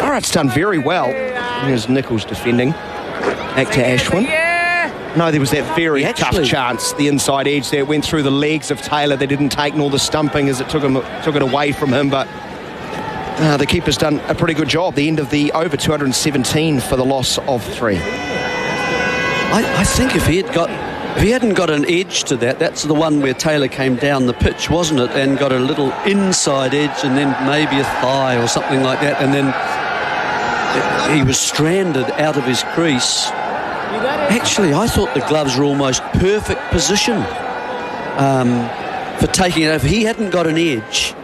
Bharat's done very well. Here's Nichols defending. Back to Ashwin. No, there was that very tough chance. The inside edge there went through the legs of Taylor. They didn't take nor the stumping as it took it away from him. But the keeper's done a pretty good job. The end of the over, 217 for the loss of 3. I think if he hadn't got an edge to that, that's the one where Taylor came down the pitch, wasn't it? And got a little inside edge and then maybe a thigh or something like that. And then he was stranded out of his crease. Actually, I thought the gloves were almost perfect position for taking it. If he hadn't got an edge,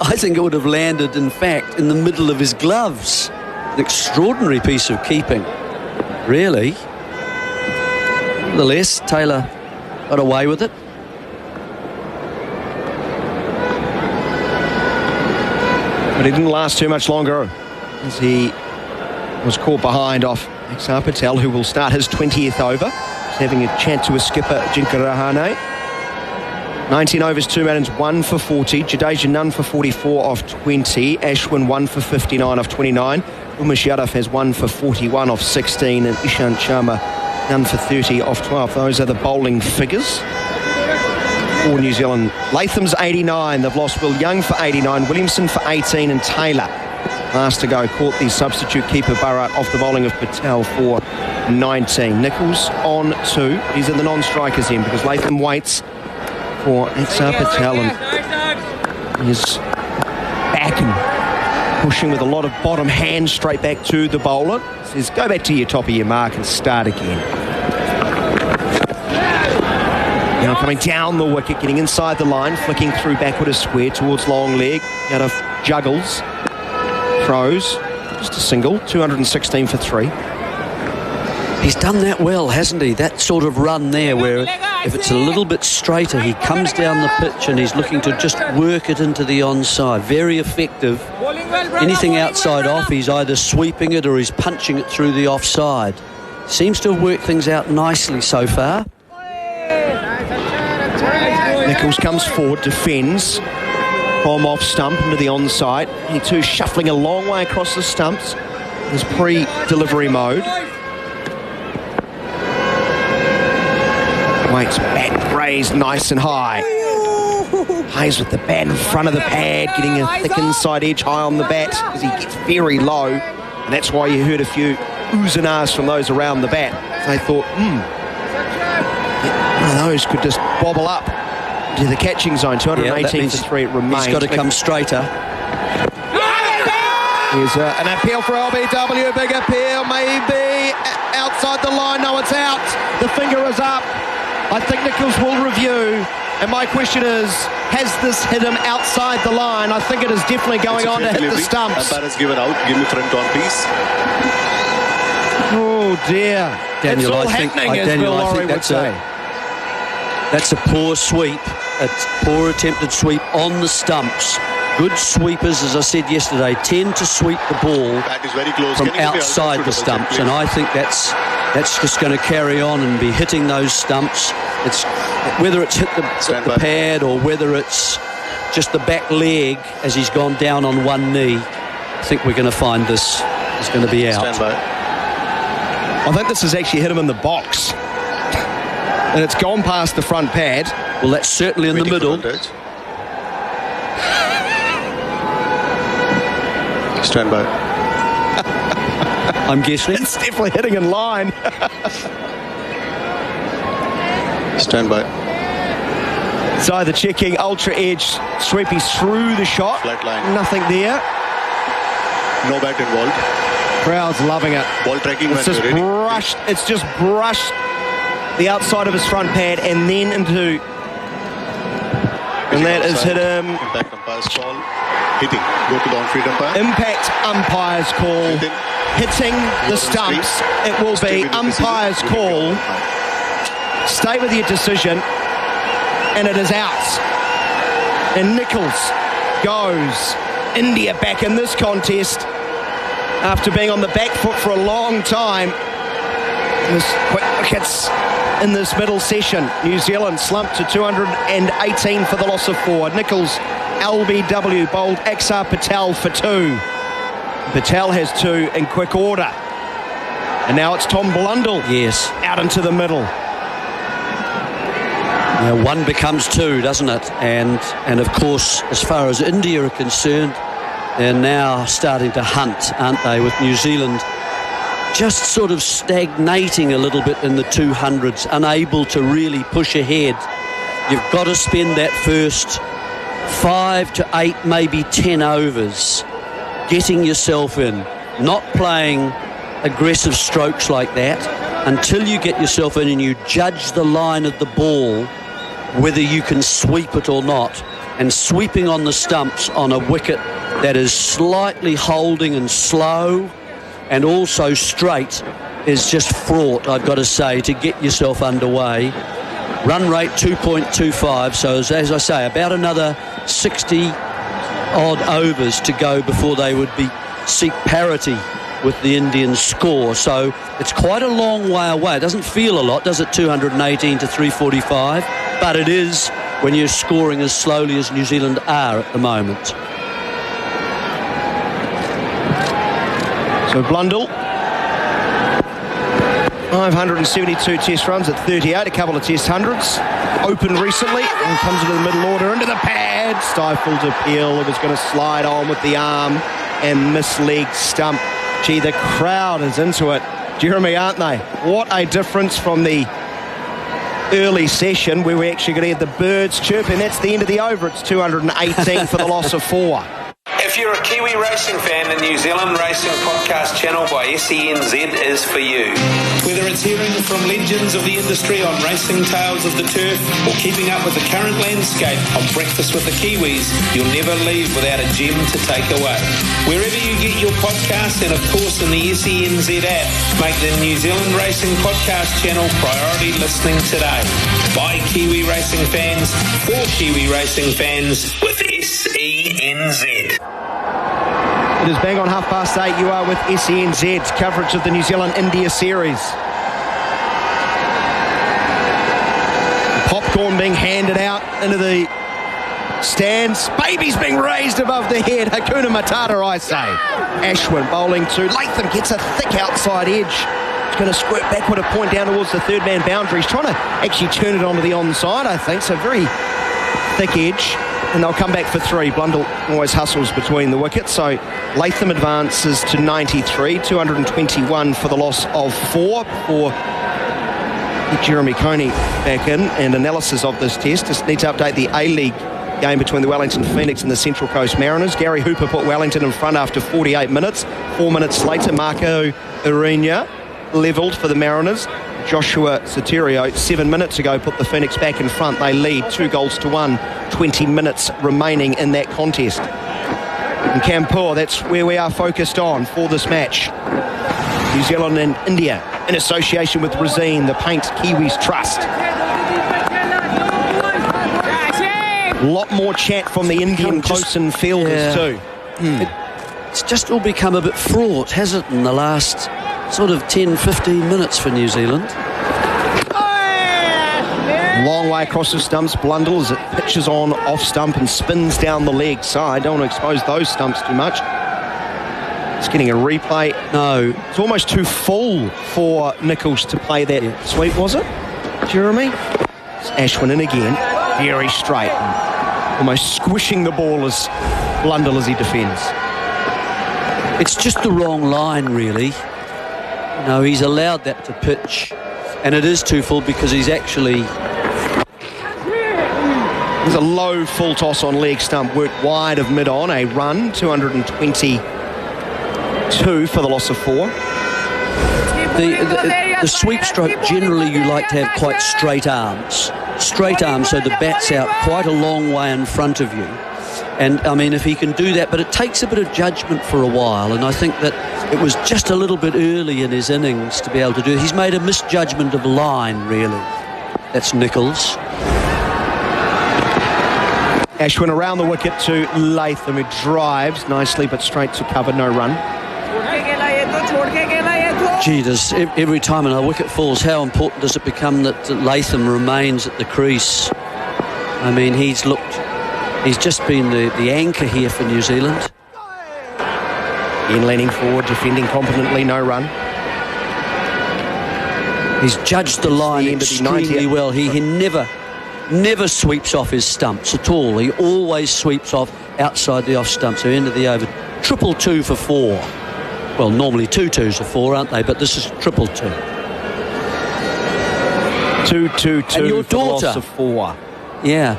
I think it would have landed, in fact, in the middle of his gloves. An extraordinary piece of keeping, really. Nevertheless, Taylor got away with it. But it didn't last too much longer as he was caught behind off Axar Patel, who will start his 20th over. He's having a chat to his skipper, Ajinkya Rahane. 19 overs, 2 runs, 1 for 40. Jadeja none for 44 off 20. Ashwin 1 for 59 off 29. Umesh Yadav has 1 for 41 off 16. And Ishant Sharma none for 30 off 12. Those are the bowling figures for New Zealand. Latham's 89. They've lost Will Young for 89, Williamson for 18, and Taylor, last to go, caught the substitute keeper Bharat off the bowling of Patel for 19. Nichols on 2. He's in the non-strikers end because Latham waits for Axar Patel, and he's back and pushing with a lot of bottom hand straight back to the bowler. Says, go back to your top of your mark and start again. Now coming down the wicket, getting inside the line, flicking through backward a square towards long leg. Out of juggles, throws, just a single, 216 for 3. He's done that well, hasn't he? That sort of run there where if it's a little bit straighter, he comes down the pitch and he's looking to just work it into the onside. Very effective. Anything outside off, he's either sweeping it or he's punching it through the offside. Seems to have worked things out nicely so far. Nichols comes forward, defends from off stump into the onside. He too shuffling a long way across the stumps. His pre-delivery mode. Waits bat raised nice and high. Hayes with the bat in front of the pad, getting a thick inside edge high on the bat as he gets very low. And that's why you heard a few oohs and ahs from those around the bat. They thought, one of those could just bobble up to the catching zone. 218 for 3 it remains. He's got to come straighter. Here's an appeal for LBW, big appeal, maybe outside the line. No, it's out. The finger is up. I think Nichols will review. And my question is, has this hit him outside the line? I think it is definitely going on to hit the stumps. Umpire has given out. Give me front on, please. Oh, dear. Daniel, it's all I think say. That's a poor sweep. A poor attempted sweep on the stumps. Good sweepers, as I said yesterday, tend to sweep the ball from outside the stumps, and I think that's just going to carry on and be hitting those stumps. It's whether it's hit the pad or whether it's just the back leg as he's gone down on one knee. I think we're going to find this is going to be out. I think this has actually hit him in the box, and it's gone past the front pad. Well, that's certainly in the middle. Stand by. I'm guessing. It's definitely hitting in line. Stand by. It's either checking ultra edge, sweepy through the shot. Flat line. Nothing there. No bat involved. Crowd's loving it. Ball tracking. It's just brushed. It's just brushed the outside of his front pad and then into. And that has hit him. Impact umpire's call. Hitting. Go to the on-field umpire. Impact umpire's call. Hitting the stumps. It will be umpire's call. Stay with your decision. And it is out. And Nichols goes. India back in this contest after being on the back foot for a long time. This quick wickets in this middle session. New Zealand slumped to 218 for the loss of 4. Nichols, LBW, bowled Axar Patel for 2. Patel has 2 in quick order. And now it's Tom Blundell. Yes. Out into the middle. Now 1 becomes 2, doesn't it? And of course, as far as India are concerned, they're now starting to hunt, aren't they, with New Zealand just sort of stagnating a little bit in the 200s, unable to really push ahead. You've got to spend that first 5 to 8, maybe 10 overs getting yourself in, not playing aggressive strokes like that, until you get yourself in and you judge the line of the ball, whether you can sweep it or not. And sweeping on the stumps on a wicket that is slightly holding and slow and also straight is just fraught, I've got to say, to get yourself underway. Run rate 2.25, so as I say, about another 60-odd overs to go before they would seek parity with the Indian score. So it's quite a long way away. It doesn't feel a lot, does it, 218 to 345? But it is when you're scoring as slowly as New Zealand are at the moment. So Blundell, 572 test runs at 38, a couple of test hundreds. Opened recently and comes into the middle order, into the pad. Stifled appeal. It was going to slide on with the arm and miss leg stump. Gee, the crowd is into it. Jeremy, aren't they? What a difference from the early session where we actually going to have the birds chirping. That's the end of the over. It's 218 for the loss of 4. If you're a Kiwi racing fan, the New Zealand Racing Podcast channel by SENZ is for you. Whether it's hearing from legends of the industry on Racing Tales of the Turf or keeping up with the current landscape on Breakfast with the Kiwis, you'll never leave without a gem to take away. Wherever you get your podcasts and of course in the SENZ app, make the New Zealand Racing Podcast channel priority listening today. By Kiwi racing fans, for Kiwi racing fans, with SENZ. It is bang on 8:30. You are with SENZ coverage of the New Zealand-India series. Popcorn being handed out into the stands. Babies being raised above the head. Hakuna Matata, I say. Ashwin bowling to Latham, gets a thick outside edge. It's going to squirt backward a point down towards the third man boundary. He's trying to actually turn it onto the onside, I think. So very thick edge. And they'll come back for 3. Blundell always hustles between the wickets. So Latham advances to 93, 221 for the loss of 4 for Jeremy Coney back in. And analysis of this test. Just need to update the A-League game between the Wellington Phoenix and the Central Coast Mariners. Gary Hooper put Wellington in front after 48 minutes. 4 minutes later, Marco Irina levelled for the Mariners. Joshua Soterio 7 minutes ago put the Phoenix back in front. They lead 2-1, 20 minutes remaining in that contest. In Kanpur, that's where we are focused on for this match. New Zealand and India in association with Resene, the Paint Kiwis Trust. A lot more chat from the Indian close-in fielders too. It's just all become a bit fraught, has it, in the last sort of 10-15 minutes for New Zealand. Long way across the stumps. Blundell as it pitches on off stump and spins down the leg side. Don't want to expose those stumps too much. It's getting a replay. No, it's almost too full for Nichols to play that sweep, was it, Jeremy? It's Ashwin in again. Very straight. Almost squishing the ball as Blundell as he defends. It's just the wrong line, really. No, he's allowed that to pitch, and it is too full because he's actually... There's a low full toss on leg stump, worked wide of mid-on, a run, 222 for the loss of 4. The sweep stroke, generally you like to have quite straight arms. Straight arms, so the bat's out quite a long way in front of you. And, I mean, if he can do that, but it takes a bit of judgment for a while, and I think that it was just a little bit early in his innings to be able to do it. He's made a misjudgment of line, really. That's Nichols. Ashwin around the wicket to Latham, who drives nicely, but straight to cover, no run. Gee, every time a wicket falls, how important does it become that Latham remains at the crease? I mean, he's just been the anchor here for New Zealand. In leaning forward, defending competently, no run. He's judged the line extremely well. He never sweeps off his stumps at all. He always sweeps off outside the off stump. So end of the over, 222 for 4. Well, normally 2-2s are 4, aren't they? But this is 222. 2-2-2 and your for daughter, loss of 4. Yeah.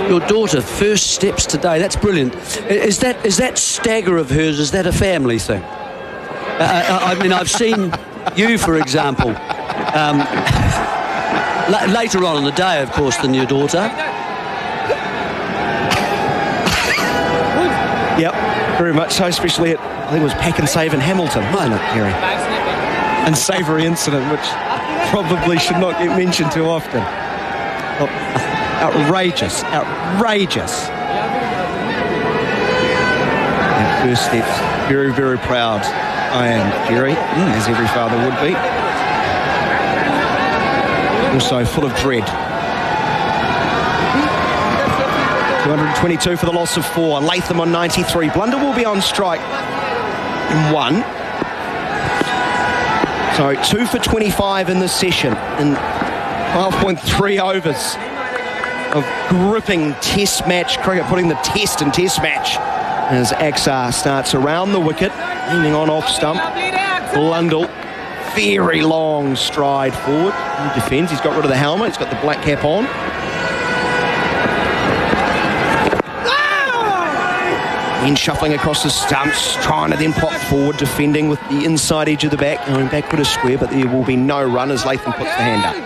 Your daughter, first steps today. That's brilliant. Is that stagger of hers, is that a family thing? I mean, I've seen You, for example. Later on in the day, of course, than your daughter. Yep, very much so, especially at, I think it was Pack and Save in Hamilton, wasn't it, Gary? And savoury incident, which probably should not get mentioned too often. Oh, outrageous. At first steps, very, very proud I am, Jerry, as every father would be. Also full of dread. 222 for the loss of 4. Latham on 93. Blunder will be on strike in 1. So 2 for 25 in this session in 12.3 overs of gripping test match cricket, putting the test in test match as Axar starts around the wicket, aiming on off stump. Blundell, very long stride forward. He defends, he's got rid of the helmet, he's got the black cap on. Then shuffling across the stumps, trying to then pop forward, defending with the inside edge of the bat, going backward a square, but there will be no run as Latham puts the hand up.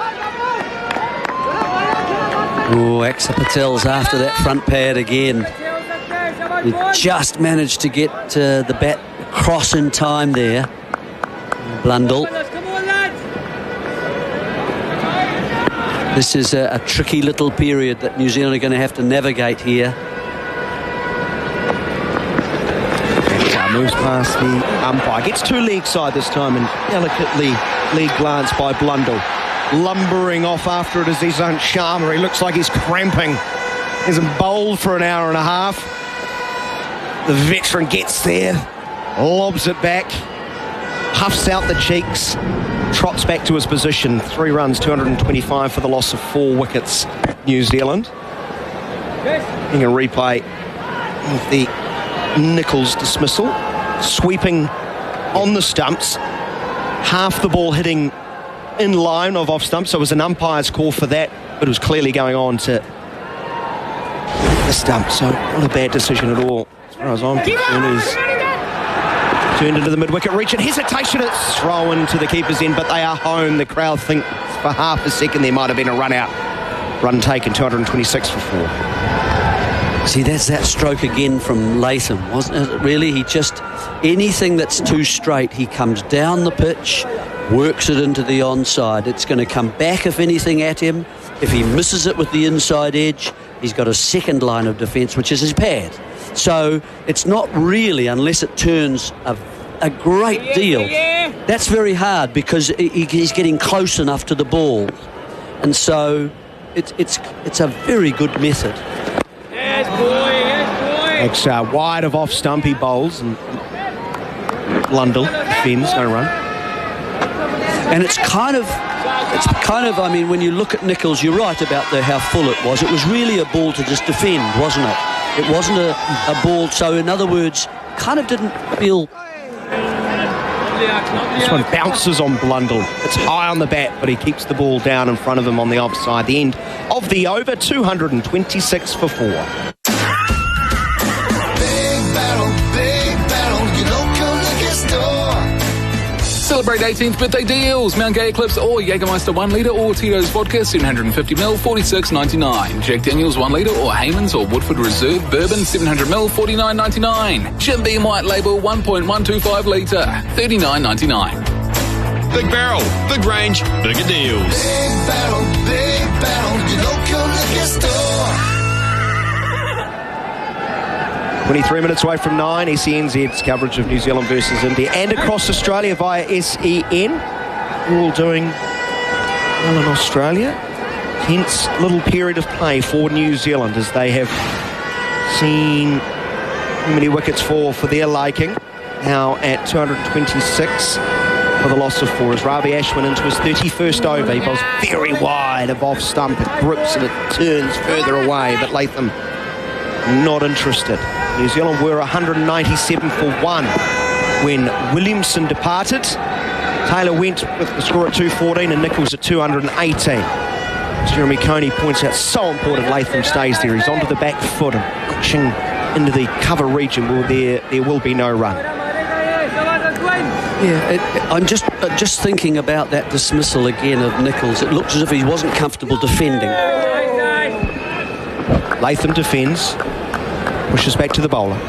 Oh, Axar Patel's after that front pad again. He just managed to get the bat across in time there. Blundell. This is a tricky little period that New Zealand are going to have to navigate here. Moves past the umpire, gets to leg side this time and delicately leg glance by Blundell. Lumbering off after it is Isant Sharma. He looks like he's cramping. He's bowled for an hour and a half. The veteran gets there, lobs it back, puffs out the cheeks, trots back to his position. 3 runs, 225 for the loss of 4 wickets, New Zealand. Getting a replay of the Nicholls dismissal, sweeping on the stumps, half the ball hitting in line of off stump, so it was an umpire's call for that, but it was clearly going on to the stump, so not a bad decision at all as far as I'm concerned. Is turned into the mid-wicket reach and hesitation, it's thrown to the keeper's end, but they are home. The crowd think for half a second there might have been a run out. Run taken, 226 for 4. See, that's that stroke again from Latham, wasn't it? Really, he just, anything that's too straight, he comes down the pitch, works it into the onside. It's going to come back, if anything, at him. If he misses it with the inside edge, he's got a second line of defence, which is his pad. So it's not really, unless it turns a great deal. That's very hard because he's getting close enough to the ball. And so it's a very good method. Axar wide of off stump, he bowls, and Blundell defends, no run. And it's kind of, I mean, when you look at Nicholls, you're right about how full it was. It was really a ball to just defend, wasn't it? It wasn't a ball, so in other words, kind of didn't feel... This one bounces on Blundell. It's high on the bat, but he keeps the ball down in front of him on the offside. The end of the over, 226 for 4. Celebrate 18th birthday deals. Mount Gay Eclipse or Jägermeister 1 litre or Tito's Vodka 750ml, $46.99. Jack Daniels 1 litre or Hayman's or Woodford Reserve Bourbon 700ml, $49.99. Jim Beam White Label 1.125 litre, $39.99. Big Barrel, big range, bigger deals. Big Barrel, your local liquor store. 23 minutes away from 9, SENZ's coverage of New Zealand versus India and across Australia via SEN. All doing well in Australia. Tense little period of play for New Zealand as they have seen many wickets fall for their liking. Now at 226 for the loss of 4 as Ravi Ashwin into his 31st over. He bowls very wide of off stump. It grips and it turns further away, but Latham not interested. New Zealand were 197 for 1 when Williamson departed. Taylor went with the score at 214 and Nicholls at 218. Jeremy Coney points out so important Latham stays there. He's onto the back foot and pushing into the cover region where there will be no run. Yeah, I'm just thinking about that dismissal again of Nichols. It looks as if he wasn't comfortable defending. Latham defends, pushes back to the bowler.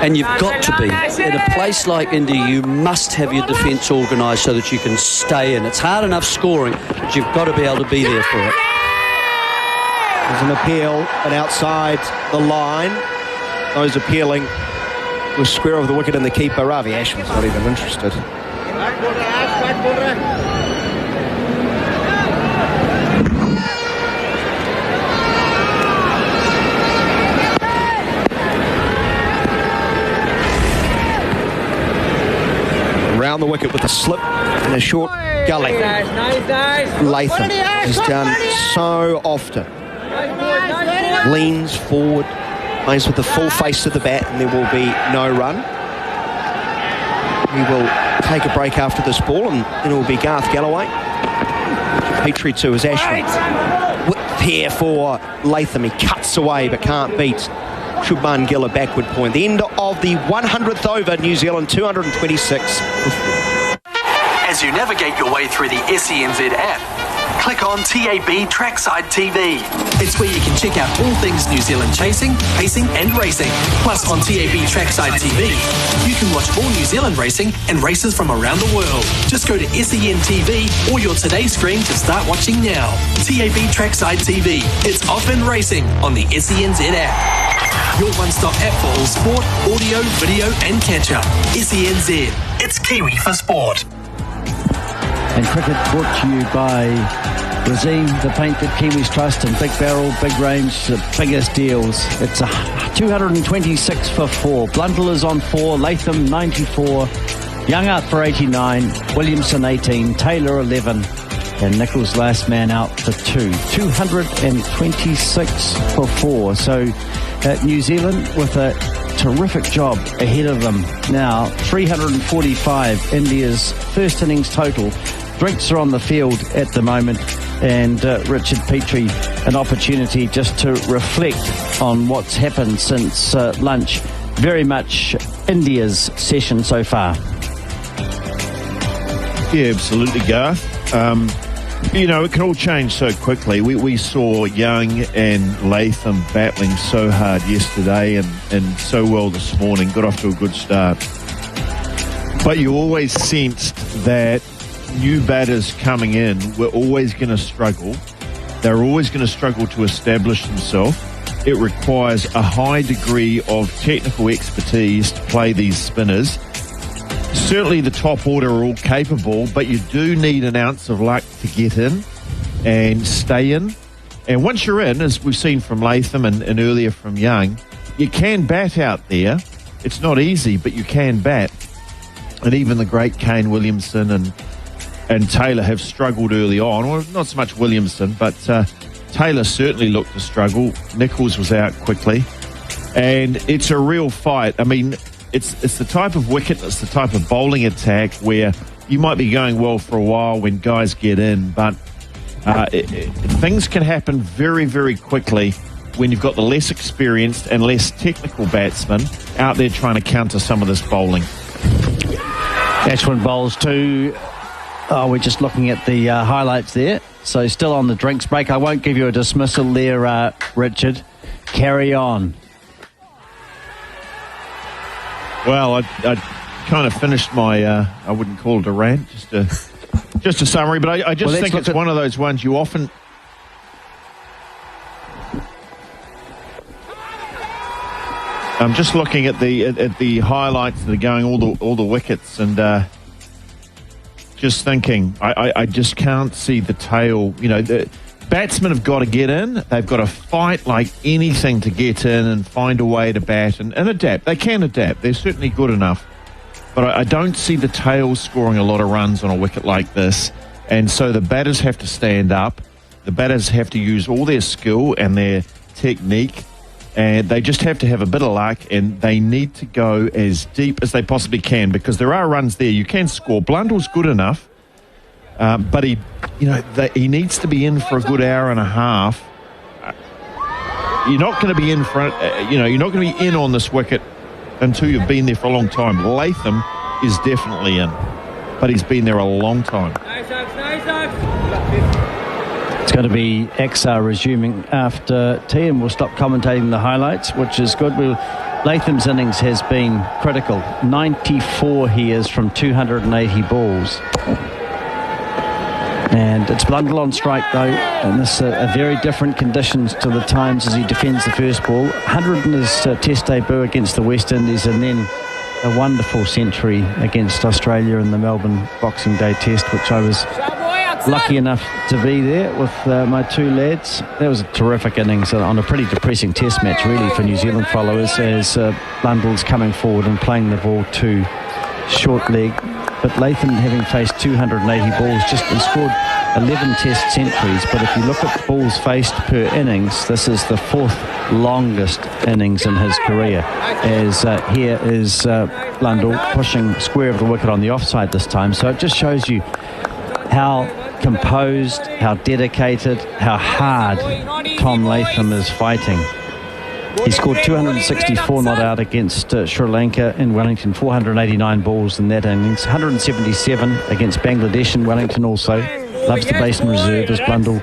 And you've got to be. In a place like India, you must have your defence organised so that you can stay in. It's hard enough scoring, but you've got to be able to be there for it. There's an appeal, and outside the line, those appealing was square over the wicket and the keeper. Ravi Ashwin's not even interested. Around the wicket with a slip and a short gully. Latham has done so often. Leans forward, plays with the full face to the bat, and there will be no run. We will take a break after this ball, and then it will be Garth Galloway. Petrie to his Ashwin. Whip here for Latham. He cuts away but can't beat Shubman Gill a backward point. The end of the 100th over, New Zealand 226. As you navigate your way through the SENZ app, click on TAB Trackside TV. It's where you can check out all things New Zealand chasing, pacing and racing. Plus on TAB Trackside TV, you can watch all New Zealand racing and races from around the world. Just go to SEN TV or your Today screen to start watching now. TAB Trackside TV. It's off and racing on the SENZ app. Your one-stop app for all sport, audio, video and catch-up. SENZ. It's Kiwi for sport. And cricket brought to you by Razine, the paint that Kiwis trust, and Big Barrel, Big Range, the biggest deals. It's 226 for 4. Blundell is on 4, Latham 94, Young out for 89, Williamson 18, Taylor 11, and Nichols last man out for 2. 226 for 4. So New Zealand with a terrific job ahead of them now. 345 India's first innings total. Drinks are on the field at the moment, and Richard Petrie, an opportunity just to reflect on what's happened since lunch. Very much India's session so far. Yeah, absolutely, Garth. It can all change so quickly. We saw Young and Latham battling so hard yesterday and so well this morning. Got off to a good start. But you always sensed that new batters coming in were always going to struggle. They're always going to struggle to establish themselves. It requires a high degree of technical expertise to play these spinners. Certainly the top order are all capable, but you do need an ounce of luck to get in and stay in. And once you're in, as we've seen from Latham and earlier from Young, you can bat out there. It's not easy, but you can bat. And even the great Kane Williamson and Taylor have struggled early on. Well, not so much Williamson, but Taylor certainly looked to struggle. Nichols was out quickly. And it's a real fight. I mean, it's the type of wicket, it's the type of bowling attack where you might be going well for a while when guys get in, but things can happen very, very quickly when you've got the less experienced and less technical batsmen out there trying to counter some of this bowling. Ashwin bowls too. Oh, we're just looking at the highlights there. So still on the drinks break. I won't give you a dismissal there, Richard. Carry on. Well, I kind of finished my, I wouldn't call it a rant, just a summary, but I just think it's one of those ones you often... I'm just looking at the highlights that are going, all the wickets, and just thinking, I just can't see the tail. You know, the batsmen have got to get in. They've got to fight like anything to get in and find a way to bat and adapt. They can adapt. They're certainly good enough. But I don't see the tails scoring a lot of runs on a wicket like this. And so the batters have to stand up. The batters have to use all their skill and their technique. And they just have to have a bit of luck, and they need to go as deep as they possibly can, because there are runs there. You can score. Blundell's good enough, but he needs to be in for a good hour and a half. You're not going to be in for, you're not going to be in on this wicket until you've been there for a long time. Latham is definitely in, but he's been there a long time. It's going to be XR resuming after tea, and we'll stop commentating the highlights, which is good. Latham's innings has been critical. 94 he is from 280 balls. And it's Blundell on strike, though, and this are very different conditions to the times as he defends the first ball. 100 in his test debut against the West Indies, and then a wonderful century against Australia in the Melbourne Boxing Day Test, which I was lucky enough to be there with my two lads. That was a terrific innings on a pretty depressing test match, really, for New Zealand followers, as Blundell's coming forward and playing the ball to short leg. But Latham, having faced 280 balls, just has scored 11 test centuries. But if you look at balls faced per innings, this is the fourth longest innings in his career, as here is Blundell pushing square of the wicket on the offside this time. So it just shows you how composed, how dedicated, how hard Tom Latham is fighting. He scored 264 not out against Sri Lanka in Wellington, 489 balls in that innings, 177 against Bangladesh in Wellington also. Loves the basin reserve as Blundell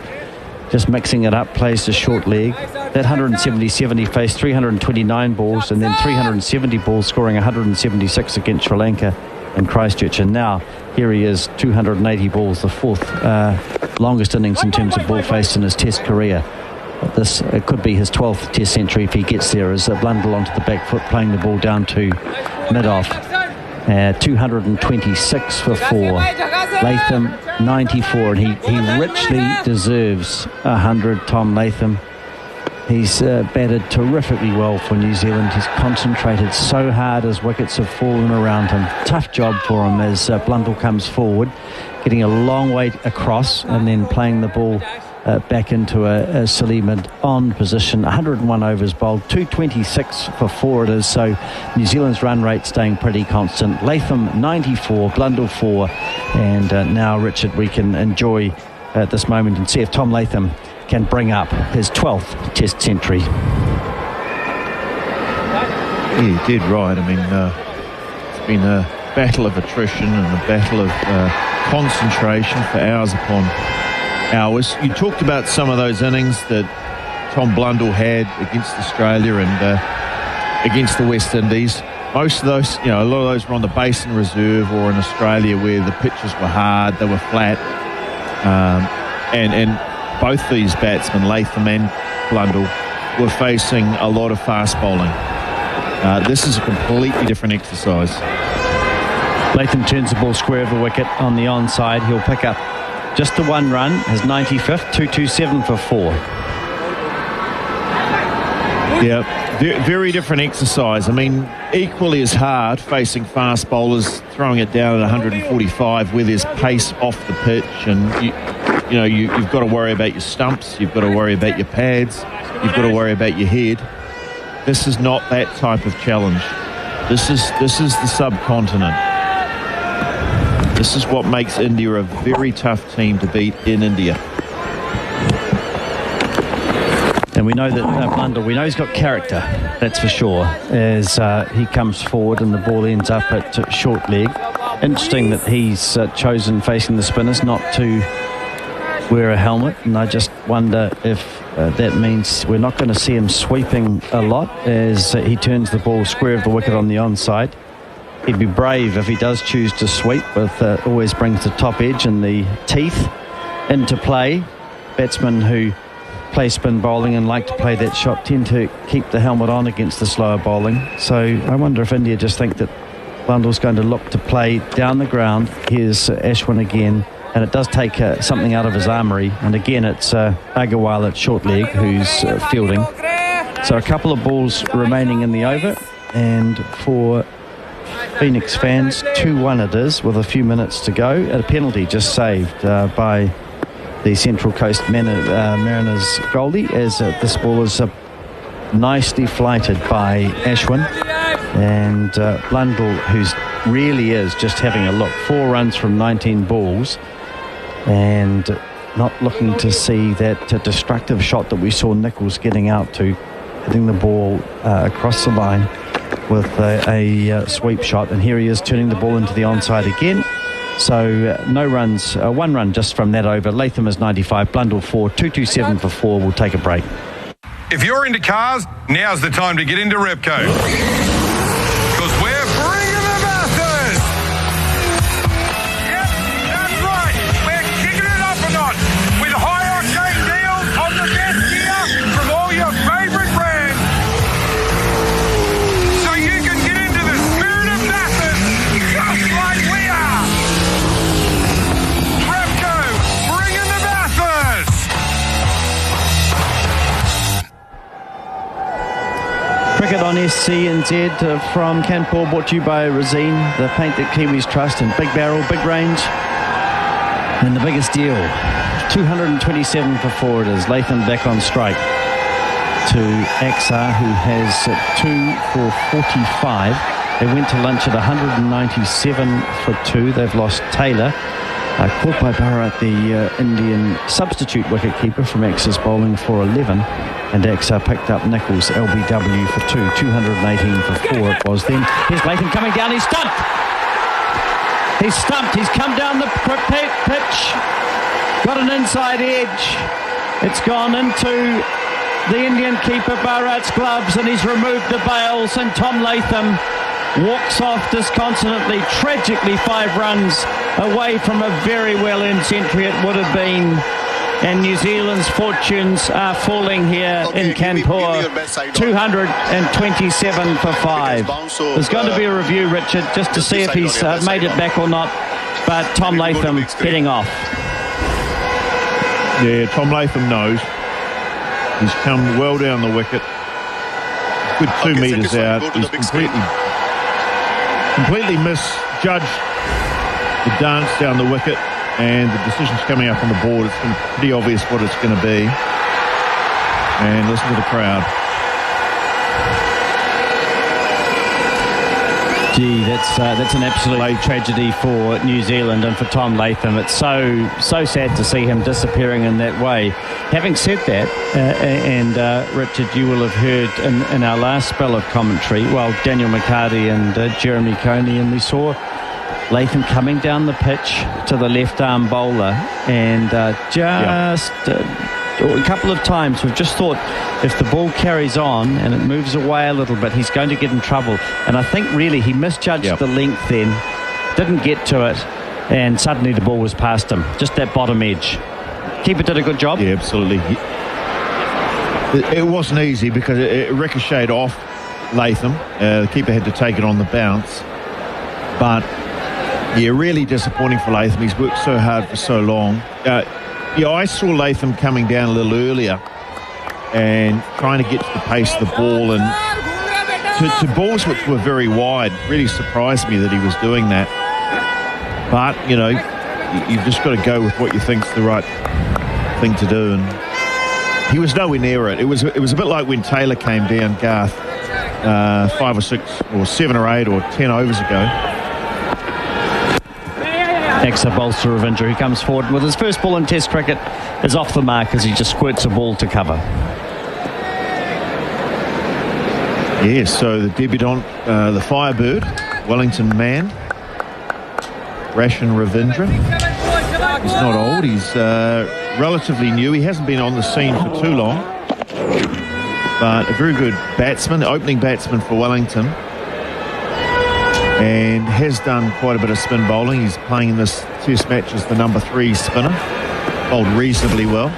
just mixing it up, plays to short leg. That 177 he faced 329 balls and then 370 balls, scoring 176 against Sri Lanka in Christchurch. And now here he is, 280 balls, the fourth longest innings in terms of ball faced in his test career. This could be his 12th test century if he gets there, as Blundell onto the back foot, playing the ball down to mid-off. 226 for 4. Latham 94, and he richly deserves 100, Tom Latham. He's batted terrifically well for New Zealand. He's concentrated so hard as wickets have fallen around him. Tough job for him as Blundell comes forward, getting a long way across and then playing the ball back into a silly mid-on position. 101 overs bowled, 226 for 4 it is, so New Zealand's run rate staying pretty constant. Latham 94, Blundell 4, and now, Richard, we can enjoy this moment and see if Tom Latham can bring up his 12th test century. Yeah, you did right. I mean, it's been a battle of attrition and a battle of concentration for hours upon hours. You talked about some of those innings that Tom Blundell had against Australia and against the West Indies. Most of those, a lot of those were on the basin reserve or in Australia where the pitches were hard, they were flat, and both these batsmen, Latham and Blundell, were facing a lot of fast bowling. This is a completely different exercise. Latham turns the ball square of the wicket on the onside. He'll pick up just the one run, his 95th, 227 for 4. Yeah, very different exercise. I mean, equally as hard facing fast bowlers, throwing it down at 145 where there's pace off the pitch, and you've got to worry about your stumps, you've got to worry about your pads, you've got to worry about your head. This is not that type of challenge. This is the subcontinent. This is what makes India a very tough team to beat in India. And we know that Blundell, we know he's got character, that's for sure, as he comes forward and the ball ends up at short leg. Interesting that he's chosen, facing the spinners, not to wear a helmet, and I just wonder if that means we're not going to see him sweeping a lot as he turns the ball square of the wicket on the onside. He'd be brave if he does choose to sweep, with always brings the top edge and the teeth into play. Batsmen who play spin bowling and like to play that shot tend to keep the helmet on against the slower bowling. So I wonder if India just think that Blundell's going to look to play down the ground. Here's Ashwin again, and it does take something out of his armoury, and again it's Agarwal at short leg who's fielding. So a couple of balls remaining in the over, and for Phoenix fans, 2-1 it is with a few minutes to go. A penalty just saved by the Central Coast Mariners Goldie, as this ball is nicely flighted by Ashwin. And Blundell, who's really is just having a look, 4 runs from 19 balls, and not looking to see that destructive shot that we saw Nichols getting out to, hitting the ball across the line. with a sweep shot, and here he is turning the ball into the onside again. So no runs, 1 run just from that over. Latham is 95, Blundell 4, 227 for 4. We'll take a break. If you're into cars, now's the time to get into Repco. Because we're bringing the masters! Yep, that's right. We're kicking it up a notch with high-octane deals on the best gear from all your favourite brands. So you can get into the spirit of masters just like we are. Repco, bringing the masters! Cricket on SCNZ from Kanpur, brought to you by Resine, the paint that Kiwis trust, and Big Barrel, Big Range. And the biggest deal, 227 for 4 it is. Latham back on strike to Axar, who has 2 for 45. They went to lunch at 197 for 2. They've lost Taylor. Caught by Bharat, the Indian substitute wicketkeeper from Axar's bowling for 11. And Axar picked up Nichols, LBW for 2, 218 for 4 it was then. Here's Latham coming down, he's stumped! He's stumped, he's come down the pitch, got an inside edge. It's gone into the Indian keeper Bharat's gloves, and he's removed the bails, and Tom Latham walks off disconsolately. Tragically 5 runs away from a very well-earned century it would have been. And New Zealand's fortunes are falling here in Kanpur. 227 for 5. There's going to be a review, Richard, just to see if he's made it back or not. But Tom Latham heading off. Yeah, Tom Latham knows. He's come well down the wicket. Good 2 metres out. He's completely misjudged the dance down the wicket. And the decision's coming up on the board. It's pretty obvious what it's going to be. And listen to the crowd. Gee, that's an absolute tragedy for New Zealand and for Tom Latham. It's so sad to see him disappearing in that way. Having said that, Richard, you will have heard in our last spell of commentary, Daniel McCarty and Jeremy Coney, and we saw Latham coming down the pitch to the left-arm bowler, and a couple of times we've just thought if the ball carries on and it moves away a little bit, he's going to get in trouble. And I think really he misjudged the length then, didn't get to it, and suddenly the ball was past him, just that bottom edge. Keeper did a good job. Yeah, absolutely. It wasn't easy because it ricocheted off Latham. The keeper had to take it on the bounce. But yeah, really disappointing for Latham. He's worked so hard for so long. I saw Latham coming down a little earlier and trying to get to the pace of the ball, and to balls which were very wide. Really surprised me that he was doing that. But, you've just got to go with what you think's the right thing to do. And he was nowhere near it. It was a bit like when Taylor came down, Garth, 5 or 6 or 7 or 8 or 10 overs ago. Axar bolster Ravindra, who comes forward with his first ball in Test cricket, is off the mark as he just squirts a ball to cover. Yes, so the debutant, the Firebird, Wellington man, Rashan Ravindra. He's not old, he's relatively new. He hasn't been on the scene for too long, but a very good batsman, opening batsman for Wellington. And has done quite a bit of spin bowling. He's playing in this Test match as the number 3 spinner. Bowled reasonably well.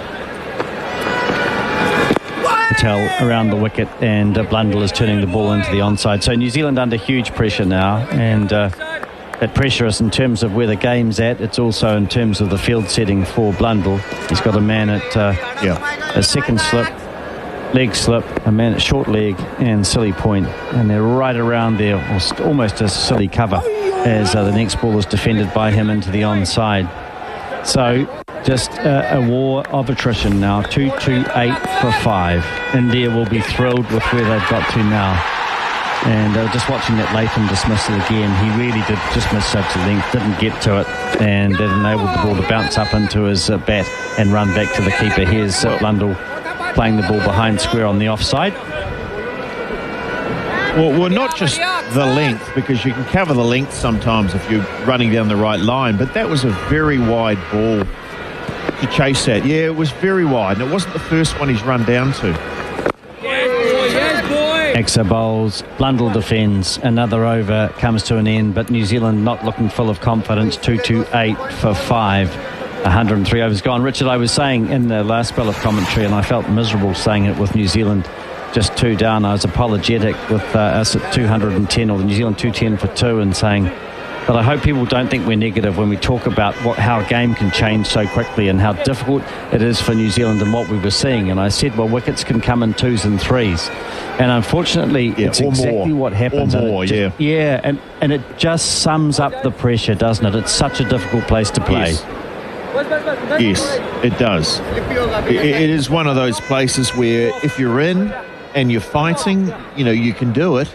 Patel around the wicket, and Blundell is turning the ball into the onside. So New Zealand under huge pressure now, and that pressure is in terms of where the game's at. It's also in terms of the field setting for Blundell. He's got a man at a second slip, leg slip, a man at short leg and silly point, and they're right around there, almost a silly cover, as the next ball is defended by him into the onside. So just a war of attrition now. 228 for 5. India will be thrilled with where they've got to now. And just watching that Latham dismissal again, he really did just misjudge the length, didn't get to it, and that enabled the ball to bounce up into his bat and run back to the keeper. Here's Blundell playing the ball behind square on the offside. Well, not just the length, because you can cover the length sometimes if you're running down the right line, but that was a very wide ball to chase that. Yeah, it was very wide, and it wasn't the first one he's run down to. Exer bowls, Blundell defends, another over comes to an end, but New Zealand not looking full of confidence. 228 for 5, 103 overs gone. Richard, I was saying in the last spell of commentary, and I felt miserable saying it with New Zealand just 2 down. I was apologetic with us at 210, or the New Zealand 210 for 2, and saying that I hope people don't think we're negative when we talk about how a game can change so quickly and how difficult it is for New Zealand and what we were seeing. And I said, well, wickets can come in 2s and 3s. And unfortunately, it's exactly what happens. Or more, and it just sums up the pressure, doesn't it? It's such a difficult place to play. Yes, it does. It is one of those places where if you're in and you're fighting, you can do it.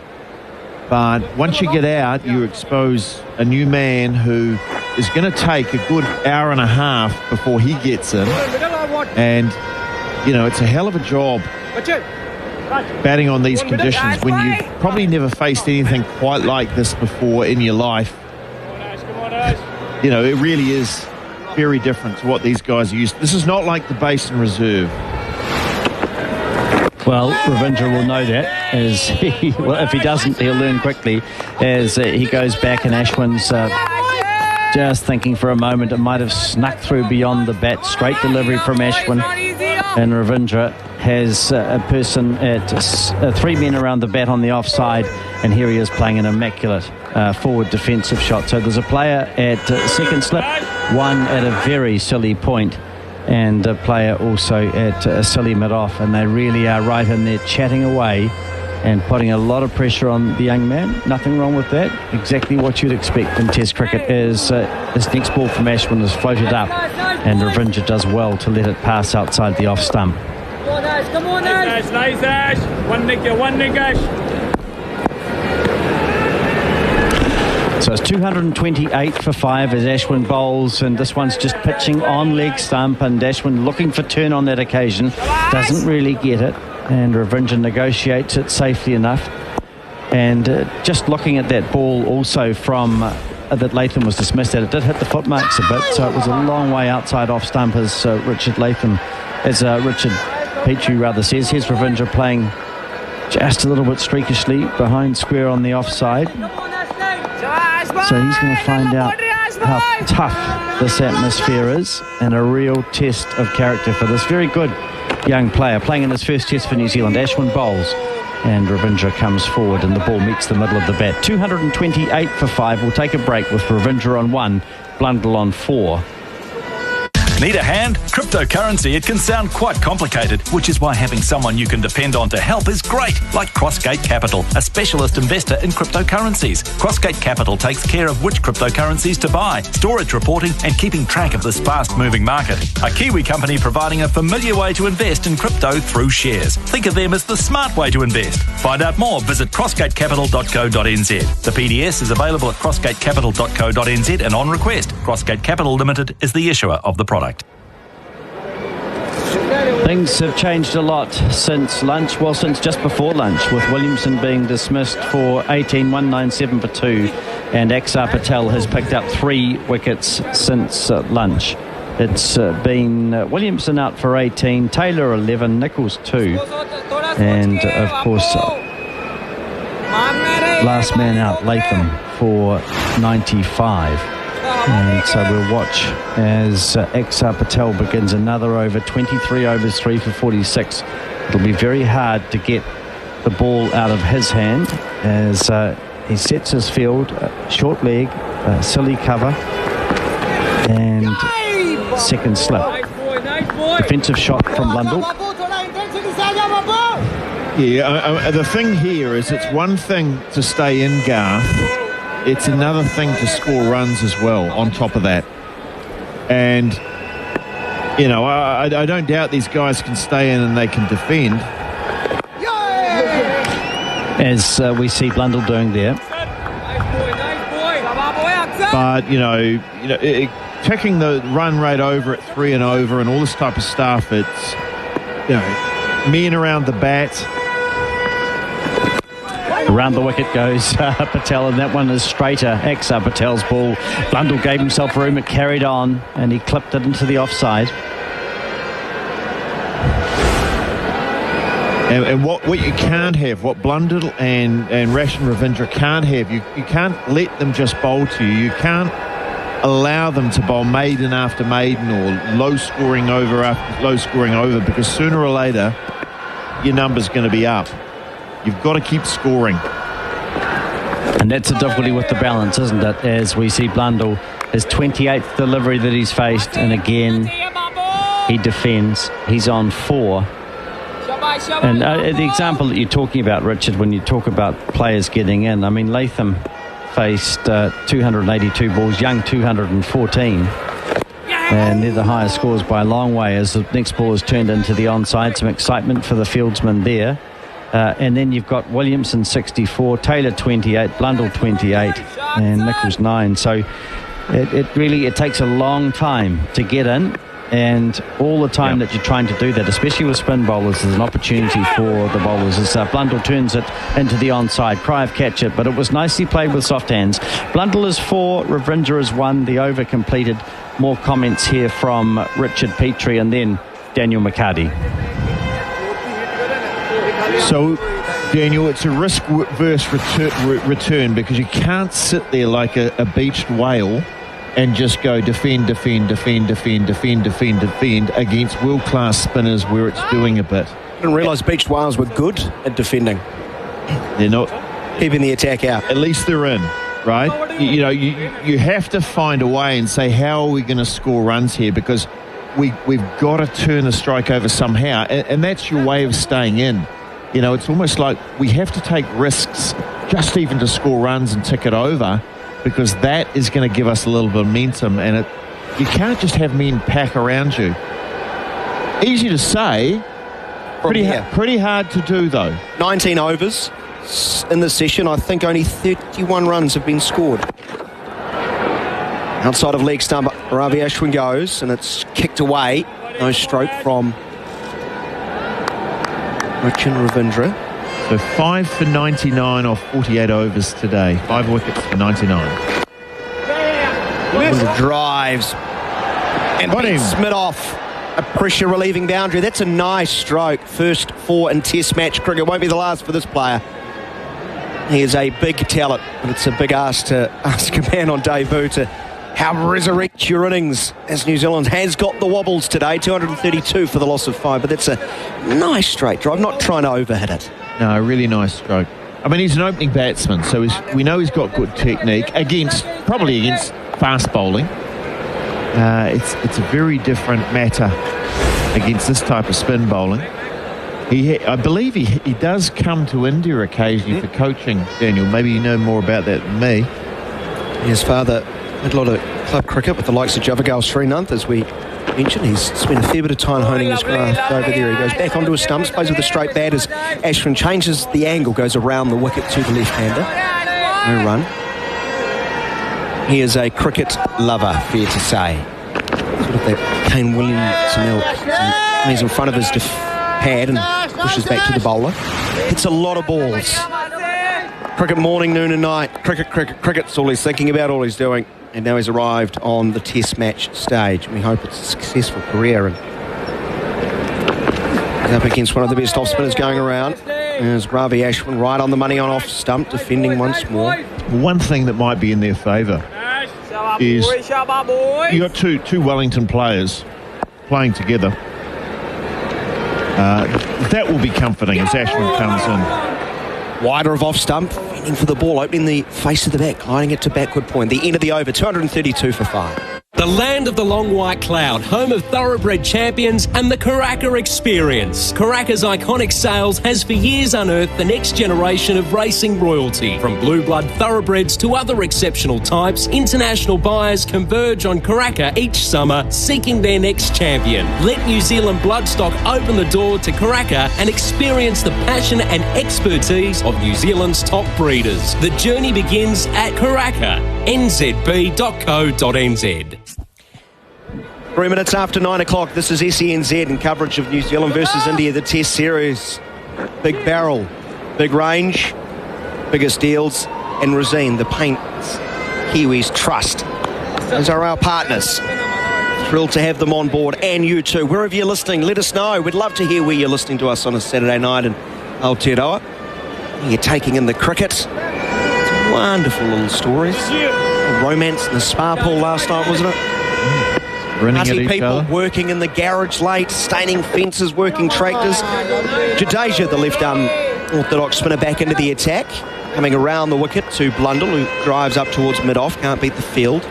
But once you get out, you expose a new man who is going to take a good hour and a half before he gets in. And, it's a hell of a job batting on these conditions when you've probably never faced anything quite like this before in your life. It really is very different to what these guys are used to. This is not like the Basin Reserve. Well, Ravindra will know that, as if he doesn't, he'll learn quickly as he goes back, and Ashwin's just thinking for a moment it might have snuck through beyond the bat. Straight delivery from Ashwin, and Ravindra has a person at 3 men around the bat on the offside, and here he is playing an immaculate forward defensive shot. So there's a player at second slip, one at a very silly point, and a player also at a silly mid-off, and they really are right in there chatting away and putting a lot of pressure on the young man. Nothing wrong with that. Exactly what you'd expect in Test cricket. As this next ball from Ashwin is floated up, and Ravindra does well to let it pass outside the off stump. Come on, Ash. Nice, Ash. One nick, Ash. So it's 228 for 5 as Ashwin bowls, and this one's just pitching on leg stump, and Ashwin looking for turn on that occasion, doesn't really get it, and Ravindra negotiates it safely enough. And just looking at that ball also from that Latham was dismissed at, it did hit the footmarks a bit, so it was a long way outside off stump, as Richard Petrie rather says. Here's Ravindra playing just a little bit streakishly behind square on the offside. So he's going to find out how tough this atmosphere is, and a real test of character for this very good young player playing in his first test for New Zealand. Ashwin bowls, and Ravindra comes forward, and the ball meets the middle of the bat. 228 for 5. We'll take a break with Ravindra on 1, Blundell on 4. Need a hand? Cryptocurrency, it can sound quite complicated, which is why having someone you can depend on to help is great, like Crossgate Capital, a specialist investor in cryptocurrencies. Crossgate Capital takes care of which cryptocurrencies to buy, storage reporting, and keeping track of this fast-moving market. A Kiwi company providing a familiar way to invest in crypto through shares. Think of them as the smart way to invest. Find out more, visit crossgatecapital.co.nz. The PDS is available at crossgatecapital.co.nz and on request. Crossgate Capital Limited is the issuer of the product. Things have changed a lot since lunch, well, since just before lunch, with Williamson being dismissed for 18, 197 for 2, and Axar Patel has picked up 3 wickets since lunch. It's been Williamson out for 18, Taylor 11, Nichols 2, and of course last man out, Latham, for 95. And so we'll watch as Axar Patel begins another over, 23 overs, 3 for 46. It'll be very hard to get the ball out of his hand as he sets his field, short leg, silly cover, and second slip. Defensive shot from Blundell. Yeah, the thing here is it's one thing to stay in, Garth. It's another thing to score runs as well on top of that. And, I don't doubt these guys can stay in and they can defend. As we see Blundell doing there. But, taking the run rate over at 3 and over and all this type of stuff, it's, men around the bat. Around the wicket goes Patel, and that one is straighter. Axar Patel's ball. Blundell gave himself room, it carried on, and he clipped it into the offside. And what you can't have, what Blundell and Rachin Ravindra can't have, you can't let them just bowl to you. You can't allow them to bowl maiden after maiden or low scoring over after low scoring over, because sooner or later your number's going to be up. You've got to keep scoring. And that's the difficulty with the balance, isn't it? As we see Blundell, his 28th delivery that he's faced, and again he defends. He's on 4. And the example that you're talking about, Richard, when you talk about players getting in, I mean, Latham faced 282 balls, Young 214. And they're the highest scores by a long way as the next ball is turned into the onside. Some excitement for the fieldsman there. And then you've got Williamson 64, Taylor 28, Blundell 28, and Nichols 9. So it really takes a long time to get in. And all the time that you're trying to do that, especially with spin bowlers, is an opportunity for the bowlers. As Blundell turns it into the onside. Crive catch it, but it was nicely played with soft hands. Blundell is 4, Ravindra is 1. The over completed. More comments here from Richard Petrie and then Daniel McCarty. So, Daniel, it's a risk-verse return, because you can't sit there like a beached whale and just go defend against world-class spinners where it's doing a bit. I didn't realise beached whales were good at defending. They're not. Keeping the attack out. At least they're in, right? You have to find a way and say, how are we going to score runs here? Because we've got to turn the strike over somehow, and that's your way of staying in. It's almost like we have to take risks just even to score runs and tick it over, because that is going to give us a little bit of momentum, and you can't just have men pack around you. Easy to say, pretty hard to do though. 19 overs in the session. I think only 31 runs have been scored. Outside of leg stump, Ravi Ashwin goes, and it's kicked away. No stroke from Rachin Ravindra. So 5 for 99 off 48 overs today. 5 wickets for 99. Drives. And Smith off. A pressure relieving boundary. That's a nice stroke. First 4 in Test match cricket. Won't be the last for this player. He is a big talent, but it's a big ask to ask a man on debut to help resurrect your innings, as New Zealand has got the wobbles today. 232 for the loss of 5, but that's a nice straight drive. Not trying to overhit it. No, really nice stroke. I mean, he's an opening batsman, so we know he's got good technique probably against fast bowling. It's a very different matter against this type of spin bowling. I believe he does come to India occasionally for coaching, Daniel. Maybe you know more about that than me. His father had a lot of club cricket with the likes of Javagal Srinath, as we mentioned. He's spent a fair bit of time honing his craft over there. He goes back onto his stumps, plays with a straight bat as Ashwin changes the angle, goes around the wicket to the left-hander. No run. He is a cricket lover, fair to say. Sort of that Kane Williamson ilk. He's in front of his pad and pushes back to the bowler. Hits a lot of balls. Cricket morning, noon and night. Cricket's all he's thinking about, all he's doing. And now he's arrived on the Test match stage. We hope it's a successful career. And he's up against one of the best off spinners going around. There's Ravi Ashwin right on the money on off stump, defending once more. One thing that might be in their favour is you got two Wellington players playing together. That will be comforting as Ashwin comes in. Wider of off stump, fending for the ball, opening the face of the back, gliding it to backward point. The end of the over, 232 for 5. The land of the long white cloud, home of thoroughbred champions and the Karaka experience. Karaka's iconic sails has for years unearthed the next generation of racing royalty. From blue blood thoroughbreds to other exceptional types, international buyers converge on Karaka each summer, seeking their next champion. Let New Zealand bloodstock open the door to Karaka and experience the passion and expertise of New Zealand's top breeders. The journey begins at Karaka, nzb.co.nz. 3 minutes after 9 o'clock, this is SENZ and coverage of New Zealand versus India, the Test series. Big barrel, big range. Biggest Deals and Resine, the paints Kiwis trust. Those are our partners. Thrilled to have them on board, and you too. Wherever you're listening, let us know. We'd love to hear where you're listening to us on a Saturday night in Aotearoa. You're taking in the cricket. It's wonderful little stories. Romance in the spa pool last night, wasn't it? Running at each people other. working in the garage late, staining fences, working tractors. Jadeja, the left-arm orthodox spinner, back into the attack. Coming around the wicket to Blundell, who drives up towards mid-off. Can't beat the field.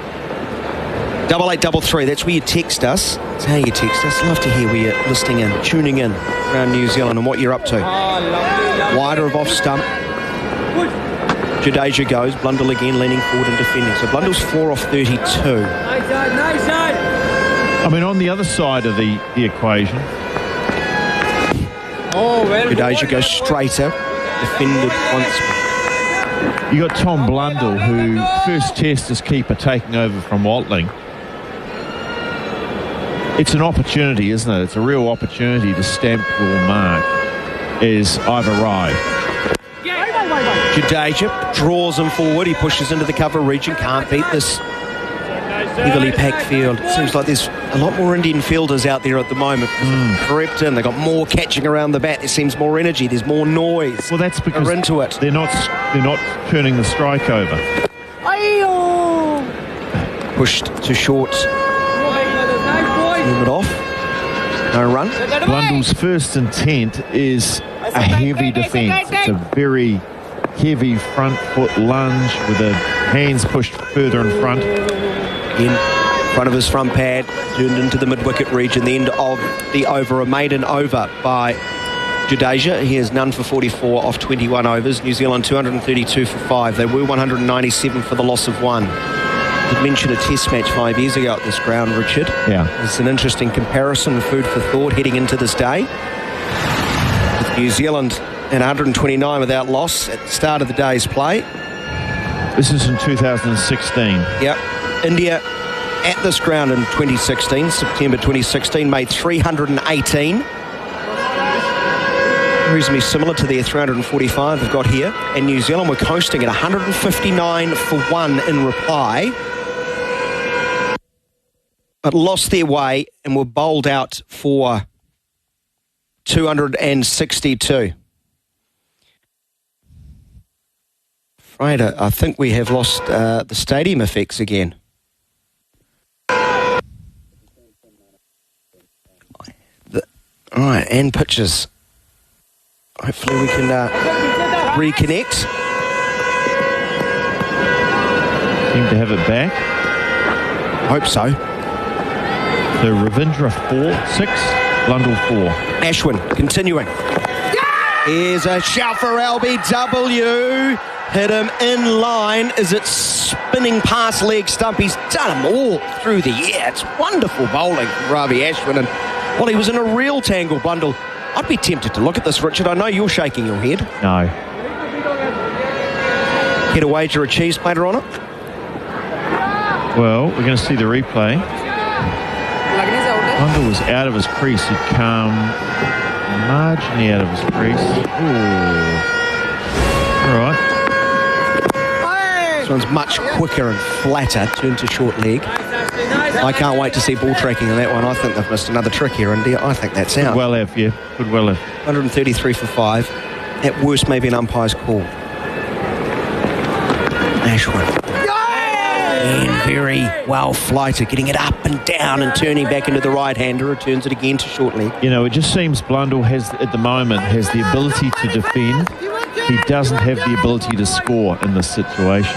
8833, that's where you text us. That's how you text us. Love to hear where you're listening in, tuning in around New Zealand and what you're up to. Wider of off stump. Jadeja goes. Blundell again leaning forward and defending. So Blundell's 4 off 32. I mean, on the other side of the equation, Jadeja goes straighter. Defended once. you got Tom Blundell, who first test as keeper, taking over from Watling. It's an opportunity, isn't it? It's a real opportunity to stamp your mark as I've arrived. Jadeja draws him forward. He pushes into the cover region. Can't beat this heavily packed field. It seems like there's a lot more Indian fielders out there at the moment. Crept in. They've got more catching around the bat. There seems more energy. There's more noise. Well, that's because they're into it. They're not turning the strike over. Pushed to short. Zoom it off. No run. Blundell's first intent is a heavy defence. It's a very heavy front foot lunge with the hands pushed further in front. In front of his front pad, turned into the mid-wicket region. The end of the over, a maiden over by Jadeja. He has none for 44 off 21 overs. New Zealand 232 for 5. They were 197 for the loss of 1. I did mention a test match 5 years ago at this ground, Richard. Yeah. It's an interesting comparison, food for thought heading into this day. With New Zealand at 129 without loss at the start of the day's play. This is in 2016. Yep. India at this ground in 2016, September 2016, made 318. Reasonably similar to their 345 they've got here. And New Zealand were coasting at 159 for 1 in reply. But lost their way and were bowled out for 262. Right, I think we have lost the stadium effects again. All right, and pitches. Hopefully we can reconnect. Seem to have it back. Hope so. So Ravindra 4, 6, Blundell 4. Ashwin continuing. Here's a shout for LBW. Hit him in line. Is it spinning past leg stump? He's done them all through the air. It's wonderful bowling from Ravi Ashwin. And well, he was in a real tangle, Blundell. I'd be tempted to look at this, Richard. I know you're shaking your head. No. Care to wager a cheese platter on it? Well, we're going to see the replay. Blundell was out of his crease. He'd come marginally out of his crease. Ooh. All right. This one's much quicker and flatter, turned to short leg. I can't wait to see ball tracking on that one. I think they've missed another trick here, India. I think that's out. Could well have, yeah. Could well have. 133 for 5. At worst, maybe an umpire's call. Ashwin. And very well flighted, getting it up and down and turning back into the right-hander. Returns it again to short leg. You know, it just seems Blundell has, at the moment, has the ability to defend. He doesn't have the ability to score in this situation.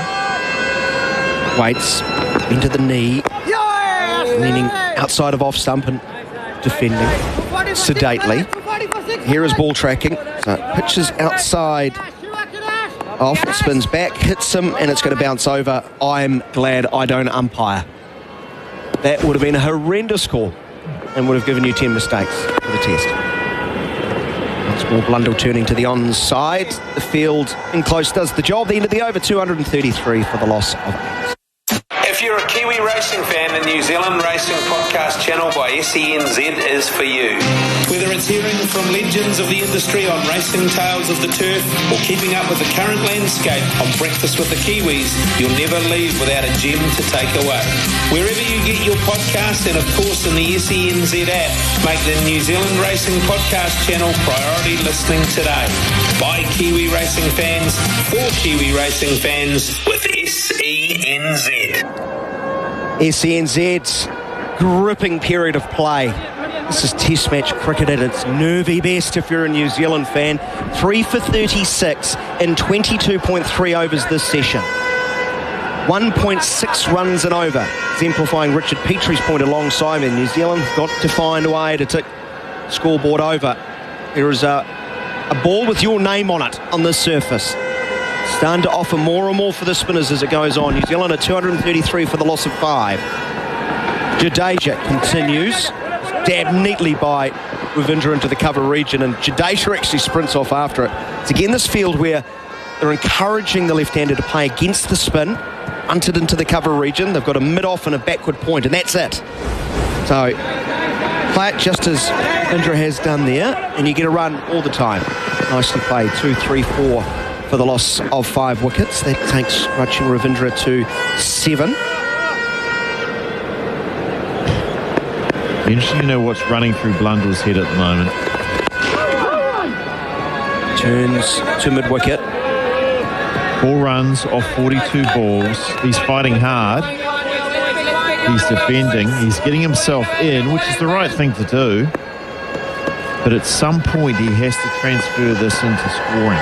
Waits into the knee. Leaning outside of off stump and defending sedately. Here is ball tracking. So pitches outside off, spins back, hits him, and it's going to bounce over. I'm glad I don't umpire. That would have been a horrendous call and would have given you 10 mistakes for the test. Once more, Blundell turning to the onside. The field in close does the job. The end of the over, 233 for the loss of 8. If you're a Kiwi racing fan, the New Zealand Racing Podcast channel by SENZ is for you. Whether it's hearing from legends of the industry on Racing Tales of the Turf or keeping up with the current landscape on Breakfast with the Kiwis, you'll never leave without a gem to take away. Wherever you get your podcast and of course in the SENZ app, make the New Zealand Racing Podcast channel priority listening today. By Kiwi racing fans, for Kiwi racing fans, with SENZ. SENZ's gripping period of play. This is Test match cricket at its nervy best if you're a New Zealand fan. 3 for 36 in 22.3 overs this session. 1.6 runs an over, exemplifying Richard Petrie's point alongside me. New Zealand got to find a way to tick scoreboard over. There is a ball with your name on it on this surface. Starting to offer more and more for the spinners as it goes on. New Zealand at 233 for the loss of 5. Jadeja continues. Dabbed neatly by Ravindra into the cover region, and Jadeja actually sprints off after it. It's again this field where they're encouraging the left-hander to play against the spin, punted into the cover region. They've got a mid-off and a backward point, and that's it. So play it just as Ravindra has done there, and you get a run all the time. Nicely played. 2, 3, 4 for the loss of 5 wickets. That takes Rachin Ravindra to 7. Interesting to know what's running through Blundell's head at the moment. Turns to mid-wicket. 4 runs off 42 balls. He's fighting hard. He's defending. He's getting himself in, which is the right thing to do. But at some point, he has to transfer this into scoring.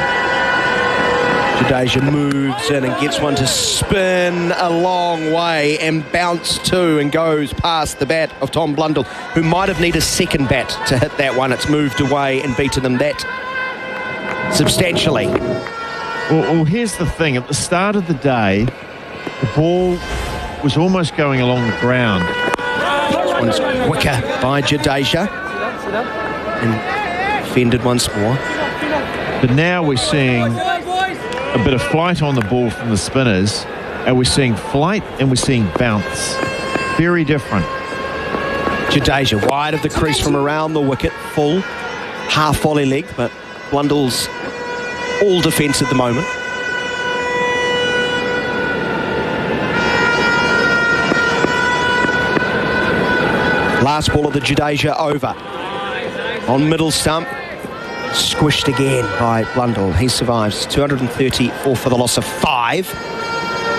Jadeja moves in and gets one to spin a long way and bounce to and goes past the bat of Tom Blundell, who might have needed a second bat to hit that one. It's moved away and beaten them that substantially. Well, here's the thing. At the start of the day, the ball was almost going along the ground. This one's quicker by Jadeja. And defended once more. But now we're seeing a bit of flight on the ball from the spinners, and we're seeing flight and we're seeing bounce. Very different. Jadeja wide of the crease from around the wicket, full, half volley leg, but Blundell's all defence at the moment. Last ball of the Jadeja over. On middle stump, squished again by Blundell. He survives. 234 for the loss of 5.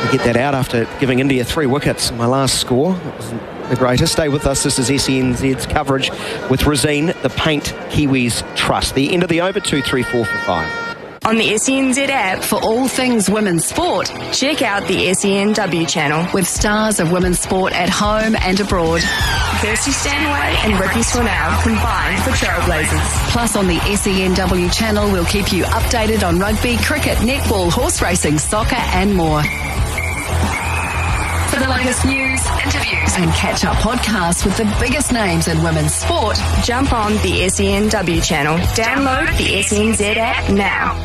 We get that out after giving India 3 wickets. My last score wasn't the greatest. Stay with us. This is SENZ's coverage with Rosine, the Paint Kiwis Trust. The end of the over, 2, 3, 4 for 5. On the SENZ app for all things women's sport, check out the SENW channel with stars of women's sport at home and abroad. Kirsty Stanway and Ricky Swanell combined for Trailblazers. Plus on the SENW channel, we'll keep you updated on rugby, cricket, netball, horse racing, soccer and more. For the latest news, interviews and catch-up podcasts with the biggest names in women's sport, jump on the SENW channel. Download the SENZ app now.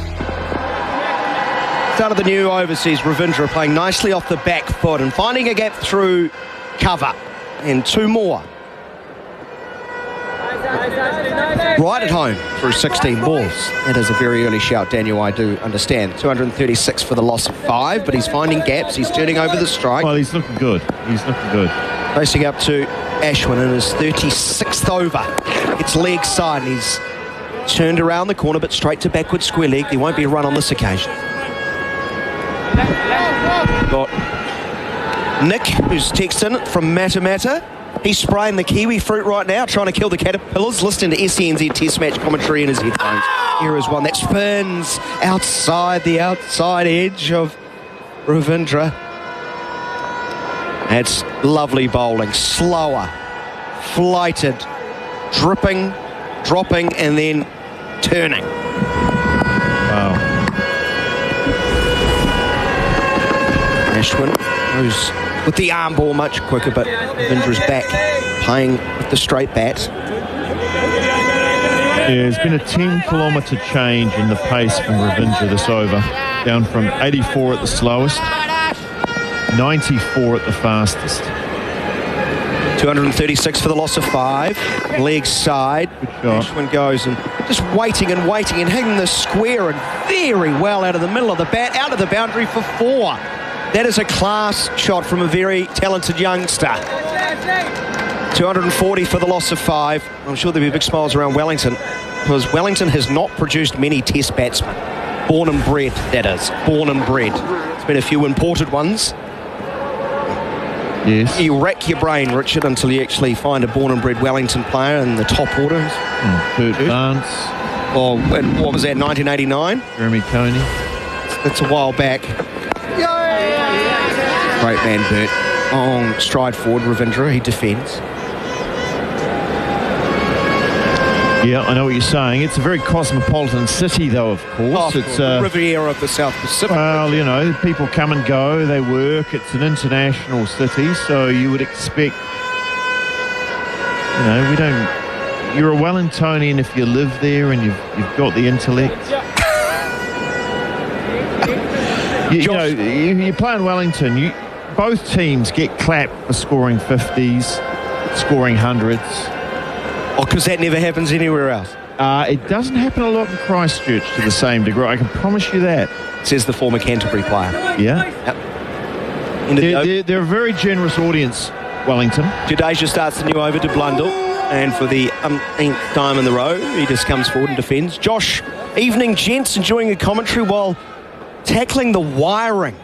Start of the new overseas, Ravindra playing nicely off the back foot and finding a gap through cover. And 2 more. Right at home through 16 balls. That is a very early shout, Daniel, I do understand. 236 for the loss of 5, but he's finding gaps. He's turning over the strike. Well, he's looking good. He's looking good. Racing up to Ashwin in his 36th over. It's leg side. He's turned around the corner, but straight to backward square leg. There won't be a run on this occasion. Got Nick, who's texting from Matamata. He's spraying the kiwi fruit right now, trying to kill the caterpillars, listening to SENZ Test match commentary in his headphones. Here is one that spins outside the outside edge of Ravindra. That's lovely bowling. Slower, flighted, dripping, dropping, and then turning. Wow. Ashwin goes with the arm ball much quicker, but Ravindra's back playing with the straight bat. Yeah, there's been a 10-kilometre change in the pace from Ravindra this over, down from 84 at the slowest 94 at the fastest. 236 for the loss of 5. Leg side. Ashwin goes and just waiting and hitting the square and very well out of the middle of the bat, out of the boundary for 4. That is a class shot from a very talented youngster. 240 for the loss of 5. I'm sure there'll be big smiles around Wellington, because Wellington has not produced many test batsmen. Born and bred, that is. Born and bred. There's been a few imported ones. Yes. You rack your brain, Richard, until you actually find a born and bred Wellington player in the top orders. Bert Barnes. Oh, and what was that, 1989? Jeremy Coney. That's a while back. Great man, Bert. Long stride forward, Ravindra. He defends. Yeah, I know what you're saying. It's a very cosmopolitan city, though, of course. Oh, it's the Riviera of the South Pacific. Well, you know, people come and go, they work. It's an international city, so you would expect, you know, we don't... You're a Wellingtonian if you live there and you've got the intellect. You play in Wellington, both teams get clapped for scoring 50s, scoring 100s. Oh, because that never happens anywhere else. It doesn't happen a lot in Christchurch to the same degree. I can promise you that. Says the former Canterbury player. Yeah. Yep. They're a very generous audience, Wellington. Jadeja starts the new over to Blundell, and for the umpteenth time in the row, he just comes forward and defends. Josh, evening, gents, enjoying a commentary while tackling the wiring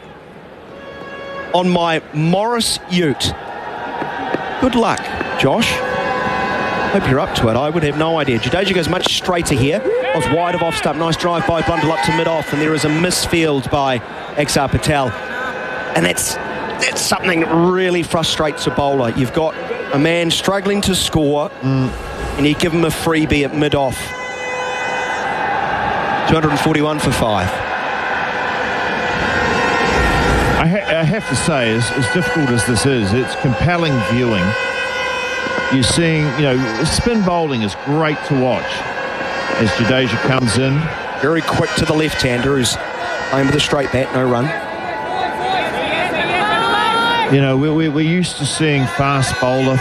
on my Morris Ute. Good luck, Josh. Hope you're up to it. I would have no idea. Jadeja goes much straighter here. Was wide of off stump. Nice drive by Blundell up to mid-off, and there is a misfield by Axar Patel. And that's something that really frustrates a bowler. You've got a man struggling to score, and you give him a freebie at mid-off. 241 for 5. I have to say, as difficult as this is, it's compelling viewing. You're seeing, you know, spin bowling is great to watch as Jadeja comes in. Very quick to the left-hander who's playing with a straight bat, no run. You know, we're used to seeing fast bowler.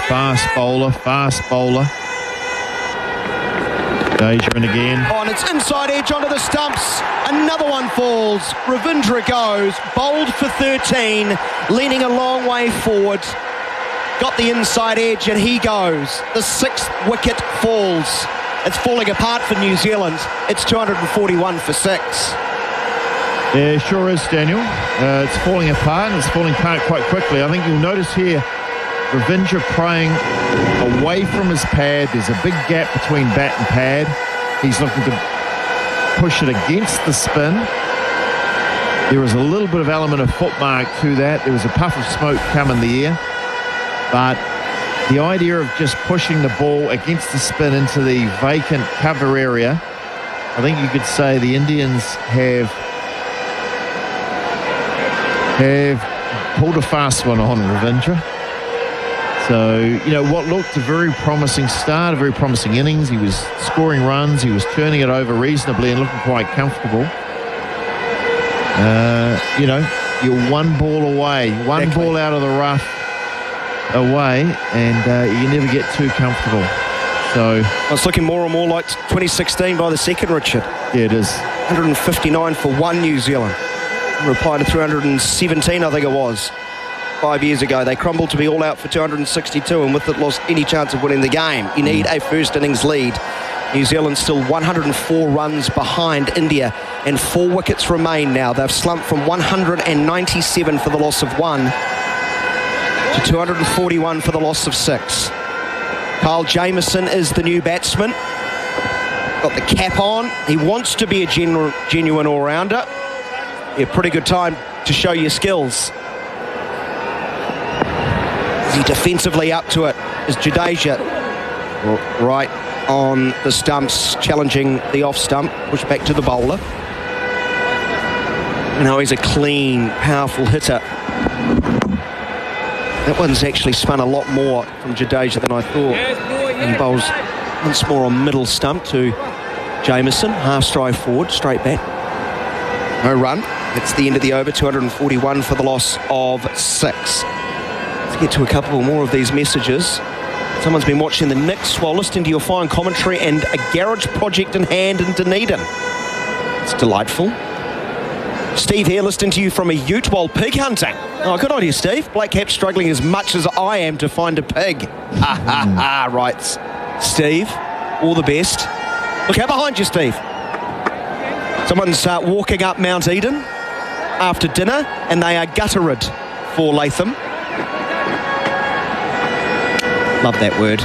Jadeja in again. Oh, and it's inside edge onto the stumps. Another one falls. Ravindra goes, bowled for 13, leaning a long way forward. Got the inside edge, and he goes. The 6th wicket falls. It's falling apart for New Zealand. It's 241 for 6. Yeah, sure is, Daniel. It's falling apart, and it's falling apart quite quickly. I think you'll notice here, Ravindra praying away from his pad. There's a big gap between bat and pad. He's looking to push it against the spin. There was a little bit of element of footmark to that. There was a puff of smoke come in the air. But the idea of just pushing the ball against the spin into the vacant cover area, I think you could say the Indians have pulled a fast one on Ravindra. So, you know, what looked a very promising start, a very promising innings. He was scoring runs. He was turning it over reasonably and looking quite comfortable. You know, you're one ball away, one ball out of the rough away, and you never get too comfortable. So it's looking more and more like 2016 by the second, Richard. Yeah, it is. 159 for 1 New Zealand. In reply to 317, I think it was, 5 years ago. They crumbled to be all out for 262, and with it lost any chance of winning the game. You need a first innings lead. New Zealand still 104 runs behind India, and 4 wickets remain now. They've slumped from 197 for the loss of 1 to 241 for the loss of 6. Kyle Jamieson is the new batsman. Got the cap on. He wants to be a genuine all-rounder. Yeah, pretty good time to show your skills. Is he defensively up to it? Is Jadeja right on the stumps, challenging the off stump, push back to the bowler. You know, he's a clean, powerful hitter. That one's actually spun a lot more from Jadeja than I thought. He bowls once more on middle stump to Jamieson. Half stride forward, straight back. No run. It's the end of the over, 241 for the loss of 6. Let's get to a couple more of these messages. Someone's been watching the Knicks while listening to your fine commentary and a garage project in hand in Dunedin. It's delightful. Steve here, listening to you from a ute while pig hunting. Oh, good idea, Steve. Black Cap's struggling as much as I am to find a pig. Writes Steve. All the best. Look out behind you, Steve. Someone's walking up Mount Eden after dinner, and they are guttered for Latham. Love that word.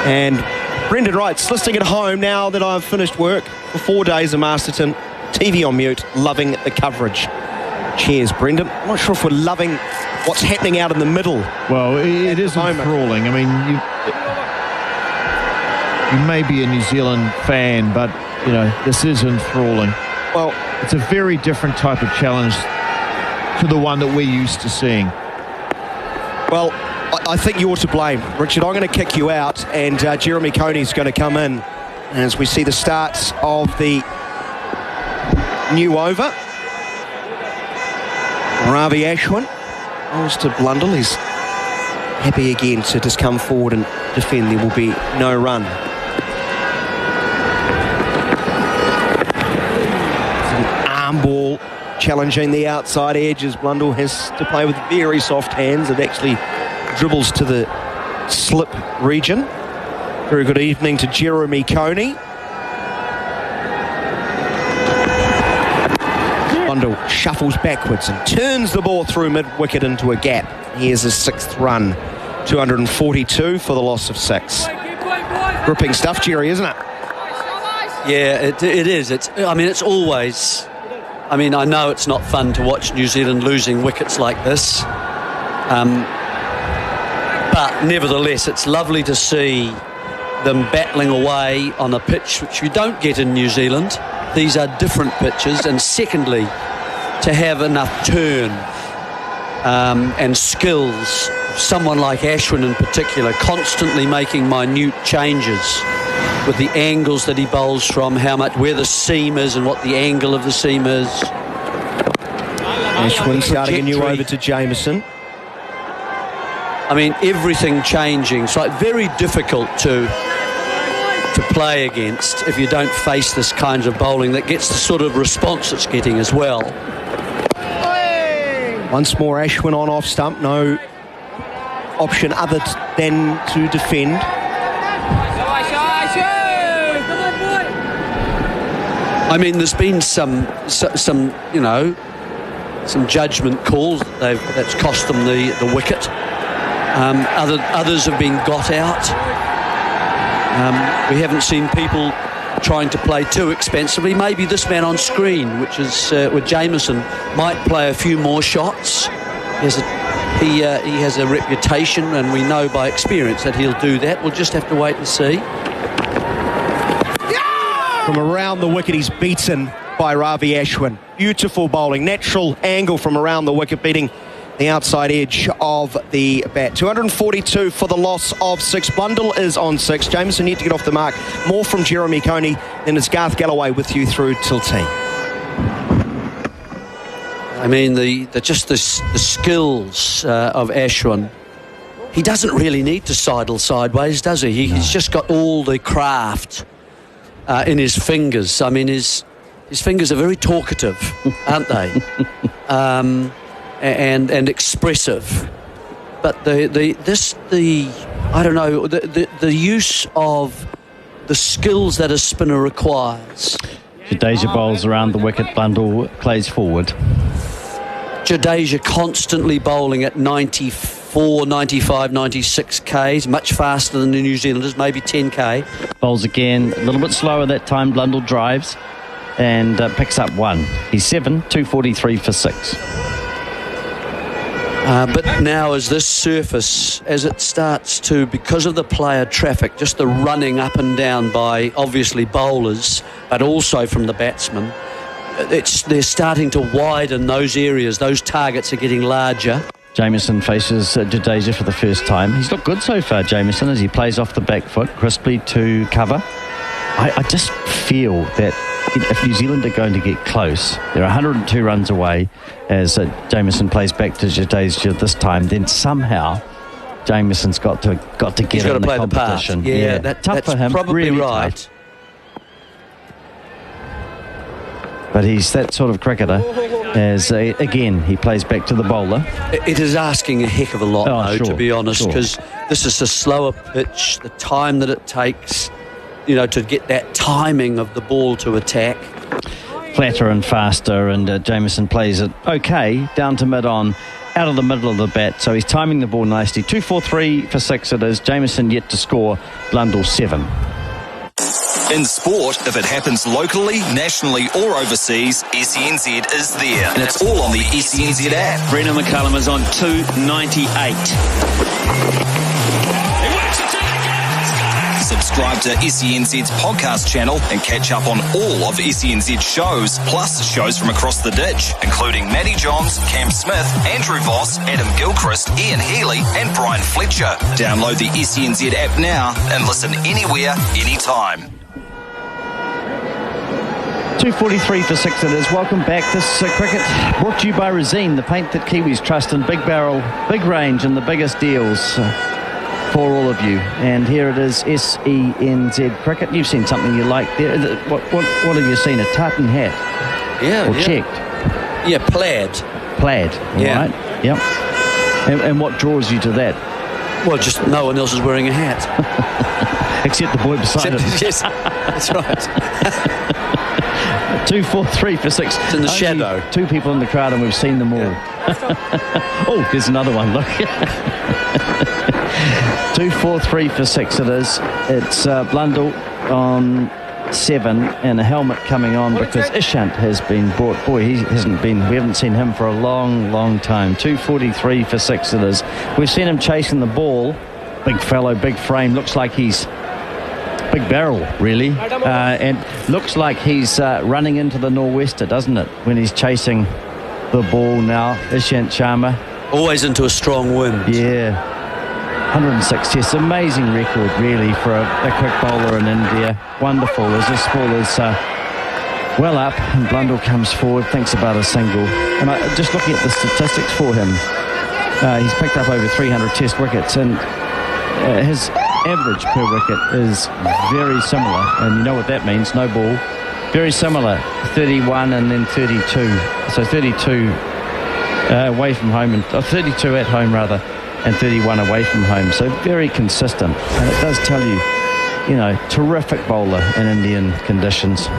And Brendan writes, listening at home now that I've finished work for 4 days in Masterton, TV on mute, loving the coverage. Cheers, Brendan. I'm not sure if we're loving what's happening out in the middle. Well, it is enthralling. I mean, you may be a New Zealand fan, but, you know, this is enthralling. Well, it's a very different type of challenge to the one that we're used to seeing. Well, I think you're to blame, Richard. I'm going to kick you out, and Jeremy Coney's going to come in as we see the start of the new over. Ravi Ashwin goes to Blundell. He's happy again to just come forward and defend. There will be no run. It's an arm ball challenging the outside edge as Blundell has to play with very soft hands. It actually dribbles to the slip region. Very good evening to Jeremy Coney. Blundell shuffles backwards and turns the ball through mid-wicket into a gap. Here's his 6th run. 242 for the loss of 6. Gripping stuff, Jerry, isn't it? Yeah, it is. It's always... I mean, I know it's not fun to watch New Zealand losing wickets like this. But nevertheless, it's lovely to see them battling away on a pitch which you don't get in New Zealand. These are different pitches, and secondly, to have enough turn and skills, someone like Ashwin in particular, constantly making minute changes with the angles that he bowls from, where the seam is and what the angle of the seam is. Ashwin starting a new over to Jameson. I mean, everything changing. It's like very difficult to play against if you don't face this kind of bowling that gets the sort of response it's getting as well. Once more Ashwin on off stump, no option other than to defend. I mean, there's been some judgment calls that's cost them the wicket. Others have been got out. We haven't seen people trying to play too expensively. Maybe this man on screen, which is with Jameson, might play a few more shots. He has a reputation, and we know by experience that he'll do that. We'll just have to wait and see. From around the wicket, he's beaten by Ravi Ashwin. Beautiful bowling, natural angle from around the wicket, beating the outside edge of the bat. 242 for the loss of 6. Blundell is on 6. Jameson need to get off the mark. More from Jeremy Coney. Then it's Garth Galloway with you through till tea. I mean, the skills of Ashwin. He doesn't really need to sidle sideways, does he? He's just got all the craft in his fingers. I mean, his fingers are very talkative, aren't they? And expressive, but the use of the skills that a spinner requires. Jadeja bowls around the wicket, Blundell plays forward. Jadeja constantly bowling at 94, 95, 96 Ks, much faster than the New Zealanders, maybe 10K. Bowls again, a little bit slower that time. Blundell drives and picks up 1. He's 7, 243 for 6. But now as this surface, as it starts to, because of the player traffic, just the running up and down by obviously bowlers, but also from the batsmen, they're starting to widen those areas. Those targets are getting larger. Jameson faces Jadeja for the first time. He's looked good so far, Jameson, as he plays off the back foot crisply to cover. I just feel that if New Zealand are going to get close, they're 102 runs away as Jamieson plays back to Jadeja this time, then somehow Jamieson's got to get in the competition. Yeah, tough that's for him. probably really right. Tough. But he's that sort of cricketer as, again, he plays back to the bowler. It is asking a heck of a lot, to be honest, because this is a slower pitch, the time that it takes, to get that timing of the ball to attack. Flatter and faster, and Jamieson plays it okay, down to mid-on, out of the middle of the bat, so he's timing the ball nicely. 2-4-3 for 6 it is. Jamieson yet to score, Blundell 7. In sport, if it happens locally, nationally or overseas, SENZ is there. And it's all on the SENZ app. Brendan McCullum is on 298. Subscribe to SENZ's podcast channel and catch up on all of SENZ's shows, plus shows from across the ditch, including Matty Johns, Cam Smith, Andrew Voss, Adam Gilchrist, Ian Healy and Brian Fletcher. Download the SENZ app now and listen anywhere, anytime. 2:43 for 6 it is. Welcome back. This cricket brought to you by Resene, the paint that Kiwis trust, and Big Barrel, big range and the biggest deals for all of you. And here it is, SENZ Cricket. You've seen something you like there. What have you seen? A tartan hat? Yeah. Or checked? Yeah, plaid. Plaid, Yeah. right? Yep. And what draws you to that? Well, just no one else is wearing a hat. Except the boy beside it. Yes, that's right. 2-4-3 for 6. It's in the shadow. 2 people in the crowd and we've seen them all. Oh, there's another one, look. 2-4-3 for 6 it is. It's Blundell on 7 and a helmet coming on because Ishant has been brought. Boy, we haven't seen him for a long time. 2:43 for 6 it is. We've seen him chasing the ball. Big fellow, big frame. Looks like he's Big Barrel, really. And looks like he's running into the nor'wester, doesn't it? When he's chasing the ball now. Ishant Sharma. Always into a strong wind. Yeah. 106 tests. Amazing record, really, for a quick bowler in India. Wonderful as this ball is well up and Blundell comes forward, thinks about a single. And just looking at the statistics for him, he's picked up over 300 test wickets and his average per wicket is very similar, and you know what that means, no ball. Very similar, 31 and then 32. So 32 away from home, and 32 at home rather, and 31 away from home. So very consistent, and it does tell you, terrific bowler in Indian conditions.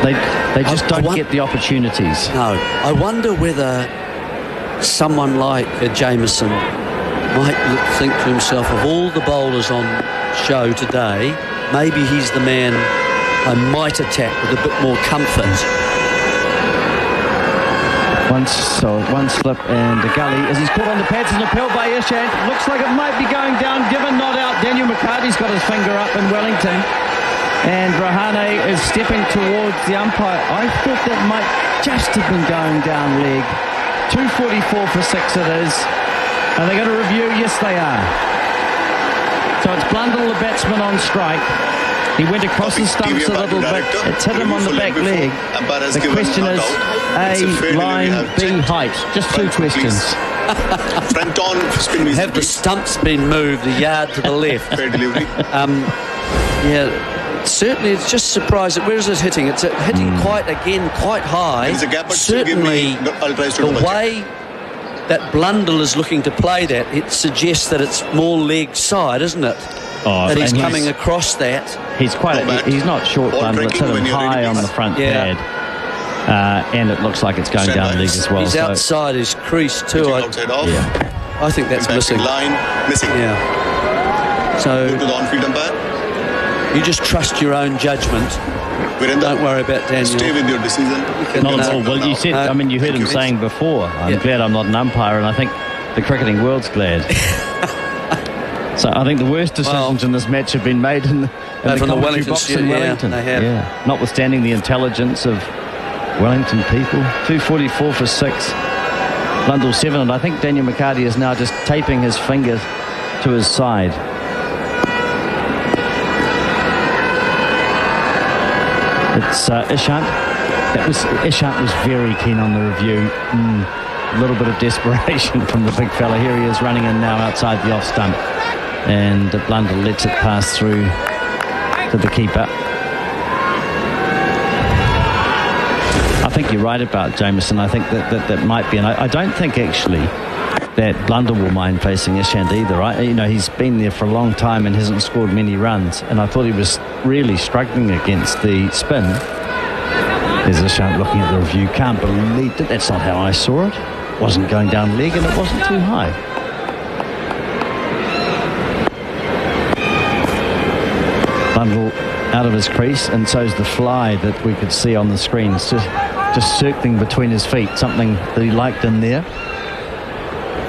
They just don't get the opportunities. No, I wonder whether someone like Jamieson might think to himself, of all the bowlers on show today, maybe he's the man I might attack with a bit more comfort. One slip and a gully as he's caught on the pads and appeal by Ishant. Looks like it might be going down, given not out. Daniel McCarty's got his finger up in Wellington, and Rahane is stepping towards the umpire. I thought that might just have been going down leg. 2:44 for 6 it is. Are they going to review? Yes, they are. So it's Blundell, the batsman, on strike. He went across the stumps a little bit. It's hit him on the back leg. The question is, A, line, B, height. Just 2 questions. Have the stumps been moved a yard to the left? Fair delivery. Yeah, certainly it's just surprising. Where is it hitting? It's hitting quite high. Certainly the way that Blundell is looking to play that, it suggests that it's more leg side, isn't it? That he's coming across that. He's he's not short Blundell, it's hit him high on the front pad. And it looks like it's going down leg as well. He's outside his crease too. I think that's missing. Missing. Yeah. So go to the on-field umpire. You just trust your own judgment. Don't worry about Daniel. Stay with your decision. Not at all. Well, you said, you heard him saying before, I'm glad I'm not an umpire, and I think the cricketing world's glad. So I think the worst decisions in this match have been made in the commentary box in Wellington. They have. Yeah. Notwithstanding the intelligence of Wellington people. 2:44 for 6. Blundell 7, and I think Daniel McCarty is now just taping his fingers to his side. It's Ishant. Ishant was very keen on the review. A little bit of desperation from the big fella. Here he is running in now outside the off stump. And Blundell lets it pass through to the keeper. I think you're right about Jameson. I think that might be. And I don't think actually that Blundell will mind facing Ishant either. Right? You know, he's been there for a long time and hasn't scored many runs. And I thought he was really struggling against the spin. There's Ishant looking at the review. Can't believe that. That's not how I saw it. Wasn't going down leg and it wasn't too high. Blundell out of his crease, and so's the fly that we could see on the screen. It's just circling between his feet, something that he liked in there.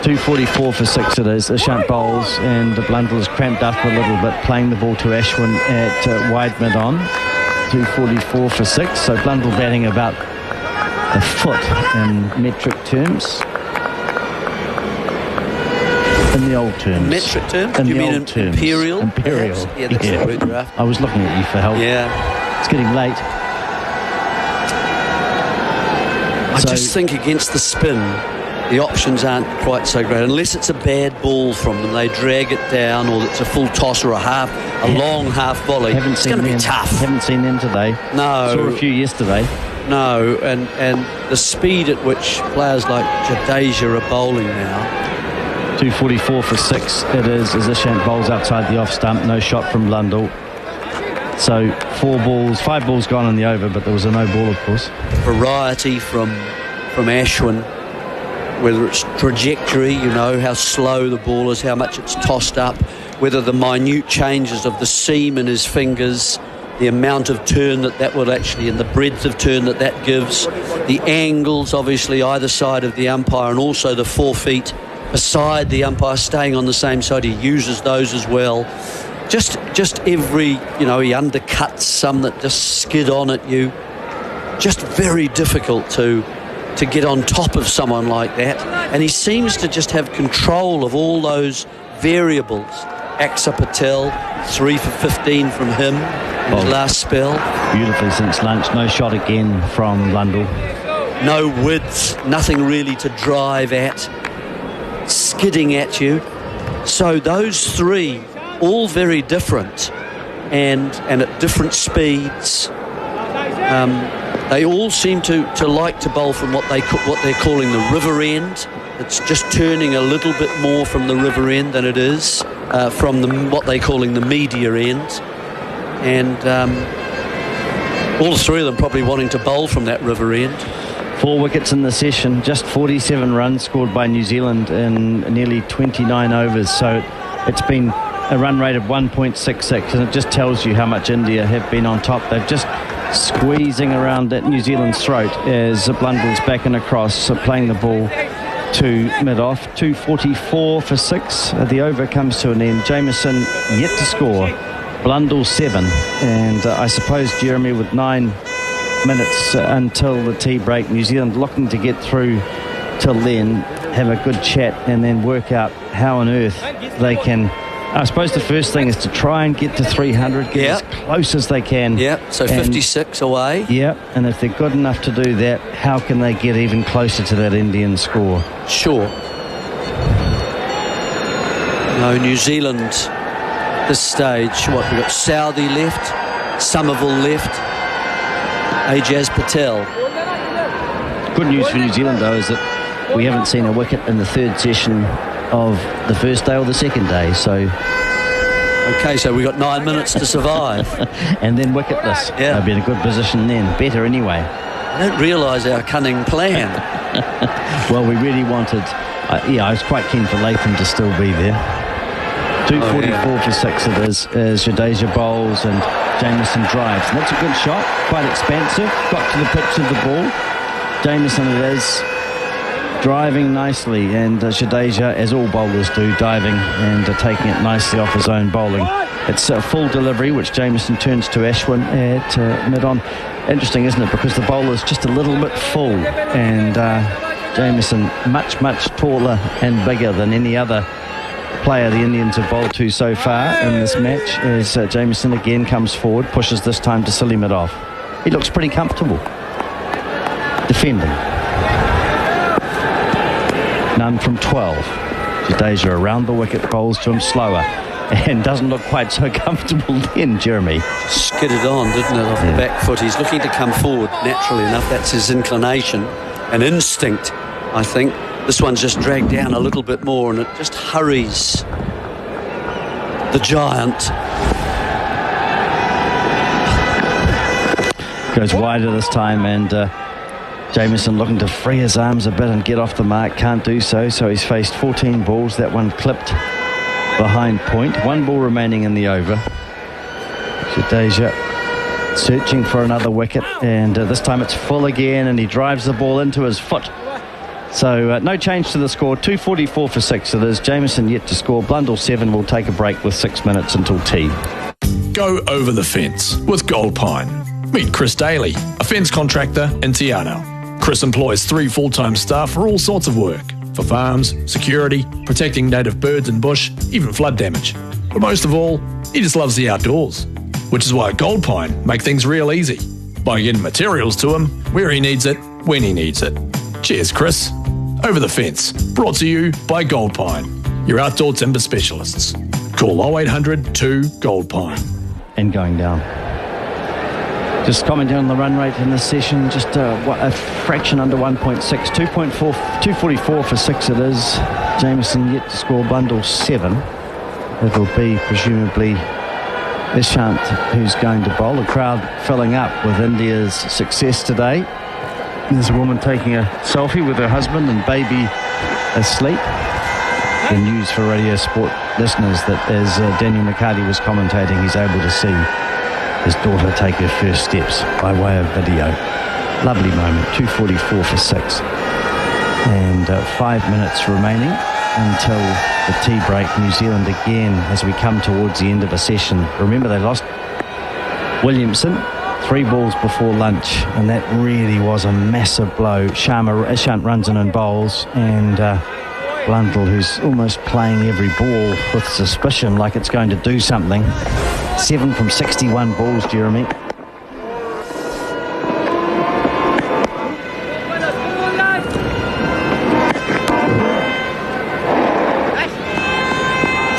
2:44 for 6 it is. Ishant bowls, and Blundell is cramped up a little bit, playing the ball to Ashwin at wide mid-on. 2:44 for 6, so Blundell batting about a foot in metric terms. In the old terms. Metric terms? In You the mean old terms. imperial? Imperial. Perhaps? Yeah, that's the word you're after. I was looking at you for help. Yeah. It's getting late. I just think against the spin, the options aren't quite so great. Unless it's a bad ball from them, they drag it down, or it's a full toss or a long half volley. It's going to be tough. Haven't seen them today. No. Saw a few yesterday. No, and the speed at which players like Jadeja are bowling now. 2:44 for 6 it is, as Ishant bowls outside the off stump. No shot from Blundell. So 5 balls gone in the over, but there was a no ball, of course. Variety from Ashwin, whether it's trajectory, you know, how slow the ball is, how much it's tossed up, whether the minute changes of the seam in his fingers, the amount of turn that will actually, and the breadth of turn that gives, the angles, obviously, either side of the umpire, and also the 4 feet beside the umpire staying on the same side. He uses those as well. Just every, you know, he undercuts some that just skid on at you. Just very difficult to get on top of someone like that. And he seems to just have control of all those variables. Axar Patel, 3 for 15 from him in his last spell. Beautifully since lunch. No shot again from Blundell. No width, nothing really to drive at. Skidding at you. So those 3, all very different, and at different speeds. They all seem to like to bowl from what they're calling the river end. It's just turning a little bit more from the river end than it is from what they're calling the media end. And all 3 of them probably wanting to bowl from that river end. 4 wickets in the session, just 47 runs scored by New Zealand in nearly 29 overs. So it's been a run rate of 1.66, and it just tells you how much India have been on top. They've just squeezing around at New Zealand's throat as Blundell's back and across, playing the ball to mid-off. 2:44 for 6. The over comes to an end. Jameson yet to score. Blundell 7. And I suppose, Jeremy, with 9 minutes until the tea break, New Zealand looking to get through till then, have a good chat, and then work out how on earth they can. I suppose the first thing is to try and get to 300, get as close as they can. Yeah, so 56 away. Yeah, and if they're good enough to do that, how can they get even closer to that Indian score? Sure. No, New Zealand, this stage, we've got Southee left, Somerville left, Ajaz Patel. Good news for New Zealand, though, is that we haven't seen a wicket in the 3rd session of the first day or the second day, so okay, so we got 9 minutes to survive. And then wicketless. Yeah, they'll be in a good position then. Better anyway. I don't realise our cunning plan. Well, we really wanted I was quite keen for Latham to still be there. 2:44 for 6 it is, as Jadeja bowls and Jameson drives, and that's a good shot, quite expansive, got to the pitch of the ball. Jameson it is, driving nicely, and Jadeja, as all bowlers do, diving and taking it nicely off his own bowling. It's a full delivery, which Jameson turns to Ashwin at mid-on. Interesting, isn't it? Because the bowler's just a little bit full, and Jameson much taller and bigger than any other player the Indians have bowled to so far in this match, as Jameson again comes forward, pushes this time to silly mid-off. he looks pretty comfortable defending. None from 12. Jadeja around the wicket, bowls to him slower and doesn't look quite so comfortable then, Jeremy. Skidded on, didn't it, off the back foot. He's looking to come forward naturally enough. That's his inclination and instinct, I think. This one's just dragged down a little bit more and it just hurries the giant. Goes wider this time, and Jamieson looking to free his arms a bit and get off the mark. Can't do so, so he's faced 14 balls. That one clipped behind point. One ball remaining in the over. Jadeja searching for another wicket, and this time it's full again, and he drives the ball into his foot. So no change to the score. 244 for 6 it is. Jamieson yet to score. Blundell 7 will take a break with 6 minutes until tea. Go over the fence with Gold Pine. Meet Chris Daly, a fence contractor in Te Anau. Chris employs 3 full-time staff for all sorts of work. For farms, security, protecting native birds and bush, even flood damage. But most of all, he just loves the outdoors. Which is why Gold Pine make things real easy. By getting materials to him where he needs it, when he needs it. Cheers, Chris. Over the Fence, brought to you by Gold Pine, your outdoor timber specialists. Call 0800 2 Gold Pine. And going down. Just commenting on the run rate in this session, just a fraction under 1.6, 244 for 6 it is. Jamieson yet to score. Blundell 7. It'll be presumably Ishant who's going to bowl. The crowd filling up with India's success today. There's a woman taking a selfie with her husband and baby asleep. The news for Radio Sport listeners that as Daniel McCarty was commentating, he's able to see his daughter take her first steps by way of video. Lovely moment. 244 for 6. And 5 minutes remaining until the tea break. New Zealand again as we come towards the end of a session. Remember, they lost Williamson 3 balls before lunch, and that really was a massive blow. Ishant runs in and bowls, and Blundell, who's almost playing every ball with suspicion like it's going to do something. 7 from 61 balls, Jeremy.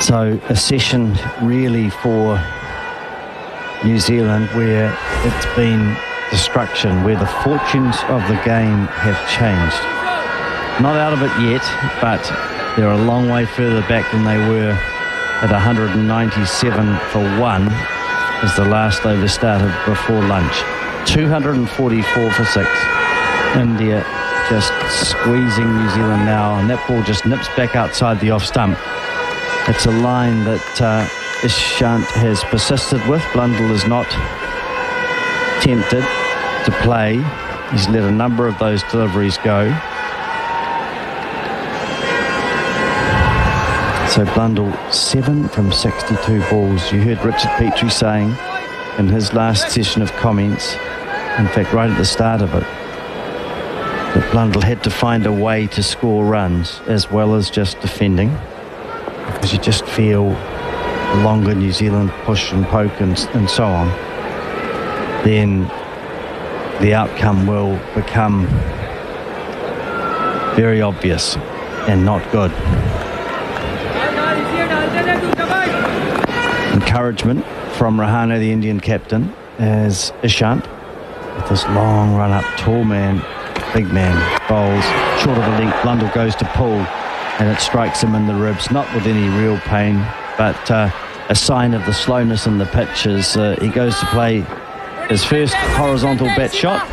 So a session really for New Zealand where it's been destruction, where the fortunes of the game have changed. Not out of it yet, but they're a long way further back than they were at 197 for 1 as the last over started before lunch. 244 for 6. India just squeezing New Zealand now, and that ball just nips back outside the off stump. It's a line that Ishant has persisted with. Blundell is not tempted to play. He's let a number of those deliveries go. So Blundell 7 from 62 balls. You heard Richard Petrie saying in his last session of comments, in fact right at the start of it, that Blundell had to find a way to score runs as well as just defending, because you just feel the longer New Zealand push and poke and so on, then the outcome will become very obvious and not good. Encouragement from Rahane, the Indian captain, as Ishant, with this long run up, tall man, big man, bowls short of the length. Blundell goes to pull, and it strikes him in the ribs, not with any real pain, but a sign of the slowness in the pitch as he goes to play his first horizontal bat shot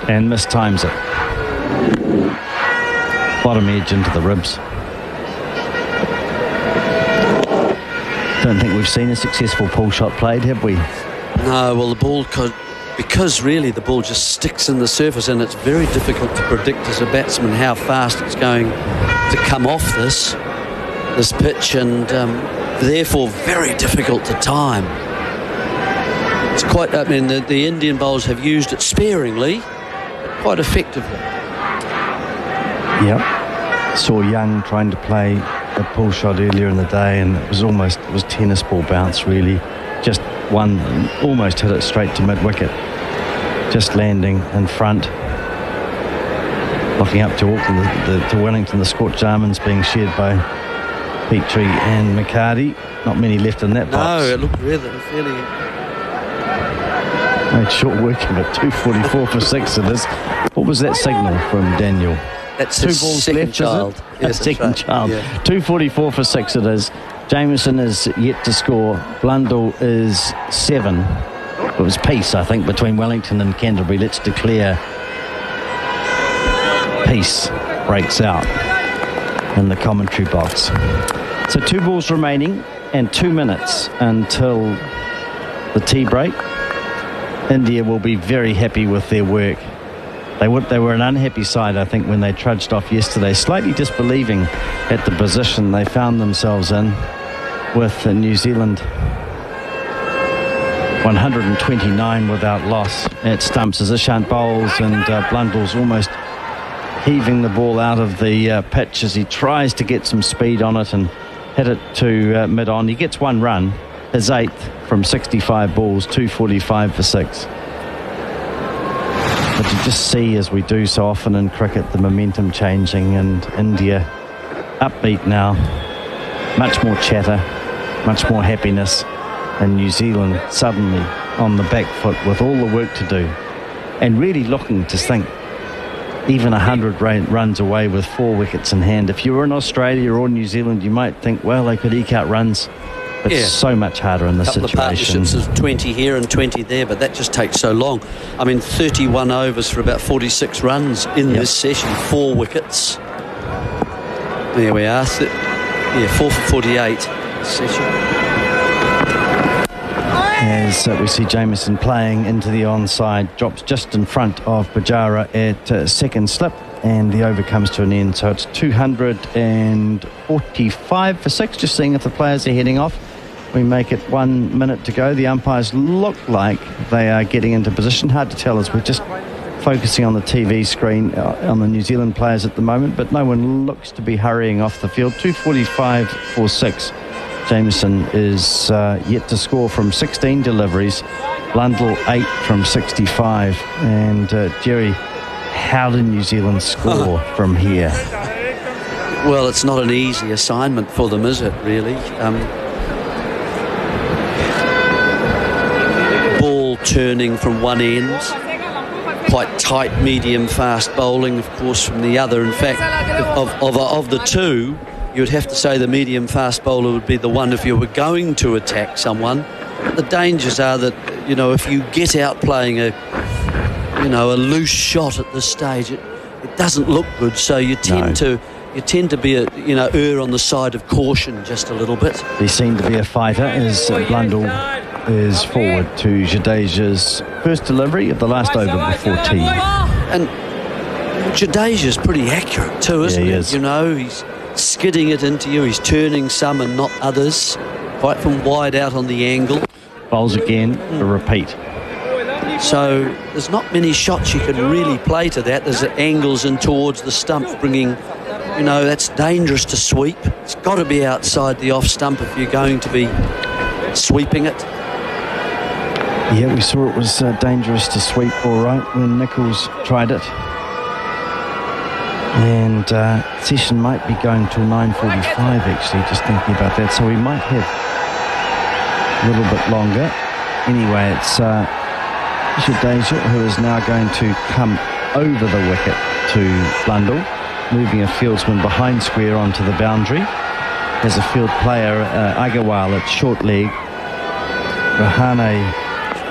and mistimes it. Bottom edge into the ribs. Don't think we've seen a successful pull shot played, have we? No, well, the ball could, because really the ball just sticks in the surface, and it's very difficult to predict as a batsman how fast it's going to come off this pitch, and therefore very difficult to time. It's quite, I mean, the Indian bowlers have used it sparingly, but quite effectively. Yep. Saw Young trying to play a pull shot earlier in the day, and it was tennis ball bounce really. Just one, almost hit it straight to mid-wicket. just landing in front. Looking up to Auckland, to Wellington, the scorched almonds being shared by Petrie and McCarty. Not many left in that box. No, it looked really fairly... Made short work of it. 2:44 for 6 it is. What was that signal from Daniel? That's 2 his balls second left, child. is it? Yes, Second that's right. child. Yeah. 2:44 for 6 it is. Jameson is yet to score. Blundell is 7. It was peace, I think, between Wellington and Canterbury. Let's declare peace breaks out in the commentary box. So 2 balls remaining and 2 minutes until the tea break. India will be very happy with their work. They were an unhappy side, I think, when they trudged off yesterday, slightly disbelieving at the position they found themselves in with New Zealand 129 without loss at stumps as Ishant bowls, and Blundell's almost heaving the ball out of the pitch as he tries to get some speed on it and hit it to mid-on. He gets 1 run, his 8th from 65 balls, 2:45 for 6. But you just see, as we do so often in cricket, the momentum changing, and India upbeat now, much more chatter, much more happiness, and New Zealand suddenly on the back foot with all the work to do and really looking to think even 100 runs away with 4 wickets in hand. If you were in Australia or New Zealand, you might think, well, they could eke out runs. It's so much harder in this situation. A couple of partnerships of 20 here and 20 there, but that just takes so long. I mean, 31 overs for about 46 runs in this session, 4 wickets. There we are. 4 for 48 session. As we see Jameson playing into the onside, drops just in front of Pujara at second slip, and the over comes to an end. So it's 245 for 6, just seeing if the players are heading off. We make it 1 minute to go. The umpires look like they are getting into position. Hard to tell as we're just focusing on the TV screen on the New Zealand players at the moment, but no one looks to be hurrying off the field. 245 for 6. Jameson is yet to score from 16 deliveries. Blundell 8 from 65. And Jerry, how did New Zealand score from here? Well, it's not an easy assignment for them, is it, really? Ball turning from one end. Quite tight, medium, fast bowling, of course, from the other. In fact, of the two, you would have to say the medium fast bowler would be the one if you were going to attack someone. The dangers are that, you know, if you get out playing a loose shot at this stage, it doesn't look good. So you tend to be err on the side of caution just a little bit. He seemed to be a fighter as Blundell is forward to Jadeja's first delivery of the last over before tea. And Jadeja's pretty accurate too, isn't he? Is. You know, he's skidding it into you. He's turning some and not others. Quite from wide out on the angle. Bowls again, a repeat. So there's not many shots you can really play to that. There's angles in towards the stump, bringing, that's dangerous to sweep. It's got to be outside the off stump if you're going to be sweeping it. Yeah, we saw it was dangerous to sweep all right when Nichols tried it. And session might be going till 9:45 actually, just thinking about that. So we might have a little bit longer. Anyway, it's Jadeja who is now going to come over the wicket to Blundell, moving a fieldsman behind square onto the boundary. There's a field player, Agarwal at short leg, Rahane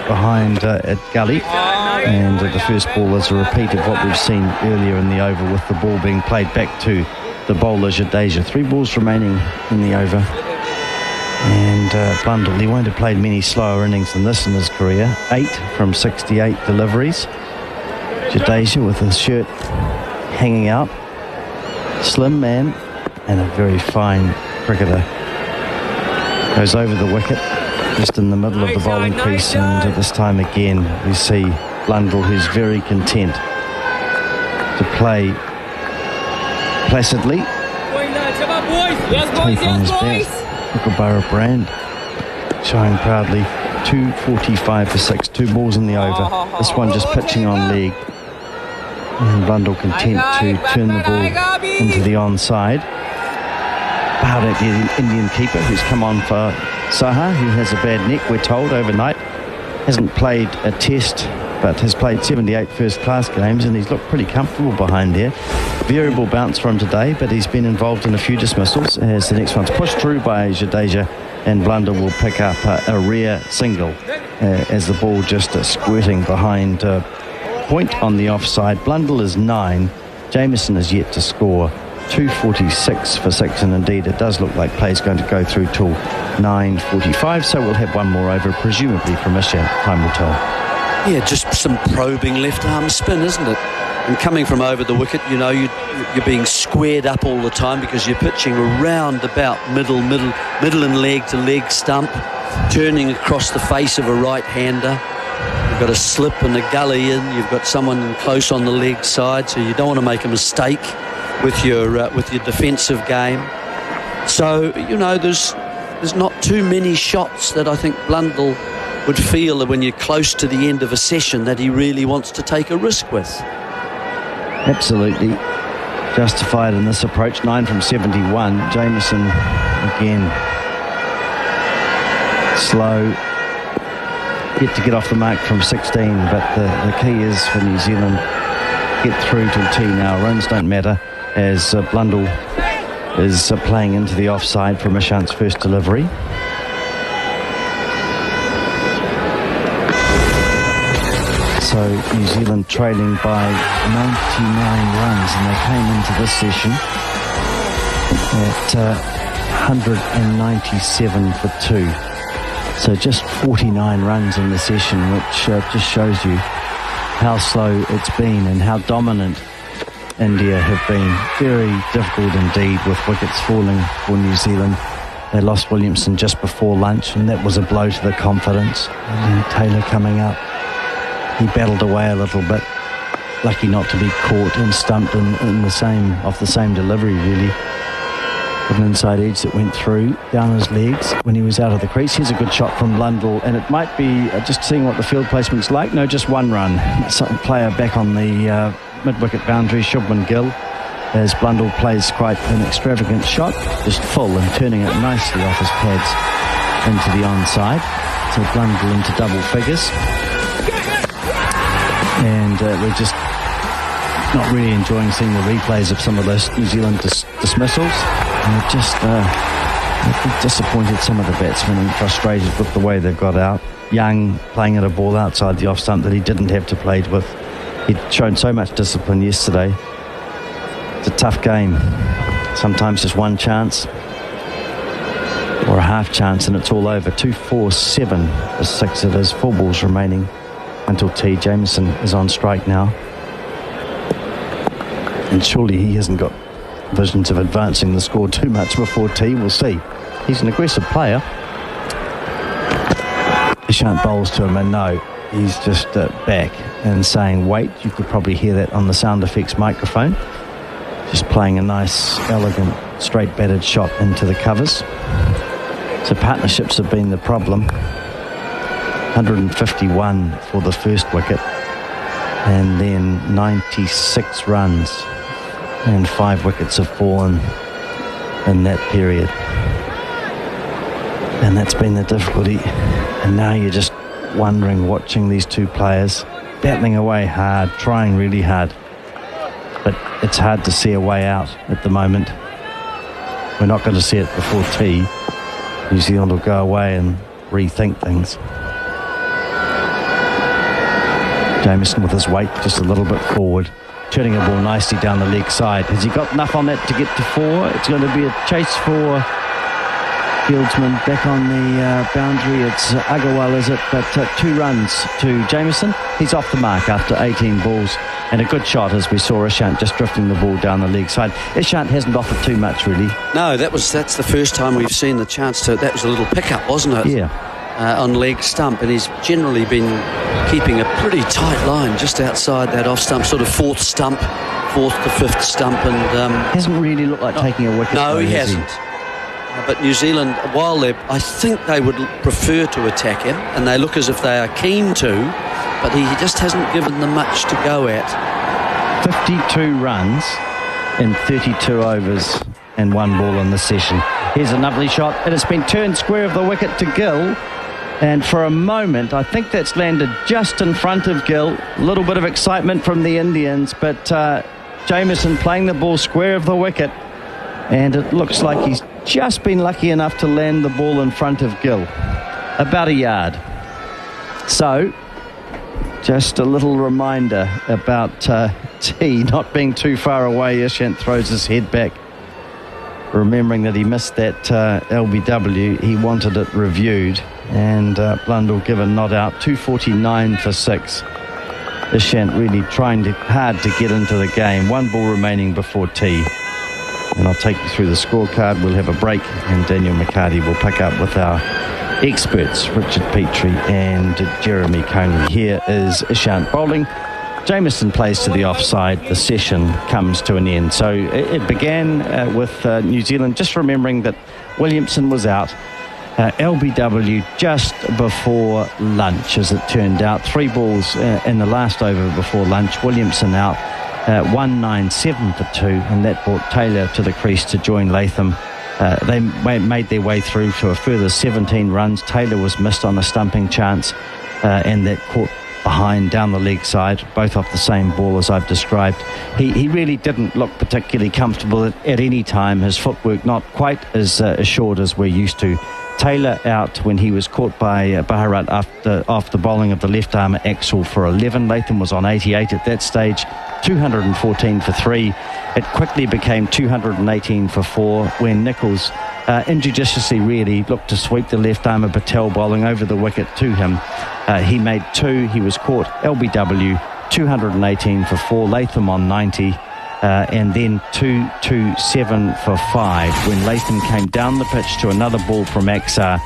behind at gully, and the first ball is a repeat of what we've seen earlier in the over, with the ball being played back to the bowler Jadeja. 3 balls remaining in the over, and Blundell, he won't have played many slower innings than this in his career. 8 from 68 deliveries. Jadeja with his shirt hanging out, slim man and a very fine cricketer, goes over the wicket just in the middle of the bowling crease, and this time again we see Blundell, who's very content to play placidly. Tape on his back, Kookaburra brand, showing proudly 2.45 for 6, 2 balls in the over. This one just pitching on leg. And Blundell content to turn the ball into the onside. About at the Indian keeper who's come on for Saha, who has a bad neck, we're told, overnight. Hasn't played a test, but has played 78 first-class games, and he's looked pretty comfortable behind there. Variable bounce from today, but he's been involved in a few dismissals as the next one's pushed through by Jadeja, and Blundell will pick up a rare single as the ball just squirting behind point on the offside. Blundell is 9. Jamieson is yet to score. 2.46 for 6, and indeed it does look like play's going to go through till 9.45, so we'll have one more over, presumably from Ishant. Time will tell. Yeah, just some probing left-arm spin, isn't it? And coming from over the wicket, you know, you're being squared up all the time because you're pitching around about middle and leg-to-leg stump, turning across the face of a right-hander. You've got a slip and a gully in. You've got someone close on the leg side, so you don't want to make a mistake with your defensive game. So, you know, there's not too many shots that I think Blundell would feel that when you're close to the end of a session that he really wants to take a risk with. Absolutely justified in this approach. 9 from 71. Jamieson again slow, yet to get off the mark from 16, but the key is for New Zealand get through till tee now. Runs don't matter as Blundell is playing into the offside from Ishant's first delivery. So New Zealand trailing by 99 runs, and they came into this session at 197 for 2. So just 49 runs in the session, which just shows you how slow it's been and how dominant India have been. Very difficult indeed with wickets falling for New Zealand. They lost Williamson just before lunch, and that was a blow to the confidence. And then Taylor coming up. He battled away a little bit. Lucky not to be caught and stumped in the same delivery, really. With an inside edge that went through down his legs when he was out of the crease. Here's a good shot from Blundell, and it might be just seeing what the field placement's like. No, just one run. Some player back on the mid-wicket boundary, Shubman Gill, as Blundell plays quite an extravagant shot, just full and turning it nicely off his pads into the onside. So Blundell into double figures. And we're just not really enjoying seeing the replays of some of those New Zealand dismissals. And it just disappointed some of the batsmen and frustrated with the way they've got out. Young playing at a ball outside the off stump that he didn't have to play with. He'd shown so much discipline yesterday. It's a tough game. Sometimes just one chance or a half chance and it's all over. 2-4-7 for 6 it is. 4 balls remaining until tee. Jamieson is on strike now. And surely he hasn't got visions of advancing the score too much before tee. We'll see. He's an aggressive player. Ishant bowls to him, and no, he's just back and saying wait. You could probably hear that on the sound effects microphone. Just playing a nice, elegant, straight batted shot into the covers. So partnerships have been the problem. 151 for the first wicket, and then 96 runs, and 5 wickets have fallen in that period. And that's been the difficulty. And now you're just wondering, watching these two players battling away hard, trying really hard, but it's hard to see a way out at the moment. We're not going to see it before tee. New Zealand will go away and rethink things. Jamieson with his weight just a little bit forward, turning the ball nicely down the leg side. Has he got enough on that to get to 4? It's going to be a chase for Fieldsman back on the boundary. It's Agarwal, is it? But 2 runs to Jamieson. He's off the mark after 18 balls. And a good shot, as we saw Ishant just drifting the ball down the leg side. Ishant hasn't offered too much, really. No, that's the first time we've seen the chance to... That was a little pickup, wasn't it? Yeah. On leg stump, and he's generally been keeping a pretty tight line just outside that off stump, sort of 4th stump, 4th to 5th stump, and... hasn't really looked like taking a wicket. No, he hasn't. But New Zealand, I think they would prefer to attack him, and they look as if they are keen to, but he just hasn't given them much to go at. 52 runs in 32 overs and 1 ball in the session. Here's a lovely shot. It has been turned square of the wicket to Gill, and for a moment I think that's landed just in front of Gill. A little bit of excitement from the Indians, but Jamieson playing the ball square of the wicket, and it looks like he's just been lucky enough to land the ball in front of Gill, about a yard. So just a little reminder about T not being too far away. Ishant throws his head back, remembering that he missed that LBW. He wanted it reviewed, and Blundell given not out. 249 for 6. Ishant really trying hard to get into the game. 1 ball remaining before tea. And I'll take you through the scorecard. We'll have a break, and Daniel McCarty will pick up with our experts, Richard Petrie and Jeremy Coney. Here is Ishant bowling. Jamieson plays to the offside. The session comes to an end. So it began with New Zealand just remembering that Williamson was out. LBW just before lunch, as it turned out. 3 balls in the last over before lunch. Williamson out. 197 for 2, and that brought Taylor to the crease to join Latham. They made their way through to a further 17 runs. Taylor was missed on a stumping chance, and that caught behind down the leg side, both off the same ball as I've described. He really didn't look particularly comfortable at any time. His footwork not quite as assured as we're used to. Taylor out when he was caught by Bharat after bowling of the left armour Axel for 11. Latham was on 88 at that stage, 214 for 3. It quickly became 218 for 4 when Nichols injudiciously really looked to sweep the left armour Patel bowling over the wicket to him. He made 2. He was caught. LBW 218 for 4. Latham on 90. And then 227 for 5 when Latham came down the pitch to another ball from Axar.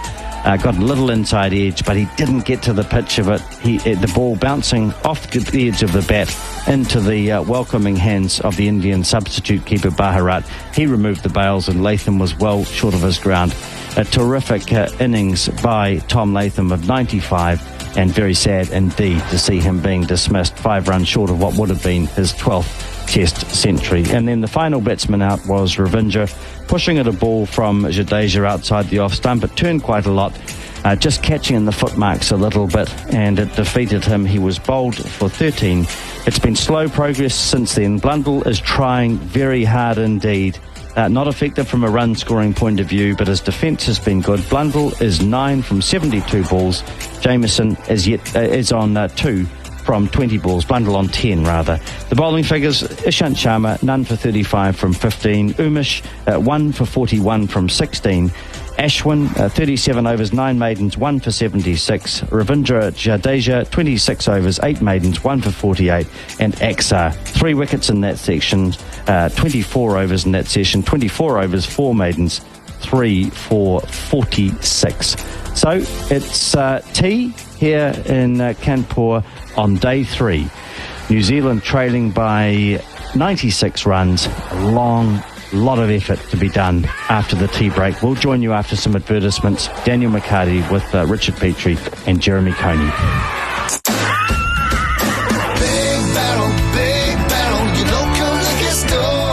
Got a little inside edge, but he didn't get to the pitch of it. The ball bouncing off the edge of the bat into the welcoming hands of the Indian substitute keeper Bharat. He removed the bails, and Latham was well short of his ground. A terrific innings by Tom Latham of 95, and very sad indeed to see him being dismissed. 5 runs short of what would have been his 12th Test century. And then the final batsman out was Ravindra, pushing at a ball from Jadeja outside the off stump. It turned quite a lot, just catching in the footmarks a little bit, and it defeated him. He was bowled for 13. It's been slow progress since then. Blundell is trying very hard indeed. Not effective from a run scoring point of view, but his defence has been good. Blundell is 9 from 72 balls. Jamieson is on 2 from 20 balls. Blundell on 10 rather. The bowling figures: Ishant Sharma none for 35 from 15. Umesh 1 for 41 from 16. Ashwin 37 overs 9 maidens 1 for 76. Ravindra Jadeja 26 overs 8 maidens 1 for 48. And Axar 3 wickets in that section, 24 overs in that session, 24 overs 4 maidens 3 for 46. So it's tea here in Kanpur on day 3. New Zealand trailing by 96 runs. A lot of effort to be done after the tea break. We'll join you after some advertisements. Daniel McCarty with Richard Petrie and Jeremy Coney.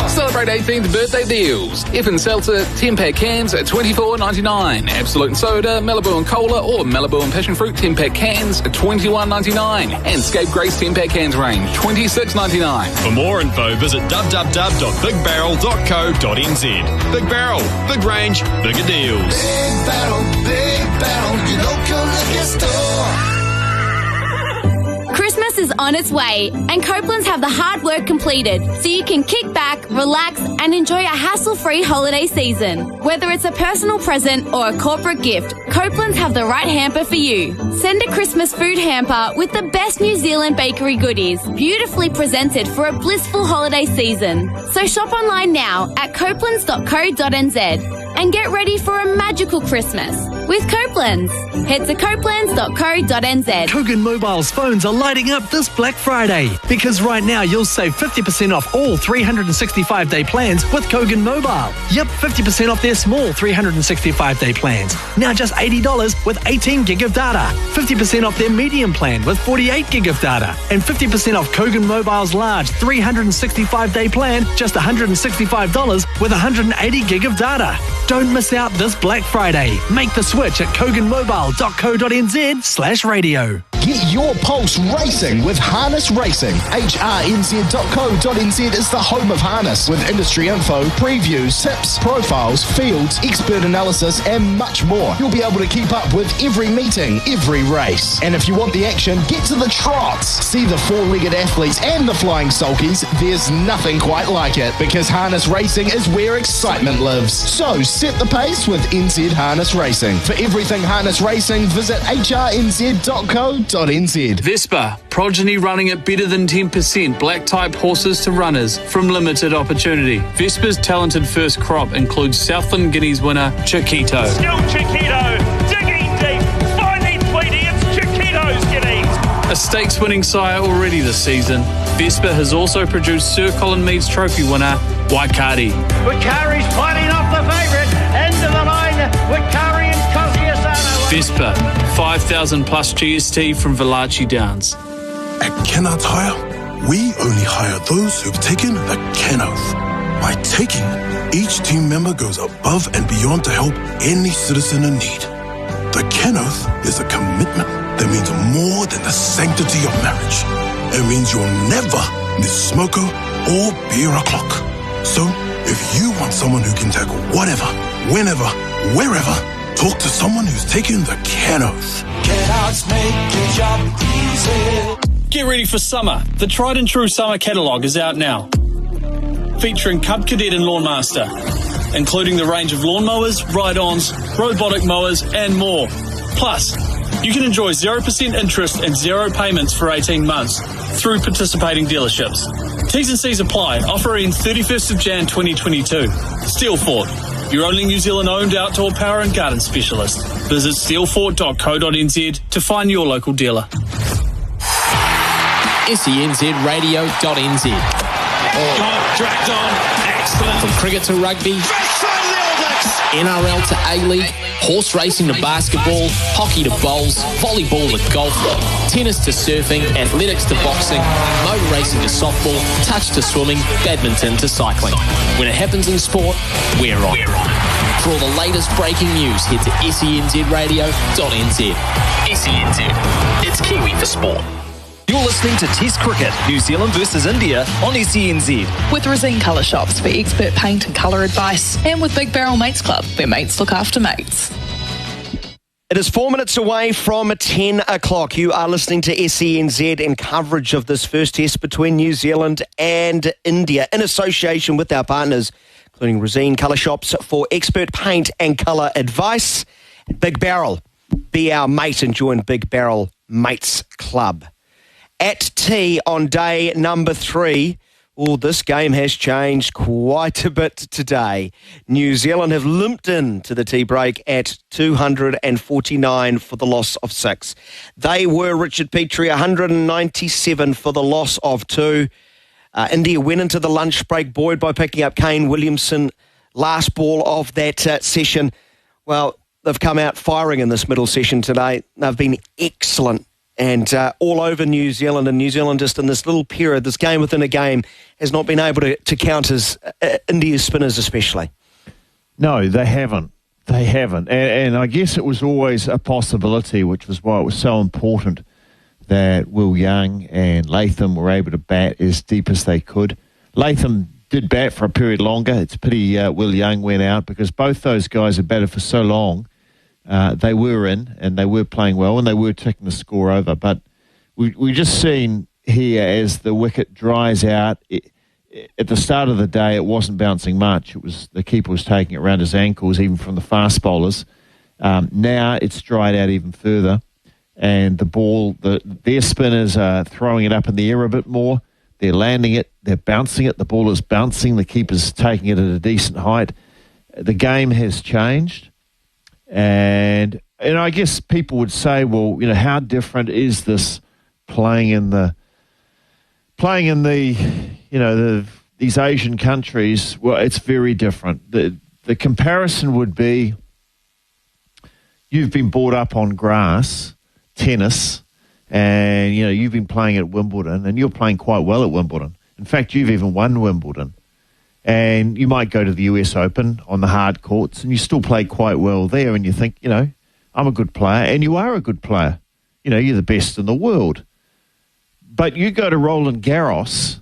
Celebrate 18th birthday deals. If Seltzer, 10-pack cans at $24.99. Absolute and Soda, Malibu and Cola or Malibu and Passion Fruit 10-pack cans at $21.99. And Scape Grace 10-pack cans range, $26.99. For more info, visit www.bigbarrel.co.nz. Big Barrel, big range, bigger deals. Big Barrel, your local liquor store. Christmas is on its way, and Copeland's have the hard work completed, so you can kick back, relax, and enjoy a hassle-free holiday season. Whether it's a personal present or a corporate gift, Copeland's have the right hamper for you. Send a Christmas food hamper with the best New Zealand bakery goodies, beautifully presented for a blissful holiday season. So shop online now at copelands.co.nz and get ready for a magical Christmas. with Copeland's. Head to copelands.co.nz. Kogan Mobile's phones are lighting up this Black Friday because right now you'll save 50% off all 365-day plans with Kogan Mobile. Yep, 50% off their small 365-day plans. Now just $80 with 18 gig of data. 50% off their medium plan with 48 gig of data. And 50% off Kogan Mobile's large 365-day plan, just $165 with 180 gig of data. Don't miss out this Black Friday. Make the switch at koganmobile.co.nz/radio. Get your pulse racing with Harness Racing. hrnz.co.nz is the home of harness with industry info, previews, tips, profiles, fields, expert analysis and much more. You'll be able to keep up with every meeting, every race. And if you want the action, get to the trots. See the four-legged athletes and the flying sulkies. There's nothing quite like it because Harness Racing is where excitement lives. So set the pace with NZ Harness Racing. For everything Harness Racing, visit hrnz.co.nz. Vespa, progeny running at better than 10%, black type horses to runners from limited opportunity. Vespa's talented first crop includes Southland Guineas winner Chiquito. Still Chiquito, digging deep, finally Tweety, it's Chiquito's Guineas. A stakes winning sire already this season, Vespa has also produced Sir Colin Meads Trophy winner Waikari. Wakari's fighting off the favourite, end of the line, Wakari and Kosciuszko. Vespa, 5,000 plus GST from Valachi Downs. At Kennards Hire, we only hire those who've taken a Ken Oath. By taking, each team member goes above and beyond to help any citizen in need. The Ken Oath is a commitment that means more than the sanctity of marriage. It means you'll never miss smoko or beer o'clock. So, if you want someone who can tackle whatever, whenever, wherever, talk to someone who's taken the Ken Oath. Kennards make your job easy. Get ready for summer. The tried and true summer catalogue is out now. Featuring Cub Cadet and Lawn Master, including the range of lawnmowers, ride-ons, robotic mowers and more. Plus, you can enjoy 0% interest and zero payments for 18 months through participating dealerships. T's and C's apply. Offer ends 31st of Jan 2022. Steelfort, your only New Zealand owned outdoor power and garden specialist. Visit steelfort.co.nz to find your local dealer. SENZradio.nz. Dragged on. Excellent. From cricket to rugby, NRL to A-League, horse racing to basketball, hockey to bowls, volleyball to golf, tennis to surfing, athletics to boxing, motor racing to softball, touch to swimming, badminton to cycling. When it happens in sport, we're on. For all the latest breaking news, head to SENZradio.nz. SENZ. It's Kiwi for sport. You're listening to Test Cricket, New Zealand versus India on SENZ. With Resine Colour Shops for expert paint and colour advice, and with Big Barrel Mates Club, where mates look after mates. It is 4 minutes away from 10 o'clock. You are listening to SENZ and coverage of this first test between New Zealand and India in association with our partners, including Resine Colour Shops for expert paint and colour advice. Big Barrel, be our mate and join Big Barrel Mates Club. At tea on day number 3, this game has changed quite a bit today. New Zealand have limped in to the tea break at 249 for the loss of 6. They were Richard Petrie, 197 for the loss of 2. India went into the lunch break buoyed by picking up Kane Williamson, last ball of that session. Well, they've come out firing in this middle session today. They've been excellent. And all over New Zealand, and New Zealand just in this little period, this game within a game, has not been able to count as India's spinners especially. No, they haven't. They haven't. And I guess it was always a possibility, which was why it was so important that Will Young and Latham were able to bat as deep as they could. Latham did bat for a period longer. It's a pity Will Young went out because both those guys have batted for so long. They were in and they were playing well and they were taking the score over. But we just seen here as the wicket dries out, at the start of the day it wasn't bouncing much. It was the keeper was taking it around his ankles even from the fast bowlers. Now it's dried out even further and the ball, their spinners are throwing it up in the air a bit more. They're landing it, they're bouncing it, the ball is bouncing, the keeper's taking it at a decent height. The game has changed. And I guess people would say, well, how different is this playing in these Asian countries? Well, it's very different. The comparison would be, you've been brought up on grass, tennis, and you've been playing at Wimbledon, and you're playing quite well at Wimbledon. In fact, you've even won Wimbledon. And you might go to the US Open on the hard courts, and you still play quite well there, and you think, I'm a good player, and you are a good player. You're the best in the world. But you go to Roland Garros,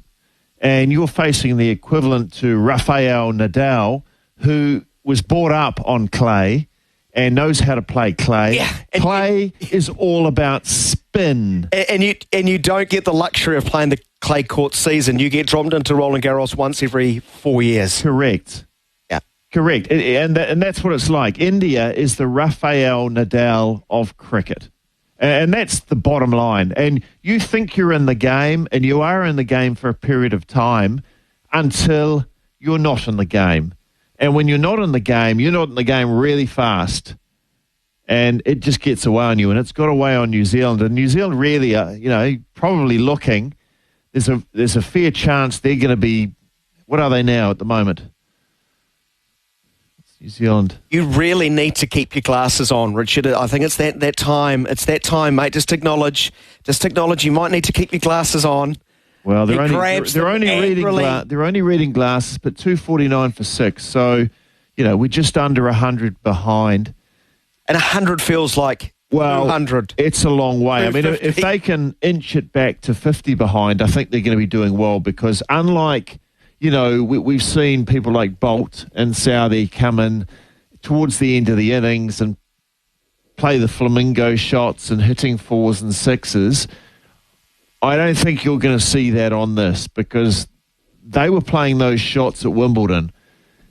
and you're facing the equivalent to Rafael Nadal, who was brought up on clay and knows how to play clay. Yeah, clay is all about spin. And you don't get the luxury of playing the clay court season. You get dropped into Roland Garros once every 4 years. Correct. Yeah. Correct. And that's what it's like. India is the Rafael Nadal of cricket. And that's the bottom line. And you think you're in the game, and you are in the game for a period of time until you're not in the game. And when you're not in the game, you're not in the game really fast. And it just gets away on you. And it's got away on New Zealand. And New Zealand really are, probably looking. There's a fair chance they're going to be, what are they now at the moment? New Zealand. You really need to keep your glasses on, Richard. I think it's that time. It's that time, mate. Just acknowledge you might need to keep your glasses on. Well, they're only reading glasses, but 249 for 6. So, we're just under 100 behind. And 100 feels like 200. It's a long way. I mean, if they can inch it back to 50 behind, I think they're going to be doing well, because unlike, we've seen people like Bolt and Southey come in towards the end of the innings and play the flamingo shots and hitting 4s and 6s. I don't think you're going to see that on this, because they were playing those shots at Wimbledon.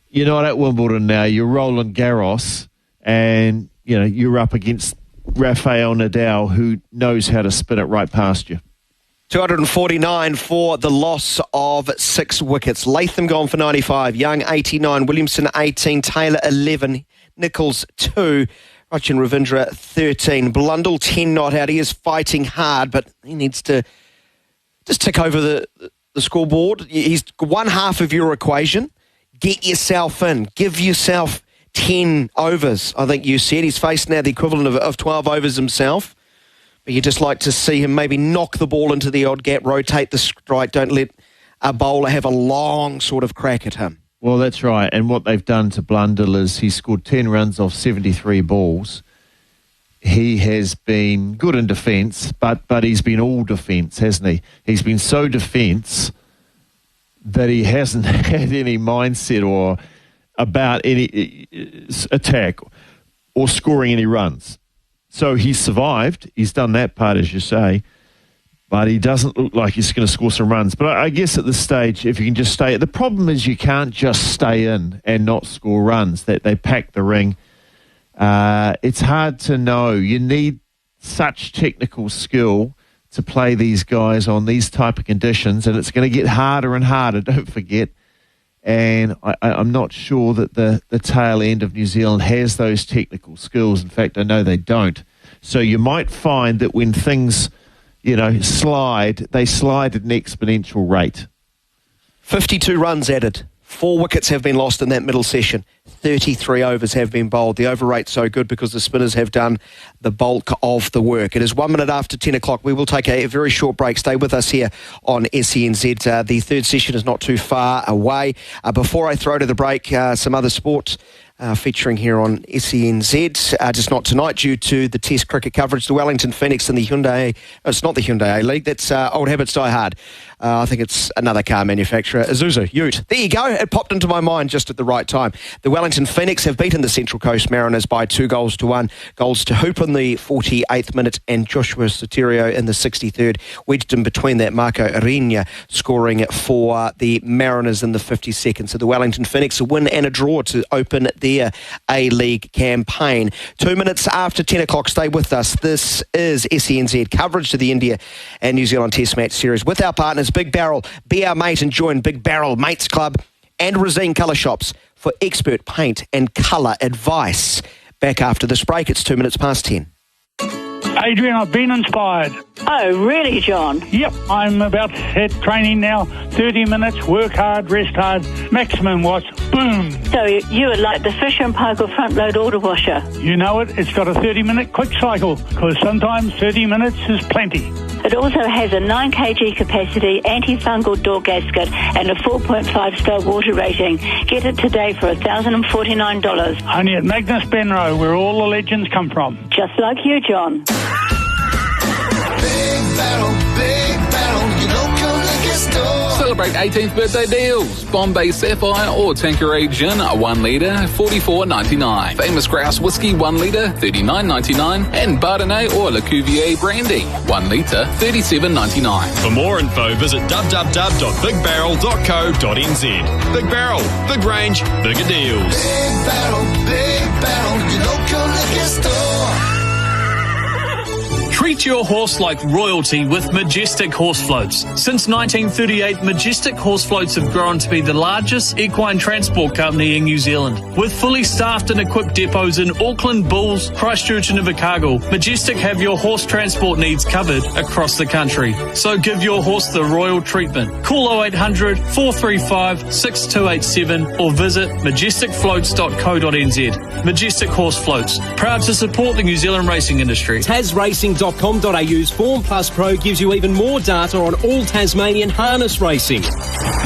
You're not at Wimbledon now. You're Roland Garros, and you're up against Rafael Nadal, who knows how to spin it right past you. 249 for the loss of 6 wickets. Latham gone for 95, Young 89, Williamson 18, Taylor 11, Nichols 2. Rachin Ravindra 13. Blundell 10 not out. He is fighting hard, but he needs to just tick over the scoreboard. He's one half of your equation. Get yourself in. Give yourself 10 overs. I think you said he's faced now the equivalent of 12 overs himself. But you just like to see him maybe knock the ball into the odd gap, rotate the strike. Don't let a bowler have a long sort of crack at him. Well, that's right. And what they've done to Blundell is he scored 10 runs off 73 balls. He has been good in defence, but he's been all defence, hasn't he? He's been so defence that he hasn't had any mindset or about any attack or scoring any runs. So he's survived. He's done that part, as you say. But he doesn't look like he's going to score some runs. But I guess at this stage, if you can just stay... The problem is you can't just stay in and not score runs. That they pack the ring. It's hard to know. You need such technical skill to play these guys on these type of conditions, and it's going to get harder and harder, don't forget. And I'm not sure that the tail end of New Zealand has those technical skills. In fact, I know they don't. So you might find that when things... slide, they slide at an exponential rate. 52 runs added. 4 wickets have been lost in that middle session. 33 overs have been bowled. The over rate's so good because the spinners have done the bulk of the work. It is 1 minute after 10 o'clock. We will take a very short break. Stay with us here on SENZ. The third session is not too far away. Before I throw to the break, some other sport featuring here on SENZ, just not tonight due to the Test cricket coverage. The Wellington Phoenix and the Hyundai, it's not the Hyundai A-League, that's Old Habits Die Hard. I think it's another car manufacturer, Isuzu Ute. There you go, it popped into my mind just at the right time. The Wellington Phoenix have beaten the Central Coast Mariners by 2-1. Goals to Hoop in the 48th minute and Joshua Soterio in the 63rd. Wedged in between that, Marco Arena scoring for the Mariners in the 52nd. So the Wellington Phoenix a win and a draw to open their A-League campaign. 2 minutes after 10 o'clock, stay with us. This is SENZ coverage to the India and New Zealand Test Match Series with our partners Big Barrel. Be our mate and join Big Barrel Mates Club and Resine Colour Shops for expert paint and colour advice. Back after this break, it's 2 minutes past 10. Adrian, I've been inspired. Oh, really, John? Yep, I'm about to set training now. 30 minutes, work hard, rest hard, maximum watts, boom. So you are like the Fisher & Paykel front load auto washer. You know it, it's got a 30-minute quick cycle, because sometimes 30 minutes is plenty. It also has a 9 kg capacity, antifungal door gasket and a 4.5-star water rating. Get it today for $1,049. Only at Magnus Benroe, where all the legends come from. Just like you, John. Big battle, you local liquor store. Celebrate 18th birthday deals. Bombay Sapphire or Tanqueray Gin, 1 litre, $44.99. Famous Grouse Whiskey, 1 litre, $39.99. And Bardenay or Le Cuvier Brandy, 1 litre, $37.99. For more info, visit www.bigbarrel.co.nz. Big Barrel, big range, bigger deals. Big battle, you local liquor store. Treat your horse like royalty with Majestic Horse Floats. Since 1938, Majestic Horse Floats have grown to be the largest equine transport company in New Zealand. With fully staffed and equipped depots in Auckland, Bulls, Christchurch and Invercargill, Majestic have your horse transport needs covered across the country. So give your horse the royal treatment. Call 0800 435 6287 or visit majesticfloats.co.nz. Majestic Horse Floats, proud to support the New Zealand racing industry. TasRacing.com.au's Form Plus Pro gives you even more data on all Tasmanian harness racing.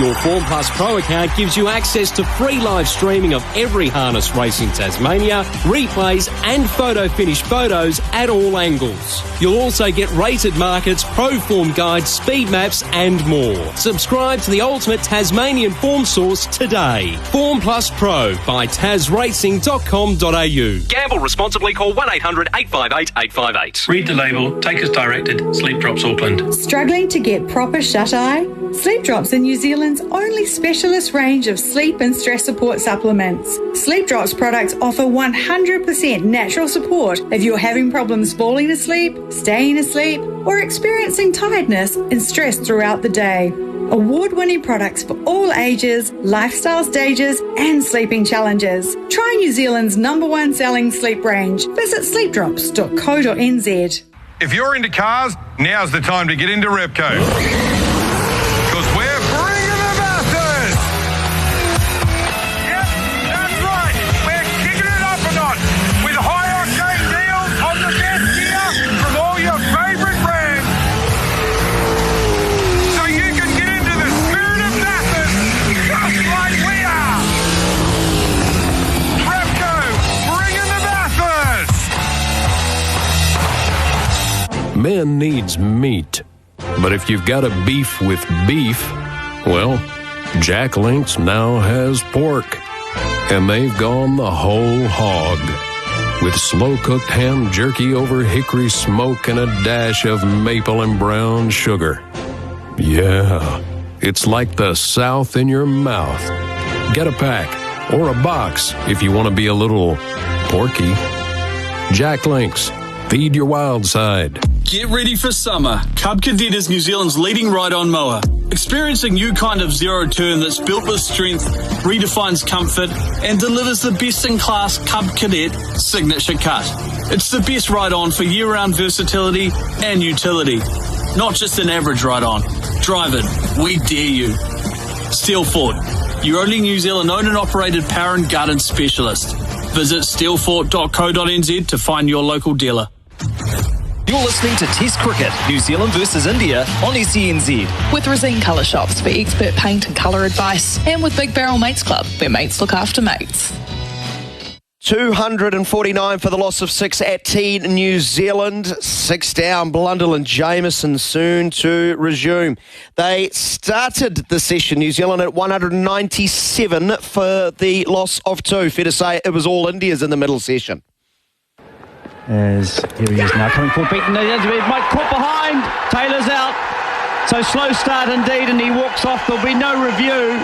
Your Form Plus Pro account gives you access to free live streaming of every harness race in Tasmania, replays and photo finish photos at all angles. You'll also get rated markets, pro form guides, speed maps and more. Subscribe to the ultimate Tasmanian form source today. Form Plus Pro by TasRacing.com.au. Gamble responsibly. Call 1800 858 858. Read the label, take as directed. Sleep Drops Auckland. Struggling to get proper shut-eye? Sleep Drops are New Zealand's only specialist range of sleep and stress support supplements. Sleep Drops products offer 100% natural support if you're having problems falling asleep, staying asleep, or experiencing tiredness and stress throughout the day. Award-winning products for all ages, lifestyle stages, and sleeping challenges. Try New Zealand's #1 selling sleep range. Visit sleepdrops.co.nz. If you're into cars, now's the time to get into Repco. Because we're bringing the masses! Yep, that's right. We're kicking it up a notch with high-octane deals on the best gear from all your favourite brands. So you can get into the spirit of masses just like we are. Repco, bringing the masses! Man needs meat, but if you've got a beef with beef, well, Jack Link's now has pork, and they've gone the whole hog, with slow-cooked ham jerky over hickory smoke and a dash of maple and brown sugar. Yeah, it's like the South in your mouth. Get a pack or a box if you want to be a little porky. Jack Link's, feed your wild side. Get ready for summer. Cub Cadet is New Zealand's leading ride-on mower. Experience a new kind of zero turn that's built with strength, redefines comfort, and delivers the best-in-class Cub Cadet signature cut. It's the best ride-on for year-round versatility and utility. Not just an average ride-on. Drive it. We dare you. Steelfort, your only New Zealand owned and operated power and garden specialist. Visit steelfort.co.nz to find your local dealer. You're listening to Test Cricket, New Zealand versus India on SENZ. With Resine Colour Shops for expert paint and colour advice, and with Big Barrel Mates Club, where mates look after mates. 249 for the loss of 6 at Team New Zealand. 6 down, Blundell and Jameson soon to resume. They started the session, New Zealand, at 197 for the loss of 2. Fair to say it was all India's in the middle session. As here he is now coming forward, beaten. Mike caught behind. Taylor's out. So slow start indeed, and he walks off. There'll be no review.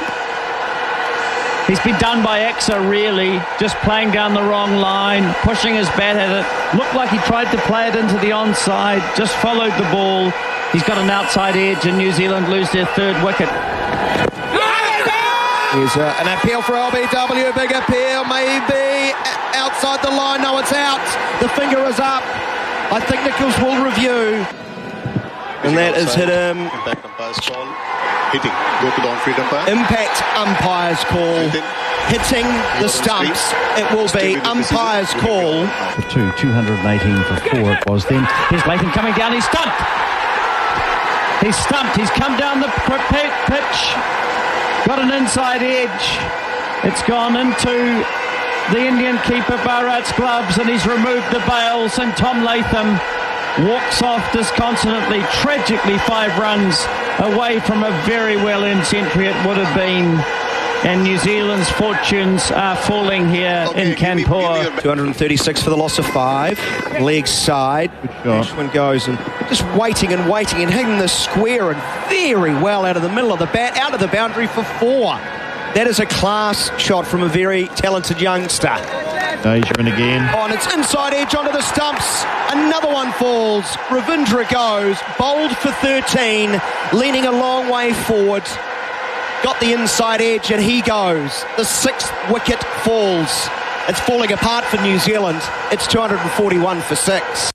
He's been done by Exa, really. Just playing down the wrong line, pushing his bat at it. Looked like he tried to play it into the onside, just followed the ball. He's got an outside edge, and New Zealand lose their 3rd wicket. Here's an appeal for LBW, big appeal, maybe outside the line. No, it's out. The finger is up. I think Nichols will review. And that has hit him. Impact umpire's call. Hitting. Go to the on-field umpire. Impact umpire's call. Hitting the stumps. It will be umpire's call. For 218 for 4 it was then. Here's Latham coming down. He's stumped. He's stumped. He's come down the pitch. Got an inside edge. It's gone into the Indian keeper Bharat's gloves, and he's removed the bails, and Tom Latham walks off disconsolately. Tragically 5 runs away from a very well-earned century it would have been. And New Zealand's fortunes are falling here in Kanpur. 236 for the loss of 5. Leg side. Ashwin goes and just waiting and hitting the square and very well out of the middle of the bat, out of the boundary for 4. That is a class shot from a very talented youngster. Jadeja in again. Oh, and it's inside edge onto the stumps. Another one falls. Ravindra goes. Bowled for 13. Leaning a long way forward. Got the inside edge and he goes. The 6th wicket falls. It's falling apart for New Zealand. It's 241 for 6.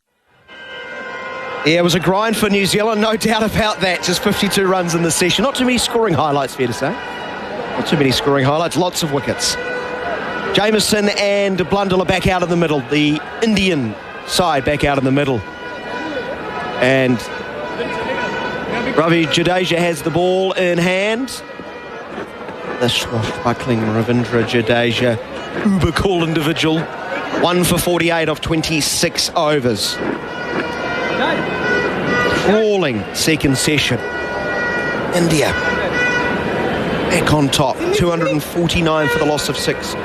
Yeah, it was a grind for New Zealand, no doubt about that. Just 52 runs in the session. Not too many scoring highlights, fair to say. Not too many scoring highlights, lots of wickets. Jameson and Blundell are back out in the middle. The Indian side back out in the middle. And Ravi Jadeja has the ball in hand. The swashbuckling Ravindra Jadeja, uber cool individual. 1 for 48 of 26 overs. Crawling second session. India back on top. 249 for the loss of 6.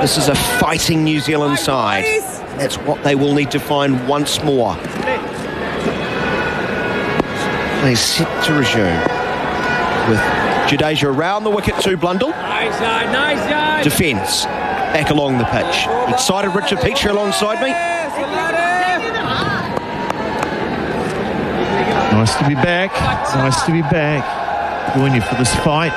This is a fighting New Zealand side. That's what they will need to find once more. They set to resume with Jadeja around the wicket to Blundell. Nice yard. Defence back along the pitch. Excited Richard Petrie alongside me. Nice to be back. Nice to be back. Join you for this fight.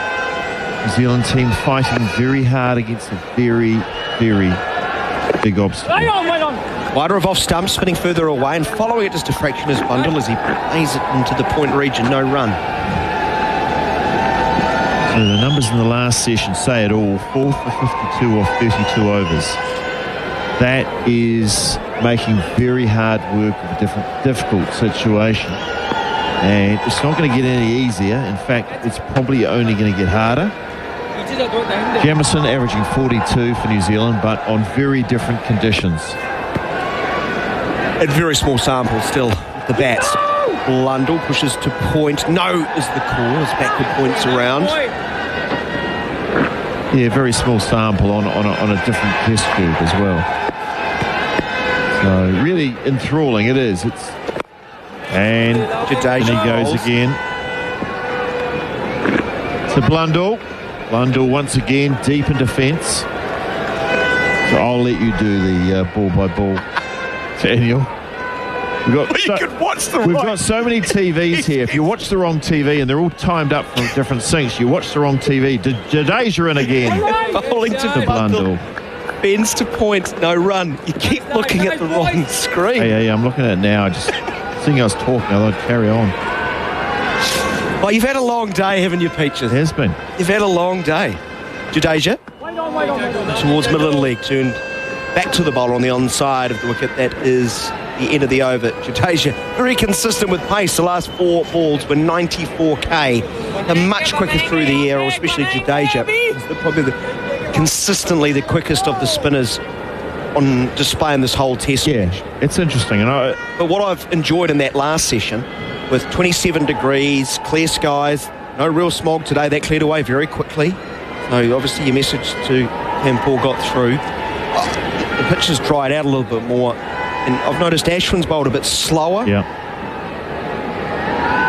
New Zealand team fighting very hard against a very, very big obstacle. Wider of off stump, spinning further away and following it just a fraction as Blundell as he plays it into the point region. No run. So the numbers in the last session say it all. 4 for 52 off 32 overs. That is making very hard work of a difficult situation. And it's not going to get any easier. In fact, it's probably only going to get harder. Jamieson averaging 42 for New Zealand, but on very different conditions. And very small sample still, the bats. Blundell pushes to point. No is the call as backward points around. Yeah, very small sample on a different test field as well. So really enthralling it is. And he goes again. To Blundell. Blundell once again deep in defence. So I'll let you do the ball by ball, Daniel. We've got so many TVs here. If you watch the wrong TV, and they're all timed up from different syncs, you watch the wrong TV. Jadeja in again. Bowling to Blundell. Bends to point, no run. You keep looking at the wrong screen. Yeah, I'm looking at it now. Just seeing us talking, I thought carry on. Well, you've had a long day, haven't you, Peaches? It has been. You've had a long day. Jadeja towards middle of the leg, turned back to the bowler on the onside of the wicket. That is the end of the over. Jadeja, very consistent with pace. The last 4 balls were 94k. They're much quicker through the air, or especially Jadeja. They're probably consistently the quickest of the spinners on display in this whole test match. It's interesting. But what I've enjoyed in that last session, with 27 degrees, clear skies, no real smog today, that cleared away very quickly. So obviously your message to Kanpur got through. The pitch has dried out a little bit more. And I've noticed Ashwin's bowled a bit slower. Yeah.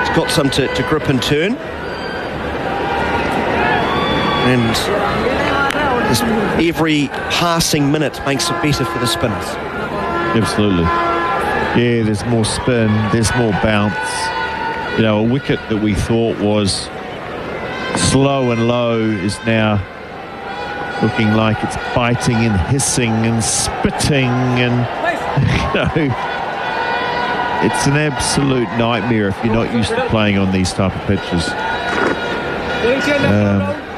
He's got some to grip and turn. And just every passing minute makes it better for the spinners. Absolutely. Yeah, there's more spin, there's more bounce. You know, a wicket that we thought was slow and low is now looking like it's biting and hissing and spitting waiting, and it's an absolute nightmare if you're not used to playing on these type of pitches.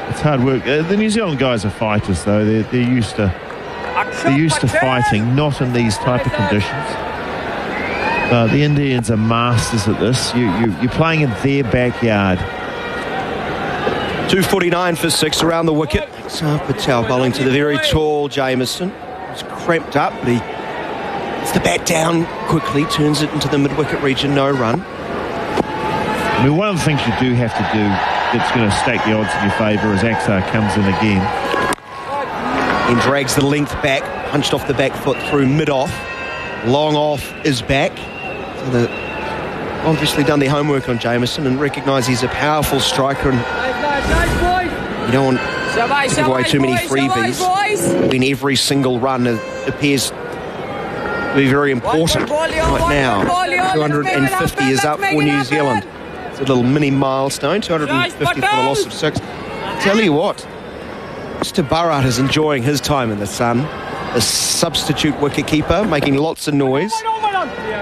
It's hard work. The New Zealand guys are fighters, though. They're used to fighting, not in these type of conditions. The Indians are masters at this. You're playing in their backyard. 2:49 for 6 around the wicket. Patel bowling to the very tall Jamieson. He's cramped up, but he gets the bat down quickly, turns it into the mid-wicket region, no run. I mean, one of the things you do have to do that's going to stack the odds in your favour is Axar comes in again. And drags the length back, punched off the back foot through mid-off. Long off is back. So they've obviously done their homework on Jamieson and recognise he's a powerful striker, and you don't want to give away too many freebies when every single run appears to be very important right now. 250 is up for New Zealand. It's a little mini milestone, 250 for the loss of 6. Tell you what, Mr. Bharat is enjoying his time in the sun. A substitute wicketkeeper making lots of noise.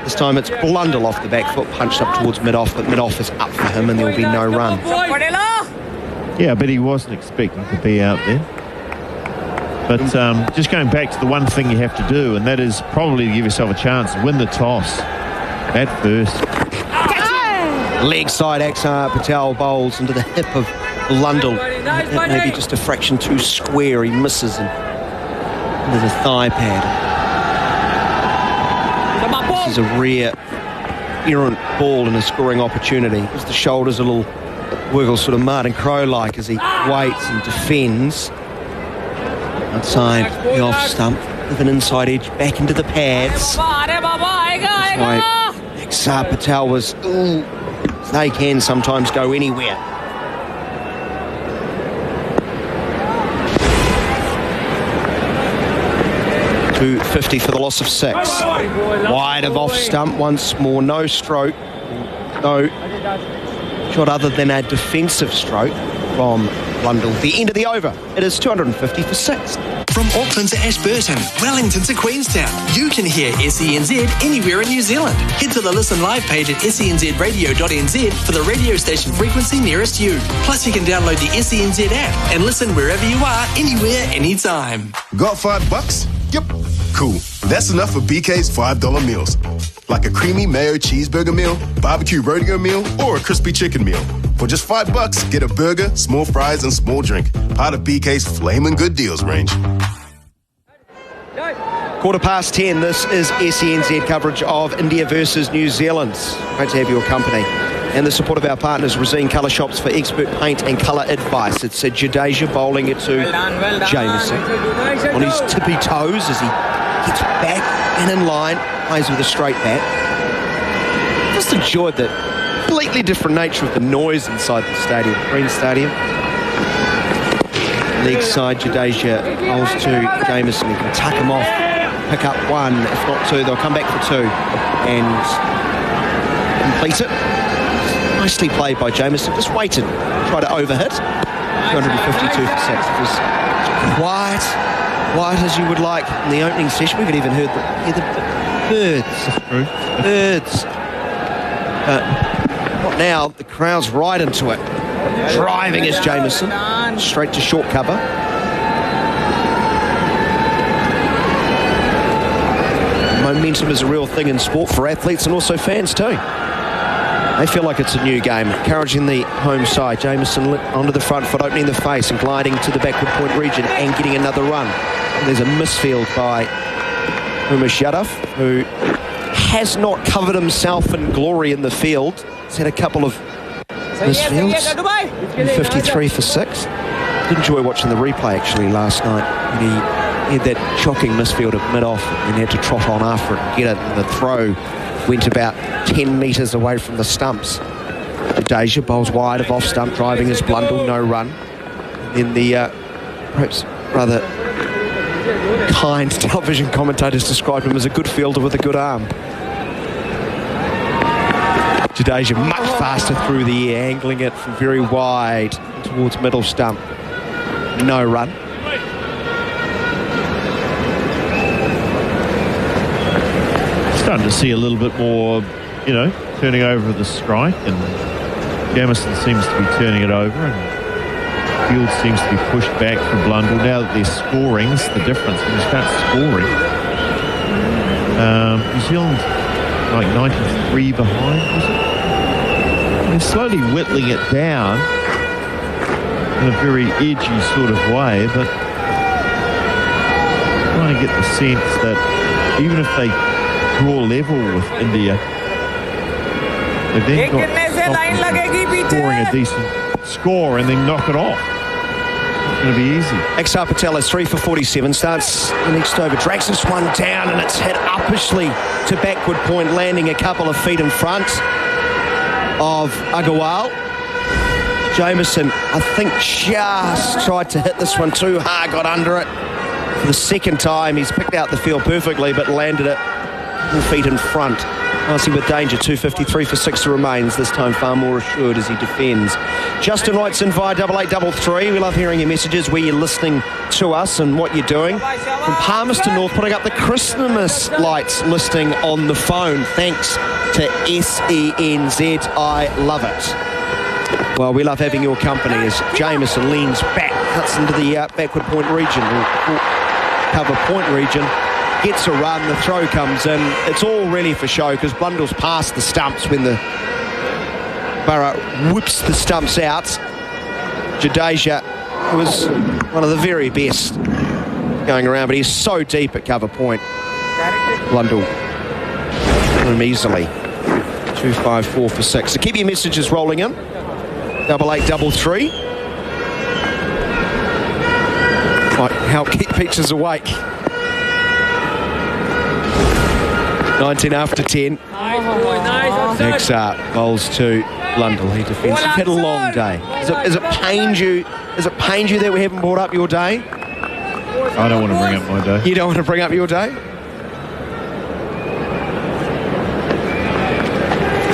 This time it's Blundell off the back foot, punched up towards mid-off, but mid-off is up for him and there will be no run. Yeah, but he wasn't expecting to be out there. But just going back to the one thing you have to do, and that is probably to give yourself a chance, win the toss. Bat first. Leg side, Axar Patel bowls into the hip of Blundell. That may be just a fraction too square. He misses and into the thigh pad. This is a rare errant ball and a scoring opportunity. Gives the shoulders a little wiggle, sort of Martin Crowe-like, as he waits and defends. Outside the off stump with an inside edge back into the pads. That's why Axar Patel was, they can sometimes go anywhere. .250 for the loss of 6. Wide of off stump once more, no stroke. No shot other than a defensive stroke from Blundell. The end of the over. It is 250 for 6. From Auckland to Ashburton, Wellington to Queenstown, you can hear SENZ anywhere in New Zealand. Head to the Listen Live page at senzradio.nz for the radio station frequency nearest you. Plus, you can download the SENZ app and listen wherever you are, anywhere, anytime. Got $5? Yep. Cool. That's enough for BK's $5 meals. Like a creamy mayo cheeseburger meal, barbecue rodeo meal, or a crispy chicken meal. For just $5, get a burger, small fries, and small drink. Part of BK's Flamin' Good Deals range. 10:15, this is SENZ coverage of India versus New Zealand. Great to have your company. And the support of our partners, Rosine Colour Shops, for expert paint and colour advice. It's Jadeja bowling it to Jamieson. On his tippy toes as he gets back and in line, plays with a straight bat. Just enjoyed the completely different nature of the noise inside the stadium, Green Stadium. Leg side, Jadeja bowls to Jamieson. He can tuck him off, pick up 1, if not 2. They'll come back for 2 and complete it. Nicely played by Jamieson. Just waited, try to overhit. 252 for 6. It was quiet as you would like in the opening session. We could even hear the birds. But not now. The crowd's right into it. Driving is Jamieson. Straight to short cover. Momentum is a real thing in sport for athletes and also fans too. They feel like it's a new game. Encouraging the home side. Jamieson onto the front foot, opening the face and gliding to the backward point region and getting another run. And there's a misfield by Umesh Yadav, who has not covered himself in glory in the field. He's had a couple of misfields. 53 for 6. Did enjoy watching the replay actually last night. And he had that shocking misfield at mid-off and had to trot on after it and get it. And the throw went about 10 metres away from the stumps. Jadeja bowls wide of off stump, driving his Blundell, no run. And then the perhaps rather kind television commentators described him as a good fielder with a good arm. Jadeja much faster through the air, angling it from very wide towards middle stump. No run. Starting to see a little bit more, turning over the strike, and Jamieson seems to be turning it over, and Field seems to be pushed back for Blundell. Now that they're scoring, this is the difference. When you start scoring, New Zealand like 93 behind, was it? And they're slowly whittling it down in a very edgy sort of way, but trying to get the sense that even if they draw level with India, they've then got scoring a decent score and then knock it off. It's going to be easy. Axar Patel is 3 for 47, starts the next over, drags this one down, and it's hit uppishly to backward point, landing a couple of feet in front of Agarwal. Jamieson, I think, just tried to hit this one too hard, got under it. For the second time, he's picked out the field perfectly, but landed it 4 feet in front. Passing with danger, 2:53 for 6 remains, this time far more assured as he defends. Justin writes in via 8833. We love hearing your messages, where you're listening to us and what you're doing. From Palmerston North, putting up the Christmas lights listing on the phone. Thanks to SENZ. I love it. Well, we love having your company as Jamieson leans back, cuts into the backward point region, or cover point region, gets a run, the throw comes in. It's all really for show because Blundell's past the stumps when the Burra whips the stumps out. Jadeja was one of the very best going around, but he's so deep at cover point. Blundell him easily. 254 for 6. So keep your messages rolling in. 8833. Might help keep Peaches awake. 19 after 10. Axar bowls to Blundell. He defends. You've had a long day. Has it pained you? Has it pained you that we haven't brought up your day? I don't want to bring up my day. You don't want to bring up your day?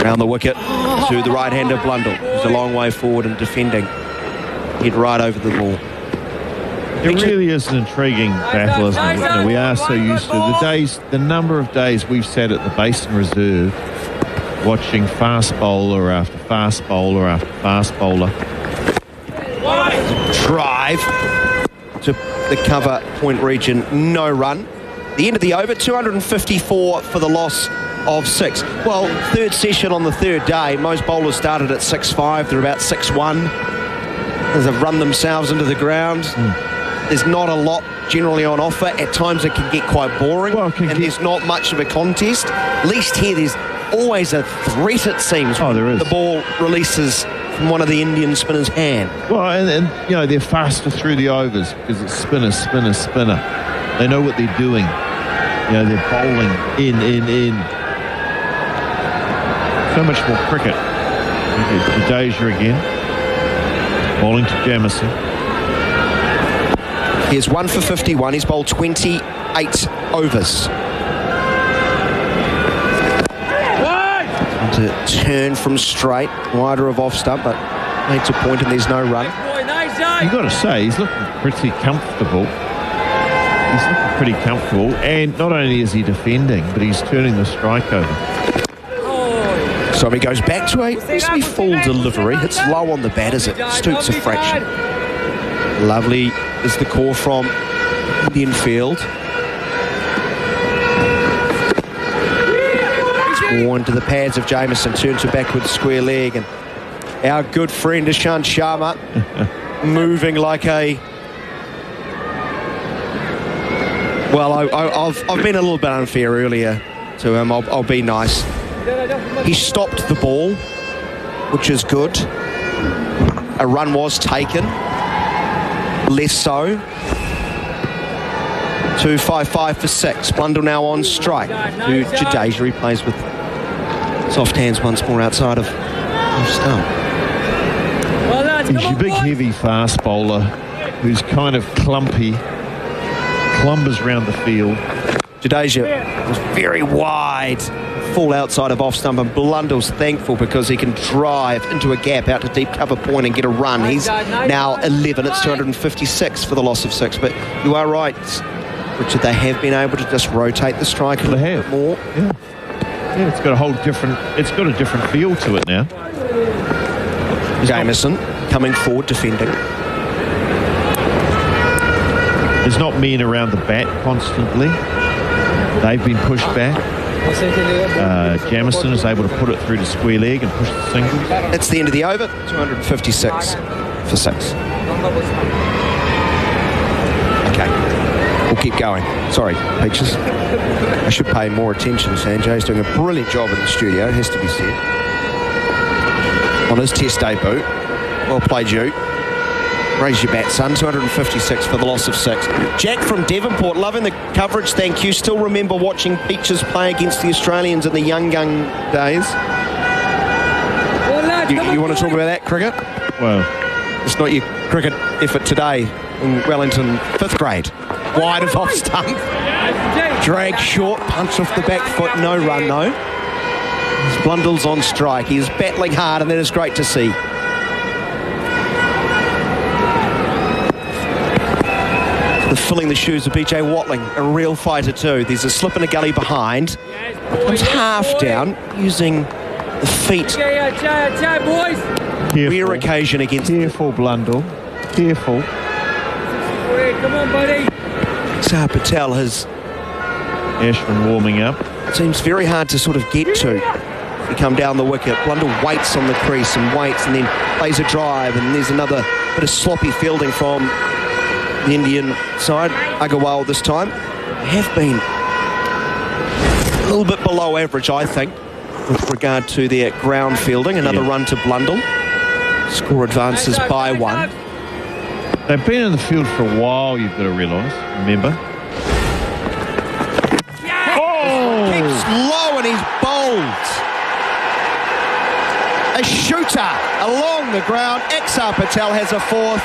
Round the wicket to the right hand of Blundell. He's a long way forward and defending. Head right over the ball. It really is an intriguing battle, isn't it? We are so used to the number of days we've sat at the Basin Reserve watching fast bowler after fast bowler after fast bowler. Drive to the cover point region, no run. The end of the over, 254 for the loss of 6. Well, third session on the third day. Most bowlers started at 6-5. They're about 6-1 as they've run themselves into the ground. There's not a lot generally on offer. At times it can get quite boring, and there's not much of a contest. At least here there's always a threat, it seems. Oh, there is. The ball releases from one of the Indian spinners' hand. Well, and they're faster through the overs because it's spinner, spinner, spinner. They know what they're doing. They're bowling in. So much more cricket. Jadeja again. Bowling to Jamieson. Here's 1 for 51. He's bowled 28 overs. To turn from straight, wider of off stump, but makes a point and there's no run. You've got to say, he's looking pretty comfortable. And not only is he defending, but he's turning the strike over. So he goes back to a reasonably full delivery. Hits low on the bat as it stoops a fraction. Lovely is the call from Indian field. Worn to the pads of Jamieson, turn to backward square leg, and our good friend Ishant Sharma moving like a... Well, I've been a little bit unfair earlier to him. I'll be nice. He stopped the ball, which is good. A run was taken. Less so. 255 for 6. Blundell now on strike. To Jadeja. He plays with soft hands once more outside of stump. He's your big, heavy fast bowler who's kind of clumpy. Clumbers round the field. Jadeja was very wide. Full outside of off stump, and Blundell's thankful because he can drive into a gap out to deep cover point and get a run. He's now 11. It's 256 for the loss of 6. But you are right, Richard, they have been able to just rotate the strike a little bit more. Yeah. Yeah, it's got a different feel to it now. Jamieson coming forward, defending. There's not men around the bat constantly. They've been pushed back. Jamieson is able to put it through to square leg and push the singles. It's the end of the over, 256 for 6. Okay, we'll keep going. Sorry, Peaches. I should pay more attention. Sanjay's doing a brilliant job in the studio, has to be said. On his test debut. Well played, you. Raise your bat, son. 256 for the loss of 6. Jack from Devonport, loving the coverage, thank you. Still remember watching Peaches play against the Australians in the young days. You want to talk about that, cricket? Well, it's not your cricket effort today in Wellington 5th grade. Wide of off stump. Drag short, punch off the back foot. No run, though. Blundell's on strike. He's battling hard, and that is great to see. Filling the shoes of BJ Watling, a real fighter too. There's a slip in a gully behind. Comes half down, using the feet. Rare occasion against. Careful, Blundell. Careful. Come on, buddy. Sahar Patel has. Ashman warming up. Seems very hard to sort of get to. You come down the wicket. Blundell waits on the crease and waits, and then plays a drive, and there's another bit of sloppy fielding from the Indian side. Agarwal this time have been a little bit below average, I think, with regard to their ground fielding. Another run to Blundell. Score advances by 1. They've been in the field for a while, you've got to realise, remember. Keeps low and he's bowled. A shooter along the ground. Axar Patel has a 4th.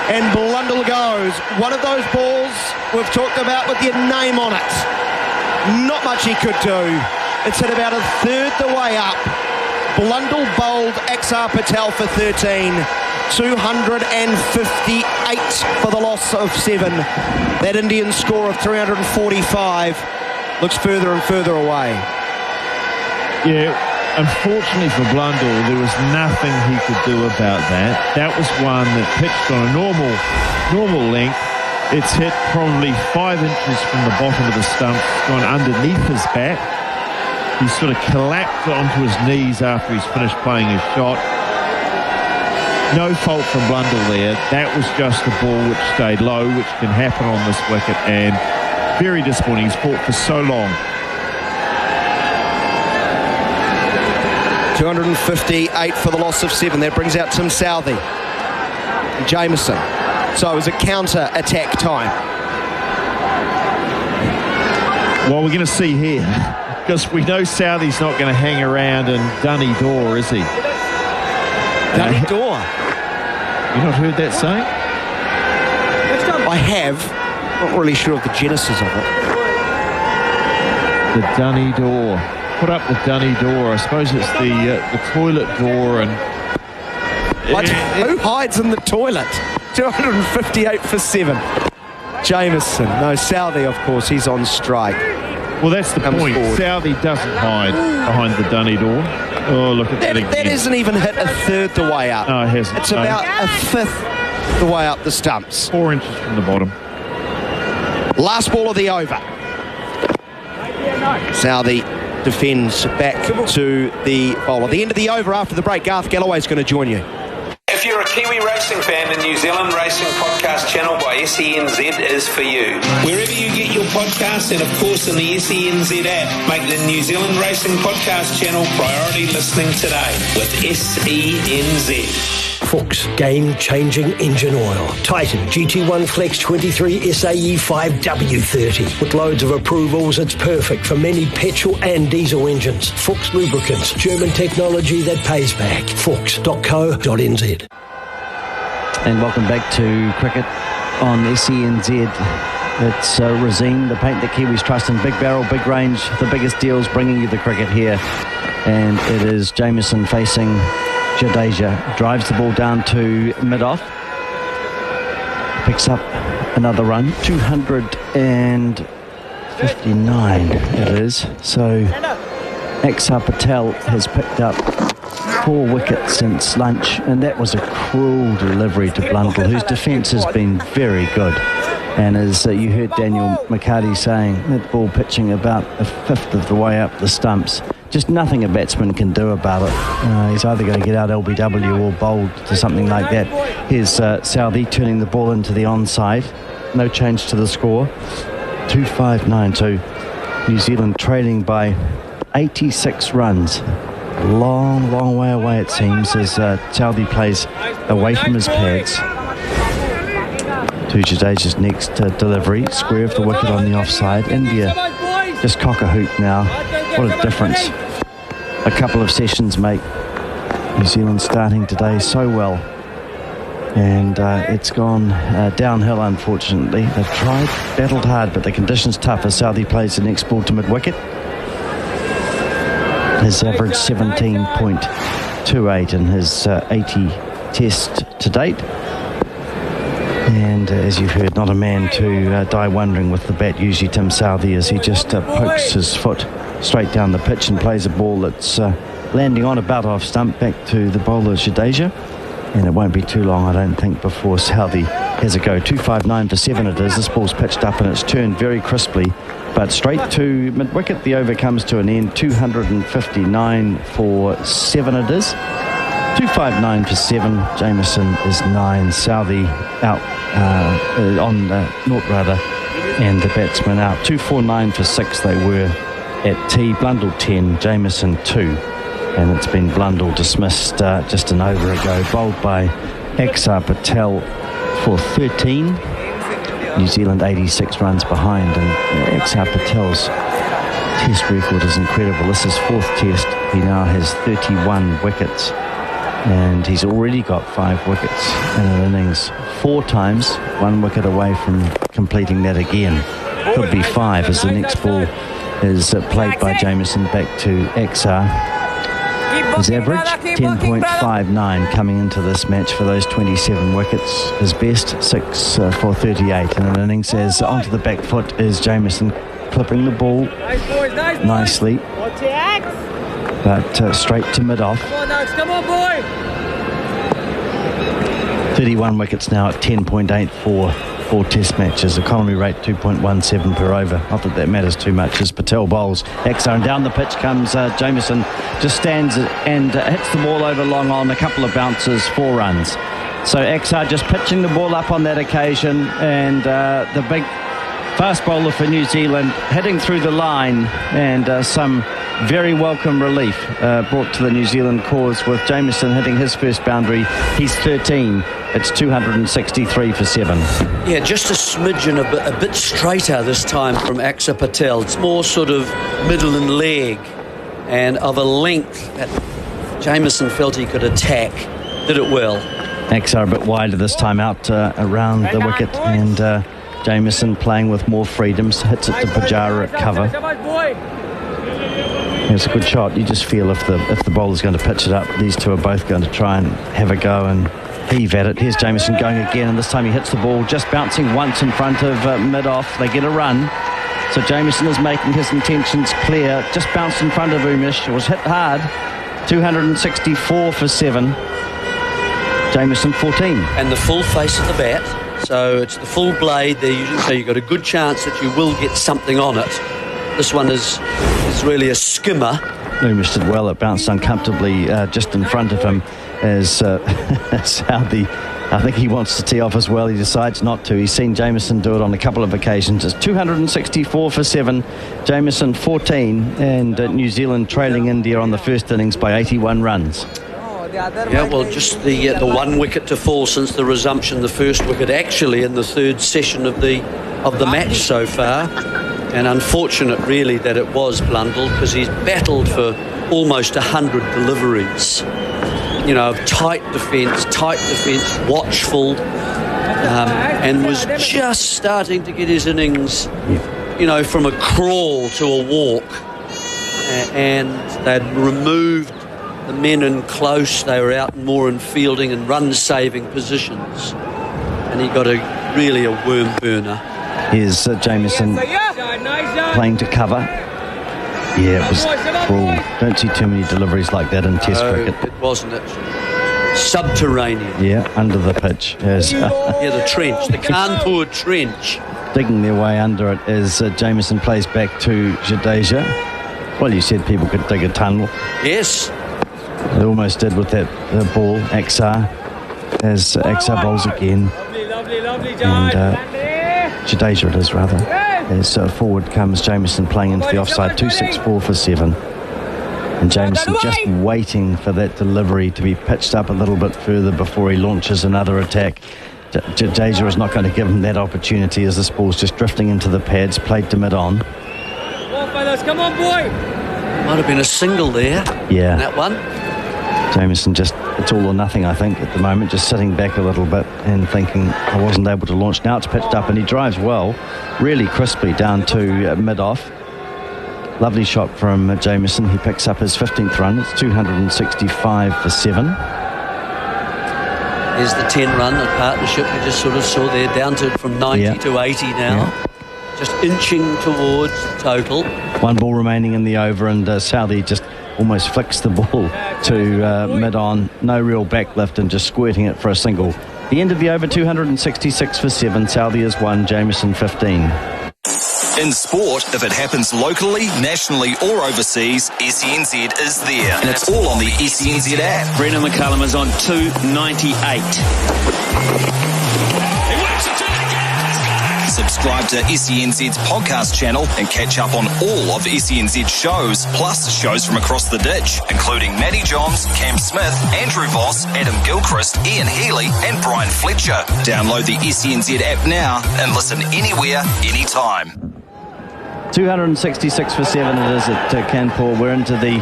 And Blundell goes. One of those balls we've talked about with your name on it. Not much he could do. It's hit about a third the way up. Blundell bowled Axar Patel for 13. 258 for the loss of 7. That Indian score of 345 looks further and further away. Yeah. Unfortunately for Blundell, there was nothing he could do about that. That was one that pitched on a normal length. It's hit probably 5 inches from the bottom of the stump, gone underneath his bat. He sort of collapsed onto his knees after he's finished playing his shot. No fault from Blundell there. That was just a ball which stayed low, which can happen on this wicket, and very disappointing. He's fought for so long. 258 for the loss of 7. That brings out Tim Southey. Jamieson. So it was a counter-attack time. Well, we're going to see here, because we know Southey's not going to hang around in Dunny-Door, is he? Dunny-Door? You not heard that saying? I have. Not really sure of the genesis of it. The Dunny-Door. Put up the Dunny-Door. I suppose it's the toilet door. And who hides in the toilet? 258 for 7. Jamieson. No, Southey, of course, he's on strike. Well, that's the point. Forward. Southey doesn't hide behind the Dunny-Door. Oh, look at that again. That hasn't even hit a third the way up. No, it hasn't. It's about a 5th the way up the stumps. 4 inches from the bottom. Last ball of the over. Southey defends back to the bowler. The end of the over after the break. Garth Galloway's going to join you. If you're a Kiwi racing fan, the New Zealand Racing Podcast channel by SENZ is for you. Wherever you get your podcasts, and of course in the SENZ app, make the New Zealand Racing Podcast channel priority listening today with SENZ. Fuchs game-changing engine oil. Titan GT1 Flex 23 SAE 5W30. With loads of approvals, it's perfect for many petrol and diesel engines. Fuchs lubricants, German technology that pays back. Fuchs.co.nz. And welcome back to cricket on SENZ. It's Rosine, the paint that Kiwis trust in. Big barrel, big range, the biggest deals bringing you the cricket here. And it is Jamieson facing Jadeja. Drives the ball down to mid-off. Picks up another run. 259 it is. So Exar Patel has picked up 4 wickets since lunch, and that was a cruel delivery to Blundell, whose defence has been very good. And as you heard Daniel McCarty saying, that ball pitching about a fifth of the way up the stumps. Just nothing a batsman can do about it. He's either going to get out LBW or bowled to something like that. Here's Southee turning the ball into the onside. No change to the score. 2-5-9-2. New Zealand trailing by 86 runs. Long, long way away it seems as Southee plays away from his pads. To Jadeja's next delivery. Square of the wicket on the offside. India just cock a hoop now. What a difference a couple of sessions make. New Zealand starting today so well, and it's gone downhill unfortunately. They've tried, battled hard, but the conditions tough as Southee plays the next ball to mid-wicket. His average 17.28 in his 80 test to date. And as you've heard, not a man to die wondering with the bat, usually Tim Southee, as he just pokes his foot straight down the pitch and plays a ball that's landing on about off stump back to the bowler Jadeja. And it won't be too long, I don't think, before Southee has a go. 2-5-9 for 7 it is. This ball's pitched up and it's turned very crisply, but straight to mid-wicket. The over comes to an end. 259 for 7 it is. 2-5-9 for 7. Jamieson is 9. Southee out on naught rather, and the batsman out. 2-4-9 for 6 they were at tee. Blundell 10, Jamieson 2, and it's been Blundell dismissed just an over ago, bowled by Exar Patel for 13. New Zealand 86 runs behind, and Exar Patel's test record is incredible. This is 4th test. He now has 31 wickets, and he's already got 5 wickets in an innings 4 times, 1 wicket away from completing that again. Could be 5 as the next ball is played by Jamieson back to Exar. His average 10.59 coming into this match for those 27 wickets. His best 6 for 38 in an innings. As onto the back foot is Jamieson, clipping the ball nicely, but straight to mid-off. 31 wickets now at 10.84 for test matches. Economy rate 2.17 per over. Not that matters too much as Patel bowls. Exar, and down the pitch comes Jamieson. Just stands and hits the ball over long on. A couple of bounces, 4 runs. So Exar just pitching the ball up on that occasion, and the big fast bowler for New Zealand hitting through the line, and some very welcome relief brought to the New Zealand cause with Jamieson hitting his first boundary. He's 13. It's 263 for 7. Yeah, just a smidgen, a bit straighter this time from Exar Patel. It's more sort of middle and leg, and of a length that Jamieson felt he could attack. Did it well. Exar a bit wider this time out around the wicket, and Jamieson playing with more freedoms. Hits it to Pujara at cover. It's a good shot. You just feel if the bowler's going to pitch it up, these two are both going to try and have a go and heave at it. Here's Jamieson going again, and this time he hits the ball just bouncing once in front of mid-off. They get a run. So Jamieson is making his intentions clear. Just bounced in front of Umesh. It was hit hard. 264 for 7. Jamieson 14. And the full face of the bat. So it's the full blade there, so you've got a good chance that you will get something on it. This one is really a skimmer. Umesh did well. It bounced uncomfortably just in front of him as Southee, I think he wants to tee off as well. He decides not to. He's seen Jamieson do it on a couple of occasions. It's 264 for 7. Jamieson 14, and New Zealand trailing India on the first innings by 81 runs. Yeah, well, just the 1 wicket to fall since the resumption. The first wicket actually in the 3rd session of the match so far. And unfortunate, really, that it was Blundell, because he's battled for almost 100 deliveries. You know, tight defence, watchful, and was just starting to get his innings, you know, from a crawl to a walk. And they'd removed the men in close. They were out more in fielding and run-saving positions. And he got really a worm burner. Here's Jamieson playing to cover. Yeah, it was cruel. Don't see too many deliveries like that in Test cricket. It wasn't it. Subterranean. Yeah, under the pitch. As, yeah, the trench, the Kanpur trench. Digging their way under it as Jamieson plays back to Jadeja. Well, you said people could dig a tunnel. Yes. They almost did with that ball, Axar, as Axar bowls again. And Jadeja it is, rather. As forward comes Jamieson playing into the offside, 2-6-4 for 7. And Jamieson just waiting for that delivery to be pitched up a little bit further before he launches another attack. Jadeja is not going to give him that opportunity as this ball's just drifting into the pads, played to mid-on. Come on, boy! Might have been a single there. Yeah. That one. Jamieson just, it's all or nothing, I think, at the moment, just sitting back a little bit and thinking, I wasn't able to launch. Now it's pitched up and he drives well, really crisply down to mid-off. Lovely shot from Jamieson. He picks up his 15th run. It's 265 for 7. Here's the 10-run, the partnership we just sort of saw there, down to from 90 to 80 now. Yeah. Just inching towards the total. One ball remaining in the over, and Southey just almost flicks the ball to mid-on. No real backlift and just squirting it for a single. The end of the over, 266 for 7. Southey has 1, Jamieson 15. In sport, if it happens locally, nationally or overseas, SENZ is there. And it's all on the SENZ app. Brendan McCullum is on 298. Subscribe to SENZ's podcast channel and catch up on all of SENZ's shows, plus shows from across the ditch, including Matty Johns, Cam Smith, Andrew Voss, Adam Gilchrist, Ian Healy and Brian Fletcher. Download the SENZ app now and listen anywhere, anytime. 266 for 7 it is at Kanpur. We're into the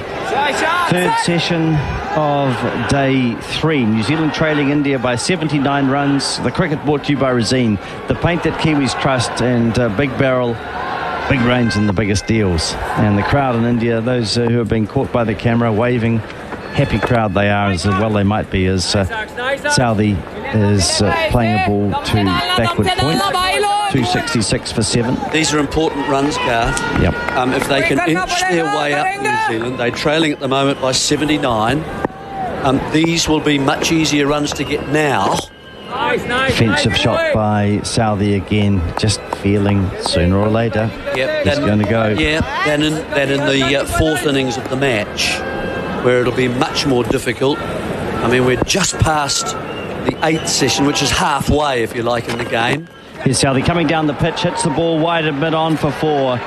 third session of day 3. New Zealand trailing India by 79 runs. The cricket brought to you by Resine, the paint that Kiwis trust, and Big Barrel, big range and the biggest deals. And the crowd in India, those who have been caught by the camera, waving, happy crowd they are, as well they might be, as Southey is playing a ball to backward point. 266 for 7. These are important runs, Garth. Yep. If they can inch their way up New Zealand, they're trailing at the moment by 79. These will be much easier runs to get now. Defensive shot by Southey again, just feeling sooner or later he's going to go. Yeah, than in the fourth innings of the match, where it'll be much more difficult. I mean, we're just past the 8th session, which is halfway, if you like, in the game. Here's Southey coming down the pitch, hits the ball wide at mid-on for 4.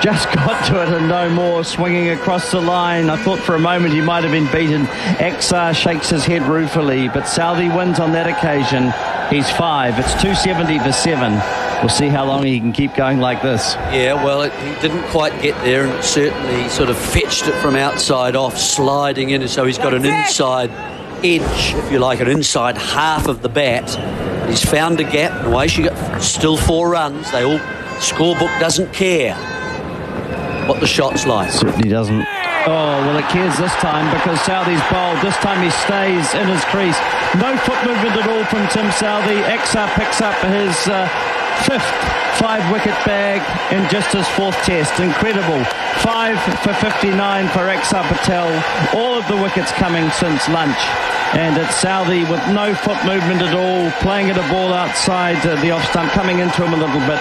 Just got to it and no more, swinging across the line. I thought for a moment he might have been beaten. Axar shakes his head ruefully, but Southey wins on that occasion. He's 5. It's 270 for 7. We'll see how long he can keep going like this. Yeah, well, he didn't quite get there, and certainly sort of fetched it from outside off, sliding in, so he's got an inside edge, if you like, an inside half of the bat. He's found a gap, and away she got. Still 4 runs. Scorebook doesn't care what the shot's like. Certainly doesn't. Oh, well, it cares this time because Southey's bowled. This time he stays in his crease. No foot movement at all from Tim Southey. Axar picks up his 5th 5-wicket bag in just his 4th test. Incredible. 5 for 59 for Axar Patel. All of the wickets coming since lunch. And it's Southey with no foot movement at all, playing at a ball outside the off stump, coming into him a little bit,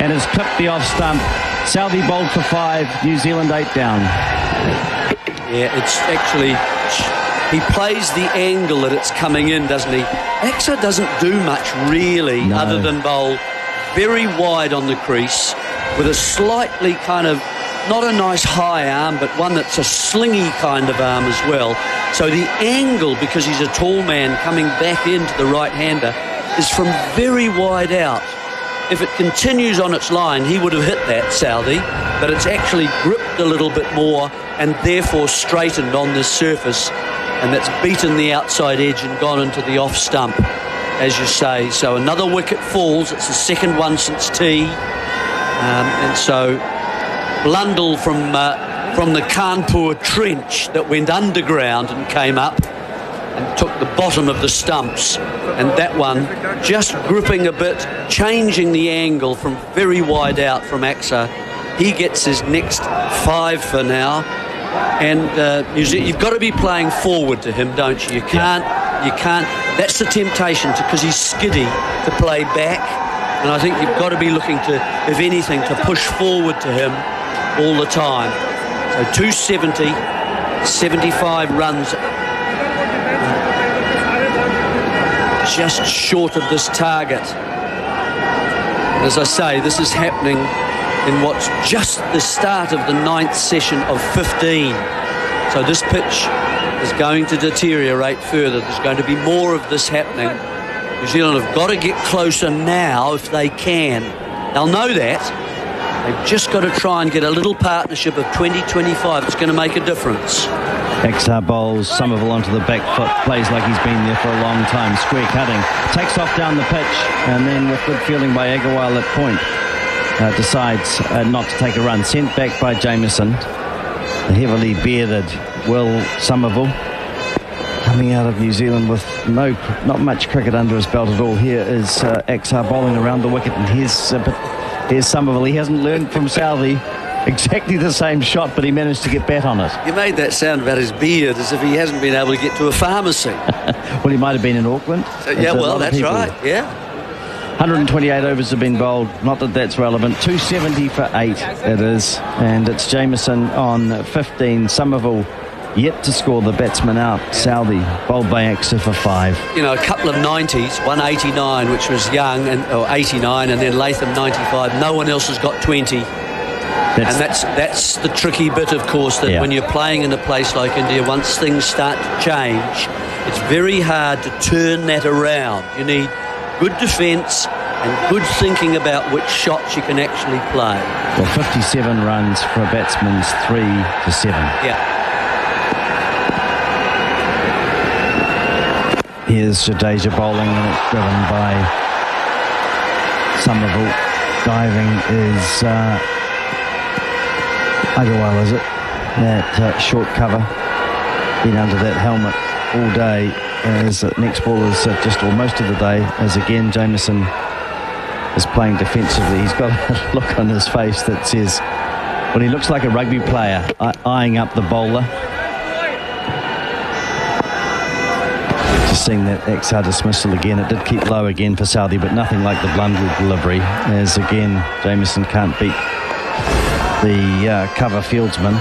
and has clipped the off stump. Southey bowled for 5, New Zealand 8 down. Yeah, it's actually, he plays the angle that it's coming in, doesn't he? Axar doesn't do much really, other than bowl very wide on the crease with a slightly kind of, not a nice high arm, but one that's a slingy kind of arm as well. So the angle, because he's a tall man coming back into the right-hander, is from very wide out. If it continues on its line, he would have hit that, Southey, but it's actually gripped a little bit more and therefore straightened on this surface, and that's beaten the outside edge and gone into the off stump, as you say. So another wicket falls. It's the 2nd one since tea. And so Blundell from the Kanpur trench that went underground and came up and took the bottom of the stumps, and that one just gripping a bit, changing the angle from very wide out from Axar. He gets his next 5 for now. And New Zealand, you've got to be playing forward to him, don't you? You can't. That's the temptation, because he's skiddy, to play back. And I think you've got to be looking to, if anything, to push forward to him all the time. So 270, 75 runs, just short of this target. As I say, this is happening in what's just the start of the 9th session of 15. So this pitch is going to deteriorate further. There's going to be more of this happening. New Zealand have got to get closer now if they can. They'll know that. They've just got to try and get a little partnership of 20-25. It's going to make a difference. XR bowls Somerville onto the back foot, plays like he's been there for a long time, square cutting, takes off down the pitch, and then with good fielding by Agarwal at point, decides not to take a run. Sent back by Jamieson. The heavily bearded Will Somerville, coming out of New Zealand with not much cricket under his belt at all. Here is XR bowling around the wicket, and here's Somerville. He hasn't learned from Southey. Exactly the same shot, but he managed to get bat on it. You made that sound about his beard as if he hasn't been able to get to a pharmacy. Well, he might have been in Auckland. Yeah, well, that's right, yeah. 128 overs have been bowled. Not that that's relevant. 270 for 8 it is. And it's Jamieson on 15. Somerville yet to score the batsman out. Southey bowled by Axer for 5. You know, a couple of 90s, 189, which was Young, or 89, and then Latham 95. No one else has got 20. And that's the tricky bit, of course, that when you're playing in a place like India, once things start to change, it's very hard to turn that around. You need good defence and good thinking about which shots you can actually play. Well, 57 runs for a batsman's 3 to 7. Yeah. Here's Jadeja bowling, and it's driven by Somerville. Diving is Agarwal, is it? That short cover, been under that helmet all day, as next ball is just almost of the day, as again Jamieson is playing defensively. He's got a look on his face that says, well, he looks like a rugby player eyeing up the bowler. Just seeing that XR dismissal again. It did keep low again for Southey, but nothing like the Blundell delivery, as again Jamieson can't beat the cover fieldsman.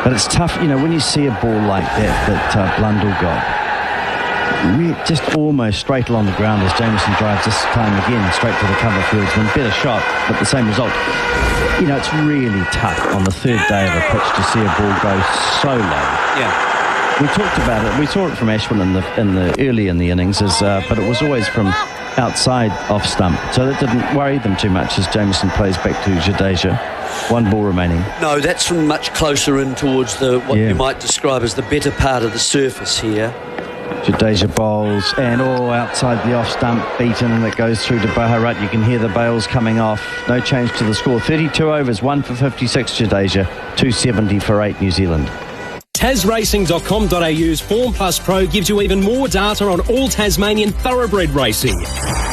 But it's tough, you know, when you see a ball like that Blundell got, just almost straight along the ground as Jamieson drives this time again straight to the cover fieldsman. Better shot, but the same result. You know, it's really tough on the third day of a pitch to see a ball go so low. Yeah. We talked about it. We saw it from Ashwin in the early in the innings, but it was always from outside off stump, so that didn't worry them too much as Jamieson plays back to Jadeja. 1 ball remaining. No, that's from much closer in towards what you might describe as the better part of the surface here. Jadeja bowls and outside the off stump, beaten, and it goes through to Bharat. You can hear the bails coming off. No change to the score. 32 overs, 1 for 56 Jadeja, 270 for 8 New Zealand. TasRacing.com.au's Form Plus Pro gives you even more data on all Tasmanian thoroughbred racing.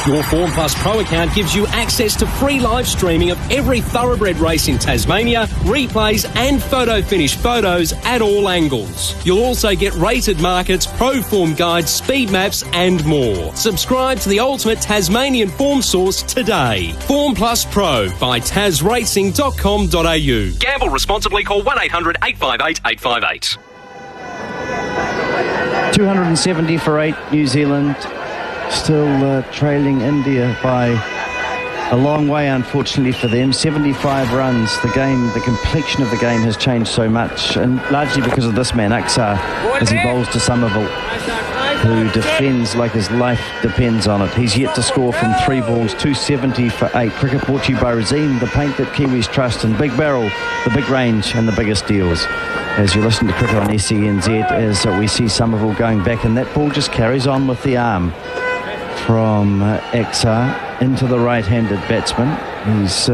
Your Form Plus Pro account gives you access to free live streaming of every thoroughbred race in Tasmania, replays and photo finish photos at all angles. You'll also get rated markets, pro form guides, speed maps and more. Subscribe to the ultimate Tasmanian form source today. Form Plus Pro by TasRacing.com.au. Gamble responsibly. Call 1-800-858-858. 270 for 8 New Zealand, still trailing India by a long way, unfortunately for them. 75 runs. The complexion of the game has changed so much, and largely because of this man Axar, as he bowls to Somerville, who defends like his life depends on it. He's yet to score from 3 balls. 270 for 8. Cricket brought to you by Resine, the paint that Kiwis trust, and Big Barrel, the big range and the biggest deals. As you listen to cricket on SENZ, as we see Somerville going back, and that ball just carries on with the arm from XR into the right-handed batsman. He's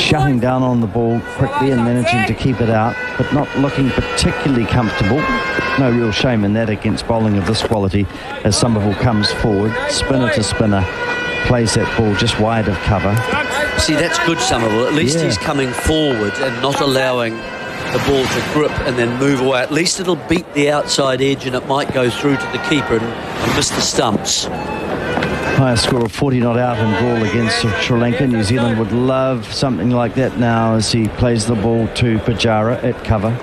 shutting down on the ball quickly and managing to keep it out, but not looking particularly comfortable. No real shame in that against bowling of this quality as Somerville comes forward, spinner to spinner. plays that ball just wide of cover. See, that's good, Somerville. At least he's coming forward and not allowing the ball to grip and then move away. At least it'll beat the outside edge and it might go through to the keeper and miss the stumps. Highest score of 40 not out in Gaul against Sri Lanka. New Zealand would love something like that now as he plays the ball to Pujara at cover.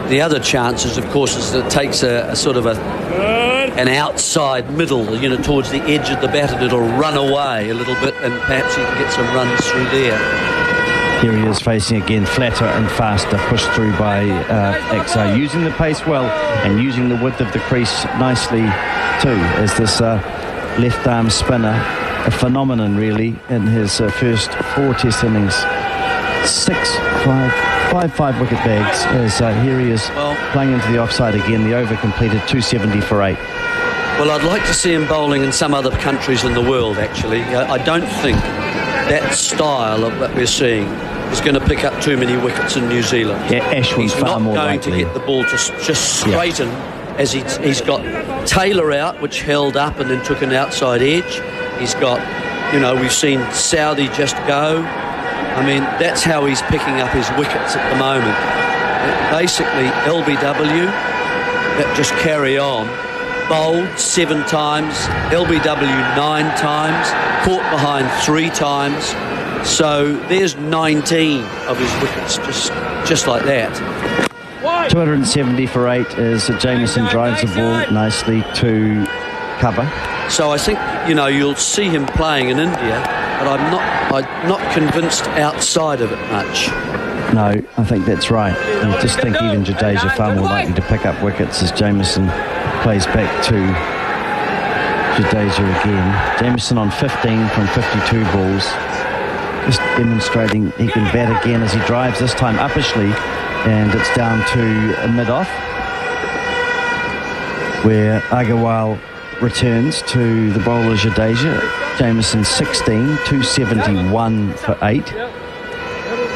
The other chances, of course, is that it takes a sort of an outside middle, towards the edge of the bat, and it'll run away a little bit, and perhaps he can get some runs through there. Here he is facing again flatter and faster, pushed through by Axar, using the pace well and using the width of the crease nicely too, as this left arm spinner, a phenomenon really in his first 4 Test innings. 5 wicket bags as here he is playing into the offside again. The over completed 270 for 8. Well, I'd like to see him bowling in some other countries in the world, actually. I don't think that style of what we're seeing is going to pick up too many wickets in New Zealand. Yeah, Ashwin's far more likely. He's not going to get the ball to just straighten as he's got Taylor out, which held up and then took an outside edge. He's got, we've seen Southee just go. I mean, that's how he's picking up his wickets at the moment. Basically, LBW, that just carry on. Bowled 7 times, LBW 9 times, caught behind 3 times. So there's 19 of his wickets, just like that. 270 for 8 as Jamieson drives the ball nicely to cover. So I think, you'll see him playing in India, but I'm not convinced outside of it much. No, I think that's right. I just think even Jadeja far more likely to pick up wickets as Jamieson plays back to Jadeja again. Jamieson on 15 from 52 balls. Just demonstrating he can bat again as he drives, this time uppishly, and it's down to a mid-off where Agarwal returns to the bowler Jadeja. Jamieson 16, 271 for 8.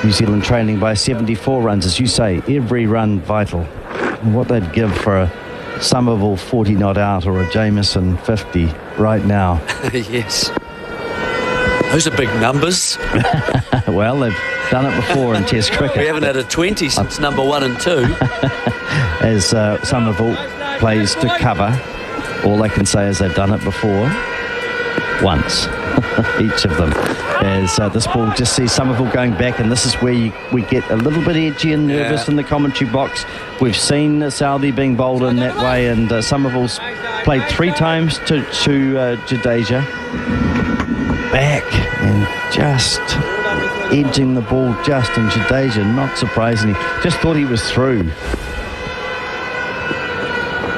New Zealand trailing by 74 runs, as you say, every run vital. What they'd give for a Somerville 40 not out or a Jamieson 50 right now. Yes. Those are big numbers. Well, they've done it before in Test cricket. We haven't had a 20 since number 1 and 2. As Somerville plays to cover, all they can say is they've done it before. Once, each of them. As this ball just sees Somerville going back, and this is where we get a little bit edgy and nervous in the commentary box. We've seen Southee being bowled in that way, and Somerville's played 3 times to Jadeja. Back and just edging the ball just, and Jadeja, not surprisingly, just thought he was through.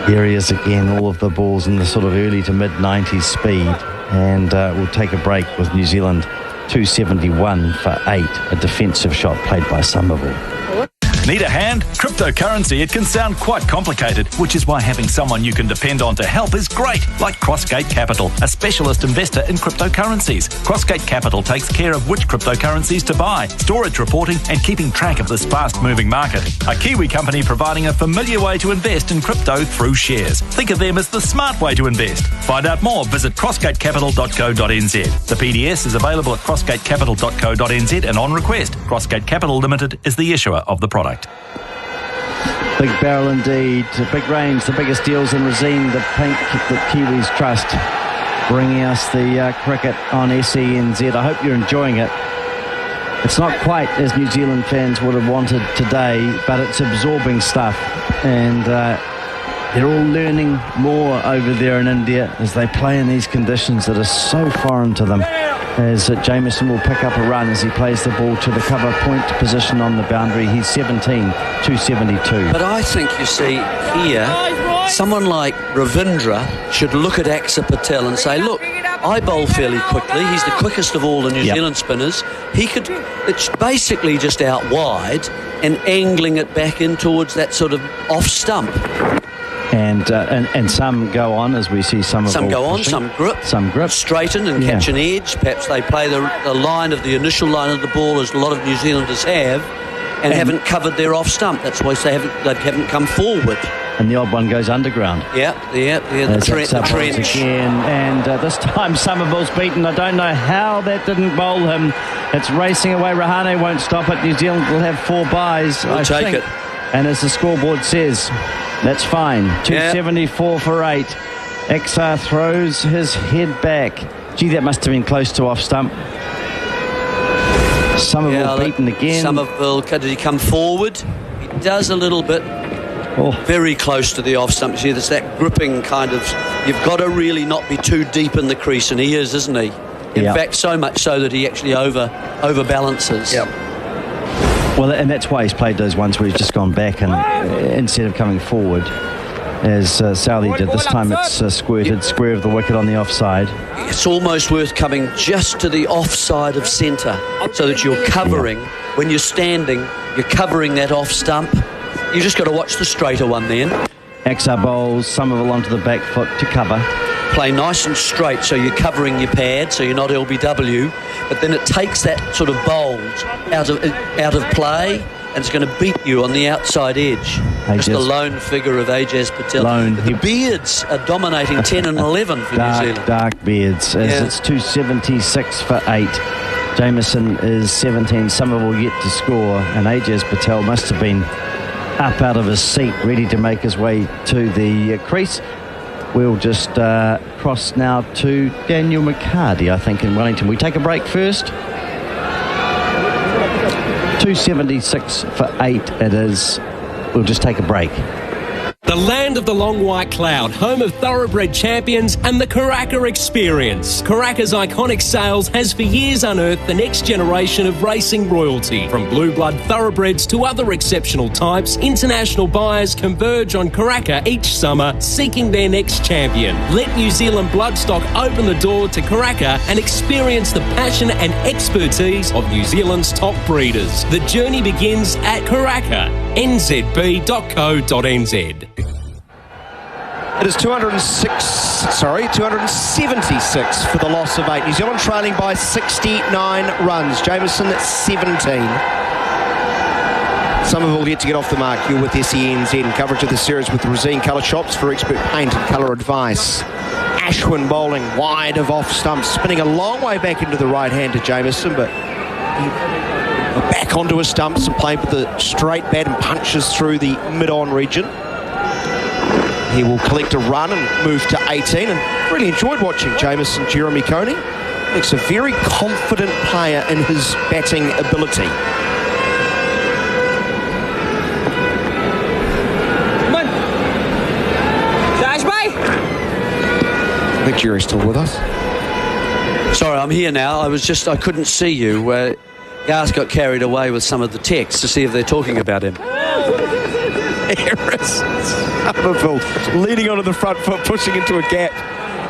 Here he is again, all of the balls in the sort of early to mid-90s speed. And we'll take a break with New Zealand 271 for 8, a defensive shot played by Somerville. Need a hand? Cryptocurrency, it can sound quite complicated, which is why having someone you can depend on to help is great, like Crossgate Capital, a specialist investor in cryptocurrencies. Crossgate Capital takes care of which cryptocurrencies to buy, storage reporting, and keeping track of this fast-moving market. A Kiwi company providing a familiar way to invest in crypto through shares. Think of them as the smart way to invest. Find out more, visit crossgatecapital.co.nz. The PDS is available at crossgatecapital.co.nz and on request. Crossgate Capital Limited is the issuer of the product. Big barrel indeed. Big range, the biggest deals in Resine, the pink that Kiwis trust. Bringing us the cricket on SENZ. I hope you're enjoying it. It's not quite as New Zealand fans would have wanted today, but it's absorbing stuff. And they're all learning more over there in India as they play in these conditions that are so foreign to them. As Jamieson will pick up a run as he plays the ball to the cover point position on the boundary. He's 17, 272. But I think, you see, here, someone like Ravindra should look at Axar Patel and say, look, I bowl fairly quickly. He's the quickest of all the New Zealand spinners. It's basically just out wide and angling it back in towards that sort of off stump. And some go on, as we see some go on, some grip, straighten and catch an edge. Perhaps they play the line of the initial line of the ball, as a lot of New Zealanders have, and haven't covered their off stump. That's why they haven't come forward. and the odd one goes underground. The trench again, and this time Somerville's beaten. I don't know how that didn't bowl him. It's racing away. Rahane won't stop it. New Zealand will have 4 byes. We'll take it. And as the scoreboard says, that's fine. 274 for 8. XR throws his head back. Gee, that must have been close to off stump. Somerville beaten again. Somerville, did he come forward? He does a little bit. Very close to the off stump. See, there's that gripping kind of... You've got to really not be too deep in the crease, and he is, isn't he? In fact, so much so that he actually overbalances. Well, and that's why he's played those ones where he's just gone back and instead of coming forward, as Southey did. This time it's squirted square of the wicket on the offside. It's almost worth coming just to the offside of centre so that you're covering, when you're standing, you're covering that off stump. You just got to watch the straighter one then. XR bowls Somerville onto the back foot to cover. Play nice and straight so you're covering your pad so you're not LBW, but then it takes that sort of bold out of play and it's going to beat you on the outside edge. Just the lone figure of Ajaz Patel. The beards are dominating 10 and 11 for New Zealand. Dark beards as it's 276 for 8. Jamieson is 17. Somerville yet to score, and Ajaz Patel must have been up out of his seat, ready to make his way to the crease. We'll just cross now to Daniel McCarty, I think, in Wellington. We take a break first. 276 for 8 it is. We'll just take a break. The land of the long white cloud, home of thoroughbred champions and the Karaka experience. Karaka's iconic sails has for years unearthed the next generation of racing royalty. From blue blood thoroughbreds to other exceptional types, international buyers converge on Karaka each summer, seeking their next champion. Let New Zealand bloodstock open the door to Karaka and experience the passion and expertise of New Zealand's top breeders. The journey begins at Karaka, nzb.co.nz. It is 276 for the loss of 8. New Zealand trailing by 69 runs. Jamieson at 17. Somerville yet to get off the mark. You're with SENZ and coverage of the series with the Rosine Colour Shops for expert paint and colour advice. Ashwin bowling wide of off stump, spinning a long way back into the right hand to Jamieson, but back onto his stumps and played with the straight bat and punches through the mid-on region. He will collect a run and move to 18, and really enjoyed watching Jamieson Jeremy Coney. He's a very confident player in his batting ability. Come on. Dash by. I think Jerry's still with us. Sorry, I'm here now. I couldn't see you. Garth got carried away with some of the text to see if they're talking about him. Harris Somerville leading onto the front foot, pushing into a gap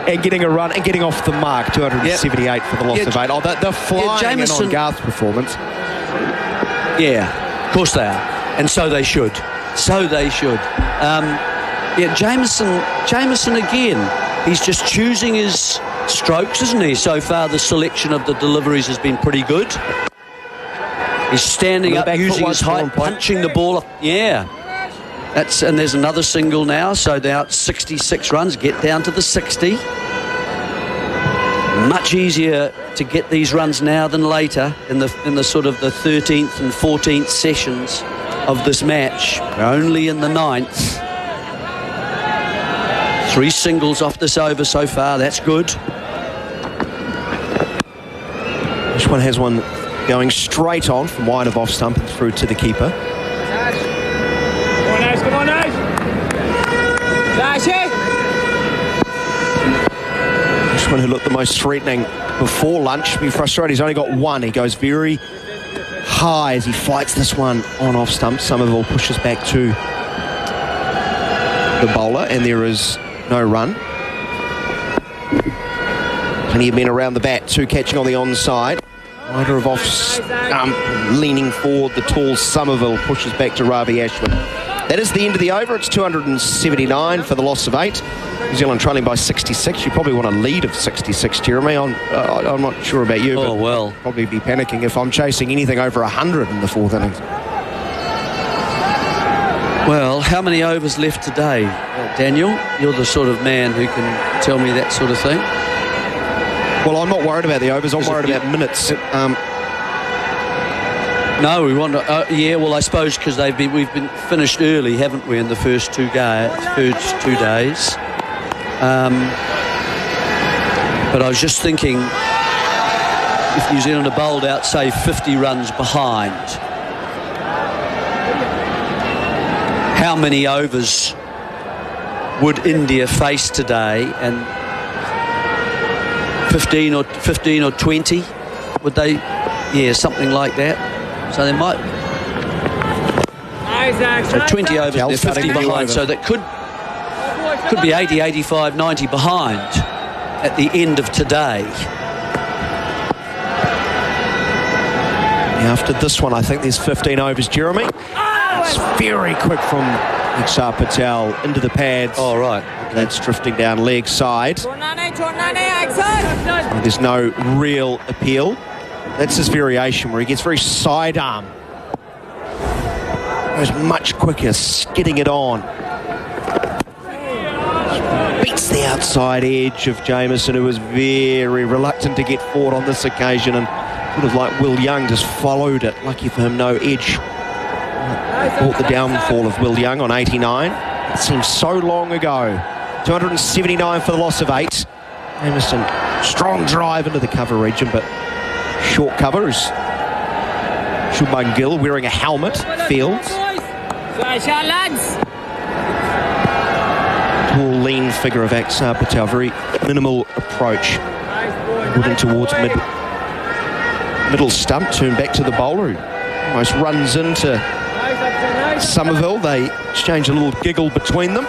and getting a run and getting off the mark. 278 for the loss of 8. They're flying in on Garth's performance. Yeah, of course they are. And so they should. Jamieson again. He's just choosing his strokes, isn't he? So far the selection of the deliveries has been pretty good. He's standing up, using his height, punching the ball. Yeah. And there's another single now, so now it's 66 runs. Get down to the 60. Much easier to get these runs now than later in the sort of the 13th and 14th sessions of this match. We're only in the 9th. 3 singles off this over so far. That's good. This one has one going straight on from wide of off stump and through to the keeper. Come on, Ash. This one who looked the most threatening before lunch. Be frustrated. He's only got one. He goes very high as he fights this one on off stump. Somerville pushes back to the bowler, and there is no run. Plenty of men around the bat, 2 catching on the onside. Wider of off stump, leaning forward. The tall Somerville pushes back to Ravi Ashwin. That is the end of the over. It's 279 for the loss of 8. New Zealand trailing by 66. You probably want a lead of 66, Jeremy. I'm not sure about you, but well, probably be panicking if I'm chasing anything over 100 in the 4th innings. Well, how many overs left today, Daniel? You're the sort of man who can tell me that sort of thing. Well, I'm not worried about the overs. I'm worried about minutes. No, we want to. Yeah, well, I suppose because we've been finished early, haven't we, in the first two days? But I was just thinking, if New Zealand are bowled out, say 50 runs behind, how many overs would India face today? And 15 or 20, would they? Yeah, something like that. So they might. So 20 overs, they're 50 behind. So that could be 80, 85, 90 behind at the end of today. After this one, I think there's 15 overs, Jeremy. It's very quick from Akshar Patel into the pads. Oh, right. That's drifting down leg side. There's no real appeal. That's his variation where he gets very sidearm. Goes much quicker, skidding it on. Beats the outside edge of Jamieson, who was very reluctant to get forward on this occasion, and sort of like Will Young just followed it. Lucky for him, no edge. Caught the downfall of Will Young on 89. It seems so long ago. 279 for the loss of 8. Jamieson, strong drive into the cover region, but short cover is Shubman Gill wearing a helmet. Fields. Tall, lean figure of Akshar Patel. Very minimal approach. Putting towards middle stump. Turn back to the bowler. Almost runs into Somerville. They exchange a little giggle between them.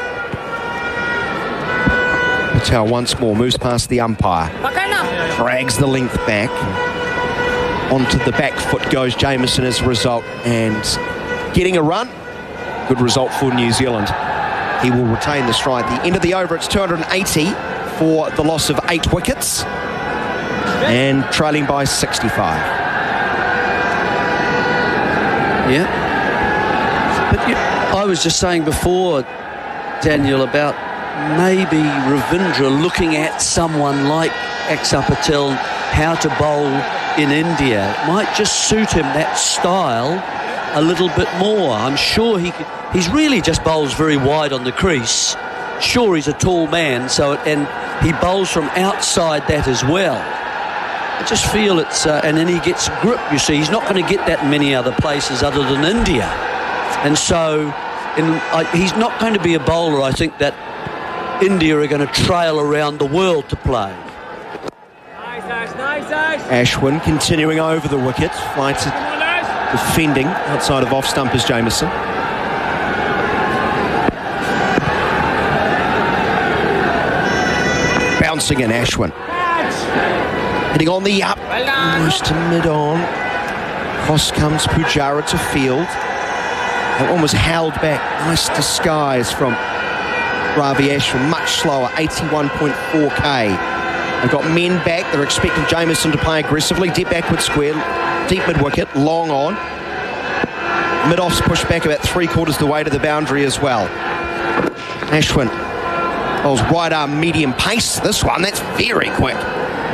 Patel once more moves past the umpire. Drags the length back. Onto the back foot goes Jamieson as a result, and getting a run. Good result for New Zealand. He will retain the stride. At the end of the over, it's 280 for the loss of 8 wickets and trailing by 65. Yeah. But I was just saying before, Daniel, about maybe Ravindra looking at someone like Akshar Patel, how to bowl in India. It might just suit him, that style, a little bit more. I'm sure he could. He's really just bowls very wide on the crease. Sure, he's a tall man, and he bowls from outside that as well. I just feel it's, and then he gets grip, you see. He's not going to get that in many other places other than India. And so he's not going to be a bowler, I think, that India are going to trail around the world to play. Ashwin continuing over the wicket. Flights defending outside of off stumpers Jamieson. Bouncing in Ashwin. Hitting on the up. Almost to mid-on. Cross comes Pujara to field. That one was held back. Nice disguise from Ravi Ashwin. Much slower. 81.4k. They've got men back. They're expecting Jamieson to play aggressively. Deep backward square. Deep mid-wicket. Long on. Mid-off's pushed back about 3/4 the way to the boundary as well. Ashwin bowls right arm medium pace. This one, that's very quick.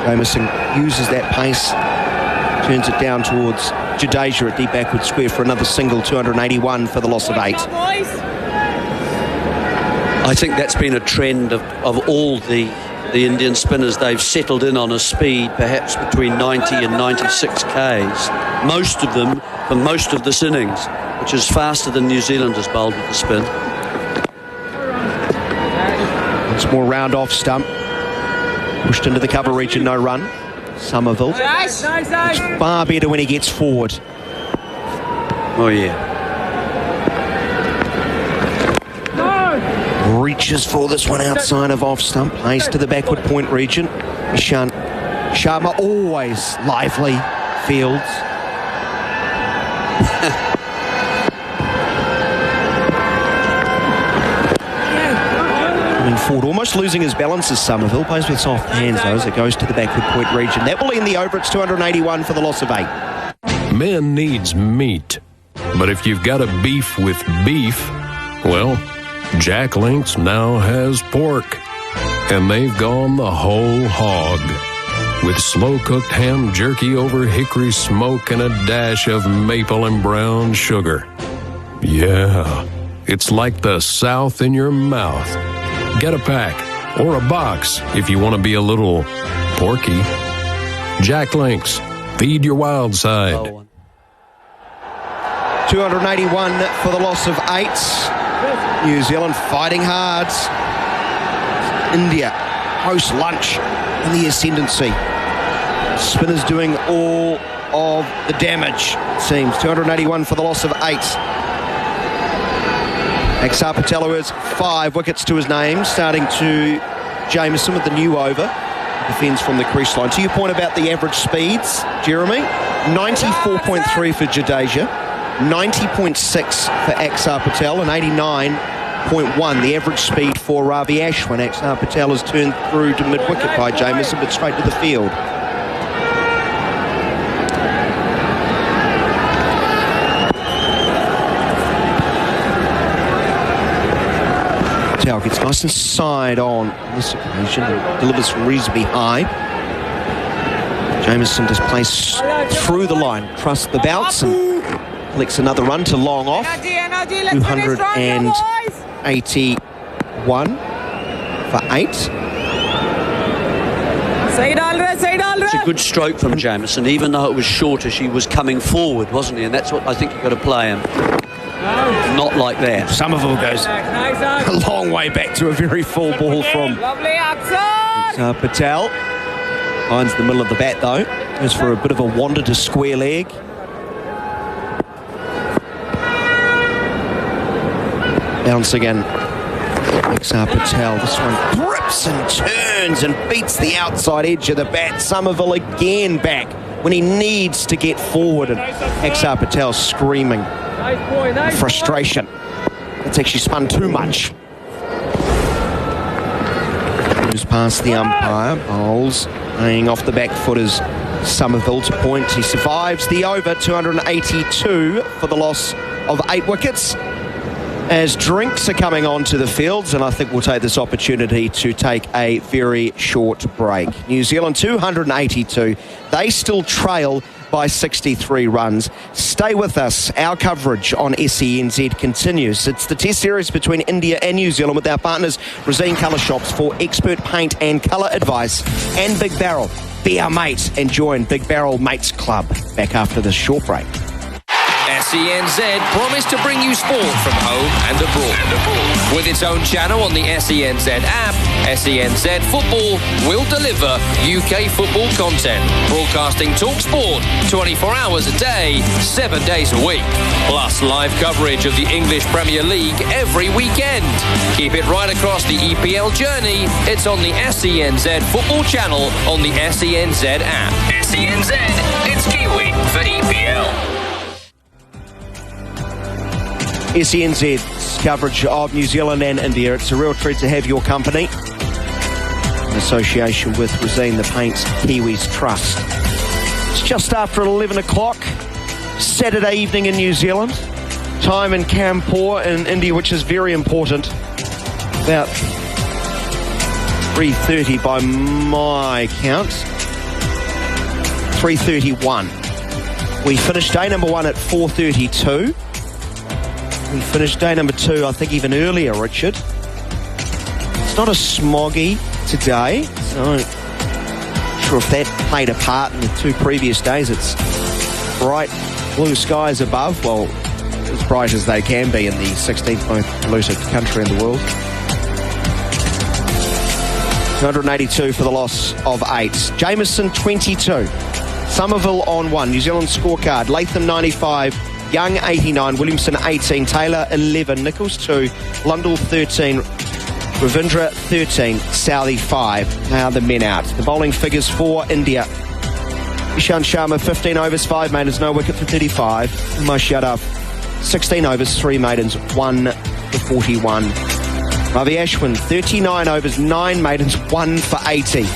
Jamieson uses that pace. Turns it down towards Jadeja at deep backward square for another single. 281 for the loss of 8. I think that's been a trend of all the Indian spinners. They've settled in on a speed perhaps between 90 and 96 Ks. Most of them for most of this innings, which is faster than New Zealanders bowled with the spin. Once more round off stump. Pushed into the cover region, no run. Somerville. It's far better when he gets forward. Oh, yeah. Reaches for this one outside of off stump. Plays to the backward point region. Ishant Sharma always lively. Fields. Coming forward, almost losing his balance as Somerville. Plays with soft hands though as it goes to the backward point region. That will end the over. It's 281 for the loss of 8. Man needs meat. But if you've got a beef with beef, Well, Jack Links now has pork, and they've gone the whole hog. With slow-cooked ham jerky over hickory smoke and a dash of maple and brown sugar. Yeah, it's like the South in your mouth. Get a pack or a box if you want to be a little porky. Jack Links, feed your wild side. 281 for the loss of 8. New Zealand fighting hard. India host lunch in the ascendancy. Spinners doing all of the damage, it seems. 281 for the loss of 8. Axar Patel has 5 wickets to his name, starting to Jamieson with the new over. Defends from the crease line. To your point about the average speeds, Jeremy, 94.3 for Jadeja, 90.6 for Axar Patel, and 89.1 the average speed for Ravi Ashwin. Axar Patel has turned through to mid-wicket by Jamieson, but straight to the field. Patel gets nice and side on this occasion and delivers from reasonably high. Jamieson just plays through the line, trusts the bounce and collects another run to long off. 281 for 8. It's a good stroke from Jamieson, even though it was shorter. She was coming forward, wasn't he? And that's what I think you've got to play him. Not like that. Somerville goes a long way back to a very full ball from Patel. Finds the middle of the bat though. Goes for a bit of a wander to square leg. Bounce again. Axar Patel. This one grips and turns and beats the outside edge of the bat. Somerville again back when he needs to get forward, and Axar Patel screaming frustration. It's actually spun too much. Moves past the umpire. Bowles laying off the back foot as Somerville to point. He survives the over. 282 for the loss of 8 wickets. As drinks are coming onto the fields, and I think we'll take this opportunity to take a very short break. New Zealand 282. They still trail by 63 runs. Stay with us. Our coverage on SENZ continues. It's the Test series between India and New Zealand with our partners Rosine Colour Shops for expert paint and colour advice, and Big Barrel. Be our mate and join Big Barrel Mates Club. Back after this short break. SENZ promised to bring you sport from home and abroad. With its own channel on the SENZ app, SENZ Football will deliver UK football content, broadcasting talk sport 24 hours a day, 7 days a week. Plus live coverage of the English Premier League every weekend. Keep it right across the EPL journey. It's on the SENZ Football channel on the SENZ app. SENZ, it's Kiwi for EPL. SENZ's coverage of New Zealand and India. It's a real treat to have your company. In association with Rosine the Paints Kiwis Trust. It's just after 11 o'clock, Saturday evening in New Zealand. Time in Kanpur in India, which is very important. About 3:30 by my count. 3:31. We finished day number 1 at 4:32. We finished day number 2, I think, even earlier, Richard. It's not a smoggy today, so I'm not sure if that played a part in the 2 previous days. It's bright blue skies above, well, as bright as they can be in the 16th most polluted country in the world. 282 for the loss of 8. Jamieson 22. Somerville on 1. New Zealand scorecard. Latham 95. Young 89, Williamson 18, Taylor 11, Nichols 2, Lundell 13, Ravindra 13, Southey 5. Now the men out. The bowling figures for India. Ishan Sharma 15 overs, 5 maidens, no wicket for 35. Umar Shadaf 16 overs, 3 maidens, 1 for 41. Ravi Ashwin 39 overs, 9 maidens, 1 for 80.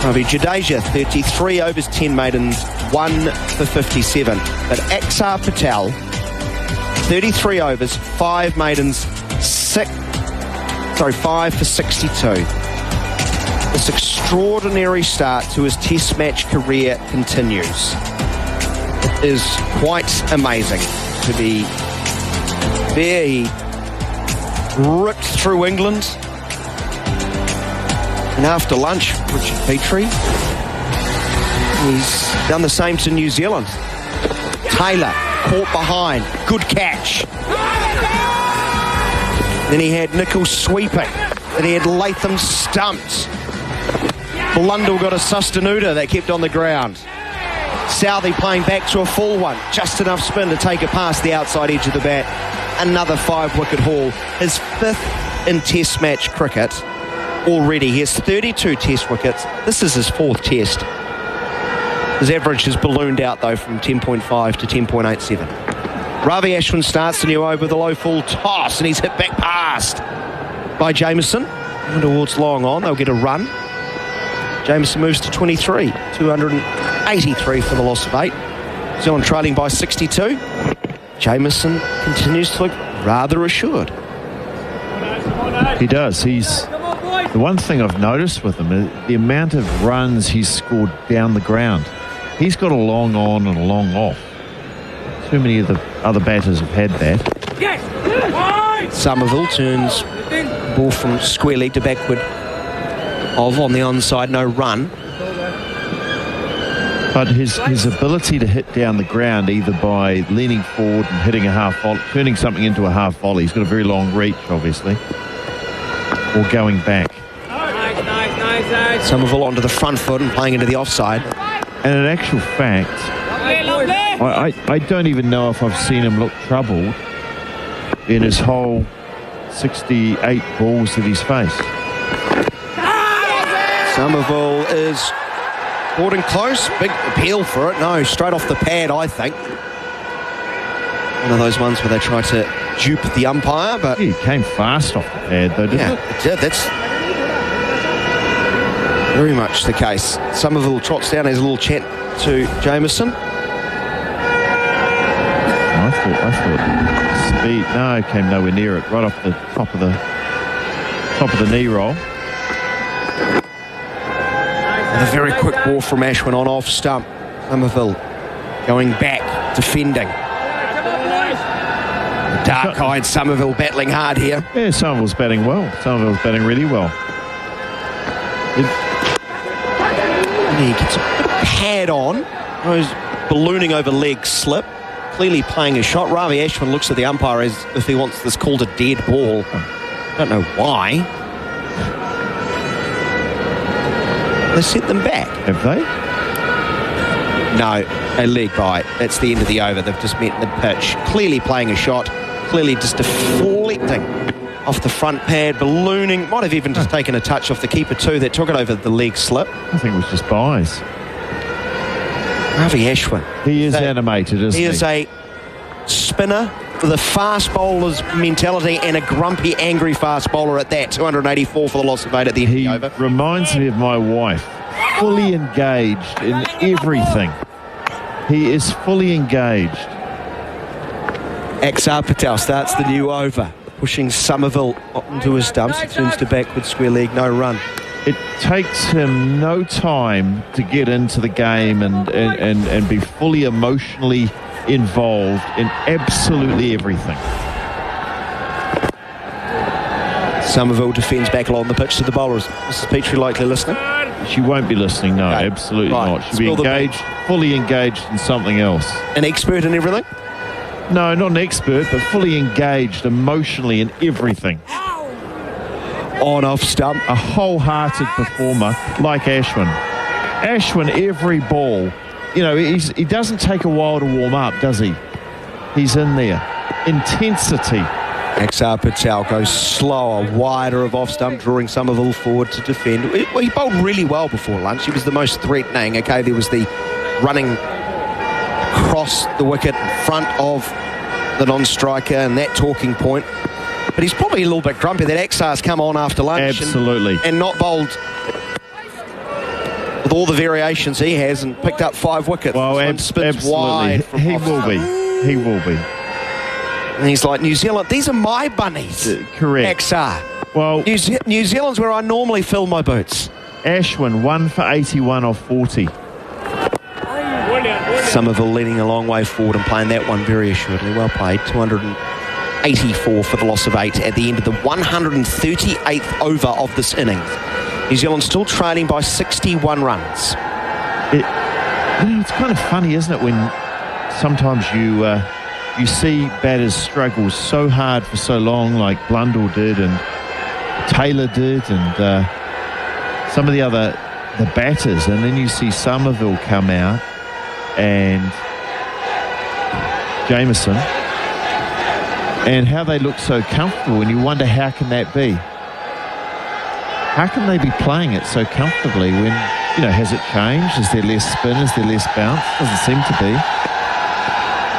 Ravi Jadeja 33 overs, 10 maidens, 1 for 57. But Axar Patel 33 overs, 5 maidens, 5 for 62. This extraordinary start to his Test match career continues. It is quite amazing to be there. He ripped through England. And after lunch, Richard Petrie, he's done the same to New Zealand. Taylor caught behind. Good catch. Then he had Nichols sweeping. Then he had Latham stumped. Blundell got a sustanuta that kept on the ground. Southey playing back to a full one. Just enough spin to take it past the outside edge of the bat. Another 5-wicket haul. His 5th in Test match cricket. Already he has 32 Test wickets. This is his 4th Test. His average has ballooned out though from 10.5 to 10.87. Ravi Ashwin starts the new over with a low full toss, and he's hit back past by Jamieson. And towards long on, they'll get a run. Jamieson moves to 23, 283 for the loss of 8. New Zealand trailing by 62. Jamieson continues to look rather assured. He does. The one thing I've noticed with him is the amount of runs he's scored down the ground. He's got a long on and a long off. Too many of the other batters have had that. Somerville turns ball from square leg to backward. On the onside, no run. But his ability to hit down the ground, either by leaning forward and hitting a half volley, turning something into a half volley, he's got a very long reach, obviously, or going back. Somerville onto the front foot and playing into the offside. And in actual fact, I don't even know if I've seen him look troubled in his whole 68 balls that he's faced. Somerville is boarding close. Big appeal for it. No, straight off the pad, I think. One of those ones where they try to dupe the umpire, but... Yeah, he came fast off the pad, though, didn't it? Yeah, it did. That's very much the case. Somerville trots down, has a little chat to Jamieson. I thought speed. No, came nowhere near it. Right off the top of the knee roll. And a very quick ball from Ashwin on off stump. Somerville going back, defending. The dark-eyed Somerville battling hard here. Yeah, Somerville's batting well. Somerville's batting really well. He gets a pad on. Goes ballooning over leg slip. Clearly playing a shot. Ravi Ashwin looks at the umpire as if he wants this called a dead ball. I don't know why. They sent them back. Have they? No, a leg bite. That's the end of the over. They've just met mid-pitch. Clearly playing a shot. Clearly just deflecting off the front pad, ballooning. Might have even just taken a touch off the keeper too. That took it over the leg slip. I think it was just buys. Ravi Ashwin. He is animated, isn't he? He is a spinner with a fast bowler's mentality and a grumpy, angry fast bowler at that. 284 for the loss of 8 at the end of the over. He reminds me of my wife. Fully engaged in everything. He is fully engaged. Axar Patel starts the new over, pushing Somerville onto his stumps. He turns to backward square leg, no run. It takes him no time to get into the game and be fully emotionally involved in absolutely everything. Somerville defends back along the pitch to the bowlers. Mrs. Petrie likely listening? She won't be listening, no, absolutely not. She'll be engaged, fully engaged in something else. An expert in everything? No, not an expert, but fully engaged emotionally in everything. On off stump. A wholehearted performer like Ashwin. Ashwin, every ball, you know, he doesn't take a while to warm up, does he? He's in there. Intensity. Axar Patel goes slower, wider of off stump, drawing Somerville forward to defend. He bowled really well before lunch. He was the most threatening. Okay, there was the running across the wicket in front of the non-striker and that talking point. But he's probably a little bit grumpy that Axar's come on after lunch. Absolutely. And not bowled with all the variations he has and picked up 5 wickets. Well, spins wide from he will be. He will be. And he's like, New Zealand, these are my bunnies. Correct. XR. Well, New Zealand's where I normally fill my boots. Ashwin, 1 for 81 off 40. Somerville leading a long way forward and playing that one very assuredly. Well played. 284 for the loss of 8 at the end of the 138th over of this innings. New Zealand still trailing by 61 runs. It's kind of funny, isn't it, when sometimes you see batters struggle so hard for so long, like Blundell did and Taylor did, and some of the batters, and then you see Somerville come out and Jameson, and how they look so comfortable, and you wonder, how can that be? How can they be playing it so comfortably when, has it changed? Is there less spin? Is there less bounce? Doesn't seem to be.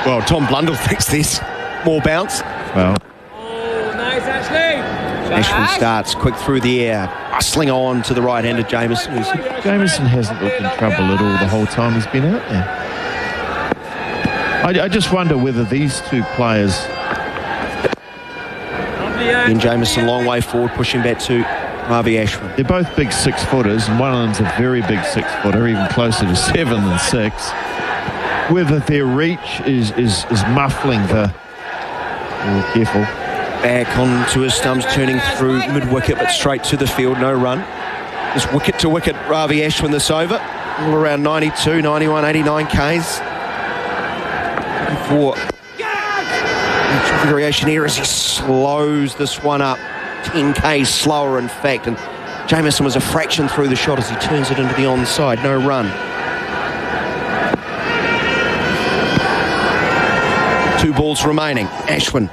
Well, Tom Blundell thinks there's more bounce. Well. Oh, nice, Ashley. Ashwin starts quick through the air, hustling on to the right-handed Jameson. Jameson hasn't looked in trouble at all the whole time he's been out there. I just wonder whether these two players... In Jameson, long way forward, pushing back to Ravi Ashwin. They're both big 6-footers, and one of them's a very big 6-footer, even closer to 7 than 6. Whether their reach is muffling the... Oh, careful. Back onto his stumps, turning through mid-wicket, but straight to the field, no run. Just wicket to wicket, Ravi Ashwin this over. All around 92, 91, 89 Ks. For configuration here as he slows this one up. 10 Ks slower, in fact. And Jameson was a fraction through the shot as he turns it into the onside. No run. 2 balls remaining. Ashwin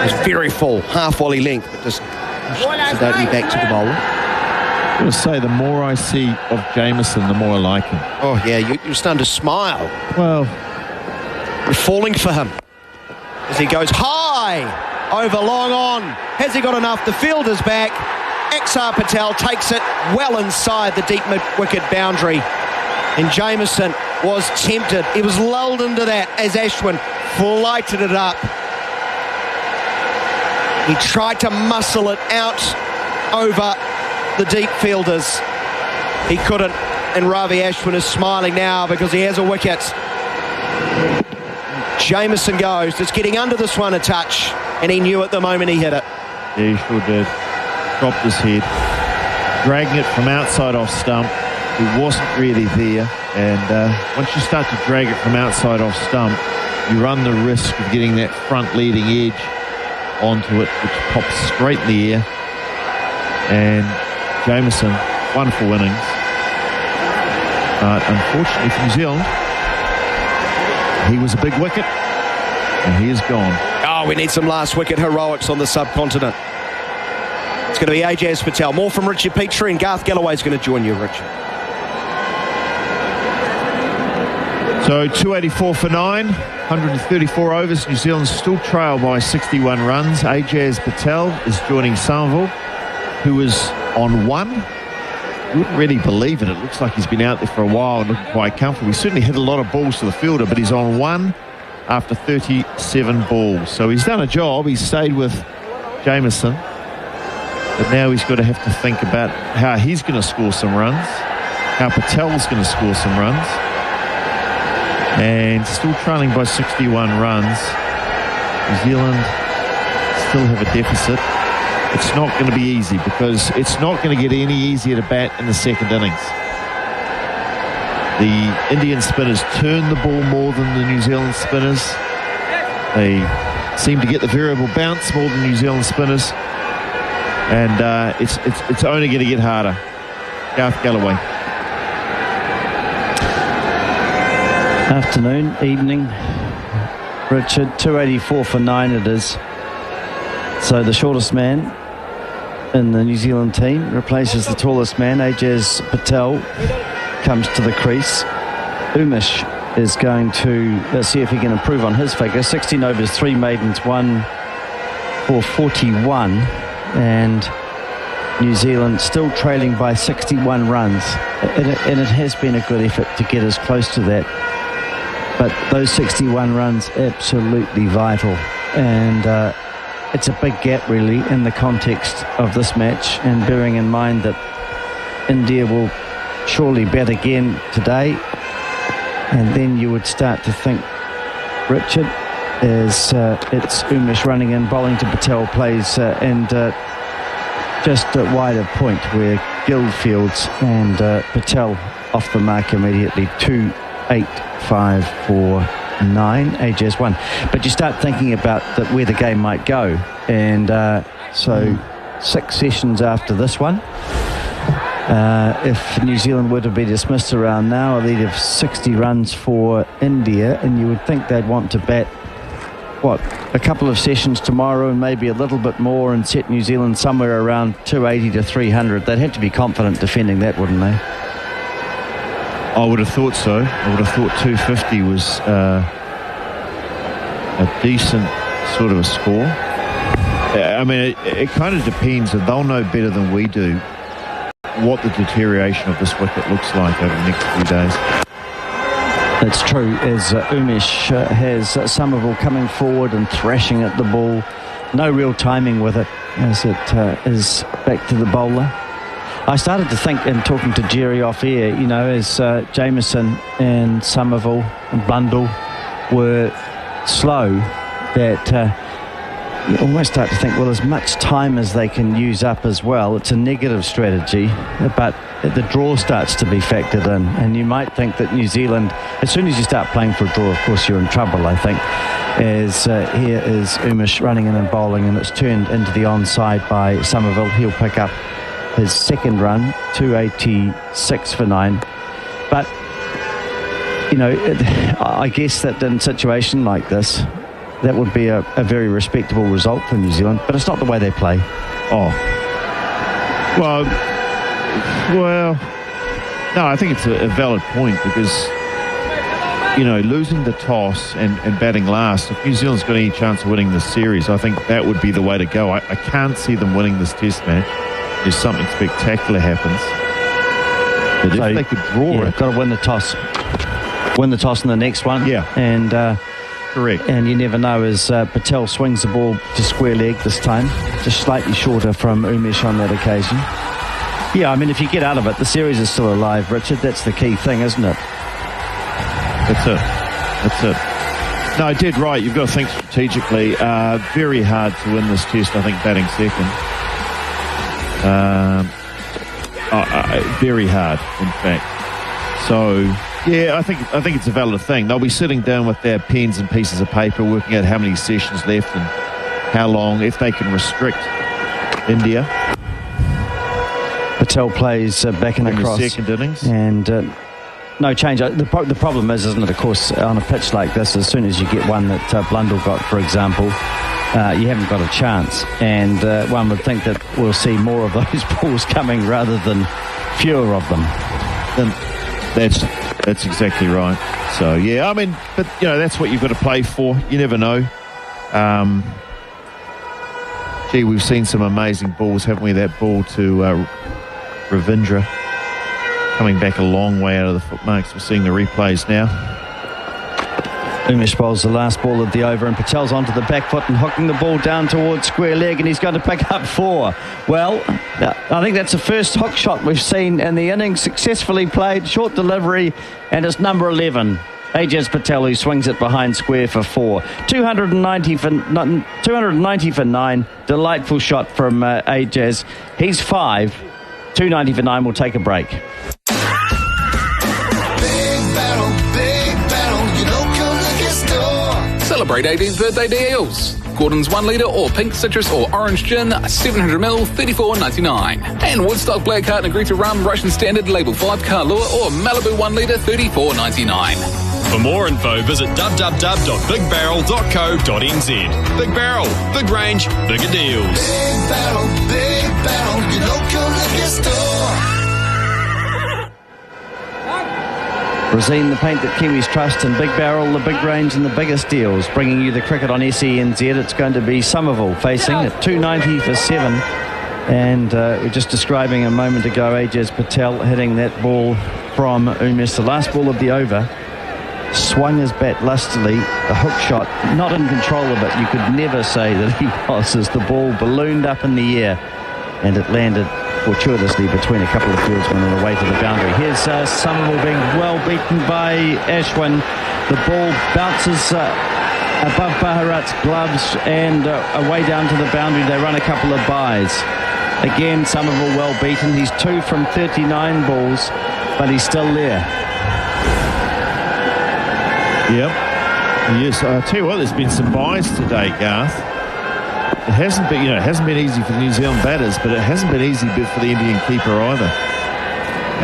was very full, half volley length, but just sedately back to the bowler. I want to say, the more I see of Jameson, the more I like him. Oh, yeah, you're starting to smile. Well, we're falling for him as he goes high over long on. Has he got enough? The fielder's back. XR Patel takes it well inside the deep mid-wicket boundary. And Jameson was tempted. He was lulled into that as Ashwin flighted it up. He tried to muscle it out over the deep fielders. He couldn't, and Ravi Ashwin is smiling now because he has a wicket. Jameson goes, just getting under this one a touch, and he knew it the moment he hit it. Yeah, he sure did. Dropped his head, dragging it from outside off stump. He wasn't really there, and once you start to drag it from outside off stump, you run the risk of getting that front leading edge onto it, which pops straight in the air. And Jameson, wonderful innings. But unfortunately for New Zealand, he was a big wicket, and he is gone. Oh, we need some last wicket heroics on the subcontinent. It's going to be Ajaz Patel. More from Richard Petrie, and Garth Galloway's going to join you, Richard. So 284 for 9, 134 overs. New Zealand still trail by 61 runs. Ajaz Patel is joining Somerville, who is on 1. You wouldn't really believe it. It looks like he's been out there for a while and looking quite comfortable. He certainly hit a lot of balls to the fielder, but he's on 1 after 37 balls. So he's done a job. He's stayed with Jameson. But now he's got to have to think about how he's going to score some runs, how Patel's going to score some runs. And still trailing by 61 runs. New Zealand still have a deficit. It's not going to be easy because it's not going to get any easier to bat in the second innings. The Indian spinners turn the ball more than the New Zealand spinners. They seem to get the variable bounce more than New Zealand spinners. And it's only going to get harder. Garth Galloway. Afternoon, evening, Richard. 284 for 9 it is. So the shortest man in the New Zealand team replaces the tallest man. Ajaz Patel comes to the crease. Umesh is going to see if he can improve on his figure. 16 overs, 3 maidens, 1 for 41. And New Zealand still trailing by 61 runs. And it has been a good effort to get as close to that. But those 61 runs, absolutely vital and it's a big gap really in the context of this match, and bearing in mind that India will surely bat again today, and then you would start to think, Richard, as it's Umesh running in, bowling to Patel, plays and just wide of point where Guildfields and Patel off the mark immediately. 2, 8, 5, 4, 9. Ajaz 1. But you start thinking about where the game might go, and so 6 sessions after this one. If New Zealand were to be dismissed around now, a lead of 60 runs for India, and you would think they'd want to bat a couple of sessions tomorrow and maybe a little bit more and set New Zealand somewhere around 280 to 300. They'd have to be confident defending that, wouldn't they? I would have thought so. I would have thought 250 was a decent sort of a score. I mean, it kind of depends, and they'll know better than we do what the deterioration of this wicket looks like over the next few days. That's true, as Umesh has Somerville coming forward and thrashing at the ball. No real timing with it as it is back to the bowler. I started to think, in talking to Jerry off air, you know, as Jameson and Somerville and Blundell were slow, that you almost start to think, well, as much time as they can use up as well, it's a negative strategy, but the draw starts to be factored in, and you might think that New Zealand, as soon as you start playing for a draw, of course you're in trouble, I think, as here is Umesh running in and bowling, and it's turned into the onside by Somerville. He'll pick up his second run, 286 for 9. But, you know, I guess that in a situation like this, that would be a very respectable result for New Zealand, but it's not the way they play. Oh. Well, no, I think it's a valid point, because, you know, losing the toss and batting last, if New Zealand's got any chance of winning this series, I think that would be the way to go. I can't see them winning this test match if something spectacular happens. But so if they could draw it... got to win the toss. Win the toss in the next one. Yeah. And... correct. And you never know, as Patel swings the ball to square leg this time, just slightly shorter from Umesh on that occasion. Yeah, I mean, if you get out of it, the series is still alive, Richard. That's the key thing, isn't it? That's it. No, dead right. You've got to think strategically. Very hard to win this test, I think, batting second. Very hard, in fact. So... yeah, I think it's a valid thing. They'll be sitting down with their pens and pieces of paper, working out how many sessions left and how long, if they can restrict India. Patel plays back and across. The second innings. And no change. The problem is, isn't it, of course, on a pitch like this, as soon as you get one that Blundell got, for example, you haven't got a chance. And one would think that we'll see more of those balls coming rather than fewer of them. That's exactly right. So, yeah, I mean, but, you know, that's what you've got to play for. You never know. We've seen some amazing balls, haven't we? That ball to Ravindra coming back a long way out of the footmarks. We're seeing the replays now. Umesh bowls the last ball of the over, and Patel's onto the back foot and hooking the ball down towards square leg, and he's going to pick up 4. Well, I think that's the first hook shot we've seen in the innings, successfully played, short delivery, and it's number 11, Ajaz Patel, who swings it behind square for 4. 290 for 9. Delightful shot from Ajaz. He's 5. 290 for 9. We'll take a break. Celebrate 18th birthday deals. Gordon's 1 litre or pink citrus or orange gin, 700ml, $34.99. And Woodstock Black Heart Negrita Rum, Russian Standard, Label 5, Kahlua or Malibu 1 litre, $34.99. For more info, visit www.bigbarrel.co.nz. Big Barrel, big range, bigger deals. Big Barrel, your local liquor store. Rosine, the paint that Kiwis trust, and Big Barrel, the big range and the biggest deals. Bringing you the cricket on SENZ. It's going to be Somerville facing at 290 for 7. And we're just describing a moment ago Ajaz Patel hitting that ball from Umesh, the last ball of the over. swung his bat lustily, the hook shot, not in control of it. You could never say that he was, as the ball ballooned up in the air and it landed fortuitously between a couple of fieldsmen on the way to the boundary. Here's Somerville being well beaten by Ashwin. The ball bounces above Bharat's gloves and away down to the boundary. They run a couple of byes. Again, Somerville well beaten. He's 2 from 39 balls, but he's still there. Yep. Yes, I'll tell you what, there's been some byes today, Garth. It hasn't been, it hasn't been easy for the New Zealand batters, but it hasn't been easy for the Indian keeper either.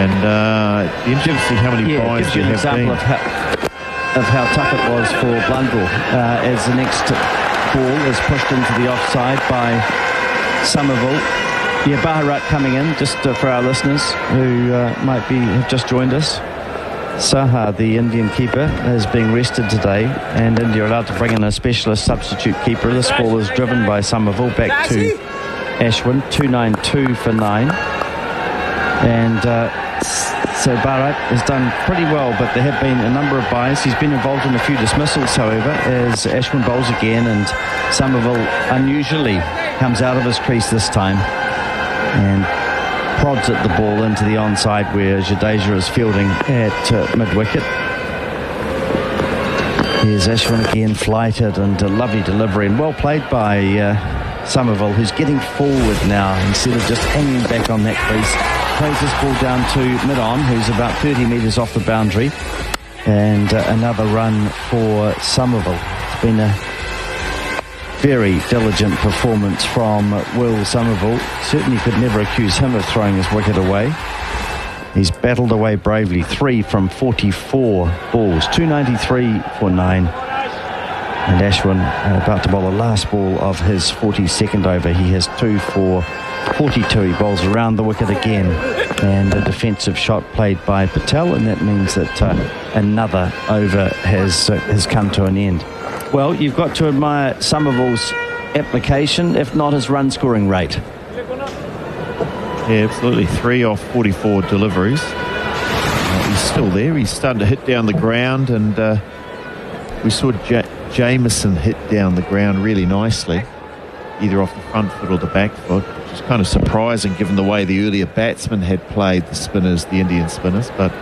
And it'd be interesting to see how many byes there have been. Of how tough it was for Blundell as the next ball is pushed into the offside by Somerville. Yeah, Bharat coming in, just for our listeners who have just joined us. Saha, the Indian keeper, is being rested today, and India are allowed to bring in a specialist substitute keeper. This ball is driven by Somerville back to Ashwin, 292 for 9. And so Bharat has done pretty well, but there have been a number of byes. He's been involved in a few dismissals, however, as Ashwin bowls again, and Somerville unusually comes out of his crease this time and prods at the ball into the onside where Jadeja is fielding at mid-wicket. Here's Ashwin again, flighted, and a lovely delivery, and well played by Somerville, who's getting forward now instead of just hanging back on that crease. Plays this ball down to mid-on, who's about 30 metres off the boundary, and another run for Somerville. It's been a very diligent performance from Will Somerville. Certainly could never accuse him of throwing his wicket away. He's battled away bravely, 3 from 44 balls, 293 for 9. And Ashwin about to bowl the last ball of his 42nd over. He has 2 for 42. He bowls around the wicket again, and a defensive shot played by Patel, and that means that another over has come to an end. Well, you've got to admire Somerville's application, if not his run scoring rate. Yeah, absolutely. 3 off 44 deliveries. He's still there. He's starting to hit down the ground, and we saw Jamieson hit down the ground really nicely, either off the front foot or the back foot, which is kind of surprising given the way the earlier batsmen had played the Indian spinners, but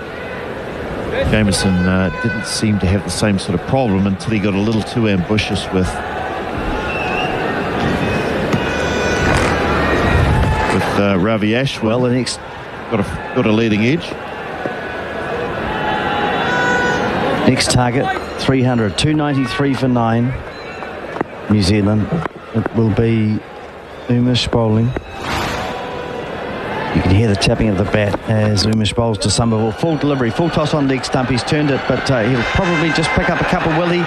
Jamieson didn't seem to have the same sort of problem until he got a little too ambitious with Ravi Ashwin. Well, the next got a leading edge. Next target, 300, 293 for 9. New Zealand. It will be Umesh bowling. You can hear the tapping of the bat as Umesh bowls to Somerville. Full delivery, full toss on leg stump. He's turned it, but he'll probably just pick up a couple, will he?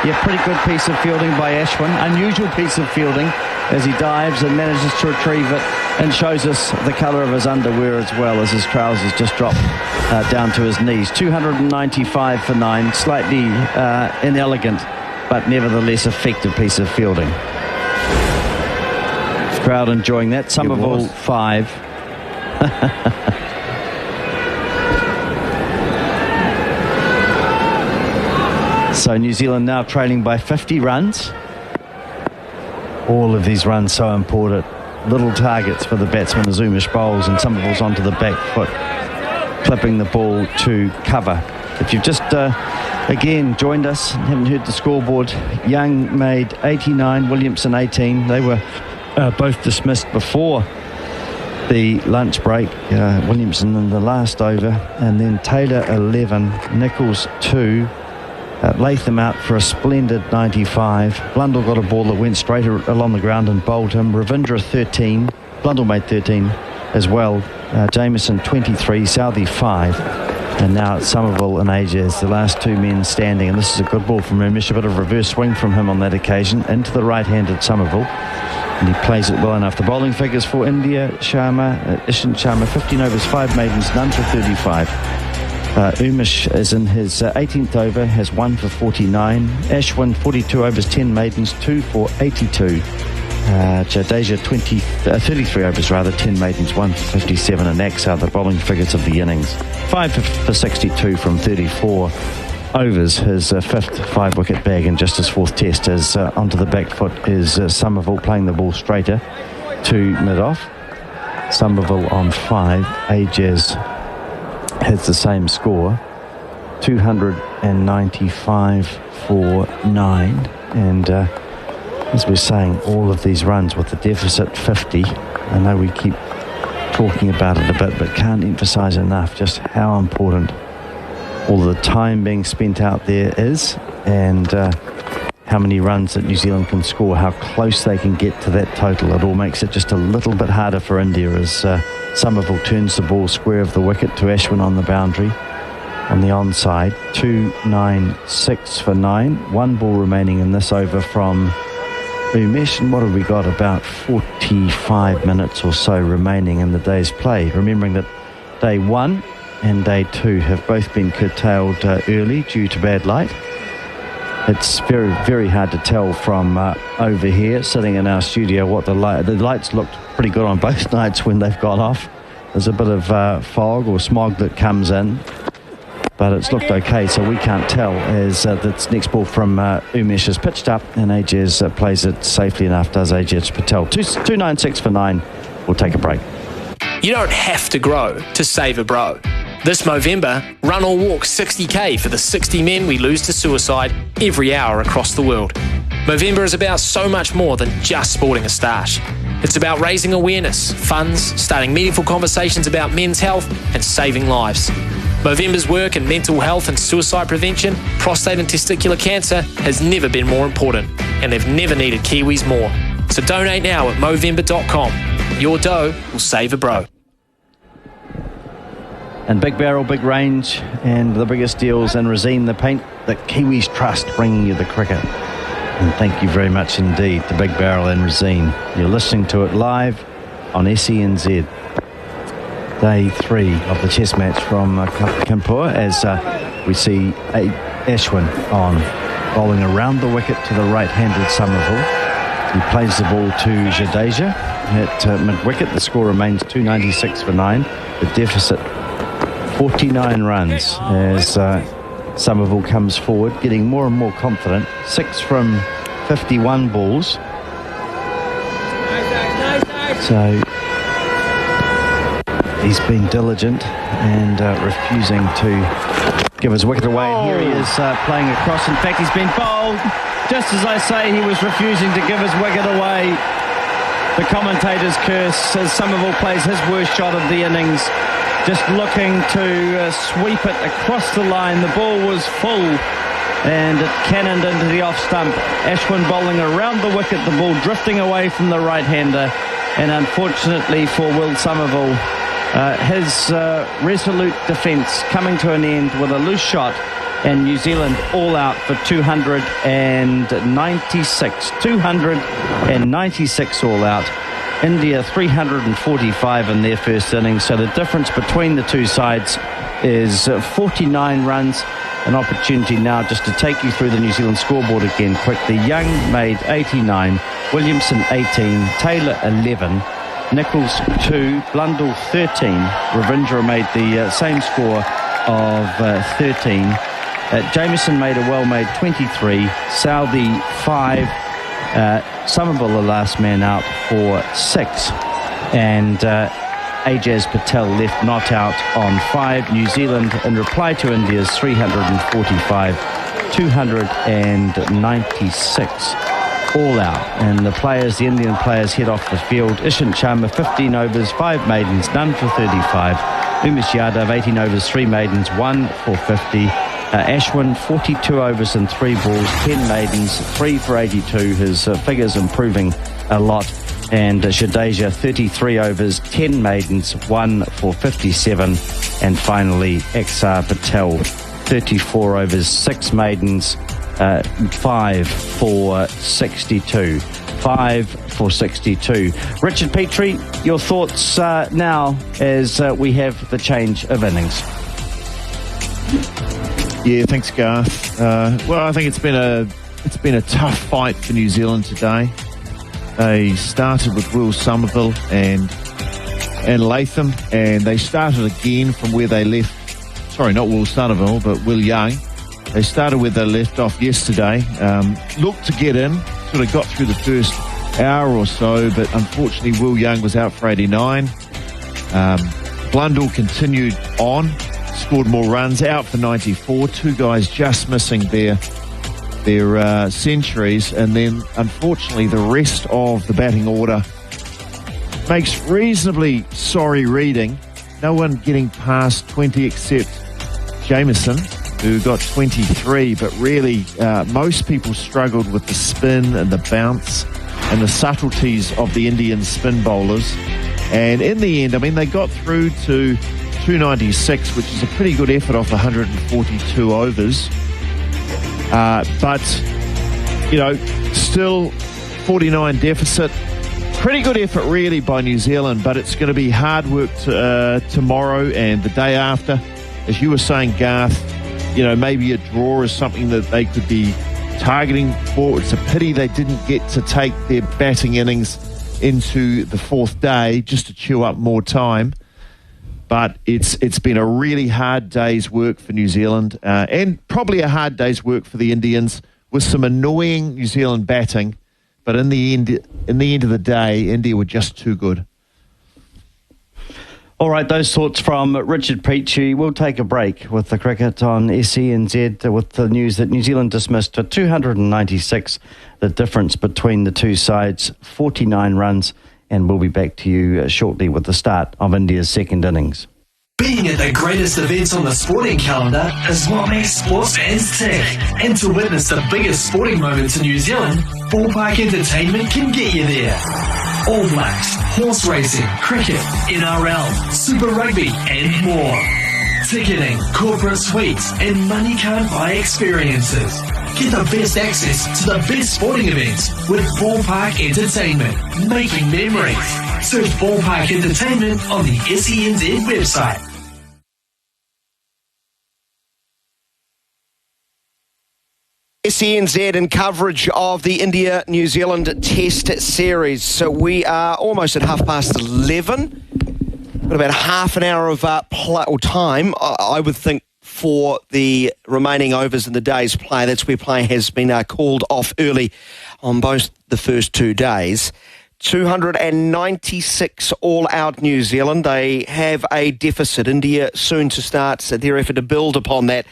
Yeah, pretty good piece of fielding by Ashwin. Unusual piece of fielding as he dives and manages to retrieve it and shows us the colour of his underwear as well, as his trousers just drop down to his knees. 295 for 9. Slightly inelegant, but nevertheless effective piece of fielding. Crowd enjoying that. Somerville 5. So New Zealand now trailing by 50 runs. All of these runs so important. Little targets for the batsman as Umesh bowls, and Somerville's onto the back foot, clipping the ball to cover. If you've just again joined us and haven't heard the scoreboard, Young made 89, Williamson 18. They were both dismissed before the lunch break. Williamson in the last over, and then Taylor 11, Nichols 2, Latham out for a splendid 95. Blundell got a ball that went straight along the ground and bowled him. Ravindra 13, Blundell made 13 as well. Jamieson 23, Southey 5, and now it's Somerville and Ages, the last two men standing. And this is a good ball from Umesh, a bit of reverse swing from him on that occasion into the right-handed Somerville. And he plays it well enough. The bowling figures for India: Ishant Sharma, 15 overs, 5 maidens, none for 35. Umesh is in his 18th over, has 1 for 49. Ashwin, 42 overs, 10 maidens, 2 for 82. Jadeja, 33 overs, 10 maidens, 1 for 57. And Axar, the bowling figures of the innings: 5 for 62 from 34. overs his fifth 5-wicket bag in just his fourth test, as onto the back foot is Somerville, playing the ball straighter to mid-off. Somerville on 5. Ajaz has the same score, 295 for 9. And as we're saying, all of these runs with the deficit 50. I know we keep talking about it a bit, but can't emphasise enough just how important all the time being spent out there is, and how many runs that New Zealand can score, how close they can get to that total. It all makes it just a little bit harder for India as Somerville turns the ball square of the wicket to Ashwin on the boundary on the onside. 296 for 9. One ball remaining in this over from Umesh, and what have we got? About 45 minutes or so remaining in the day's play. Remembering that day 1 and day 2 have both been curtailed early due to bad light. It's very, very hard to tell from over here, sitting in our studio, what the lights looked pretty good on both nights when they've gone off. There's a bit of fog or smog that comes in, but it's looked okay, so we can't tell as this next ball from Umesh is pitched up, and Ajaz plays it safely enough, does Ajaz Patel. 296 for 9. We'll take a break. You don't have to grow to save a bro. This Movember, run or walk 60k for the 60 men we lose to suicide every hour across the world. Movember is about so much more than just sporting a stoush. It's about raising awareness, funds, starting meaningful conversations about men's health and saving lives. Movember's work in mental health and suicide prevention, prostate and testicular cancer has never been more important, and they've never needed Kiwis more. So donate now at Movember.com. Your dough will save a bro. And big barrel, big range, and the biggest deals in Resene, the paint that Kiwis trust, bringing you the cricket. And thank you very much indeed to Big Barrel and Resene. You're listening to it live on SENZ. Day 3 of the chess match from Kanpur, as we see Ashwin on, bowling around the wicket to the right-handed Somerville. He plays the ball to Jadeja at mid-wicket. The score remains 296 for 9. The deficit 49 runs as Somerville comes forward, getting more and more confident. 6 from 51 balls. So he's been diligent and refusing to give his wicket away. And here he is playing across. In fact, he's been bowled just as I say he was refusing to give his wicket away. The commentator's curse as Somerville plays his worst shot of the innings. Just looking to sweep it across the line. The ball was full and it cannoned into the off stump. Ashwin bowling around the wicket, the ball drifting away from the right-hander. And unfortunately for Will Somerville, his resolute defence coming to an end with a loose shot, and New Zealand all out for 296. 296 all out. India 345 in their first innings, so the difference between the two sides is 49 runs. An opportunity now just to take you through the New Zealand scoreboard again quickly. Young made 89, Williamson 18, Taylor 11, Nichols 2, Blundell 13, Ravindra made the same score of 13, Jamieson made a well-made 23, Southey 5, Somerville the last man out for 6, and Ajaz Patel left not out on 5. New Zealand, in reply to India's 345, 296 all out. And the Indian players head off the field. Ishant Sharma 15 overs, 5 maidens, none for 35. Umesh Yadav 18 overs, 3 maidens, 1 for 50. Ashwin 42 overs and 3 balls, 10 maidens, 3 for 82. His figures improving a lot. And Jadeja 33 overs, 10 maidens, 1 for 57. And finally Axar Patel 34 overs, 6 maidens, 5 for 62. 5 for 62. Richard Petrie, your thoughts now as we have the change of innings. Yeah, thanks, Garth. Well, I think it's been a tough fight for New Zealand today. They started with Will Somerville and Latham, and they started again from where they left. Sorry, not Will Somerville, but Will Young. They started where they left off yesterday. Looked to get in, sort of got through the first hour or so, but unfortunately Will Young was out for 89. Blundell continued on, scored more runs, out for 94. Two guys just missing their centuries, and then unfortunately the rest of the batting order makes reasonably sorry reading. No one getting past 20 except Jameson, who got 23, but really most people struggled with the spin and the bounce and the subtleties of the Indian spin bowlers. And in the end, I mean, they got through to 296, which is a pretty good effort off 142 overs. But, you know, still 49 deficit. Pretty good effort, really, by New Zealand, but it's going to be hard work tomorrow and the day after. As you were saying, Garth, you know, maybe a draw is something that they could be targeting for. It's a pity they didn't get to take their batting innings into the fourth day just to chew up more time. But it's been a really hard day's work for New Zealand and probably a hard day's work for the Indians with some annoying New Zealand batting. But in the end of the day, India were just too good. All right, those thoughts from Richard Peachy. We'll take a break with the cricket on SENZ with the news that New Zealand dismissed to 296. The difference between the two sides, 49 runs. And we'll be back to you shortly with the start of India's second innings. Being at the greatest events on the sporting calendar is what makes sports fans tick. And to witness the biggest sporting moments in New Zealand, Ballpark Entertainment can get you there. All Blacks, horse racing, cricket, NRL, Super Rugby and more. Ticketing, corporate suites and money can't buy experiences. Get the best access to the best sporting events with Ballpark Entertainment. Making memories. Search Ballpark Entertainment on the SENZ website. SENZ in coverage of the India-New Zealand Test Series. So we are almost at 11:30. Got about half an hour of time, I would think, for the remaining overs in the day's play. That's where play has been called off early on both the first 2 days. 296 all out New Zealand. They have a deficit. India soon to start their effort to build upon that.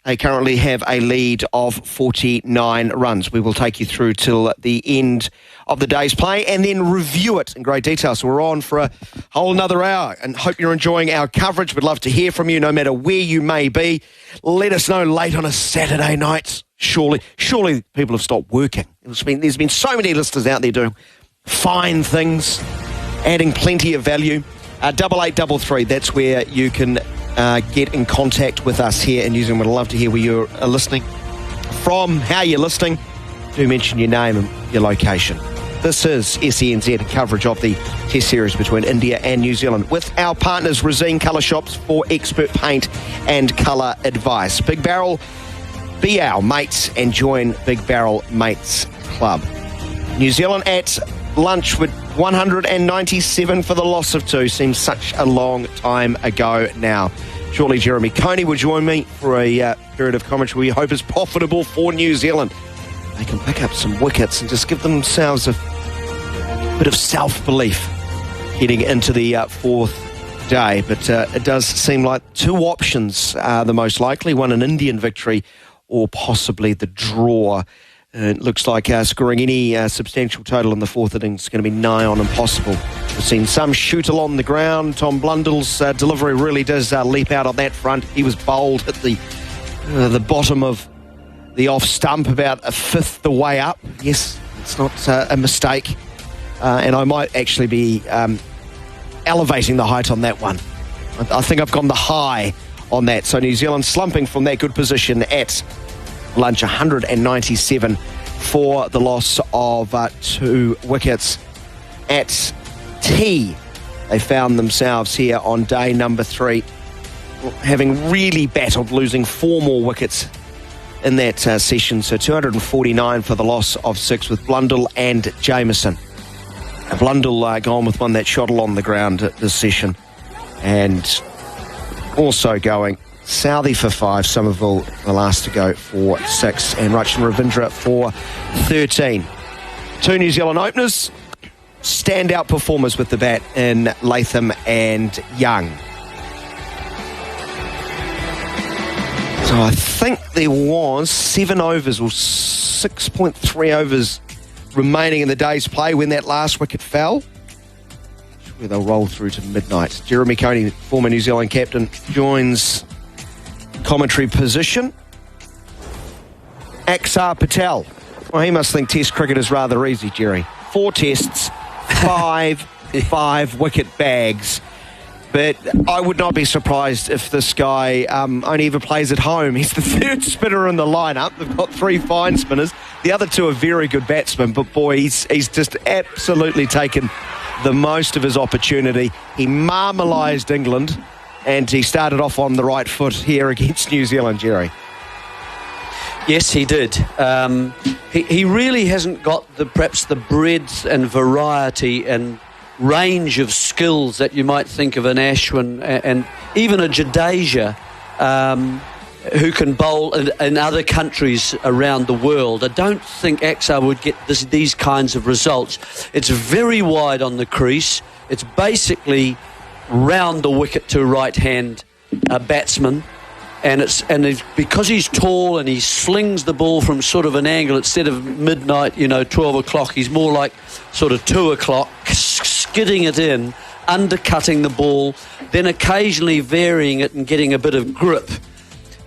They currently have a lead of 49 runs. We will take you through till the end of the day's play and then review it in great detail. So we're on for a whole another hour and hope you're enjoying our coverage. We'd love to hear from you no matter where you may be. Let us know late on a Saturday night. Surely people have stopped working. There's been so many listeners out there doing fine things, adding plenty of value. 8833, that's where you can get in contact with us here in New Zealand. We'd love to hear where you're listening from, how you're listening. Do mention your name and your location. This is SENZ coverage of the Test Series between India and New Zealand with our partners Resene Colour Shops for expert paint and colour advice. Big Barrel, be our mates and join Big Barrel Mates Club. New Zealand at lunch with 197 for the loss of 2. Seems such a long time ago now. Surely Jeremy Coney will join me for a period of commentary we hope is profitable for New Zealand. They can pick up some wickets and just give themselves a bit of self-belief heading into the fourth day. But it does seem like 2 options are the most likely. One, an Indian victory, or possibly the draw. It looks like scoring any substantial total in the fourth innings is going to be nigh on impossible. We've seen some shoot along the ground. Tom Blundell's delivery really does leap out on that front. He was bowled at the bottom of the off stump about a fifth the way up. Yes, it's not a mistake. And I might actually be elevating the height on that one. I think I've gone the high on that. So New Zealand slumping from that good position at lunch, 197 for the loss of 2 wickets. At tea, they found themselves here on day number 3, having really battled, losing 4 more wickets in that session. So 249 for the loss of 6 with Blundell and Jameson. Blundell gone with one that shot along the ground at this session, and also going Southey for 5, Somerville the last to go for 6, and Rachin Ravindra for 13. 2 New Zealand openers, standout performers with the bat in Latham and Young. So I think there was 7 overs or 6.3 overs remaining in the day's play when that last wicket fell. Where they'll roll through to midnight. Jeremy Coney, former New Zealand captain, joins commentary position. Axar Patel. Well, he must think Test cricket is rather easy, Jerry. 4 tests, 5 wicket bags. But I would not be surprised if this guy only ever plays at home. He's the 3rd spinner in the lineup. They've got 3 fine spinners. The other 2 are very good batsmen, but boy, he's just absolutely taken the most of his opportunity. He marmalised England, and he started off on the right foot here against New Zealand, Jerry. Yes, he did. He really hasn't got perhaps the breadth and variety and range of skills that you might think of an Ashwin and even a Jadeja, who can bowl in other countries around the world. I don't think Axar would get these kinds of results. It's very wide on the crease. It's basically round the wicket to right-hand batsman. And because he's tall and he slings the ball from sort of an angle instead of midnight, 12 o'clock, he's more like sort of 2 o'clock, skidding it in, undercutting the ball, then occasionally varying it and getting a bit of grip.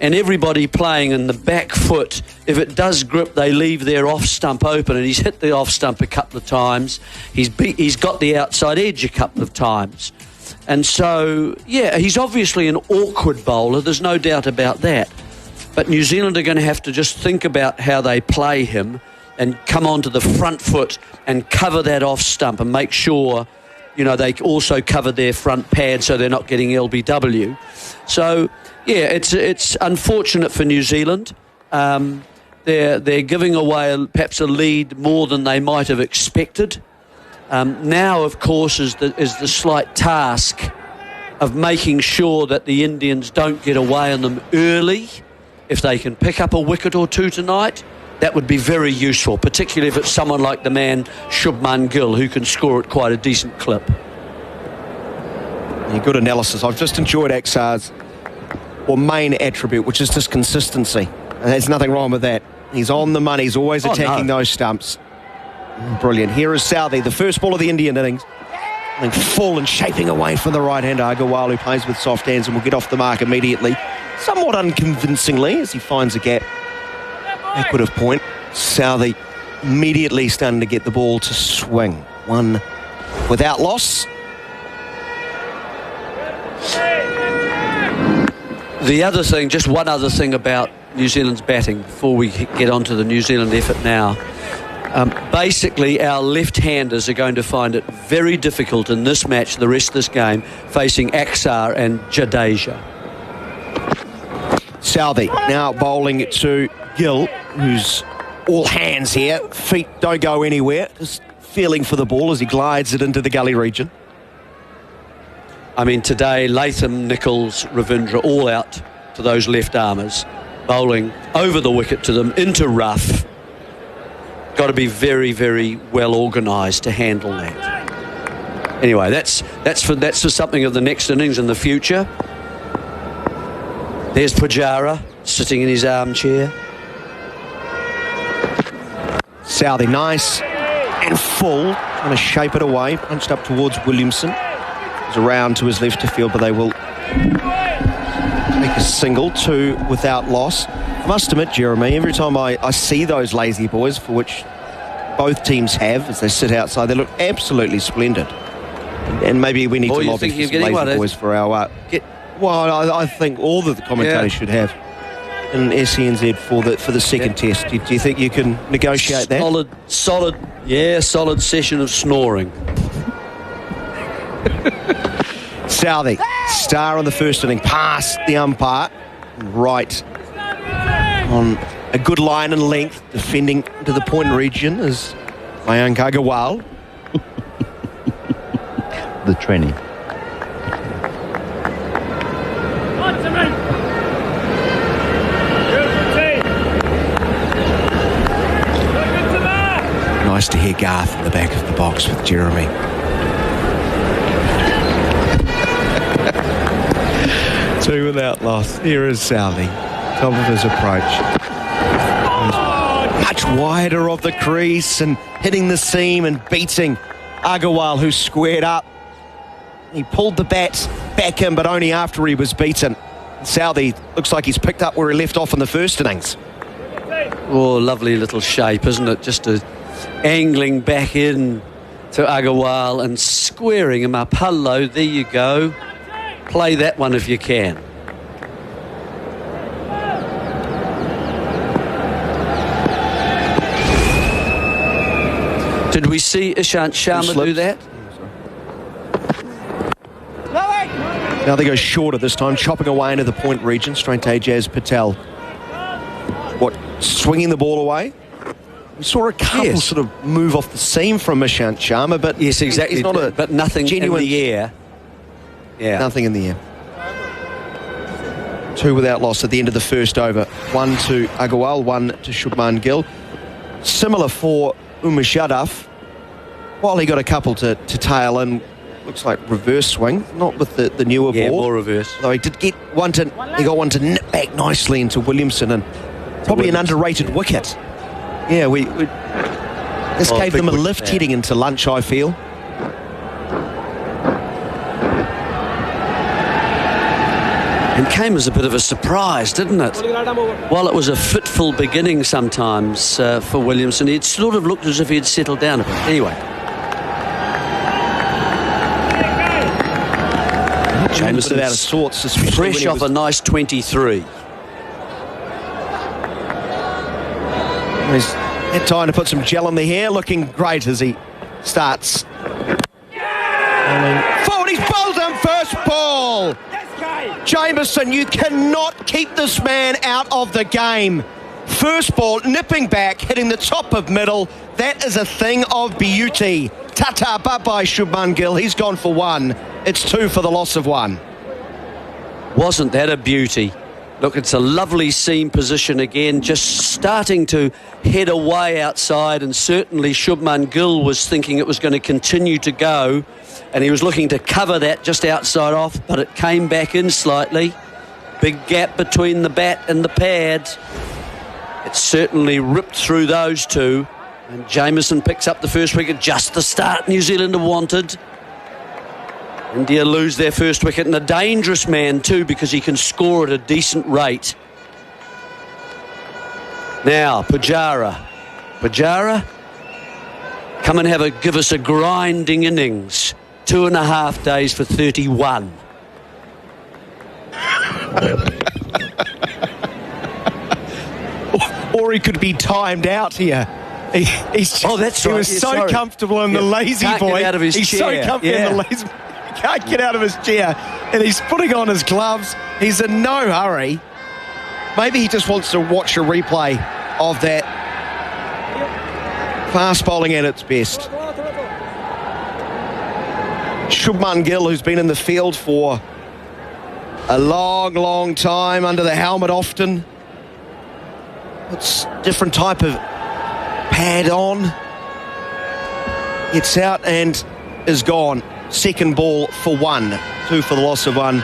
And everybody playing in the back foot, if it does grip, they leave their off stump open, and he's hit the off stump a couple of times. He's got the outside edge a couple of times. And so, yeah, he's obviously an awkward bowler, there's no doubt about that. But New Zealand are going to have to just think about how they play him and come onto the front foot and cover that off stump and make sure, they also cover their front pad so they're not getting LBW. So, yeah, it's unfortunate for New Zealand. They're giving away perhaps a lead more than they might have expected. Now, of course, is the slight task of making sure that the Indians don't get away on them early. If they can pick up a wicket or 2 tonight, that would be very useful, particularly if it's someone like the man Shubman Gill, who can score at quite a decent clip. Yeah, good analysis. I've just enjoyed Axar's main attribute, which is just consistency. And there's nothing wrong with that. He's on the money. He's always attacking those stumps. Brilliant. Here is Southey, the first ball of the Indian innings. And full and shaping away from the right-hander Agarwal, who plays with soft hands and will get off the mark immediately. Somewhat unconvincingly as he finds a gap. Backward of point. Southey immediately starting to get the ball to swing. 1 without loss. The other thing, just one other thing about New Zealand's batting before we get on to the New Zealand effort now. Basically, our left-handers are going to find it very difficult in this match, the rest of this game, facing Axar and Jadeja. Southey now bowling to Gill, who's all hands here. Feet don't go anywhere. Just feeling for the ball as he glides it into the gully region. I mean, today, Latham, Nichols, Ravindra all out to those left-armers, bowling over the wicket to them, into rough. Got to be very, very well organised to handle that. Anyway, that's for something of the next innings in the future. There's Pujara sitting in his armchair. Southey, nice and full, trying to shape it away, punched up towards Williamson. He's around to his left to field, but they will take a single, 2 without loss. I must admit, Jeremy, every time I see those lazy boys, for which both teams have, as they sit outside, they look absolutely splendid. And maybe we need to lobby for some lazy boys for our... Well, I think all that the commentators should have in SENZ for the second test. Do you think you can negotiate that? Solid session of snoring. Southey, star on the first inning, past the umpire, right on a good line and length, defending to the point region is Mayank Agarwal. The training. Nice to hear Garth in the back of the box with Jeremy. Two without loss. Here is Southey, top of his approach. Much wider of the crease and hitting the seam and beating Agarwal, who squared up. He pulled the bat back in, but only after he was beaten. Southey looks like he's picked up where he left off in the first innings. Oh, lovely little shape, isn't it? Just angling back in to Agarwal and squaring him up. Hello, there you go. Play that one if you can. Did we see Ishant Sharma do that? Now they go shorter this time, chopping away into the point region, straight to Ajaz Patel. Swinging the ball away? We saw a couple sort of move off the seam from Ishant Sharma, but yes, exactly. He's not but nothing genuine, in the air. Yeah, nothing in the air. 2 without loss at the end of the first over. 1 to Agarwal, 1 to Shubman Gill. Similar for Umesh. While he got a couple to tail in, looks like reverse swing, not with the newer ball. Yeah, more reverse. Though he did get one to, he got one to nip back nicely into Williamson, and probably an underrated wicket. Yeah, this gave them a lift heading into lunch, I feel. And came as a bit of a surprise, didn't it? While it was a fitful beginning sometimes for Williamson, it sort of looked as if he had settled down a bit. Anyway. Jameson's out of sorts, especially fresh off a nice 23. He's had time to put some gel in the hair, looking great as he starts. Forward, he's bowled him first ball. Jameson, you cannot keep this man out of the game. First ball, nipping back, hitting the top of middle. That is a thing of beauty. Ta-ta, bye-bye, Shubman Gill. He's gone for 1. It's 2 for the loss of 1. Wasn't that a beauty? Look, it's a lovely seam position again, just starting to head away outside, and certainly Shubman Gill was thinking it was going to continue to go, and he was looking to cover that just outside off, but it came back in slightly. Big gap between the bat and the pad. It certainly ripped through those two, and Jameson picks up the first wicket, just the start New Zealand have wanted. India lose their first wicket, and a dangerous man too, because he can score at a decent rate. Now, Pujara, come and give us a grinding innings. 2.5 days for 31. Or he could be timed out here. He was so comfortable in the lazy boy. Get out of his he's chair. So comfortable in the lazy boy. He can't get out of his chair, and he's putting on his gloves. He's in no hurry. Maybe he just wants to watch a replay of that. Fast bowling at its best. Shubman Gill, who's been in the field for a long, long time, under the helmet often. It's a different type of pad on. Gets out and is gone. Second ball for 1. 2 for the loss of 1.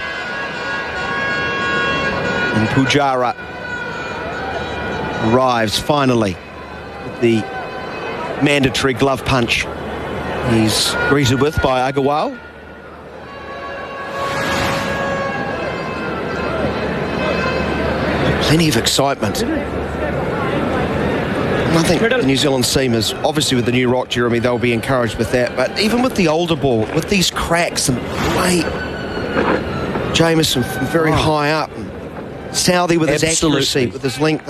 And Pujara arrives finally with the mandatory glove punch. He's greeted with by Agarwal. Plenty of excitement. I think the New Zealand team is, obviously with the new rock, Jeremy, they'll be encouraged with that. But even with the older ball, with these cracks and the way Jameson from very high up, and Southey with his accuracy, with his length,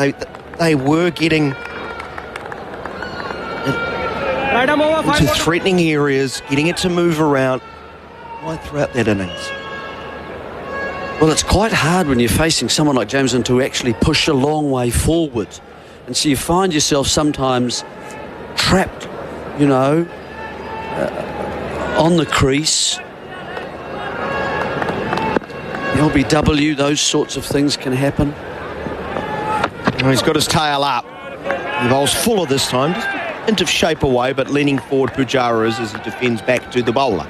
they were getting into threatening areas, getting it to move around right throughout that innings. Well, it's quite hard when you're facing someone like Jameson to actually push a long way forward. And so you find yourself sometimes trapped, on the crease. LBW, those sorts of things can happen. Well, he's got his tail up. He bowls fuller this time. Just hint of shape away, but leaning forward Pujara is as he defends back to the bowler.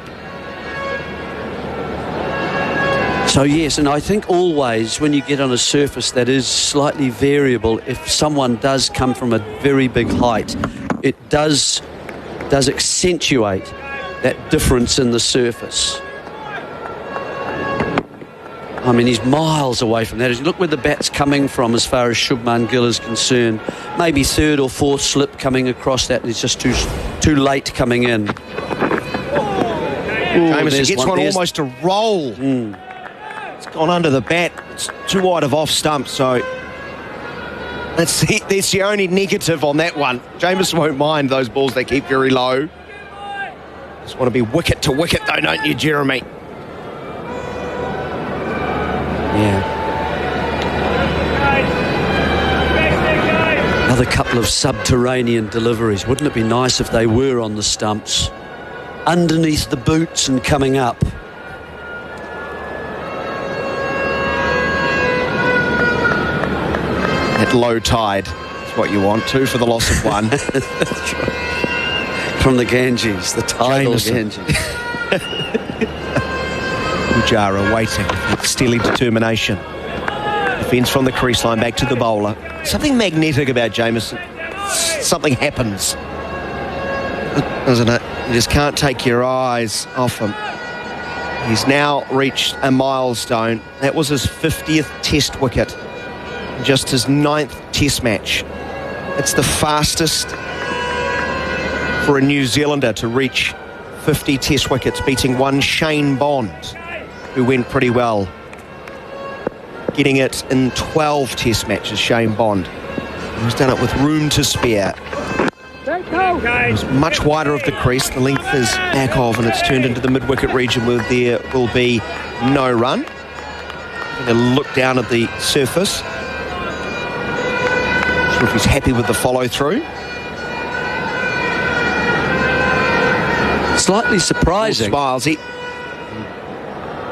So yes, and I think always when you get on a surface that is slightly variable, if someone does come from a very big height, it does accentuate that difference in the surface. I mean, he's miles away from that. As you look where the bat's coming from as far as Shubman Gill is concerned, maybe third or fourth slip coming across that, and it's just too late coming in. Jamieson gets one almost a roll. It's gone under the bat. It's too wide of off stump, so that's the only negative on that one. Jamieson won't mind those balls they keep very low. Just want to be wicket to wicket though, don't you, Jeremy? Yeah. Another couple of subterranean deliveries. Wouldn't it be nice if they were on the stumps? Underneath the boots and coming up. At low tide, that's what you want. 2 for the loss of 1. That's right. From the Ganges, the tidal Ganges. Pujara waiting with steely determination. Defence from the crease line back to the bowler. Something magnetic about Jamieson. Something happens, doesn't it? You just can't take your eyes off him. He's now reached a milestone. That was his 50th test wicket. Just his 9th test match. It's the fastest for a New Zealander to reach 50 test wickets, beating one Shane Bond, who went pretty well, getting it in 12 test matches. Shane Bond, who's done it with room to spare. It was much wider of the crease. The length is back off, and it's turned into the mid-wicket region where there will be no run. Having a look down at the surface. Not sure if he's happy with the follow-through. Slightly surprising. Smiles.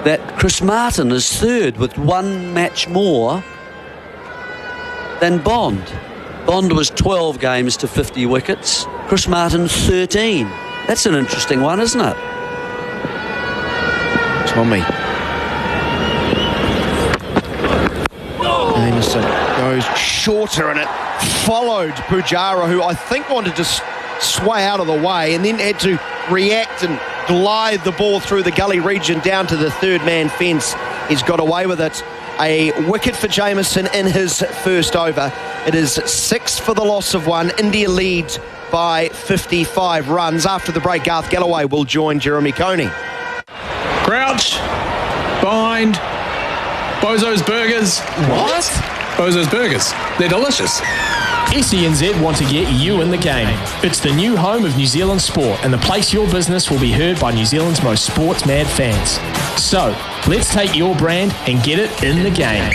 That Chris Martin is third with 1 match more than Bond. Bond was 12 games to 50 wickets. Chris Martin 13. That's an interesting one, isn't it? Tommy. Jamieson goes shorter, and it followed Pujara, who I think wanted to sway out of the way and then had to react and glide the ball through the gully region down to the third man fence. He's got away with it. A wicket for Jamieson in his first over. It is 6 for the loss of 1. India leads by 55 runs. After the break, Garth Galloway will join Jeremy Coney. Crouch, bind, Bozo's Burgers. What? Bozo's Burgers. They're delicious. SENZ want to get you in the game. It's the new home of New Zealand sport and the place your business will be heard by New Zealand's most sports-mad fans. So, let's take your brand and get it in the game.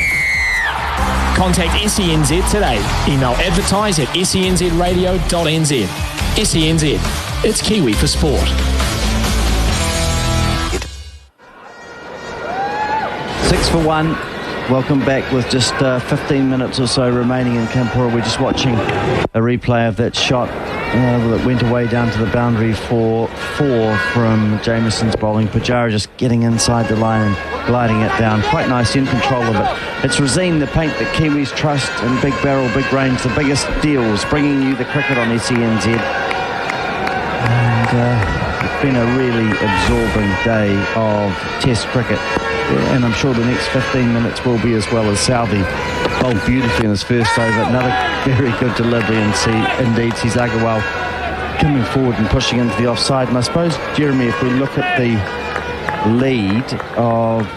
Contact SENZ today. Email advertise at senzradio.nz. SENZ. It's Kiwi for sport. 6 for 1. Welcome back with just 15 minutes or so remaining in Kampora. We're just watching a replay of that shot that went away down to the boundary for 4 from Jamieson's bowling. Pujara just getting inside the line and gliding it down. Quite nice, in control of it. It's Razine, the paint that Kiwis trust, and Big Barrel, Big Range, the biggest deals, bringing you the cricket on SENZ. And it's been a really absorbing day of Test cricket. And I'm sure the next 15 minutes will be as well. As Southey bowled beautifully in his first over. Another very good delivery, and indeed sees Agarwal coming forward and pushing into the offside. And I suppose, Jeremy, if we look at the lead of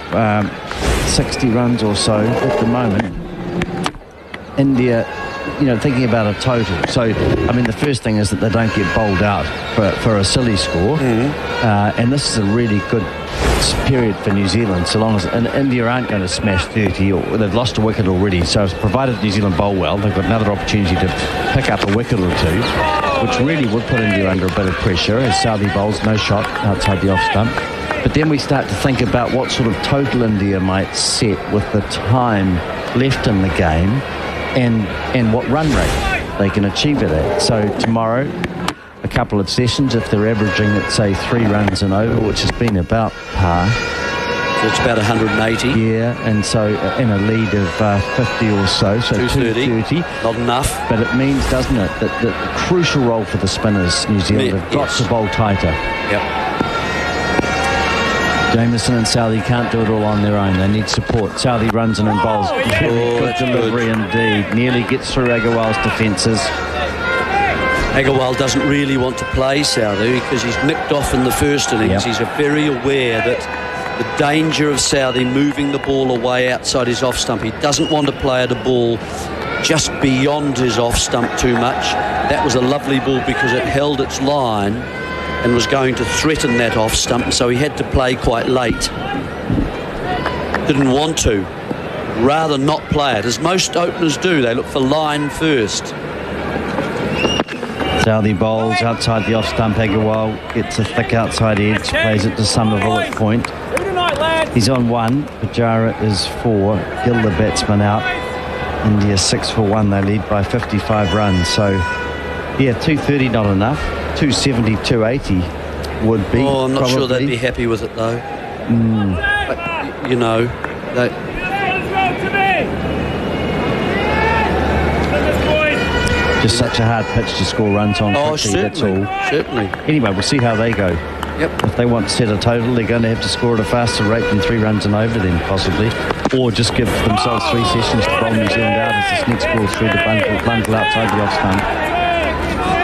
60 runs or so at the moment, India, thinking about a total. So, I mean, the first thing is that they don't get bowled out for a silly score. And this is a really good period for New Zealand, so long as India aren't going to smash 30, or they've lost a wicket already. So provided New Zealand bowl well, they've got another opportunity to pick up a wicket or two, which really would put India under a bit of pressure as Southey bowls no shot outside the off stump. But then we start to think about what sort of total India might set with the time left in the game and what run rate they can achieve it at. So tomorrow, a couple of sessions, if they're averaging at, say, 3 runs and over, which has been about par. So it's about 180. Yeah, and so in a lead of 50 or so 230. Not enough. But it means, doesn't it, that the crucial role for the spinners, New Zealand, have got to bowl tighter. Yep. Jamieson and Southey can't do it all on their own. They need support. Southey runs in and bowls. Good delivery indeed. Nearly gets through Agarwal's defences. Agarwal doesn't really want to play Southey because he's nicked off in the first innings. He's very aware that the danger of Southey moving the ball away outside his off stump. He doesn't want to play at a ball just beyond his off stump too much. That was a lovely ball because it held its line and was going to threaten that off stump, so he had to play quite late. Didn't want to. Rather not play it, as most openers do. They look for line first. Southey bowls outside the off stump. Agarwal gets a thick outside edge, plays it to Somerville at point. He's on 1. Pujara is 4. Gill the batsman out. India 6 for 1. They lead by 55 runs. So, yeah, 230 not enough. 270, 280 would be. Oh, I'm not probably. sure they'd be happy with it though. But, you know, just such a hard pitch to score runs on quickly, certainly, that's all. Certainly. Anyway, we'll see how they go. Yep. If they want to set a total, they're going to have to score at a faster rate than 3 runs and over then, possibly. Or just give themselves 3 sessions to bowl New Zealand out as the sneaks ball through the bundle outside the off stump.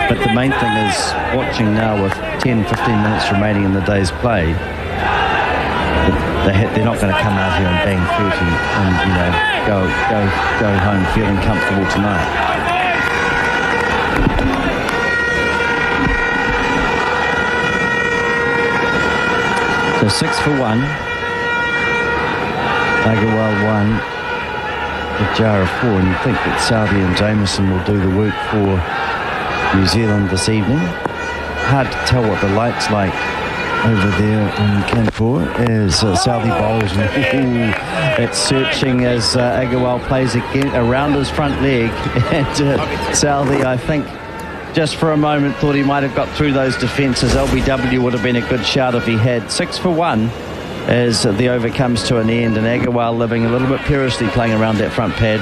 But the main thing is, watching now with 10, 15 minutes remaining in the day's play, they're not going to come out here and bang 30 and, you know, go home feeling comfortable tonight. So 6 for 1. Agarwal 1. Pujara 4. And you think that Southey and Jamieson will do the work for New Zealand this evening. Hard to tell what the light's like over there in Kanpur as Southey bowls. It's searching as Agarwal plays again around his front leg. And Southey, I think, just for a moment thought he might have got through those defences. LBW would have been a good shout if he had. 6 for 1 as the over comes to an end, and Agarwal living a little bit perilously playing around that front pad.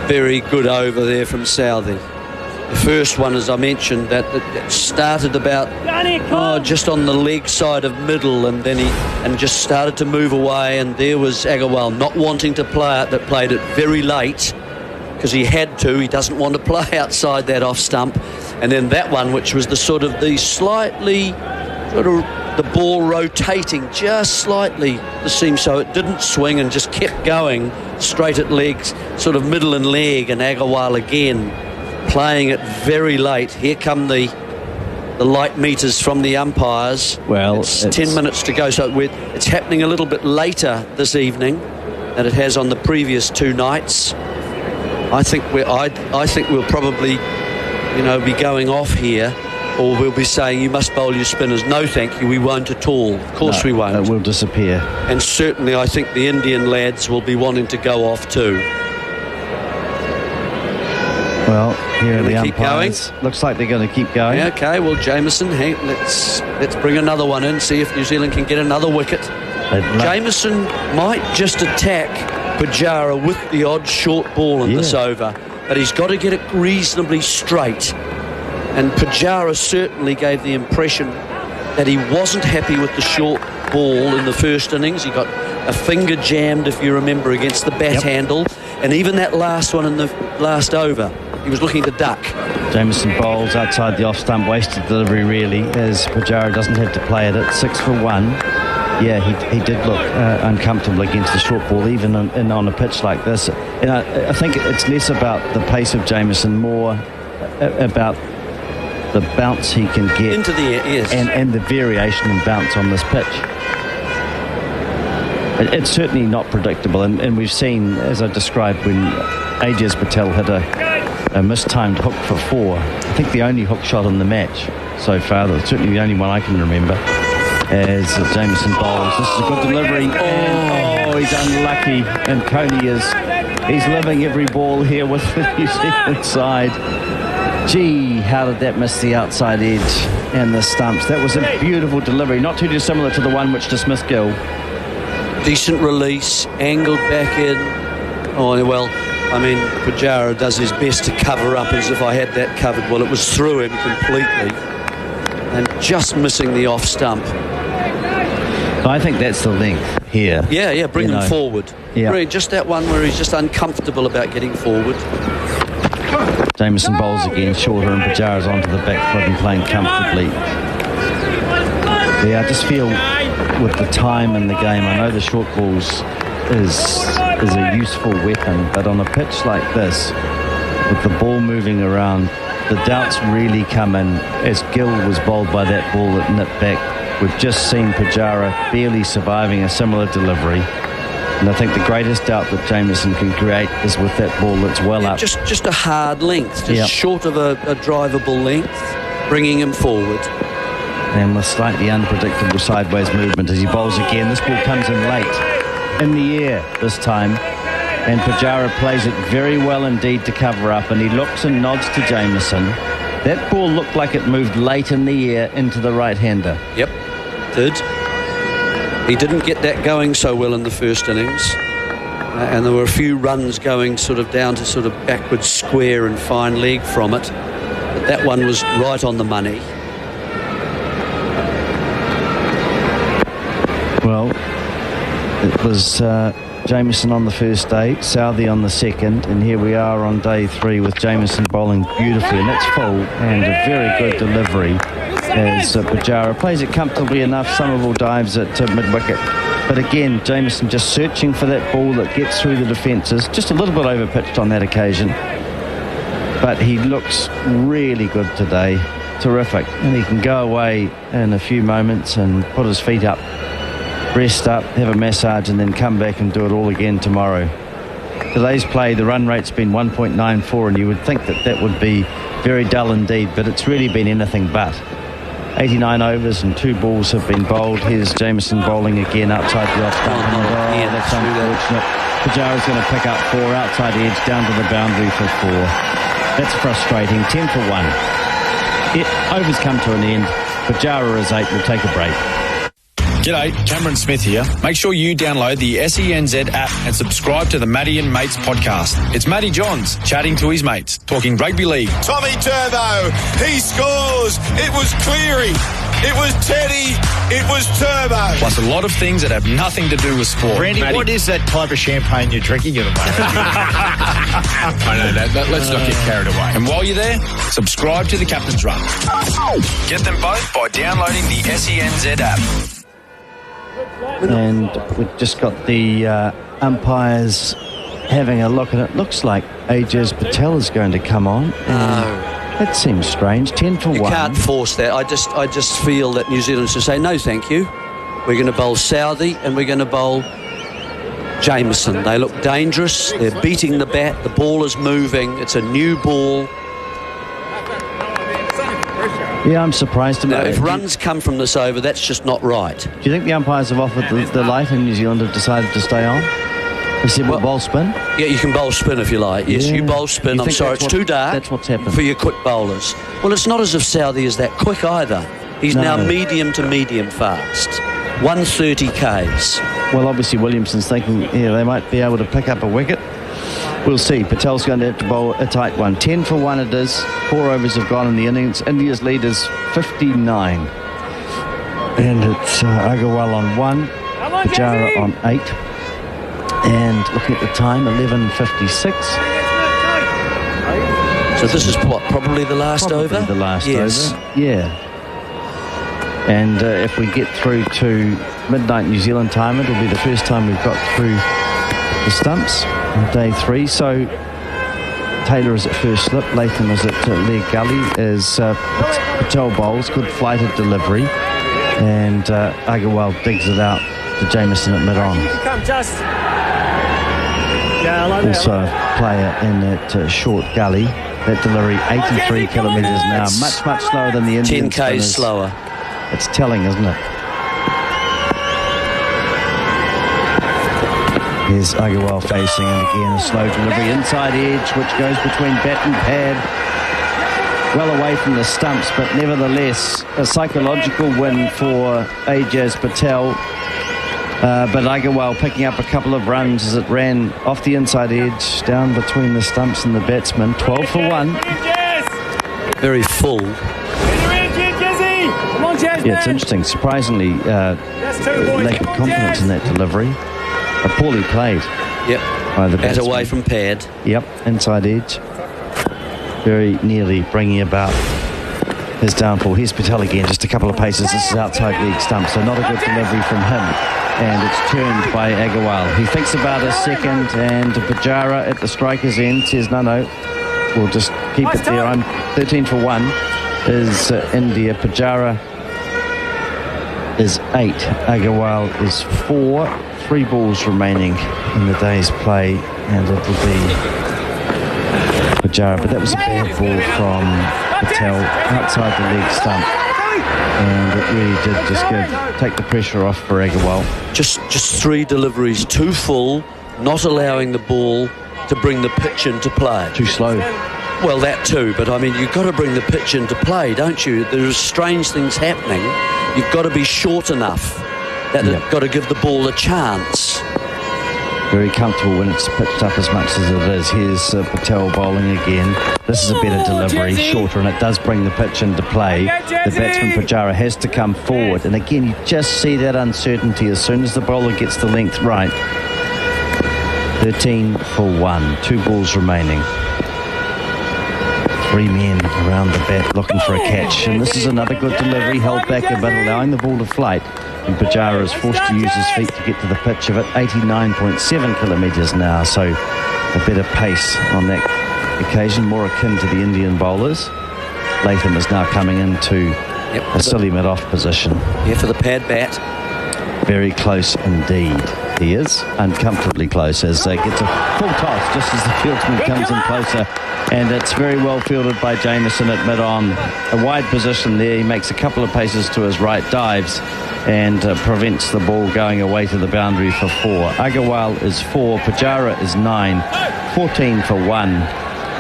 Very good over there from Southey. The first one, as I mentioned, that started about just on the leg side of middle, and then he just started to move away, and there was Agarwal not wanting to play it, but played it very late because he had to. He doesn't want to play outside that off stump. And then that one, which was the ball rotating just slightly the seam, so it didn't swing and just kept going straight at legs, sort of middle and leg, and Agarwal again playing it very late. Here come the light meters from the umpires. Well, it's 10 minutes to go, so it's happening a little bit later this evening than it has on the previous 2 nights. I think we'll probably, be going off here, or we'll be saying you must bowl your spinners. No, thank you, we won't at all. Of course we won't. It will disappear. And certainly I think the Indian lads will be wanting to go off too. Well, here are the umpires. Looks like they're going to keep going. Yeah, okay, well, Jamieson, let's bring another one in, see if New Zealand can get another wicket. Jamieson might just attack Pujara with the odd short ball in this over, but he's got to get it reasonably straight. And Pujara certainly gave the impression that he wasn't happy with the short ball in the first innings. He got a finger jammed, if you remember, against the bat handle. And even that last one in the last over, he was looking to duck. Jamieson bowls outside the off stump, wasted delivery really, as Pujara doesn't have to play it at 6 for 1. Yeah, he did look uncomfortable against the short ball, even on a pitch like this. And I think it's less about the pace of Jamieson, more about the bounce he can get into the air, yes, and the variation in bounce on this pitch. It's certainly not predictable, and we've seen, as I described, when Ajaz Patel hit a mistimed hook for 4. I think the only hook shot in the match so far, certainly the only one I can remember, as Jamieson bowls. This is a good delivery, and he's unlucky, and Coney he's living every ball here with the New Zealand side. Gee, how did that miss the outside edge and the stumps? That was a beautiful delivery, not too dissimilar to the one which dismissed Gill. Decent release, angled back in. Oh, well, I mean, Pujara does his best to cover up as if I had that covered. Well, it was through him completely and just missing the off stump. I think that's the length here. Yeah, bring him forward. Yeah. Just that one where he's just uncomfortable about getting forward. Jameson bowls again, shorter, and Pujara's onto the back foot and playing comfortably. Yeah, I just feel with the time in the game, I know the short balls is a useful weapon, but on a pitch like this, with the ball moving around, the doubts really come in as Gill was bowled by that ball that nipped back. We've just seen Pujara barely surviving a similar delivery. And I think the greatest doubt that Jameson can create is with that ball that's well up. Just a hard length, just short of a drivable length, bringing him forward. And with slightly unpredictable sideways movement as he bowls again. This ball comes in late, in the air this time. And Pujara plays it very well indeed to cover up. And he looks and nods to Jameson. That ball looked like it moved late in the air into the right-hander. Yep, did. He didn't get that going so well in the first innings. And there were a few runs going sort of down to sort of backward square and fine leg from it. But that one was right on the money. Well, it was Jameson on the first day, Southee on the second, and here we are on day 3 with Jameson bowling beautifully, and that's full and a very good delivery as Pujara plays it comfortably enough. Somerville dives it to mid-wicket, but again Jameson just searching for that ball that gets through the defences, just a little bit over-pitched on that occasion, but he looks really good today, terrific, and he can go away in a few moments and put his feet up, rest up, have a massage, and then come back and do it all again tomorrow. Today's play, the run rate's been 1.94, and you would think that would be very dull indeed, but it's really been anything but. 89 overs and 2 balls have been bowled. Here's Jameson bowling again outside the off stump. That's unfortunate. Pujara's going to pick up 4 outside the edge down to the boundary for 4. That's frustrating. 10 for 1. Overs come to an end. Pujara is 8. We'll take a break. G'day, Cameron Smith here. Make sure you download the SENZ app and subscribe to the Matty and Mates podcast. It's Matty Johns chatting to his mates, talking rugby league. Tommy Turbo, he scores. It was Cleary. It was Teddy. It was Turbo. Plus a lot of things that have nothing to do with sport. Randy, Matty. what is that type of champagne you're drinking at the moment? I know that. Let's not get carried away. And while you're there, subscribe to the Captain's Run. Get them both by downloading the SENZ app. And we've just got the umpires having a look, and it looks like Ajaz Patel is going to come on. That seems strange. 10 for 1. You can't force that. I just feel that New Zealand should say, no, thank you. We're going to bowl Southee and we're going to bowl Jameson. They look dangerous. They're beating the bat. The ball is moving. It's a new ball. Yeah, I'm surprised about it. If runs come from this over, that's just not right. Do you think the umpires have offered the late and New Zealand have decided to stay on? They said, we'll bowl spin? Yeah, you can bowl spin if you like. Yes, you bowl spin. I'm sorry, it's too dark. That's what's happened. For your quick bowlers. Well, it's not as if Southee is that quick either. He's now medium to medium fast. 130 Ks. Well, obviously Williamson's thinking, they might be able to pick up a wicket. We'll see. Patel's going to have to bowl a tight one. 10 for 1 it is. 4 overs have gone in the innings. India's lead is 59. And it's Agarwal on 1, Pujara on 8. And looking at the time, 11:56. So this is what, probably the last over? The last over. Yeah. And if we get through to midnight New Zealand time, it'll be the first time we've got through the stumps on day 3. So Taylor is at first slip, Latham is at leg gully, as Patel bowls, good flighted delivery, and Agarwal digs it out to Jameson at mid-on. Also a player in that short gully. That delivery, 83 kilometres an hour, much slower than the Indian 10 Ks slower. It's telling, isn't it? Here's Agarwal facing, and again a slow delivery inside edge, which goes between bat and pad. well away from the stumps, but nevertheless a psychological win for Ajaz Patel. But Agarwal picking up a couple of runs as it ran off the inside edge, down between the stumps and the batsman. 12 for 1. Very full. Yeah, it's interesting. Surprisingly, lack of confidence in that delivery. But poorly played. Yep. By the Bat batsman. away from pad. Yep, inside edge. Very nearly bringing about his downfall. Here's Patel again, just a couple of paces. This is outside leg stump, so not a good delivery from him. And it's turned by Agarwal. He thinks about a second, and Pujara at the striker's end says, no, we'll just keep it there. I'm 13 for 1 is India. Pujara is 8. Agarwal is 4. 3 balls remaining in the day's play, and it will be Pujara. But that was a bad ball from Patel outside the leg stump, and it really did just take the pressure off for Agarwal. Just 3 deliveries, too full, not allowing the ball to bring the pitch into play. Too slow. Well, that too, but I mean, you've got to bring the pitch into play, don't you? There's strange things happening. You've got to be short enough that you've got to give the ball a chance. Very comfortable when it's pitched up as much as it is. Here's Patel bowling again. This is a better delivery, shorter, and it does bring the pitch into play. The batsman Pujara has to come forward, and again you just see that uncertainty as soon as the bowler gets the length right. 13 for 1, 2 balls remaining. 3 men around the bat looking for a catch, and this is another good delivery, held back a bit, allowing the ball to flight. And Pujara is forced to use his feet to get to the pitch of it. 89.7 kilometres now, so a better pace on that occasion, more akin to the Indian bowlers. Latham is now coming into a silly mid-off position. Yeah, for the pad bat. Very close indeed. He is uncomfortably close as gets a full toss just as the fieldsman comes in closer, and it's very well fielded by Jamieson at mid-on. A wide position there. He makes a couple of paces to his right, dives, and prevents the ball going away to the boundary for 4. Agarwal is 4, Pujara is 9, 14 for 1,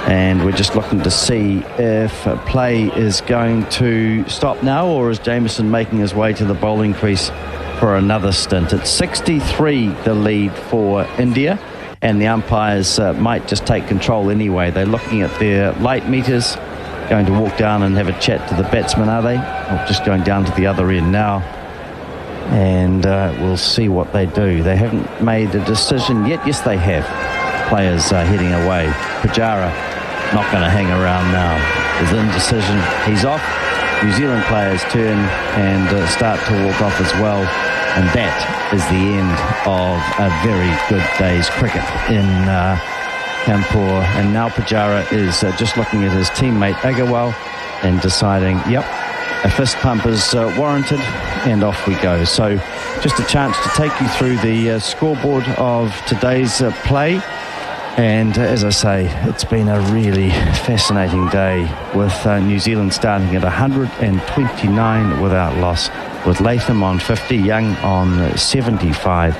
and we're just looking to see if play is going to stop now, or is Jamieson making his way to the bowling crease for another stint. It's 63 the lead for India, and the umpires might just take control anyway. They're looking at their light meters, going to walk down and have a chat to the batsman, are they? Or just going down to the other end now, and we'll see what they do. They haven't made a decision yet. Yes, they have. Players heading away. Pujara not going to hang around now. There's indecision. He's off. New Zealand players turn and start to walk off as well, and that is the end of a very good day's cricket in Kanpur. And now Pujara is just looking at his teammate Agarwal and deciding, yep, a fist pump is warranted, and off we go. So just a chance to take you through the scoreboard of today's play. And as I say, it's been a really fascinating day with New Zealand starting at 129 without loss, with Latham on 50, Young on 75,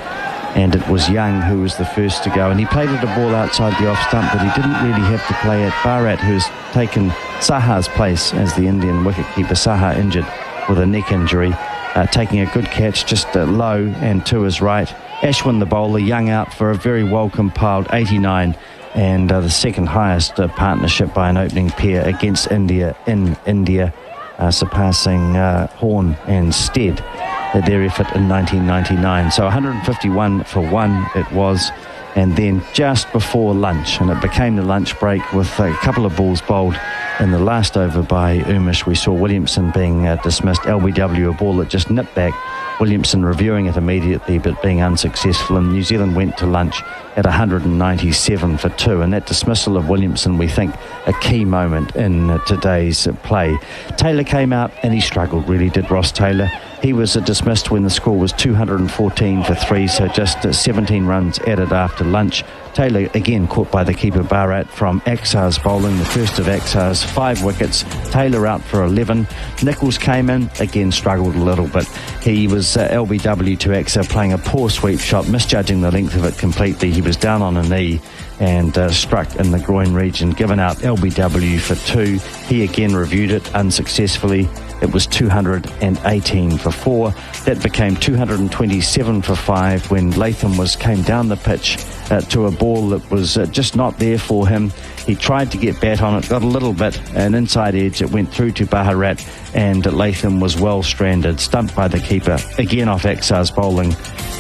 and it was Young who was the first to go, and he played at a ball outside the off stump, but he didn't really have to play at Bharat, who's taken Saha's place as the Indian wicketkeeper. Saha injured with a neck injury, taking a good catch just low and to his right. Ashwin the bowler, Young out for a very well compiled 89, and the second highest partnership by an opening pair against India in India, surpassing Horn and Stead, their effort in 1999. So 151 for 1 it was, and then just before lunch, and it became the lunch break with a couple of balls bowled in the last over by Umesh. We saw Williamson being dismissed. LBW, a ball that just nipped back. Williamson reviewing it immediately but being unsuccessful, and New Zealand went to lunch at 197 for 2, and that dismissal of Williamson, we think, a key moment in today's play. Taylor came out and he struggled, really did Ross Taylor. He was dismissed when the score was 214 for 3, so just 17 runs added after lunch. Taylor again caught by the keeper Bharat from Axar's bowling, the first of Axar's 5 wickets. Taylor out for 11. Nichols came in, again struggled a little bit. He was LBW to Axar, playing a poor sweep shot, misjudging the length of it completely. He was down on a knee, and struck in the groin region, given out LBW for 2. He again reviewed it unsuccessfully. It was 218 for 4. That became 227 for 5 when Latham came down the pitch to a ball that was just not there for him. He tried to get bat on it, got a little bit, an inside edge. It went through to Bharat, and Latham was well stranded, stumped by the keeper, again off Axar's bowling.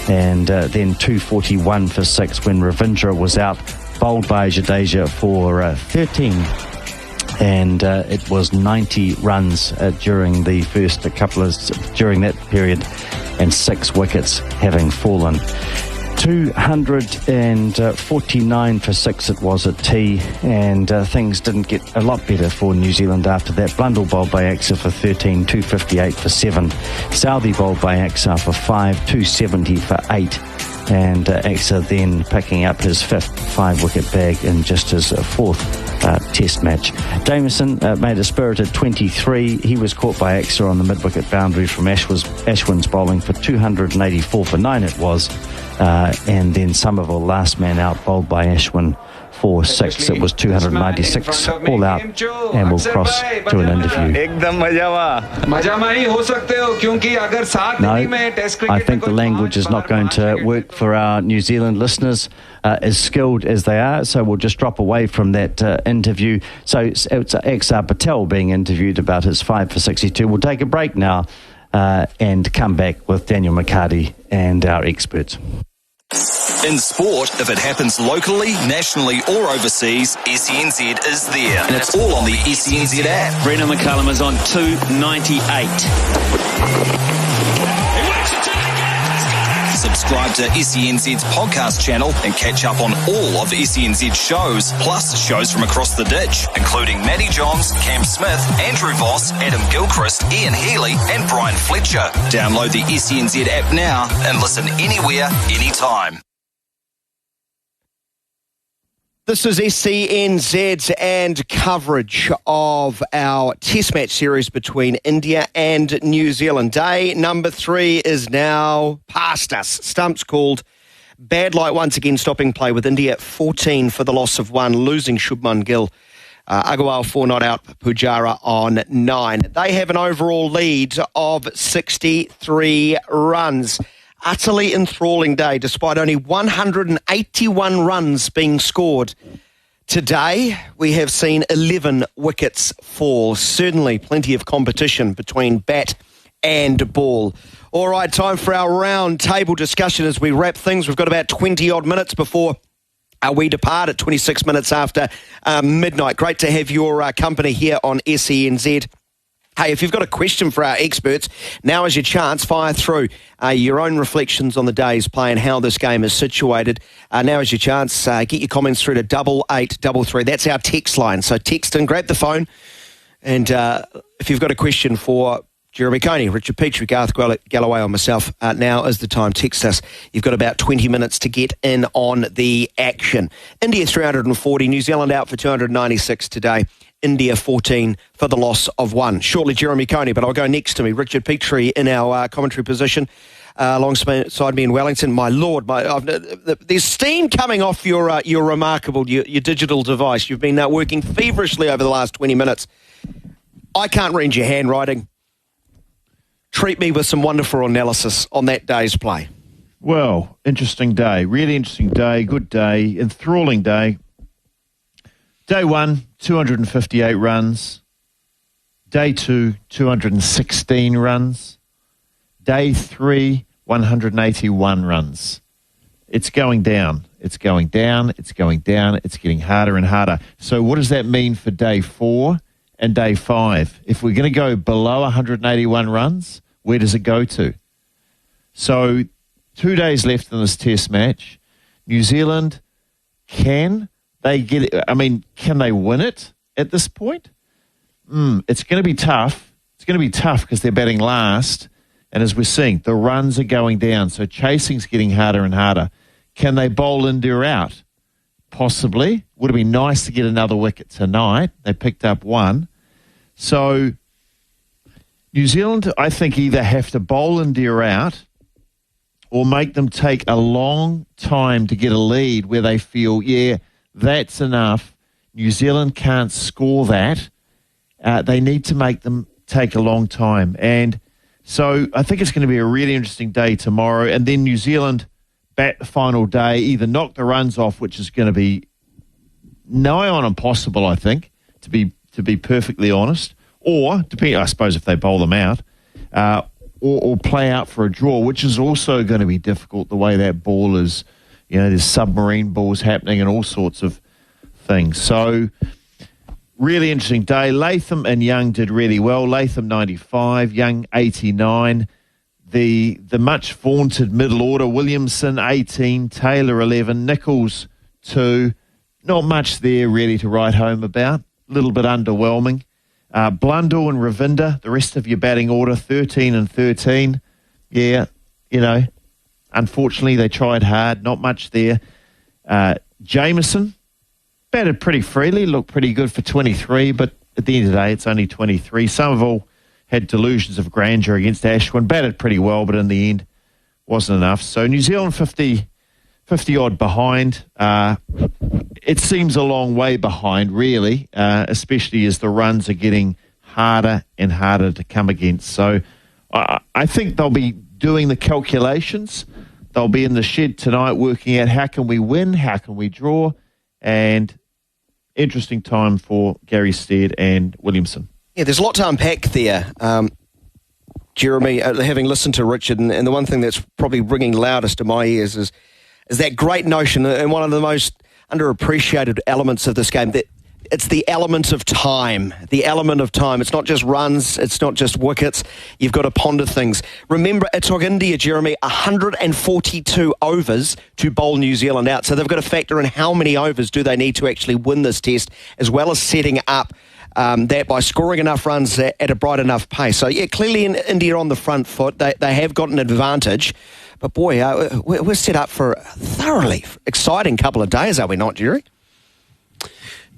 And then 241 for 6 when Ravindra was out, bowled by Jadeja for 13. And it was 90 runs during the first during that period, and 6 wickets having fallen. 249 for 6 it was at tea, and things didn't get a lot better for New Zealand after that. Blundell bowled by Axar for 13, 258 for 7. Southey bowled by Axar for 5, 270 for 8. And Axar then picking up his 5th 5-wicket bag in just his 4th test match. Jameson made a spirited 23. He was caught by Axar on the mid-wicket boundary from Ashwin's bowling for 284 for 9 it was. And then Somerville, last man out, bowled by Ashwin for 6. It was 296 all out, and we'll cross to an interview. No, I think the language is not going to work for our New Zealand listeners, as skilled as they are, so we'll just drop away from that interview. So it's Axar Patel being interviewed about his 5 for 62. We'll take a break now and come back with Daniel McCarty and our experts. In sport, if it happens locally, nationally or overseas, SENZ is there. And it's all on the SENZ app. Brendan McCullum is on 298. Subscribe to SENZ's podcast channel and catch up on all of SENZ's shows, plus shows from across the ditch, including Matty Johns, Cam Smith, Andrew Voss, Adam Gilchrist, Ian Healy and Brian Fletcher. Download the SENZ app now and listen anywhere, anytime. This is SENZ and coverage of our Test match series between India and New Zealand. Day number 3 is now past us. Stumps called. Bad light once again stopping play with India 14 for the loss of 1, losing Shubman Gill. Agarwal 4 not out, Pujara on 9. They have an overall lead of 63 runs. Utterly enthralling day, despite only 181 runs being scored. Today, we have seen 11 wickets fall. Certainly plenty of competition between bat and ball. All right, time for our round table discussion as we wrap things. We've got about 20-odd minutes before we depart at 26 minutes after midnight. Great to have your company here on SENZ. Hey, if you've got a question for our experts, now is your chance. Fire through your own reflections on the day's play and how this game is situated. Now is your chance. Get your comments through to 8833. That's our text line. So text in, grab the phone. And if you've got a question for Jeremy Coney, Richard Petrie, Garth Galloway or myself, now is the time. Text us. You've got about 20 minutes to get in on the action. India 340, New Zealand out for 296 today. India 14 for the loss of 1. Shortly, Jeremy Coney, but I'll go next to me. Richard Petrie in our commentary position alongside me in Wellington. My Lord, there's steam coming off your remarkable, your digital device. You've been working feverishly over the last 20 minutes. I can't read your handwriting. Treat me with some wonderful analysis on that day's play. Well, interesting day. Really interesting day. Good day. Enthralling day. Day 1, 258 runs. Day 2, 216 runs. Day 3, 181 runs. It's going down. It's going down. It's going down. It's getting harder and harder. So what does that mean for day 4 and day 5? If we're going to go below 181 runs, where does it go to? So 2 days left in this test match. New Zealand, can they get it? I mean, can they win it at this point? It's going to be tough. It's going to be tough because they're batting last. And as we're seeing, the runs are going down. So chasing's getting harder and harder. Can they bowl India out? Possibly. Would have been nice to get another wicket tonight. They picked up 1. So New Zealand, I think, either have to bowl India out or make them take a long time to get a lead where they feel, that's enough. New Zealand can't score that. They need to make them take a long time. And so I think it's going to be a really interesting day tomorrow. And then New Zealand bat the final day, either knock the runs off, which is going to be nigh on impossible, I think, to be perfectly honest, or, I suppose if they bowl them out, or play out for a draw, which is also going to be difficult the way that ball is. There's submarine balls happening and all sorts of things. So, really interesting day. Latham and Young did really well. Latham 95, Young 89. The much vaunted middle order, Williamson 18, Taylor 11, Nichols 2. Not much there really to write home about. A little bit underwhelming. Blundell and Ravinder, the rest of your batting order, 13 and 13. Yeah, unfortunately they tried hard. Not much there. Jameson batted pretty freely, looked pretty good for 23, but at the end of the day, it's only 23. Somerville had delusions of grandeur against Ashwin, batted pretty well, but in the end, wasn't enough. So New Zealand 50-odd behind. It seems a long way behind, really, especially as the runs are getting harder and harder to come against. So I think they'll be doing the calculations. They'll be in the shed tonight working out how can we win, how can we draw, and interesting time for Gary Stead and Williamson. Yeah, there's a lot to unpack there, Jeremy, having listened to Richard, and the one thing that's probably ringing loudest in my ears is that great notion, and one of the most underappreciated elements of this game, that it's the element of time. The element of time. It's not just runs. It's not just wickets. You've got to ponder things. Remember, it took India, Jeremy, 142 overs to bowl New Zealand out. So they've got to factor in how many overs do they need to actually win this test, as well as setting up that by scoring enough runs at a bright enough pace. So, yeah, clearly India on the front foot. They have got an advantage. But, boy, we're set up for a thoroughly exciting couple of days, are we not, Jerry?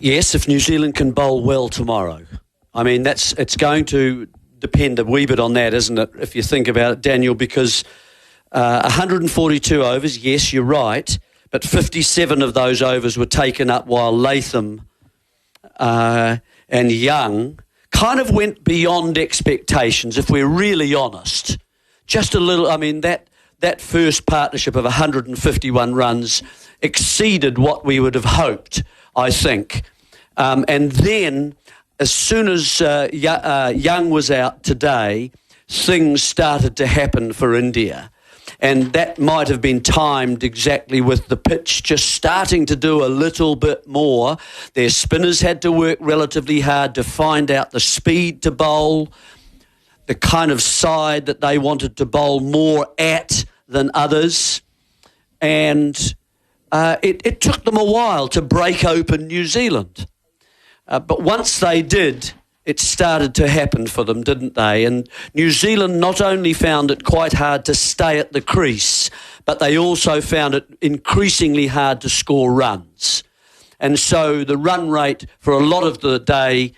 Yes, if New Zealand can bowl well tomorrow. I mean, it's going to depend a wee bit on that, isn't it, if you think about it, Daniel, because 142 overs, yes, you're right, but 57 of those overs were taken up while Latham and Young kind of went beyond expectations, if we're really honest. Just a little, I mean, that first partnership of 151 runs exceeded what we would have hoped, I think. And then, as soon as Young was out today, things started to happen for India. And that might have been timed exactly with the pitch just starting to do a little bit more. Their spinners had to work relatively hard to find out the speed to bowl, the kind of side that they wanted to bowl more at than others. And it took them a while to break open New Zealand. But once they did, it started to happen for them, didn't they? And New Zealand not only found it quite hard to stay at the crease, but they also found it increasingly hard to score runs. And so the run rate for a lot of the day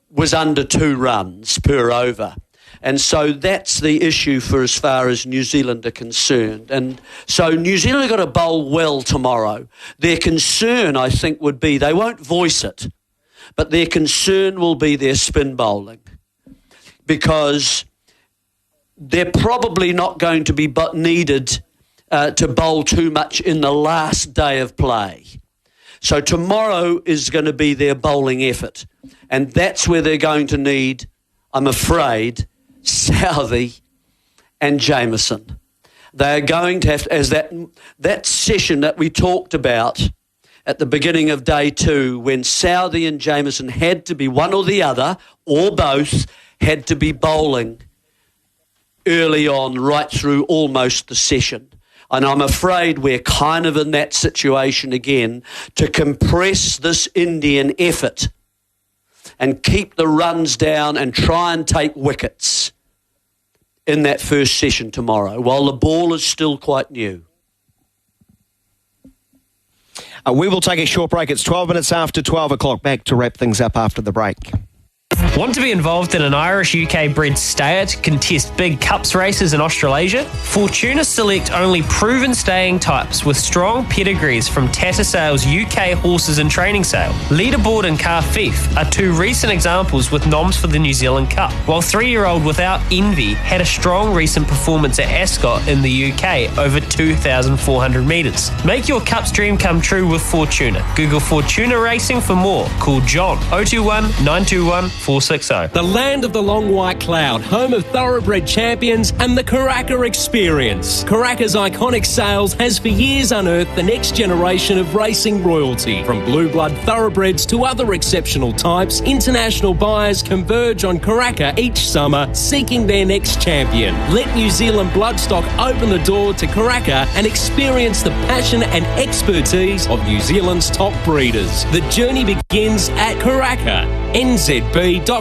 was under 2 runs per over. And so that's the issue for as far as New Zealand are concerned. And so New Zealand have got to bowl well tomorrow. Their concern, I think, would be, they won't voice it, but their concern will be their spin bowling, because they're probably not going to be needed to bowl too much in the last day of play. So tomorrow is going to be their bowling effort, and that's where they're going to need, I'm afraid, Southee and Jameson. They are going to have to, as that session that we talked about at the beginning of day 2, when Southee and Jameson had to be one or the other, or both, had to be bowling early on, right through almost the session. And I'm afraid we're kind of in that situation again, to compress this Indian effort and keep the runs down and try and take wickets in that first session tomorrow, while the ball is still quite new. We will take a short break. It's 12 minutes after 12 o'clock. Back to wrap things up after the break. Want to be involved in an Irish-UK bred stayer to contest big cups races in Australasia? Fortuna select only proven staying types with strong pedigrees from Tattersall's UK Horses and Training Sale. Leaderboard and Car Fief are two recent examples with noms for the New Zealand Cup, while 3-year-old Without Envy had a strong recent performance at Ascot in the UK over 2,400 metres. Make your Cup's dream come true with Fortuna. Google Fortuna Racing for more. Call John 021 921 460. The land of the long white cloud, home of thoroughbred champions and the Karaka experience. Karaka's iconic sales has for years unearthed the next generation of racing royalty. From blue blood thoroughbreds to other exceptional types, international buyers converge on Karaka each summer, seeking their next champion. Let New Zealand Bloodstock open the door to Karaka and experience the passion and expertise of New Zealand's top breeders. The journey begins at Karaka. nzb.co.nz.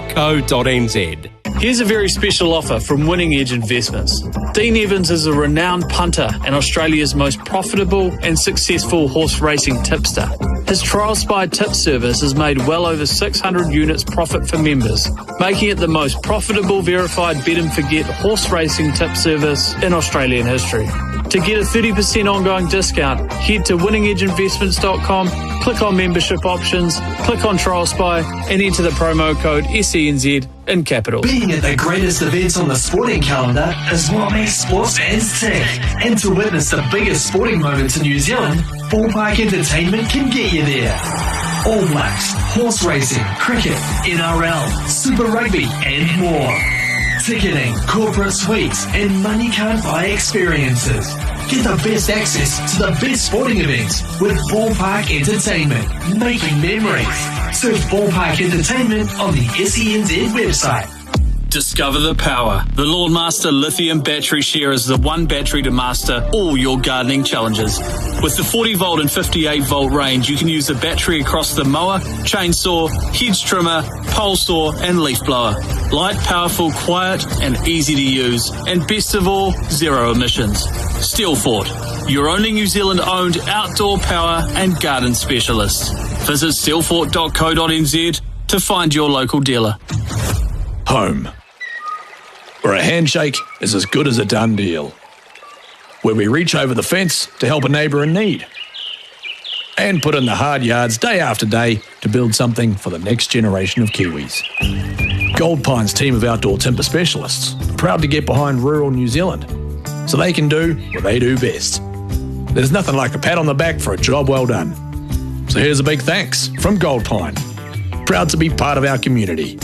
Here's a very special offer from Winning Edge Investments. Dean Evans is a renowned punter and Australia's most profitable and successful horse racing tipster. His Trial Spy tip service has made well over 600 units profit for members, making it the most profitable verified bet and forget horse racing tip service in Australian history. To get a 30% ongoing discount, head to winningedgeinvestments.com, click on membership options, click on Trial Spy and enter the promo code SENZ in capital. Being at the greatest events on the sporting calendar is what makes sports fans tick. And to witness the biggest sporting moments in New Zealand, Ballpark Entertainment can get you there. All Blacks, horse racing, cricket, NRL, Super Rugby and more. Ticketing, corporate suites and money can't buy experiences. Get the best access to the best sporting events with Ballpark Entertainment. Making memories. Search Ballpark Entertainment on the SENZ website. Discover the power. The Lawnmaster Lithium Battery Share is the one battery to master all your gardening challenges. With the 40 volt and 58 volt range, you can use the battery across the mower, chainsaw, hedge trimmer, pole saw and leaf blower. Light, powerful, quiet and easy to use. And best of all, zero emissions. Steelfort, your only New Zealand owned outdoor power and garden specialist. Visit steelfort.co.nz to find your local dealer. Home, where a handshake is as good as a done deal. Where we reach over the fence to help a neighbour in need. And put in the hard yards day after day to build something for the next generation of Kiwis. Gold Pine's team of outdoor timber specialists are proud to get behind rural New Zealand so they can do what they do best. There's nothing like a pat on the back for a job well done. So here's a big thanks from Gold Pine. Proud to be part of our community.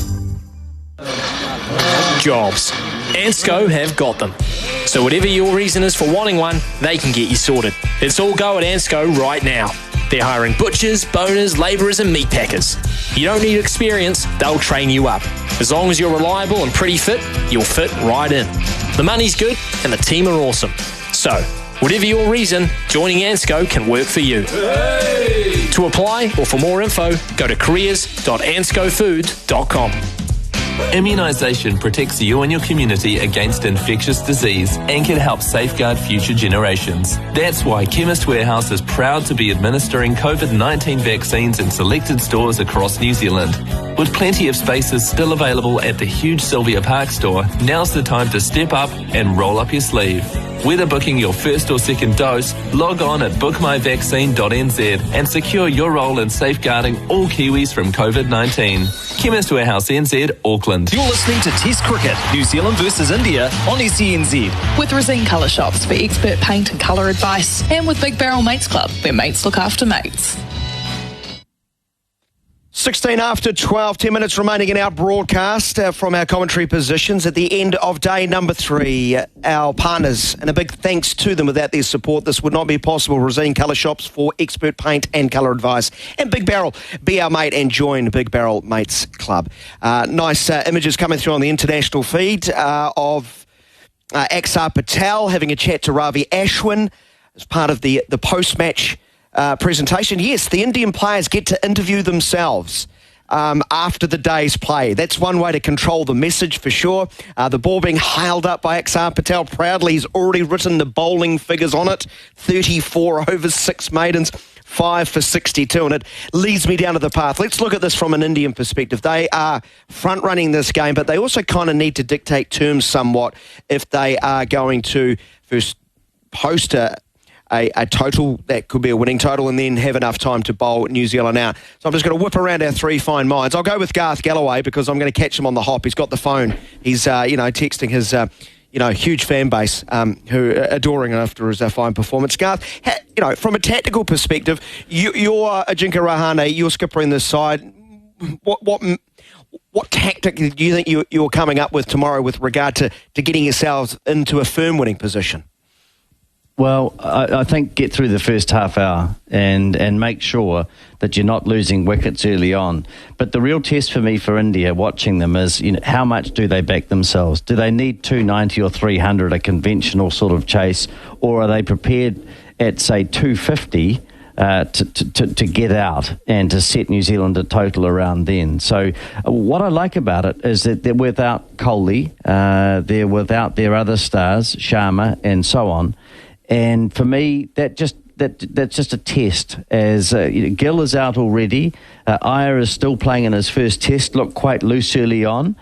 Jobs. Ansco have got them. So whatever your reason is for wanting one, they can get you sorted. It's all go at Ansco right now. They're hiring butchers, boners, labourers and meat packers. You don't need experience, they'll train you up. As long as you're reliable and pretty fit, you'll fit right in. The money's good and the team are awesome. So, whatever your reason, joining Ansco can work for you. Hey! To apply or for more info, go to careers.anscofood.com. Immunisation protects you and your community against infectious disease and can help safeguard future generations. That's why Chemist Warehouse is proud to be administering COVID-19 vaccines in selected stores across New Zealand. With plenty of spaces still available at the huge Sylvia Park store, now's the time to step up and roll up your sleeve. Whether booking your first or second dose, log on at bookmyvaccine.nz and secure your role in safeguarding all Kiwis from COVID-19. Chemist Warehouse NZ, Auckland. You're listening to Test Cricket, New Zealand versus India on SENZ. With Resine Colour Shops for expert paint and colour advice, and with Big Barrel Mates Club, where mates look after mates. 16 after 12, 10 minutes remaining in our broadcast from our commentary positions at the end of day number 3. Our partners, and a big thanks to them. Without their support, this would not be possible. Resine Colour Shops for expert paint and colour advice. And Big Barrel, be our mate and join Big Barrel Mates Club. Nice images coming through on the international feed of Axar Patel having a chat to Ravi Ashwin as part of the post-match presentation. Yes, the Indian players get to interview themselves after the day's play. That's one way to control the message for sure. The ball being hailed up by Axar Patel proudly. He's already written the bowling figures on it. 34 overs, 6 maidens, 5 for 62, and it leads me down to the path. Let's look at this from an Indian perspective. They are front-running this game, but they also kind of need to dictate terms somewhat if they are going to first post a total that could be a winning total and then have enough time to bowl New Zealand out. So I'm just going to whip around our three fine minds. I'll go with Garth Galloway because I'm going to catch him on the hop. He's got the phone. He's, texting his... huge fan base who are adoring him after his fine performance. Garth, from a tactical perspective, you're Ajinkya Rahane, you're skippering this side. What tactic do you think you're coming up with tomorrow with regard to getting yourselves into a firm winning position? Well, I think get through the first half hour and make sure that you're not losing wickets early on. But the real test for me for India watching them is, how much do they back themselves? Do they need 290 or 300, a conventional sort of chase, or are they prepared at, say, 250 to get out and to set New Zealand a total around then? So what I like about it is that they're without Kohli, they're without their other stars, Sharma and so on. And for me, that's just a test. As Gill is out already, Iyer is still playing in his first test, looked quite loose early on.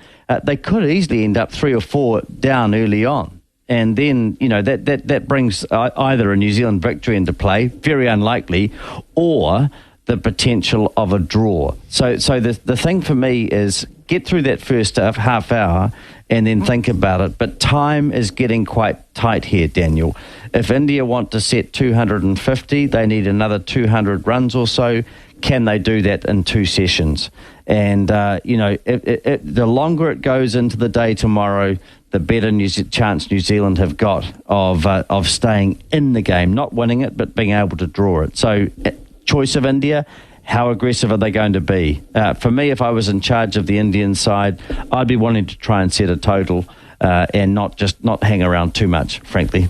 They could easily end up 3 or 4 down early on. And then, that brings either a New Zealand victory into play, very unlikely, or the potential of a draw. So the thing for me is get through that first half hour and then think about it. But time is getting quite tight here, Daniel. If India want to set 250, they need another 200 runs or so. Can they do that in 2 sessions? And, the longer it goes into the day tomorrow, the better chance New Zealand have got of staying in the game, not winning it, but being able to draw it. So, choice of India, how aggressive are they going to be? For me, if I was in charge of the Indian side, I'd be wanting to try and set a total and not hang around too much, frankly.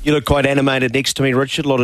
You look quite animated next to me, Richard. A lot of